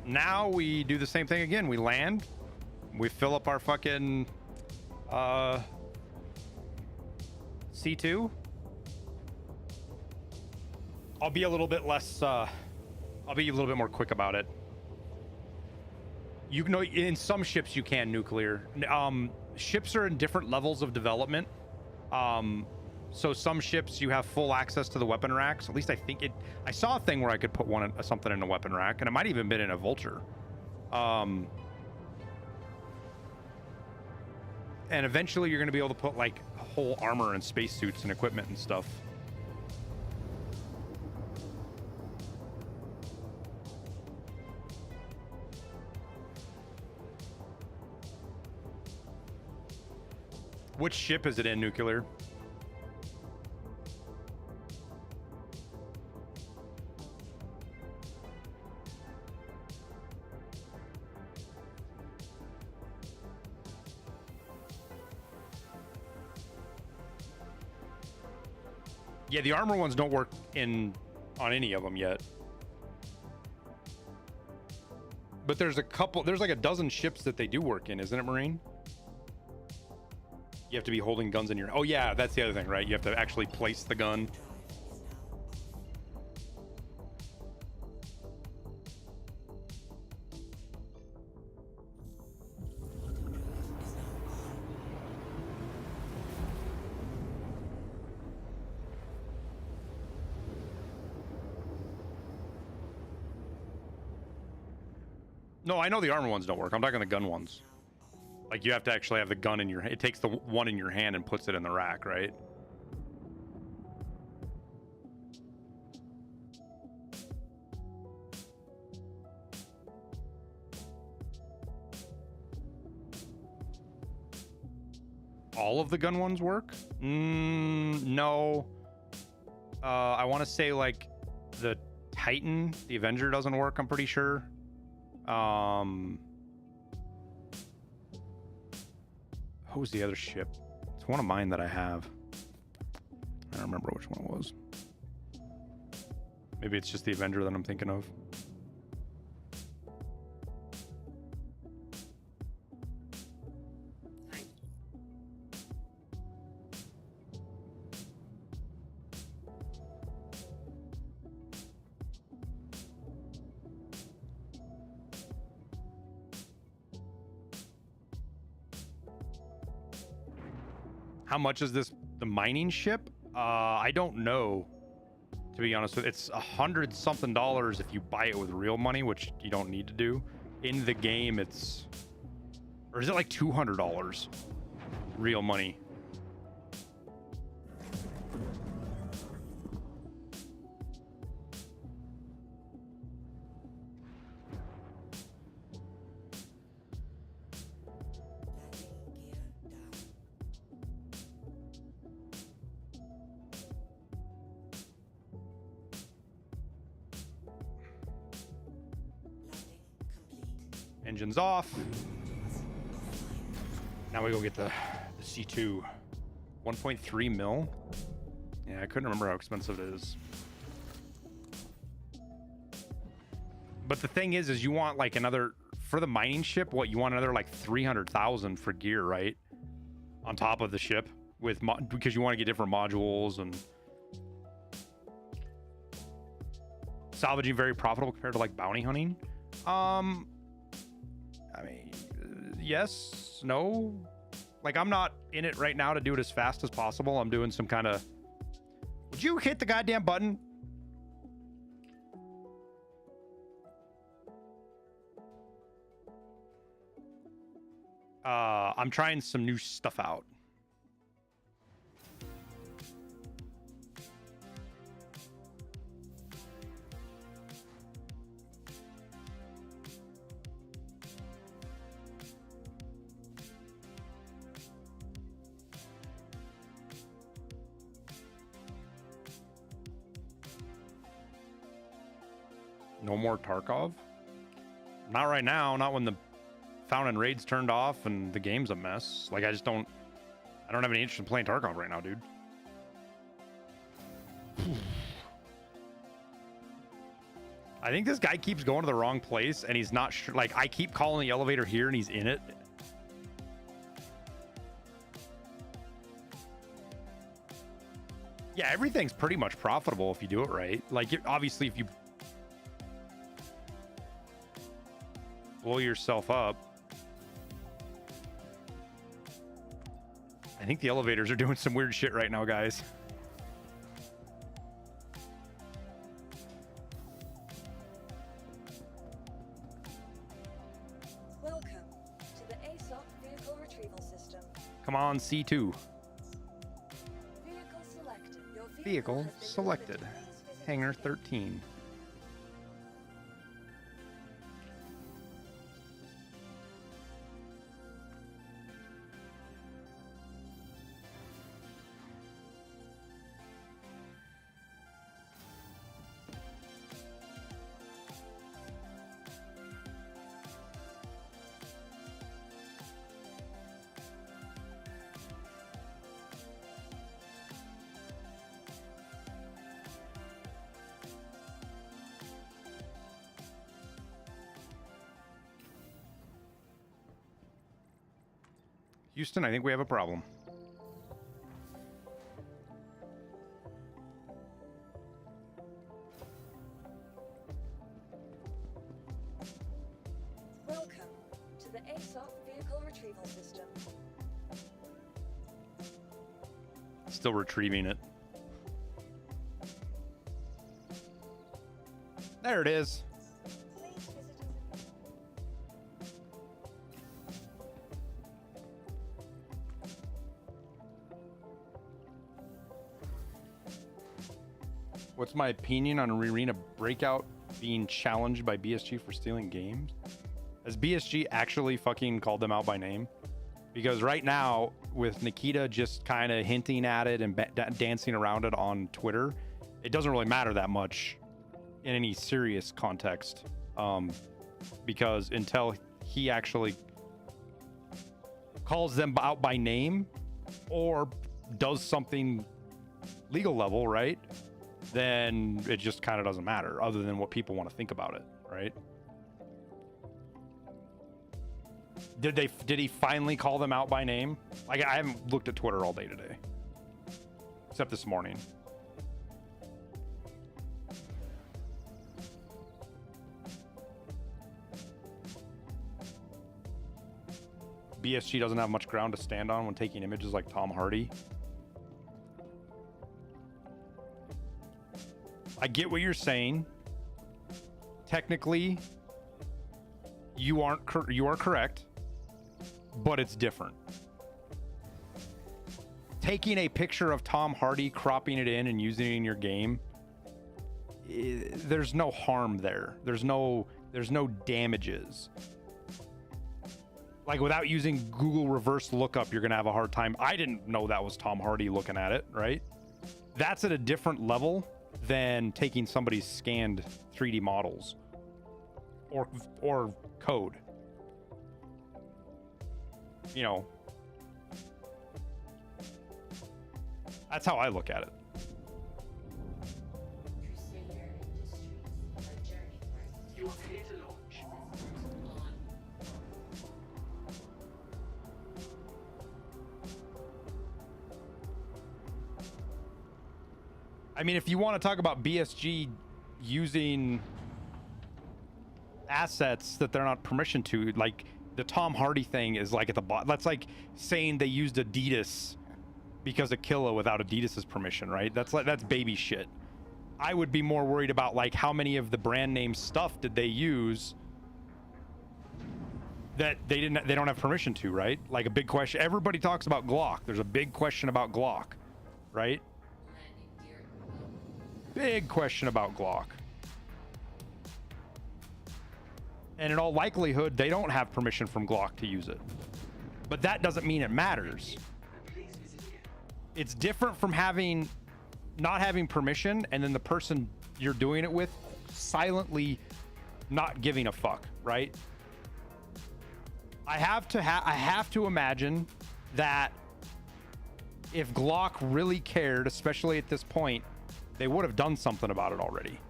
Now we do the same thing again. We land, we fill up our fucking C2. I'll be a little bit less I'll be a little bit more quick about it. You know, in some ships you can nuclear. Ships are in different levels of development. So some ships you have full access to the weapon racks. At least I think it. I saw a thing where I could put something in a weapon rack, and it might even been in a vulture. And eventually you're going to be able to put like whole armor and spacesuits and equipment and stuff. Which ship is it in, nuclear? Yeah, the armor ones don't work on any of them yet. But there's like a dozen ships that they do work in, isn't it, Marine? You have to be holding guns in your... Oh yeah, that's the other thing, right? You have to actually place the gun. No, I know the armor ones don't work. I'm talking the gun ones. Like, you have to actually have the gun in your... It takes the one in your hand and puts it in the rack, right? All of the gun ones work? No. I want to say, like, the Titan, the Avenger doesn't work, I'm pretty sure. Who's the other ship? It's one of mine that I have. I don't remember which one it was. Maybe it's just the Avenger that I'm thinking of. How much is this, the mining ship? I don't know, to be honest with you. It's $100 something if you buy it with real money, which you don't need to do. In the game, it's, or is it like $200? real money. Engines off. Now we go get the C2. 1.3 mil. Yeah, I couldn't remember how expensive it is. But the thing is you want like another, for the mining ship, what, you want another like 300,000 for gear, right? On top of the ship with because you want to get different modules and salvaging very profitable compared to like bounty hunting. I mean, yes, no. Like, I'm not in it right now to do it as fast as possible. I'm doing some kind of... Would you hit the goddamn button? I'm trying some new stuff out. No more Tarkov? Not right now. Not when the Fountain Raid's turned off and the game's a mess. Like, I don't have any interest in playing Tarkov right now, dude. I think this guy keeps going to the wrong place and he's not sure. Like, I keep calling the elevator here and he's in it. Yeah, everything's pretty much profitable if you do it right. Like, obviously, if you blow yourself up. I think the elevators are doing some weird shit right now, guys. Welcome to the ASOC vehicle retrieval system. Come on, C2. Vehicle selected. Your Vehicle has been selected. delivered. Please visit Hangar us again. 13. Houston, I think we have a problem. Welcome to the ASOC vehicle retrieval system. Still retrieving it. There it is. Please visit us again. What's my opinion on Arena Breakout being challenged by BSG for stealing games? Has BSG actually fucking called them out by name? Because right now, with Nikita just kind of hinting at it and dancing around it on Twitter, it doesn't really matter that much in any serious context. Because until he actually calls them out by name or does something legal level, right? Then it just kind of doesn't matter other than what people want to think about it, right? Did he finally call them out by name? Like, I haven't looked at Twitter all day today. Except this morning. BSG doesn't have much ground to stand on when taking images like Tom Hardy. I get what you're saying. Technically, you are correct, but it's different. taking a picture of Tom Hardy, cropping it in and using it in your game, there's no harm there. There's no damages. Like, without using Google reverse lookup, you're gonna have a hard time. I didn't know that was Tom Hardy looking at it, right? That's at a different level than taking somebody's scanned 3D models or code. You know, that's how I look at it. You are clear to launch. I mean, if you want to talk about BSG using assets that they're not permission to, like the Tom Hardy thing is like at the bottom. That's like saying they used Adidas because of Killa without Adidas's permission, right? That's baby shit. I would be more worried about like how many of the brand name stuff did they use that they don't have permission to, right? Like a big question. Everybody talks about Glock. There's a big question about Glock, right? Big question about Glock. And in all likelihood, they don't have permission from Glock to use it. But that doesn't mean it matters. It's different from not having permission and then the person you're doing it with silently not giving a fuck, right? I have to imagine that if Glock really cared, especially at this point, they would have done something about it already.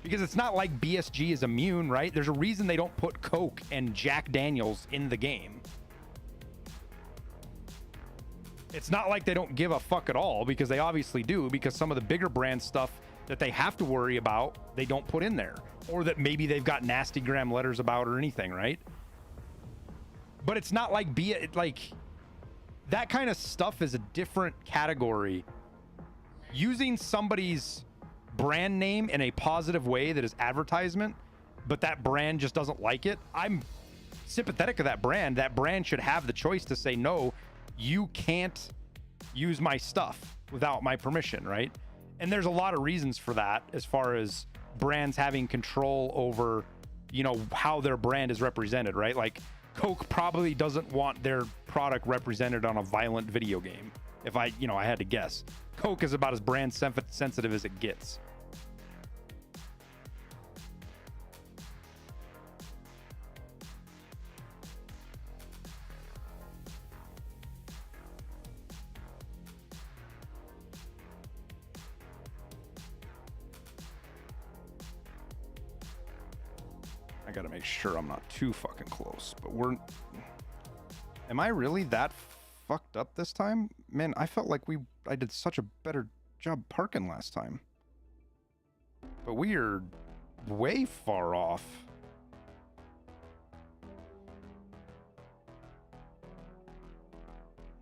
Because it's not like BSG is immune, right? There's a reason they don't put Coke and Jack Daniels in the game. It's not like they don't give a fuck at all, because they obviously do, because some of the bigger brand stuff that they have to worry about, they don't put in there. Or that maybe they've got nasty gram letters about or anything, right? But it's not like that kind of stuff is a different category. Using somebody's brand name in a positive way that is advertisement, but that brand just doesn't like it, I'm sympathetic to that brand. That brand should have the choice to say, no, you can't use my stuff without my permission, right? And there's a lot of reasons for that, as far as brands having control over, you know, how their brand is represented, right? Like Coke probably doesn't want their product represented on a violent video game. If I had to guess. Coke is about as brand sensitive as it gets. I gotta make sure I'm not too fucking close, but am I really that fucked up this time? Man, I felt like I did such a better job parking last time. But we are way far off.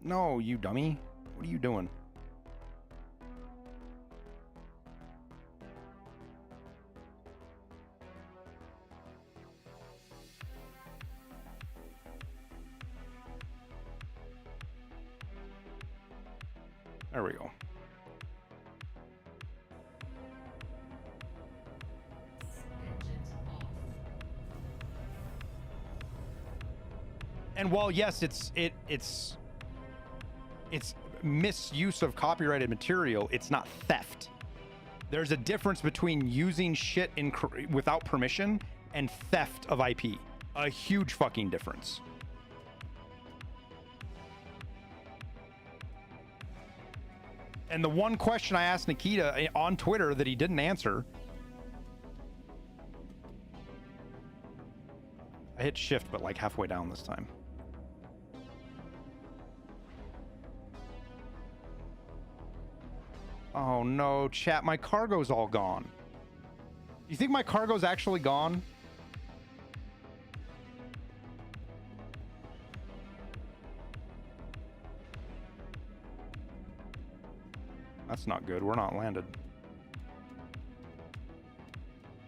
No, you dummy. What are you doing? There we go. And while yes, it's misuse of copyrighted material, it's not theft. There's a difference between using shit without permission and theft of IP. A huge fucking difference. And the one question I asked Nikita on Twitter that he didn't answer, I hit shift, but like halfway down this time. Oh no, chat, my cargo's all gone. You think my cargo's actually gone? That's not good. We're not landed.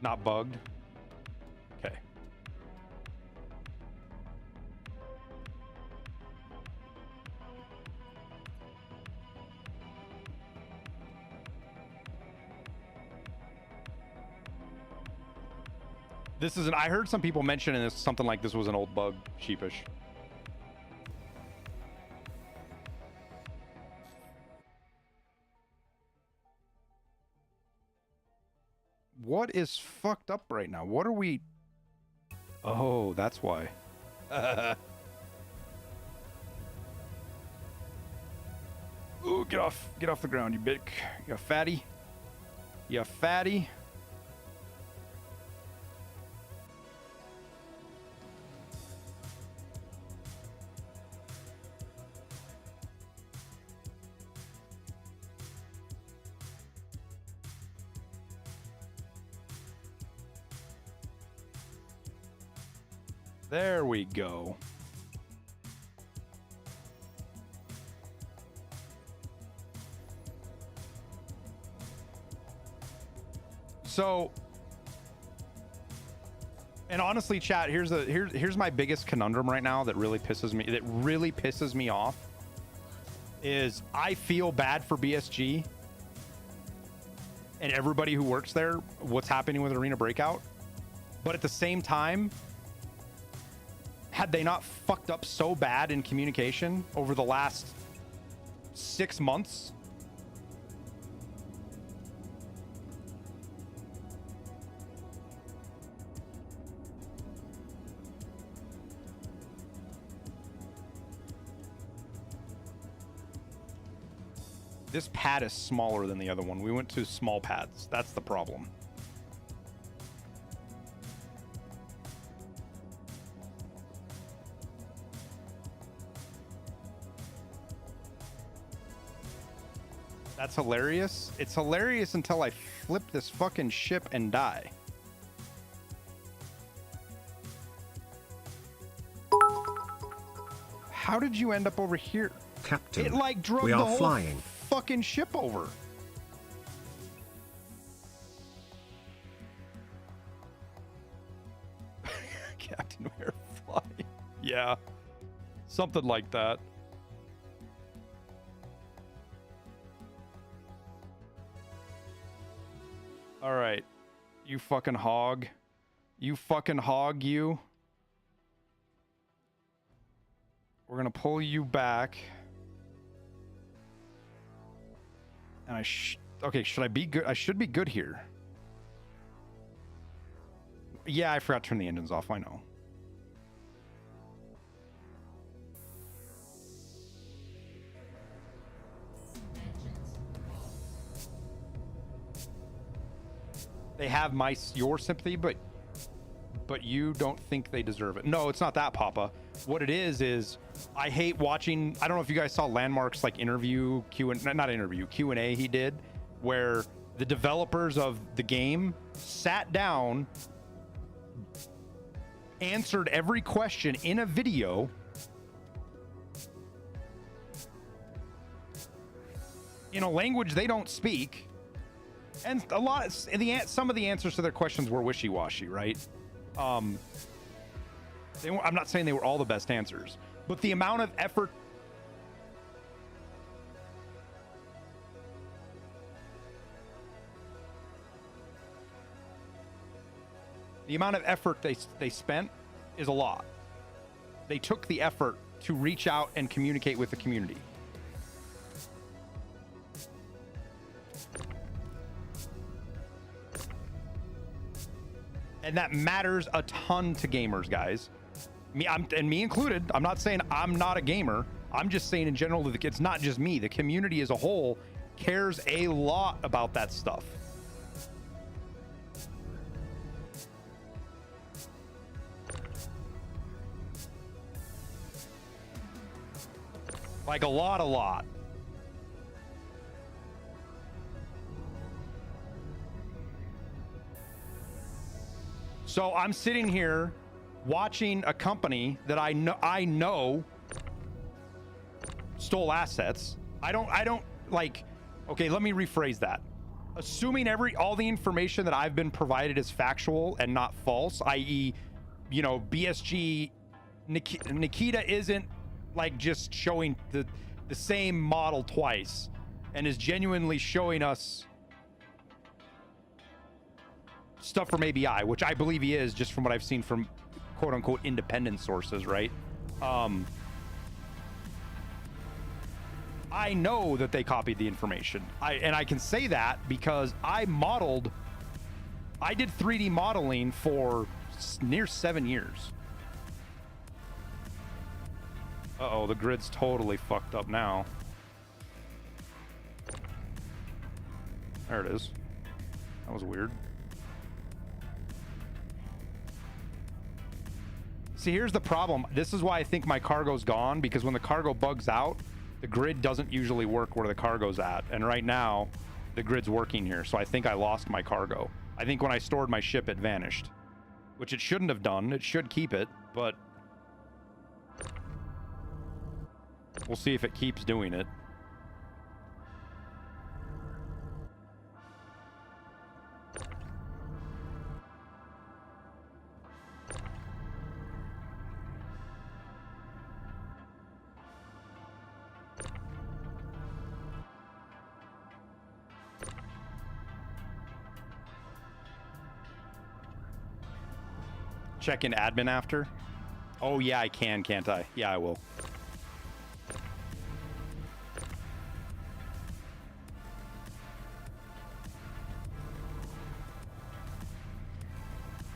Not bugged. Okay. This is I heard some people mentioning this, something like this was an old bug, sheepish. What is fucked up right now? What are we... Oh, that's why. Ooh, get off the ground, you big, you fatty. You fatty. There we go. So, and honestly, chat, here's my biggest conundrum right now that really pisses me off is I feel bad for BSG and everybody who works there, what's happening with Arena Breakout. But at the same time, had they not fucked up so bad in communication over the last 6 months, this pad is smaller than the other one. We went to small pads. That's the problem. That's hilarious. It's hilarious until I flip this fucking ship and die. How did you end up over here? Captain, it like drove we the are whole flying. Fucking ship over. Captain, we're flying. Yeah, something like that. All right, you fucking hog. You fucking hog, you. We're gonna pull you back. And okay, should I be good? I should be good here. Yeah, I forgot to turn the engines off, I know. They have your sympathy, but you don't think they deserve it. No, it's not that, Papa. What it is I hate watching. I don't know if you guys saw Landmark's like interview Q&A he did, where the developers of the game sat down, answered every question in a video, in a language they don't speak. And some of the answers to their questions were wishy-washy, right? I'm not saying they were all the best answers, but the amount of effort they spent is a lot. They took the effort to reach out and communicate with the community. And that matters a ton to gamers, guys. Me included. I'm not saying I'm not a gamer. I'm just saying in general that it's not just me. The community as a whole cares a lot about that stuff. Like a lot. So I'm sitting here watching a company that I know stole assets. I don't like, okay, let me rephrase that. Assuming all the information that I've been provided is factual and not false, i.e., BSG Nikita isn't like just showing the same model twice and is genuinely showing us stuff from ABI, which I believe he is, just from what I've seen from quote unquote independent sources, right? I know that they copied the information. And I can say that because I did 3D modeling for near 7 years. Uh-oh, the grid's totally fucked up now. There it is. That was weird. See, here's the problem. This is why I think my cargo's gone, because when the cargo bugs out, the grid doesn't usually work where the cargo's at. And right now, the grid's working here. So I think I lost my cargo. I think when I stored my ship, it vanished. Which it shouldn't have done. It should keep it, but we'll see if it keeps doing it. Check in admin after. Oh yeah, I can, can't I? Yeah, I will.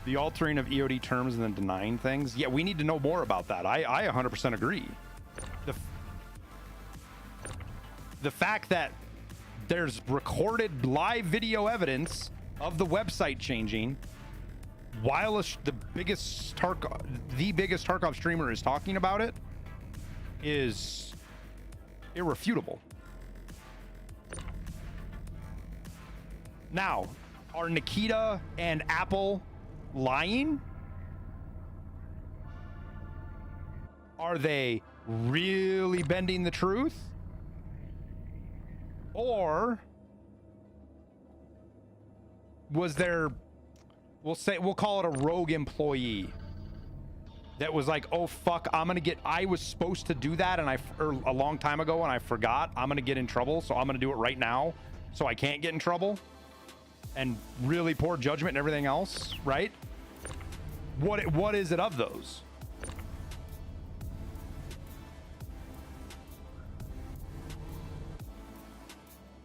The altering of EOD terms and then denying things. Yeah, we need to know more about that. I 100% agree. The fact that there's recorded live video evidence of the website changing while the biggest Tarkov streamer is talking about it is irrefutable. Now, are Nikita and Apple lying? Are they really bending the truth? Or was there, we'll call it a rogue employee that was like, oh fuck, I was supposed to do that and a long time ago and I forgot. I'm gonna get in trouble, so I'm gonna do it right now so I can't get in trouble. And really poor judgment and everything else, right? What is it of those?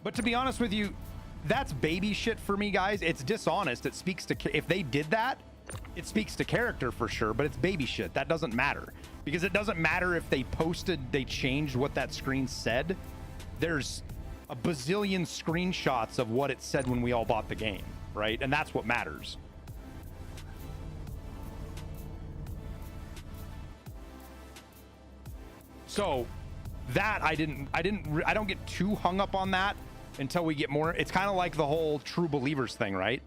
But to be honest with you, that's baby shit for me, guys. It's dishonest. It speaks to, if they did that, it speaks to character for sure, but it's baby shit. That doesn't matter, because it doesn't matter if they changed what that screen said. There's a bazillion screenshots of what it said when we all bought the game, right? And that's what matters. So that I don't get too hung up on that until we get more. It's kind of like the whole true believers thing, right?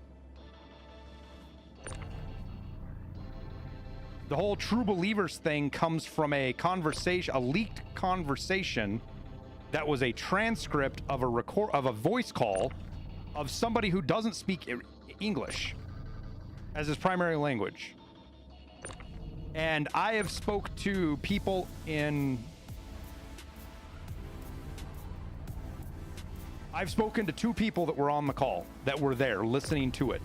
The whole true believers thing comes from a leaked conversation that was a transcript of a voice call of somebody who doesn't speak English as his primary language. And I have spoke to people I've spoken to 2 people that were on the call, that were there listening to it.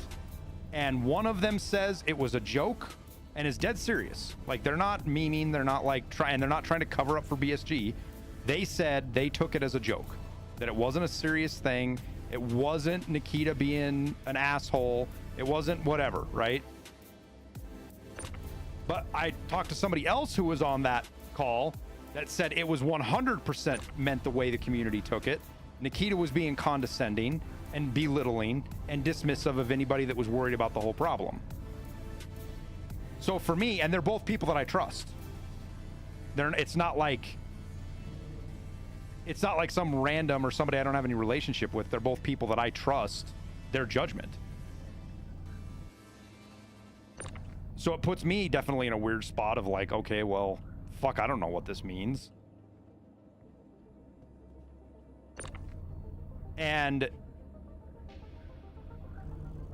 And one of them says it was a joke and is dead serious. Like, they're not meaning, they're not like they're not trying to cover up for BSG. They said they took it as a joke, that it wasn't a serious thing. It wasn't Nikita being an asshole. It wasn't whatever, right? But I talked to somebody else who was on that call that said it was 100% meant the way the community took it. Nikita was being condescending and belittling and dismissive of anybody that was worried about the whole problem. So for me, and they're both people that I trust. It's not like some random or somebody I don't have any relationship with. They're both people that I trust their judgment. So it puts me definitely in a weird spot of like, okay, well, fuck, I don't know what this means. And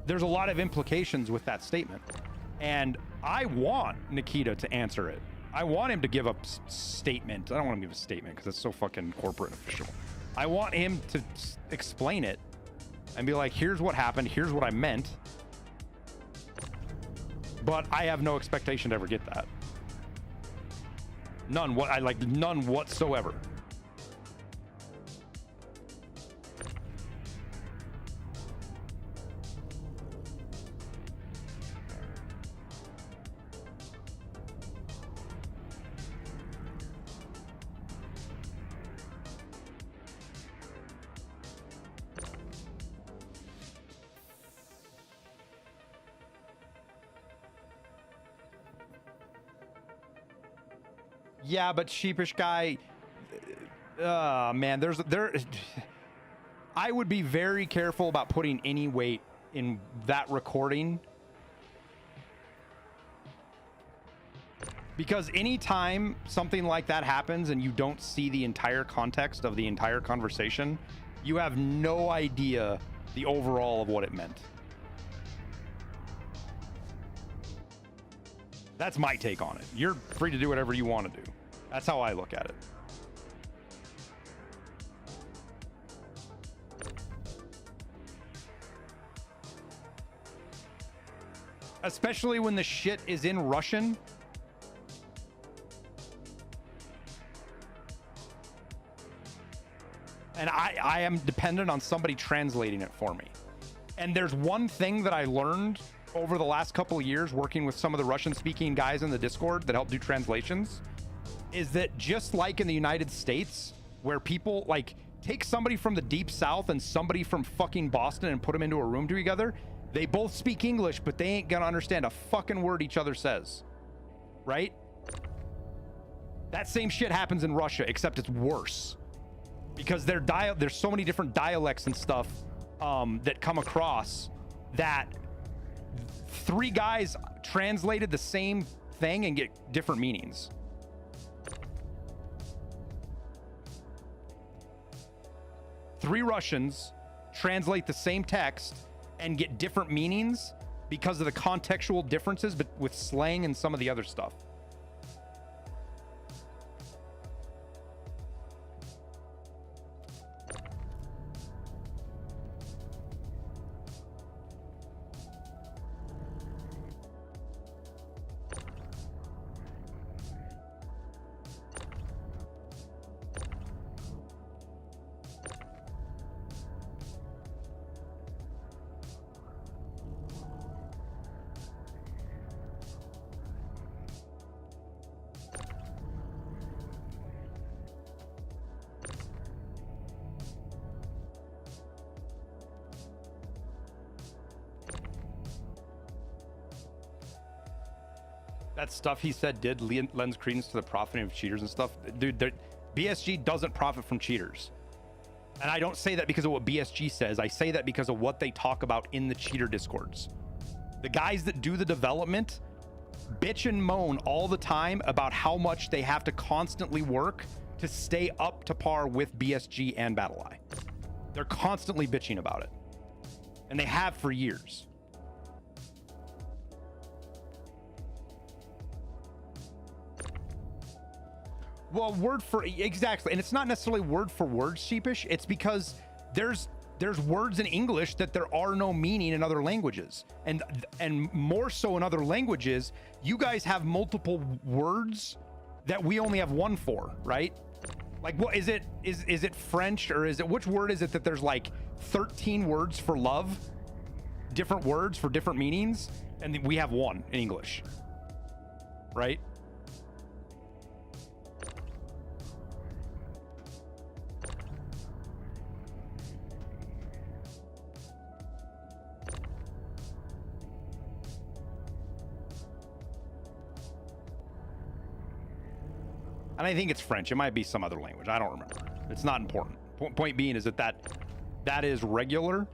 there's a lot of implications with that statement. And I want Nikita to answer it. I want him to give a statement. I don't want him to give a statement because it's so fucking corporate official. I want him to explain it and be like, here's what happened. Here's what I meant. but I have no expectation to ever get that. None. What I like, none whatsoever. Yeah, but sheepish guy, man, I would be very careful about putting any weight in that recording, because anytime something like that happens and you don't see the entire context of the entire conversation, you have no idea the overall of what it meant. That's my take on it. You're free to do whatever you want to do. That's how I look at it. Especially when the shit is in Russian. And I am dependent on somebody translating it for me. And there's one thing that I learned over the last couple of years working with some of the Russian-speaking guys in the Discord that help do translations, is that just like in the United States, where people like take somebody from the deep south and somebody from fucking Boston and put them into a room together, they both speak English, but they ain't gonna understand a fucking word each other says, right? That same shit happens in Russia, except it's worse, because there's so many different dialects and stuff that come across that three guys translated the same thing and get different meanings. Three Russians translate the same text and get different meanings because of the contextual differences, but with slang and some of the other stuff. That stuff he said did lends credence to the profiting of cheaters and stuff. Dude, BSG doesn't profit from cheaters. And I don't say that because of what BSG says. I say that because of what they talk about in the cheater discords. The guys that do the development bitch and moan all the time about how much they have to constantly work to stay up to par with BSG and BattlEye. They're constantly bitching about it. And they have for years. Well, exactly. And it's not necessarily word for word sheepish. It's because there's words in English that there are no meaning in other languages. And more so in other languages, you guys have multiple words that we only have one for, right? Like, what is it? Is it French, or is it, which word is it that there's like 13 words for love? Different words for different meanings, and we have one in English, right? And I think it's French. It might be some other language. I don't remember. It's not important. Point being is that is regular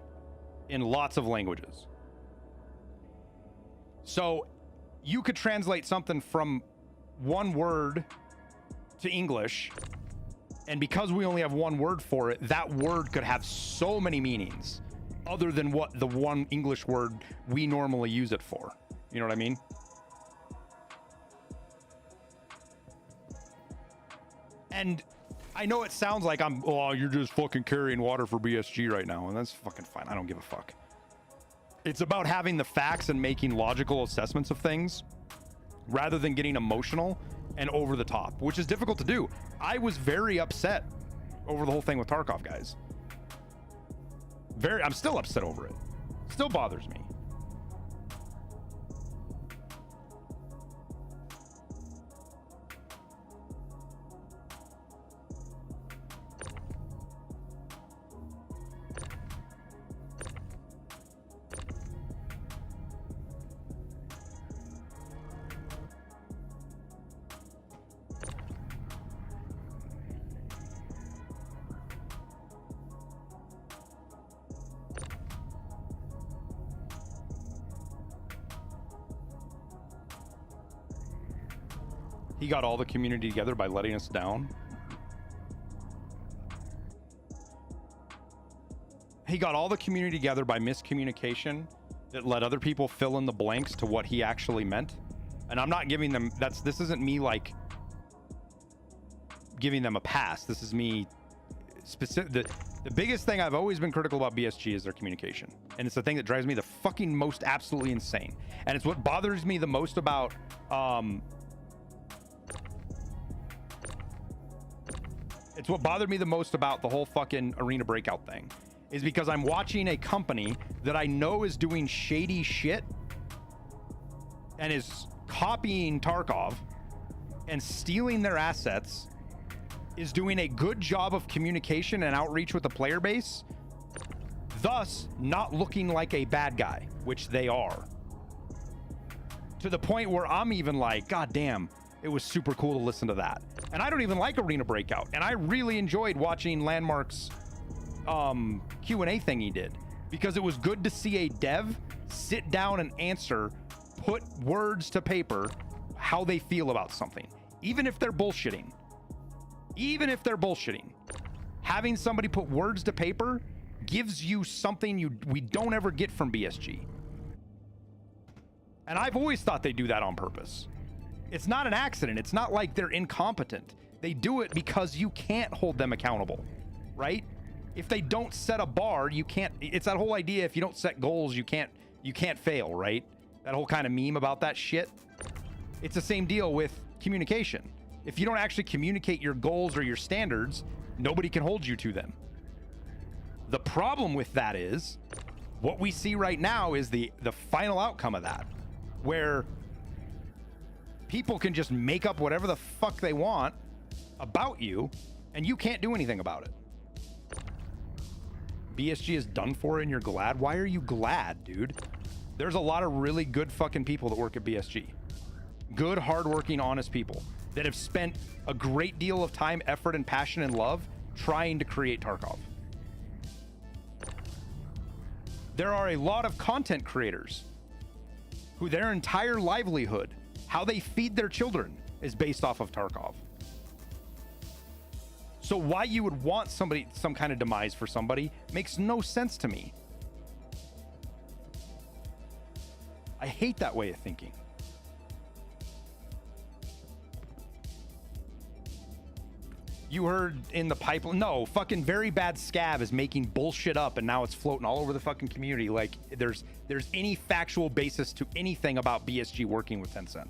in lots of languages. So you could translate something from one word to English, and because we only have one word for it, that word could have so many meanings other than what the one English word we normally use it for. You know what I mean? And I know it sounds like you're just fucking carrying water for BSG right now, and that's fucking fine. I don't give a fuck. It's about having the facts and making logical assessments of things rather than getting emotional and over the top, which is difficult to do. I was very upset over the whole thing with Tarkov, guys. I'm still upset over it. Still bothers me. He got all the community together by letting us down. He got all the community together by miscommunication that let other people fill in the blanks to what he actually meant. And I'm not giving them, this isn't me like giving them a pass. This is me specific. The biggest thing I've always been critical about BSG is their communication. And it's the thing that drives me the fucking most absolutely insane. And it's what bothers me the most about, it's what bothered me the most about the whole fucking arena breakout thing, is because I'm watching a company that I know is doing shady shit and is copying Tarkov and stealing their assets, is doing a good job of communication and outreach with the player base, thus not looking like a bad guy, which they are. To the point where I'm even like, God damn, it was super cool to listen to that. And I don't even like Arena Breakout. And I really enjoyed watching Landmark's Q&A thing he did, because it was good to see a dev sit down and answer, put words to paper, how they feel about something. Even if they're bullshitting. Even if they're bullshitting. Having somebody put words to paper gives you something we don't ever get from BSG. And I've always thought they do that on purpose. It's not an accident. It's not like they're incompetent. They do it because you can't hold them accountable, right? If they don't set a bar, you can't. It's that whole idea, if you don't set goals, you can't fail, right? That whole kind of meme about that shit. It's the same deal with communication. If you don't actually communicate your goals or your standards, nobody can hold you to them. The problem with that is what we see right now is the final outcome of that, where people can just make up whatever the fuck they want about you, and you can't do anything about it. BSG is done for and you're glad? Why are you glad, dude? There's a lot of really good fucking people that work at BSG. Good, hardworking, honest people that have spent a great deal of time, effort, and passion and love trying to create Tarkov. There are a lot of content creators who their entire livelihood, how they feed their children, is based off of Tarkov. So why you would want some kind of demise for somebody makes no sense to me. I hate that way of thinking. You heard in the pipeline, no, fucking Very Bad Scav is making bullshit up and now it's floating all over the fucking community like there's any factual basis to anything about BSG working with Tencent.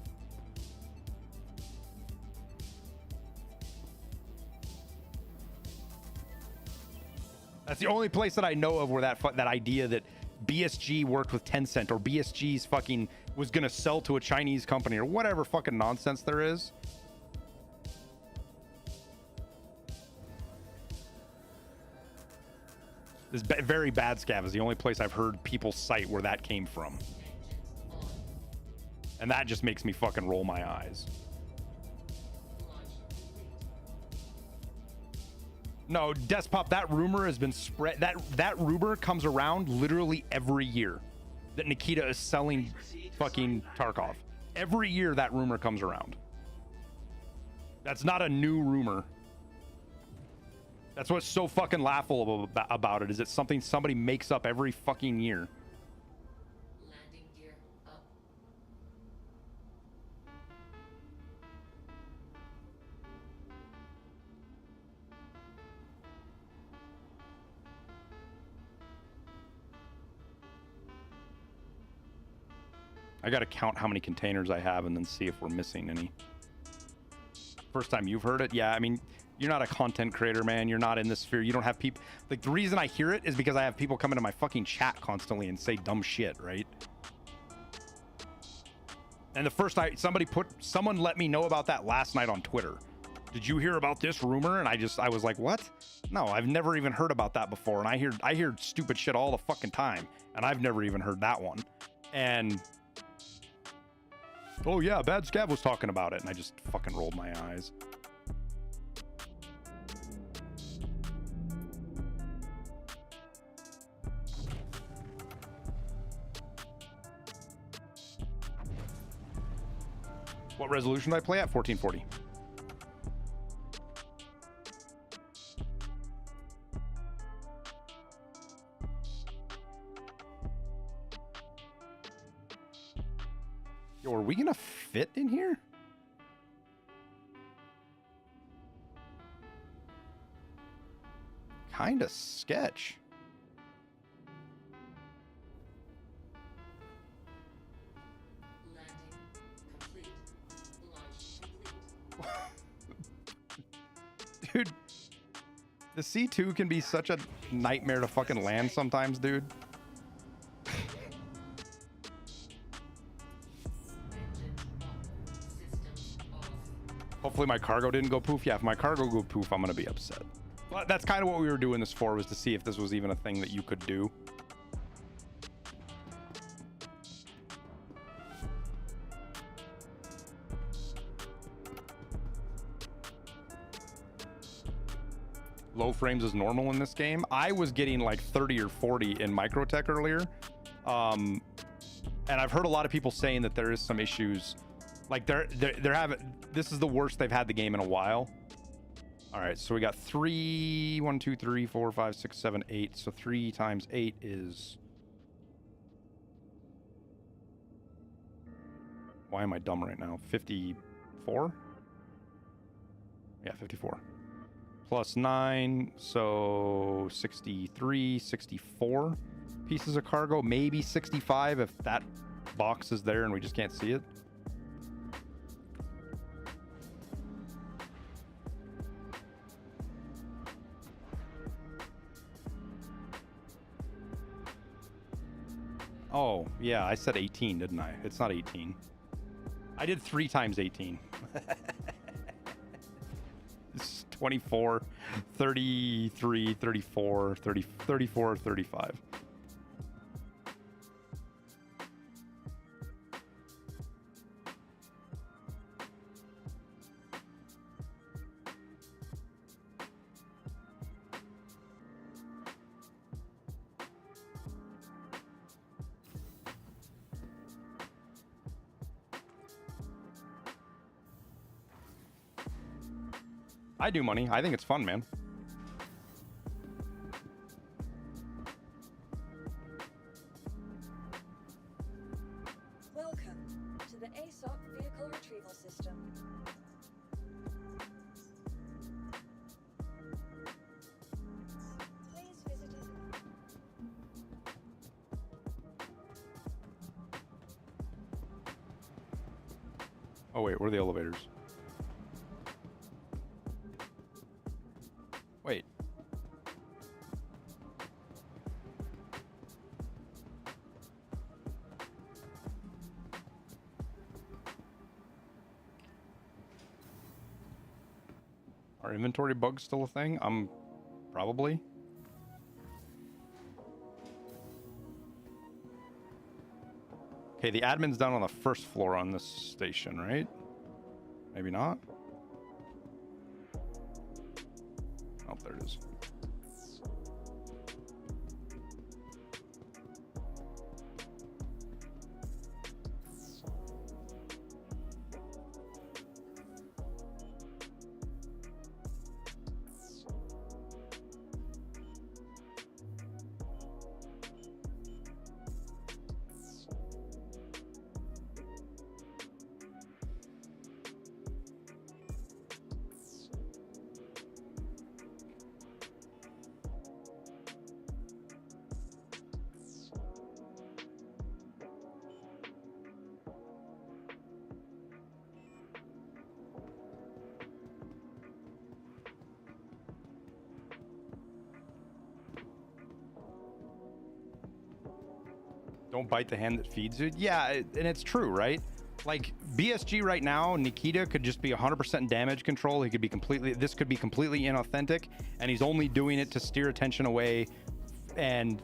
That's the only place that I know of where that idea that BSG worked with Tencent or BSG's fucking was gonna sell to a Chinese company or whatever fucking nonsense there is. This Very Bad Scav is the only place I've heard people cite where that came from. And that just makes me fucking roll my eyes. No, Despop, that rumor has been spread. That rumor comes around literally every year that Nikita is selling fucking Tarkov. Every year that rumor comes around. That's not a new rumor. That's what's so fucking laughable about it, is it's something somebody makes up every fucking year. Landing gear up. I gotta count how many containers I have and then see if we're missing any. First time you've heard it? Yeah, I mean, you're not a content creator, man. You're not in this sphere. You don't have people. Like, the reason I hear it is because I have people come into my fucking chat constantly and say dumb shit, right? And the first night, someone let me know about that last night on Twitter. Did you hear about this rumor? And I was like, what? No, I've never even heard about that before. And I hear stupid shit all the fucking time. And I've never even heard that one. And, oh yeah, Bad Scav was talking about it. And I just fucking rolled my eyes. What resolution do I play at? 1440. Yo, are we gonna fit in here? Kinda sketch. Dude, the C2 can be such a nightmare to fucking land sometimes, dude. Hopefully my cargo didn't go poof. Yeah, if my cargo go poof, I'm gonna be upset. But that's kind of what we were doing this for, was to see if this was even a thing that you could do. Low frames is normal in this game. I was getting like 30 or 40 in Microtech earlier. And I've heard a lot of people saying that there is some issues. Like they're having, this is the worst they've had the game in a while. All right, so we got 1, 2, 3, 4, 5, 6, 7, 8. So 3 times 8 is, why am I dumb right now? 54? Yeah, 54. Plus 9, so 63, 64 pieces of cargo, maybe 65 if that box is there and we just can't see it. Oh, yeah, I said 18, didn't I? It's not 18. I did 3 times 18. It's 24, 33, 34, 30, 34, 35. I do money. I think it's fun, man. Welcome to the ASOC vehicle retrieval system. Please visit us. Oh wait, where are the elevators? Wait. Are inventory bugs still a thing? Probably. Okay, the admin's down on the first floor on this station, right? Maybe not. Oh, there it is. Don't bite the hand that feeds you. Yeah, and it's true, right? Like BSG right now, Nikita could just be 100% damage control. He could be completely, this could be completely inauthentic, and he's only doing it to steer attention away and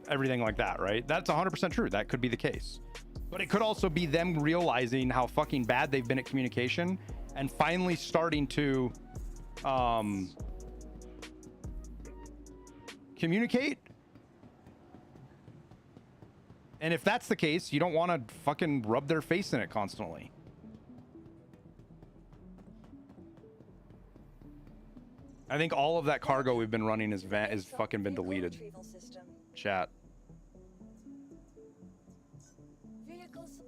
everything like that, right? That's 100% true. That could be the case. But it could also be them realizing how fucking bad they've been at communication and finally starting to communicate. And if that's the case, you don't want to fucking rub their face in it constantly. I think all of that cargo we've been running is fucking been deleted. Chat.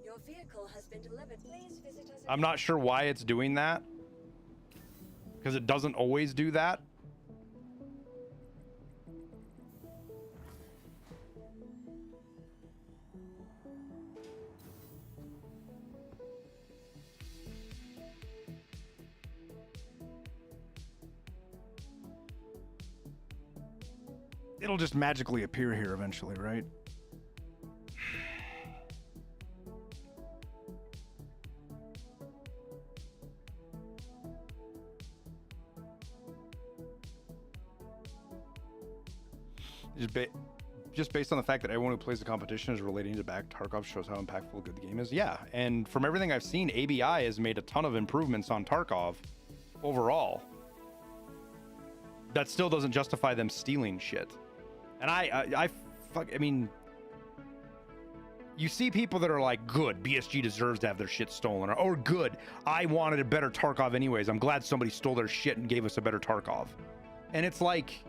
Your vehicle has been delivered. Please visit us. I'm not sure why it's doing that, because it doesn't always do that. It'll just magically appear here eventually, right? Just based on the fact that everyone who plays the competition is relating to back Tarkov shows how impactful good the game is. Yeah, and from everything I've seen, ABI has made a ton of improvements on Tarkov overall. That still doesn't justify them stealing shit. And I mean, you see people that are like, good, BSG deserves to have their shit stolen, or good, I wanted a better Tarkov anyways. I'm glad somebody stole their shit and gave us a better Tarkov. And it's like,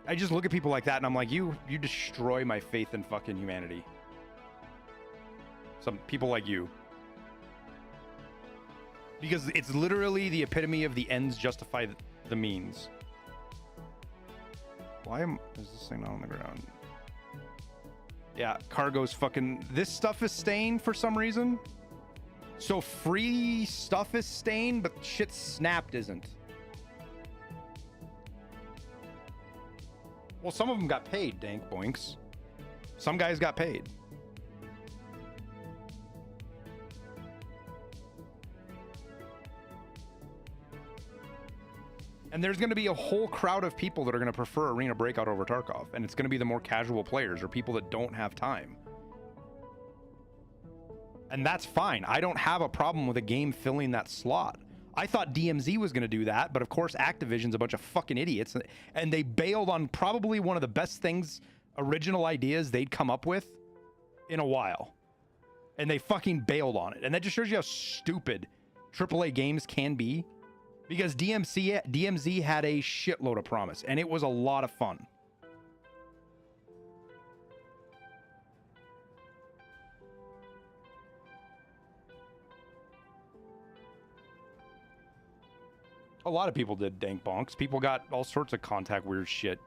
I just look at people like that and I'm like, you destroy my faith in fucking humanity. Some people like you. Because it's literally the epitome of the ends justify the means. Why is this thing not on the ground? Yeah, cargo's fucking, this stuff is staying for some reason. So free stuff is staying, but shit snapped isn't. Well, some of them got paid, dank boinks. Some guys got paid. And there's going to be a whole crowd of people that are going to prefer Arena Breakout over Tarkov. And it's going to be the more casual players or people that don't have time. And that's fine. I don't have a problem with a game filling that slot. I thought DMZ was going to do that, but of course Activision's a bunch of fucking idiots. And they bailed on probably one of the best things, original ideas they'd come up with in a while. And they fucking bailed on it. And that just shows you how stupid AAA games can be. Because DMZ had a shitload of promise, and it was a lot of fun. A lot of people did dank bonks. People got all sorts of contact weird shit.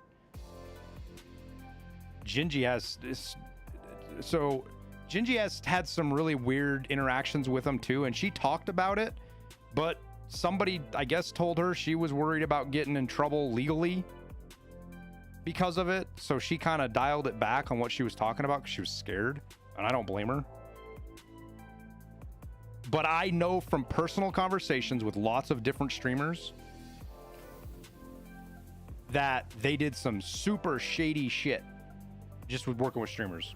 Gingy has this. So Gingy has had some really weird interactions with him too, and she talked about it, but somebody, I guess, told her she was worried about getting in trouble legally because of it. So she kind of dialed it back on what she was talking about because she was scared. And I don't blame her. But I know from personal conversations with lots of different streamers that they did some super shady shit just with working with streamers.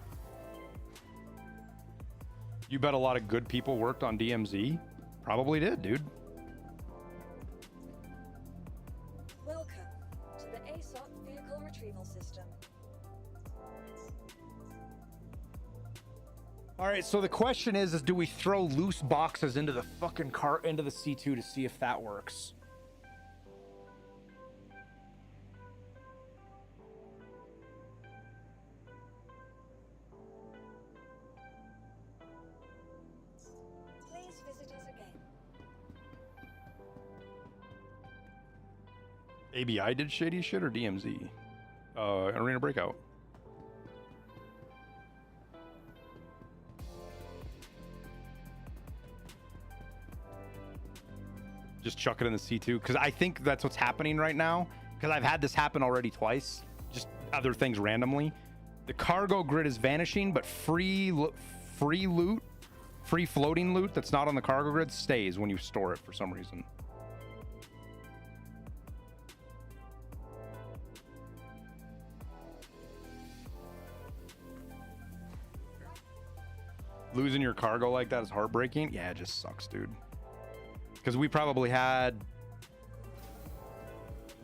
You bet a lot of good people worked on DMZ? Probably did, dude. All right, so the question is do we throw loose boxes into the fucking cart, into the C2 to see if that works? Please visit us again. ABI did shady shit or DMZ? Arena Breakout. Just chuck it in the C2 because I think that's what's happening right now, because I've had this happen already twice. Just other things randomly. The cargo grid is vanishing, but free loot, free floating loot that's not on the cargo grid stays when you store it for some reason. Losing your cargo like that is heartbreaking. Yeah, it just sucks, dude. Because we probably had,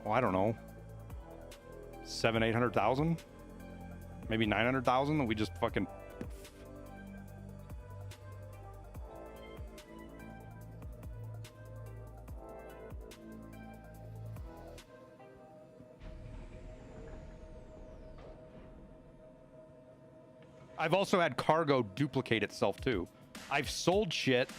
oh, I don't know, 800,000, maybe 900,000 that we just fucking. I've also had cargo duplicate itself too. I've sold shit,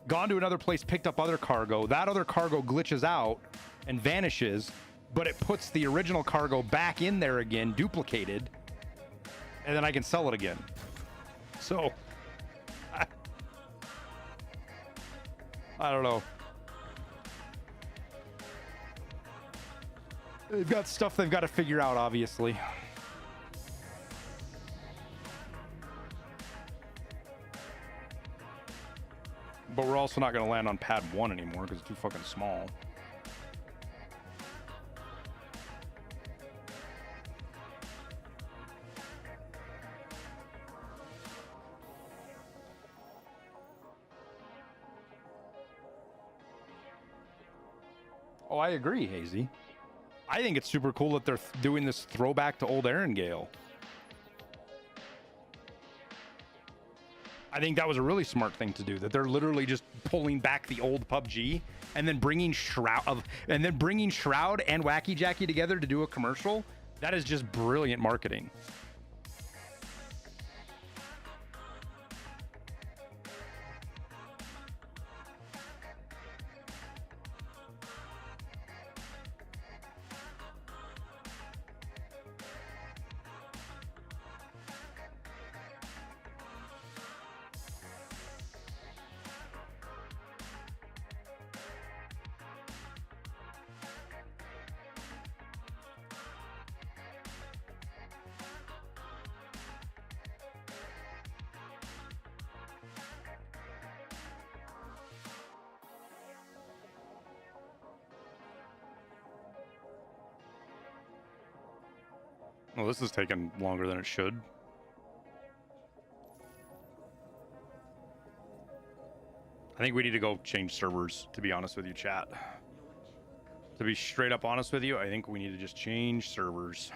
gone to another place, picked up other cargo. That other cargo glitches out and vanishes, but it puts the original cargo back in there again, duplicated, and then I can sell it again. So, I don't know. They've got stuff they've got to figure out, obviously. But we're also not going to land on pad 1 anymore because it's too fucking small. Oh, I agree, Hazy. I think it's super cool that they're doing this throwback to old Erangel. I think that was a really smart thing to do, that they're literally just pulling back the old PUBG and then bringing Shroud and Wacky Jacky together to do a commercial. That is just brilliant marketing. Well, this is taking longer than it should. I think we need to go change servers, to be honest with you, chat. To be straight up honest with you, I think we need to just change servers.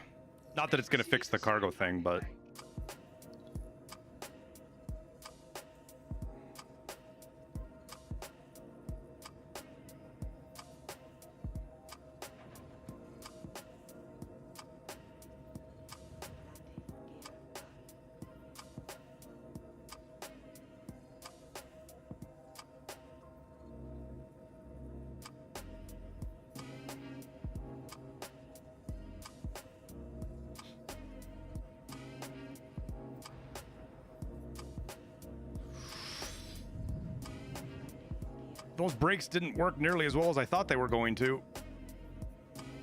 Not that it's going to fix the cargo thing, but... Those brakes didn't work nearly as well as I thought they were going to.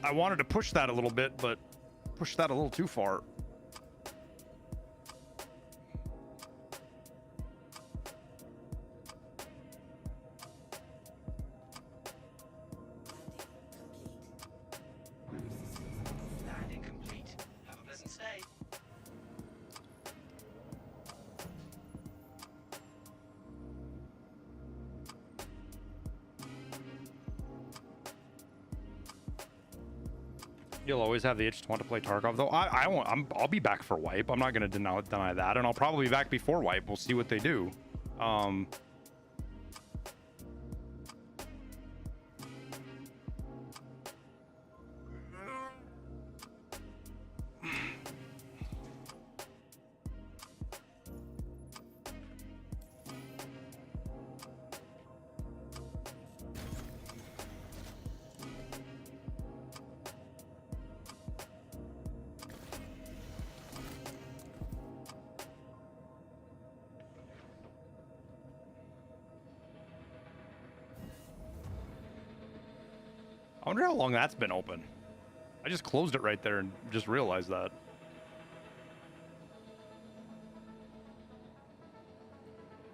I wanted to push that a little bit, but pushed that a little too far. Landing complete. Have a pleasant stay. You'll always have the itch to want to play Tarkov, though. I won't. I'll be back for wipe. I'm not going to deny that, and I'll probably be back before wipe. We'll see what they do. I wonder how long that's been open. I just closed it right there and just realized that.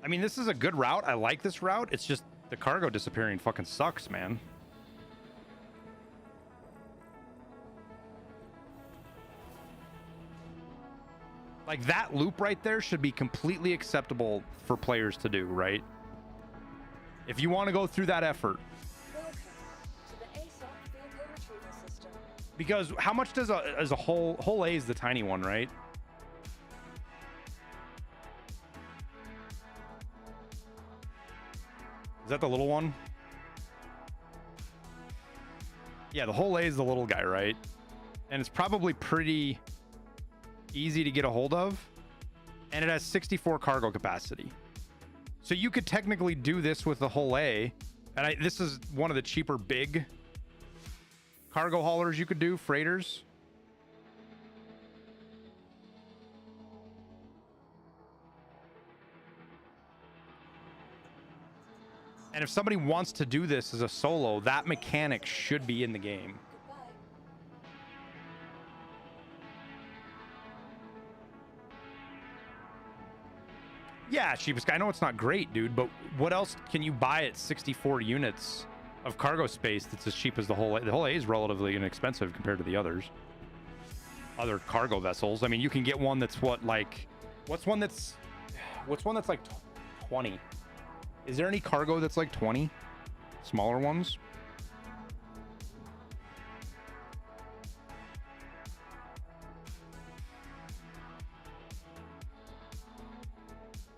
I mean, this is a good route. I like this route. It's just the cargo disappearing fucking sucks, man. Like, that loop right there should be completely acceptable for players to do, right? If you want to go through that effort. Welcome to the ASUS vehicle retrieval system. Because how much does a whole A is the tiny one, right? Is that the little one? Yeah, the whole A is the little guy, right? And it's probably pretty easy to get a hold of. And it has 64 cargo capacity. So you could technically do this with the whole A. And this is one of the cheaper big cargo haulers you could do, freighters. And if somebody wants to do this as a solo, that mechanic should be in the game. Goodbye. Yeah, cheapest guy. I know it's not great, dude, but what else can you buy at 64 units of cargo space that's as cheap as the whole A? The whole A is relatively inexpensive compared to the others. Other cargo vessels. I mean, you can get one that's what's one that's like 20? Is there any cargo that's like 20? Smaller ones?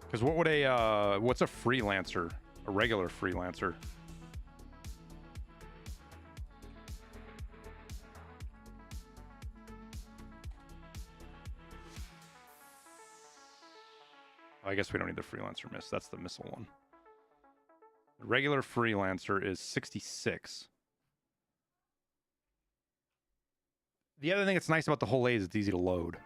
Because what would what's a freelancer? A regular freelancer? I guess we don't need the freelancer miss. That's the missile one. The regular freelancer is 66. The other thing that's nice about the whole A is it's easy to load.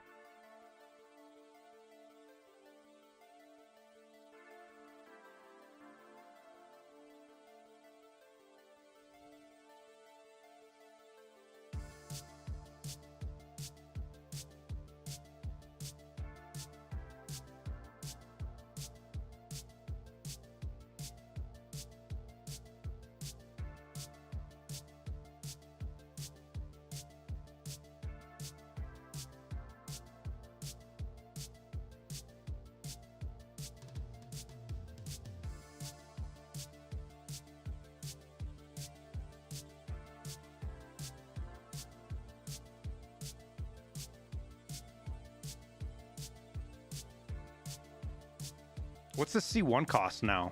What's the C1 cost now?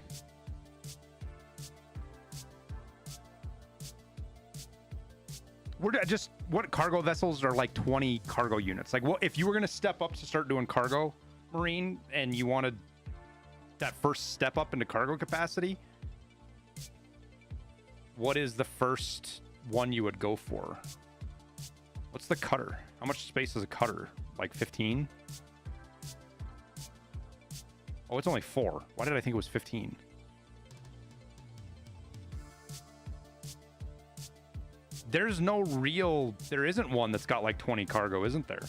What cargo vessels are like 20 cargo units? Like, what if you were going to step up to start doing cargo marine and you wanted that first step up into cargo capacity? What is the first one you would go for? What's the cutter? How much space is a cutter? Like 15? Oh, it's only 4. Why did I think it was 15? There isn't one that's got like 20 cargo, isn't there?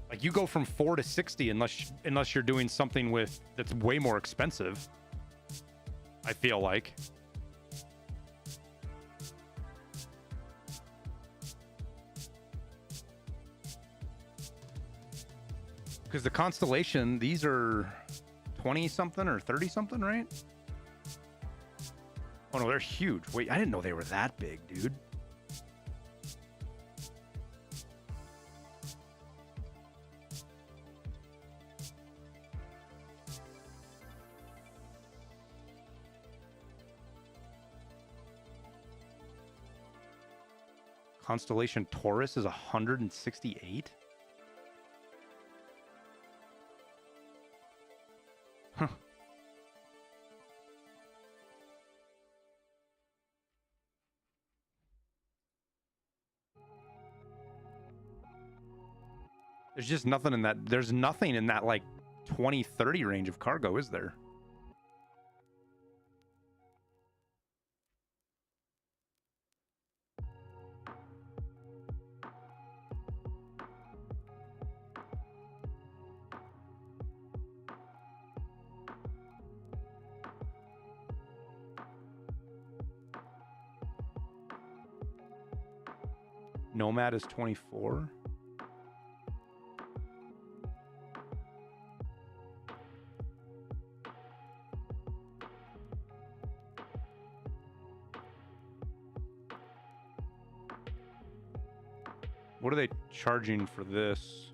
Like, you go from 4 to 60 unless you're doing something that's way more expensive. I feel like. Because the Constellation, these are 20 something or 30 something, right? Oh no, they're huge. Wait, I didn't know they were that big, dude. Constellation Taurus is 168? Huh. There's just nothing in that. There's nothing in that like 20, 30 range of cargo, is there? Nomad is 24. What are they charging for this?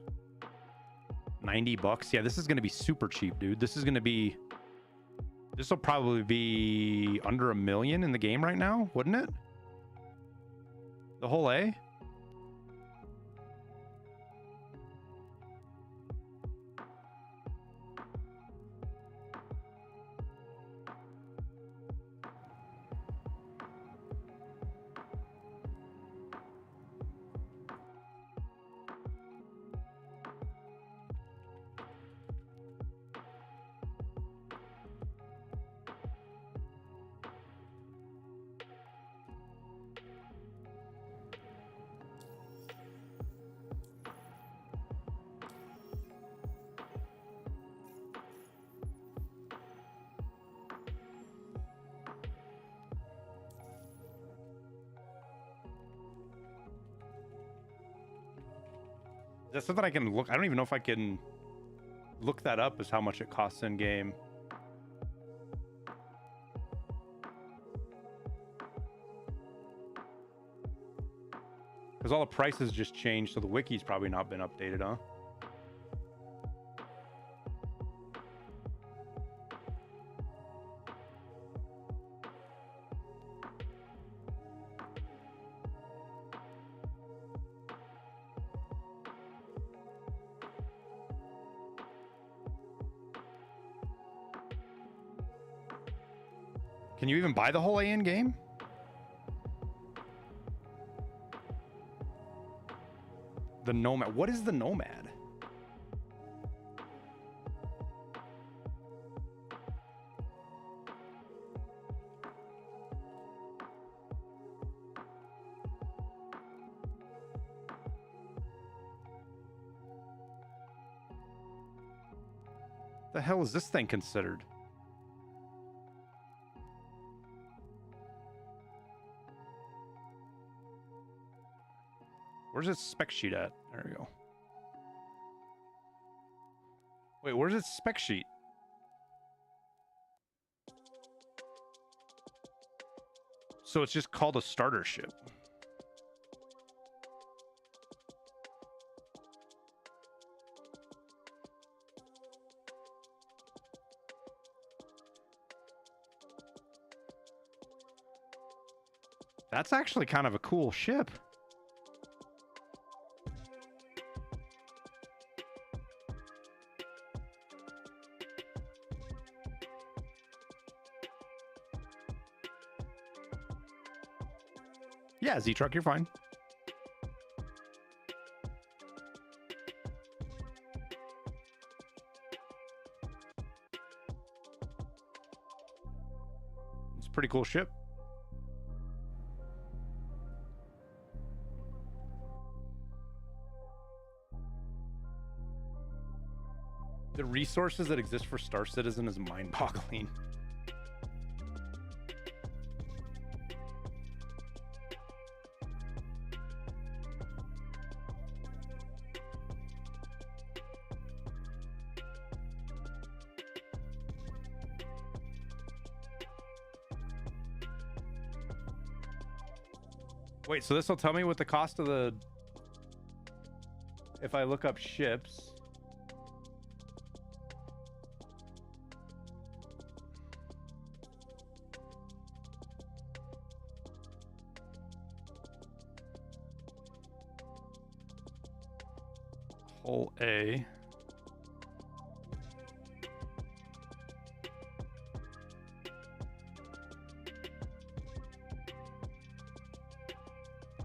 90 bucks? Yeah, this is going to be super cheap, dude. This will probably be under $1 million in the game right now, wouldn't it? The whole A? Is that something I can look? I don't even know if I can look that up as how much it costs in game. Because all the prices just changed, so the wiki's probably not been updated, huh? Can you even buy the whole A in game? The Nomad. What is the Nomad? The hell is this thing considered? Where's its spec sheet at? There we go. Wait, where's its spec sheet? So it's just called a starter ship. That's actually kind of a cool ship. Yeah, Z-Truck, you're fine. It's a pretty cool ship. The resources that exist for Star Citizen is mind-boggling. Wait, so this will tell me what the cost of the... If I look up ships... Hull A...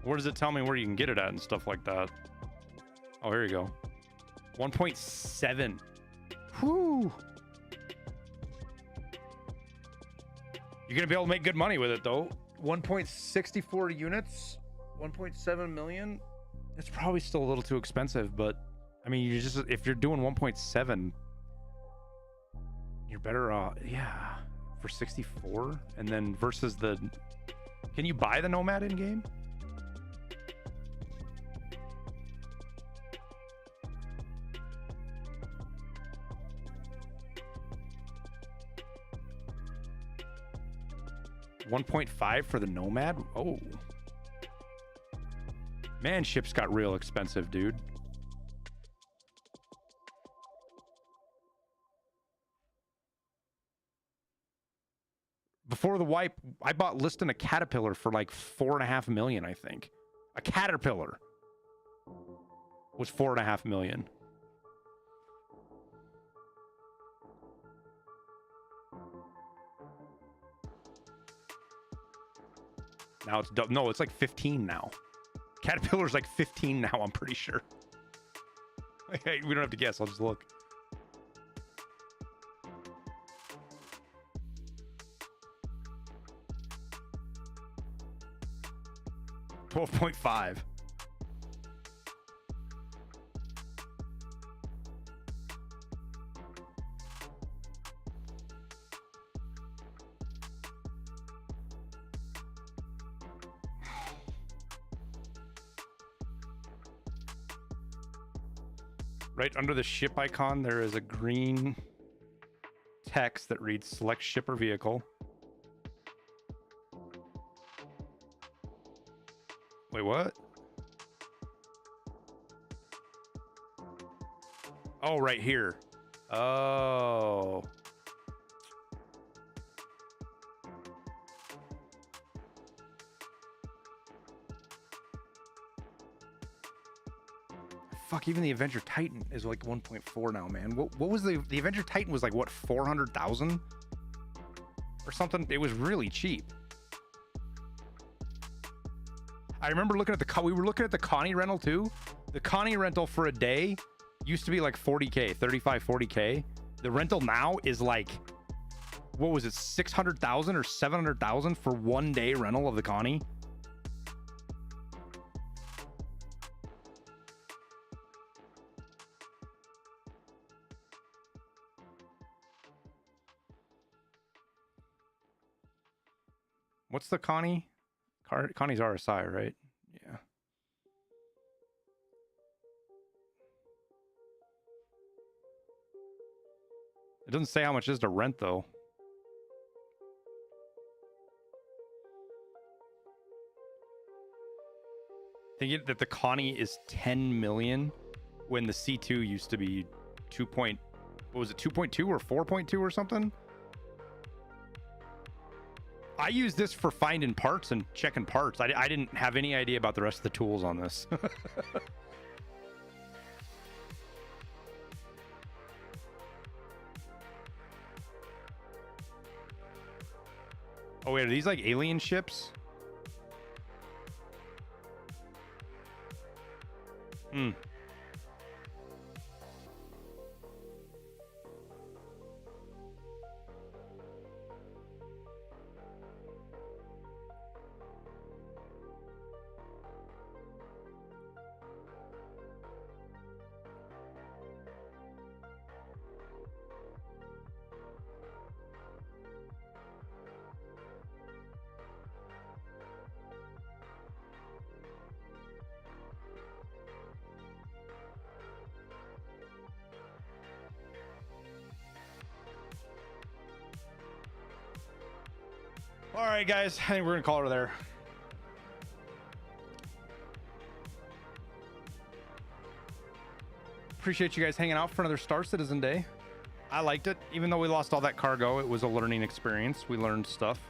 Where does it tell me where you can get it at and stuff like that? Oh, here you go. 1.7. Whoo! You're gonna be able to make good money with it though. 1.64 units, 1.7 million. It's probably still a little too expensive, but I mean, you just if you're doing 1.7, you're better off. Yeah, for 64, and then versus the. Can you buy the Nomad in game? 1.5 for the Nomad. Oh, man, ships got real expensive, dude. Before the wipe, I bought Liston a Caterpillar for like 4.5 million, I think. A Caterpillar was 4.5 million. Now it's no, it's like 15 now. Caterpillar's like 15 now, I'm pretty sure. We don't have to guess, I'll just look. $12.5. Right under the ship icon, there is a green text that reads select ship or vehicle. Wait, what? Oh, right here. Oh. Fuck, even the Avenger Titan is like 1.4 now, man. What was the Avenger Titan was like, what, 400,000 or something? It was really cheap. I remember looking at we were looking at the Connie rental too. The Connie rental for a day used to be like 40K, 35, 40K. The rental now is like, what was it, 600,000 or 700,000 for 1 day rental of the Connie? What's the Connie? Connie's RSI, right? Yeah. It doesn't say how much it is to rent, though. Thinking that the Connie is 10 million when the C2 used to be 2. What was it, 2.2 or 4.2 or something? I use this for finding parts and checking parts. I didn't have any idea about the rest of the tools on this. Oh wait, are these like alien ships? Hmm. All right, guys, I think we're gonna call it there. Appreciate you guys hanging out for another Star Citizen day. I liked it. Even though we lost all that cargo, it was a learning experience. We learned stuff.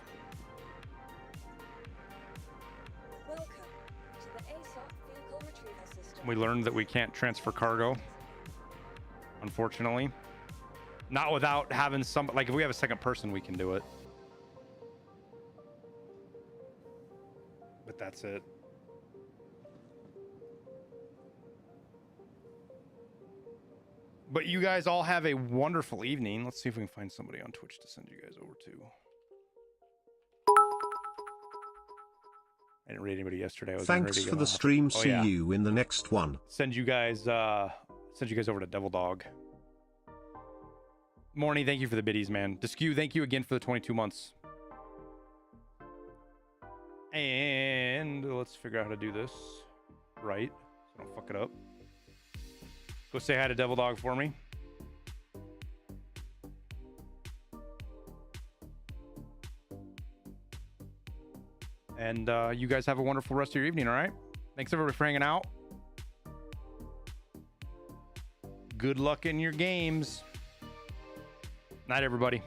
Welcome to the ASUS vehicle retrieval system. We learned that we can't transfer cargo, unfortunately. Not without having some, like if we have a second person, we can do it. But that's it. But you guys all have a wonderful evening. Let's see if we can find somebody on Twitch to send you guys over to. I didn't read anybody yesterday. I was Thanks for the stream. See you in the next one. Send you guys over to Devil Dog. Morning, thank you for the biddies, man. Disque, thank you again for the 22 months. And let's figure out how to do this right, so I don't fuck it up. Go say hi to Devil Dog for me. And you guys have a wonderful rest of your evening, all right? Thanks, everybody, for hanging out. Good luck in your games. Night, everybody.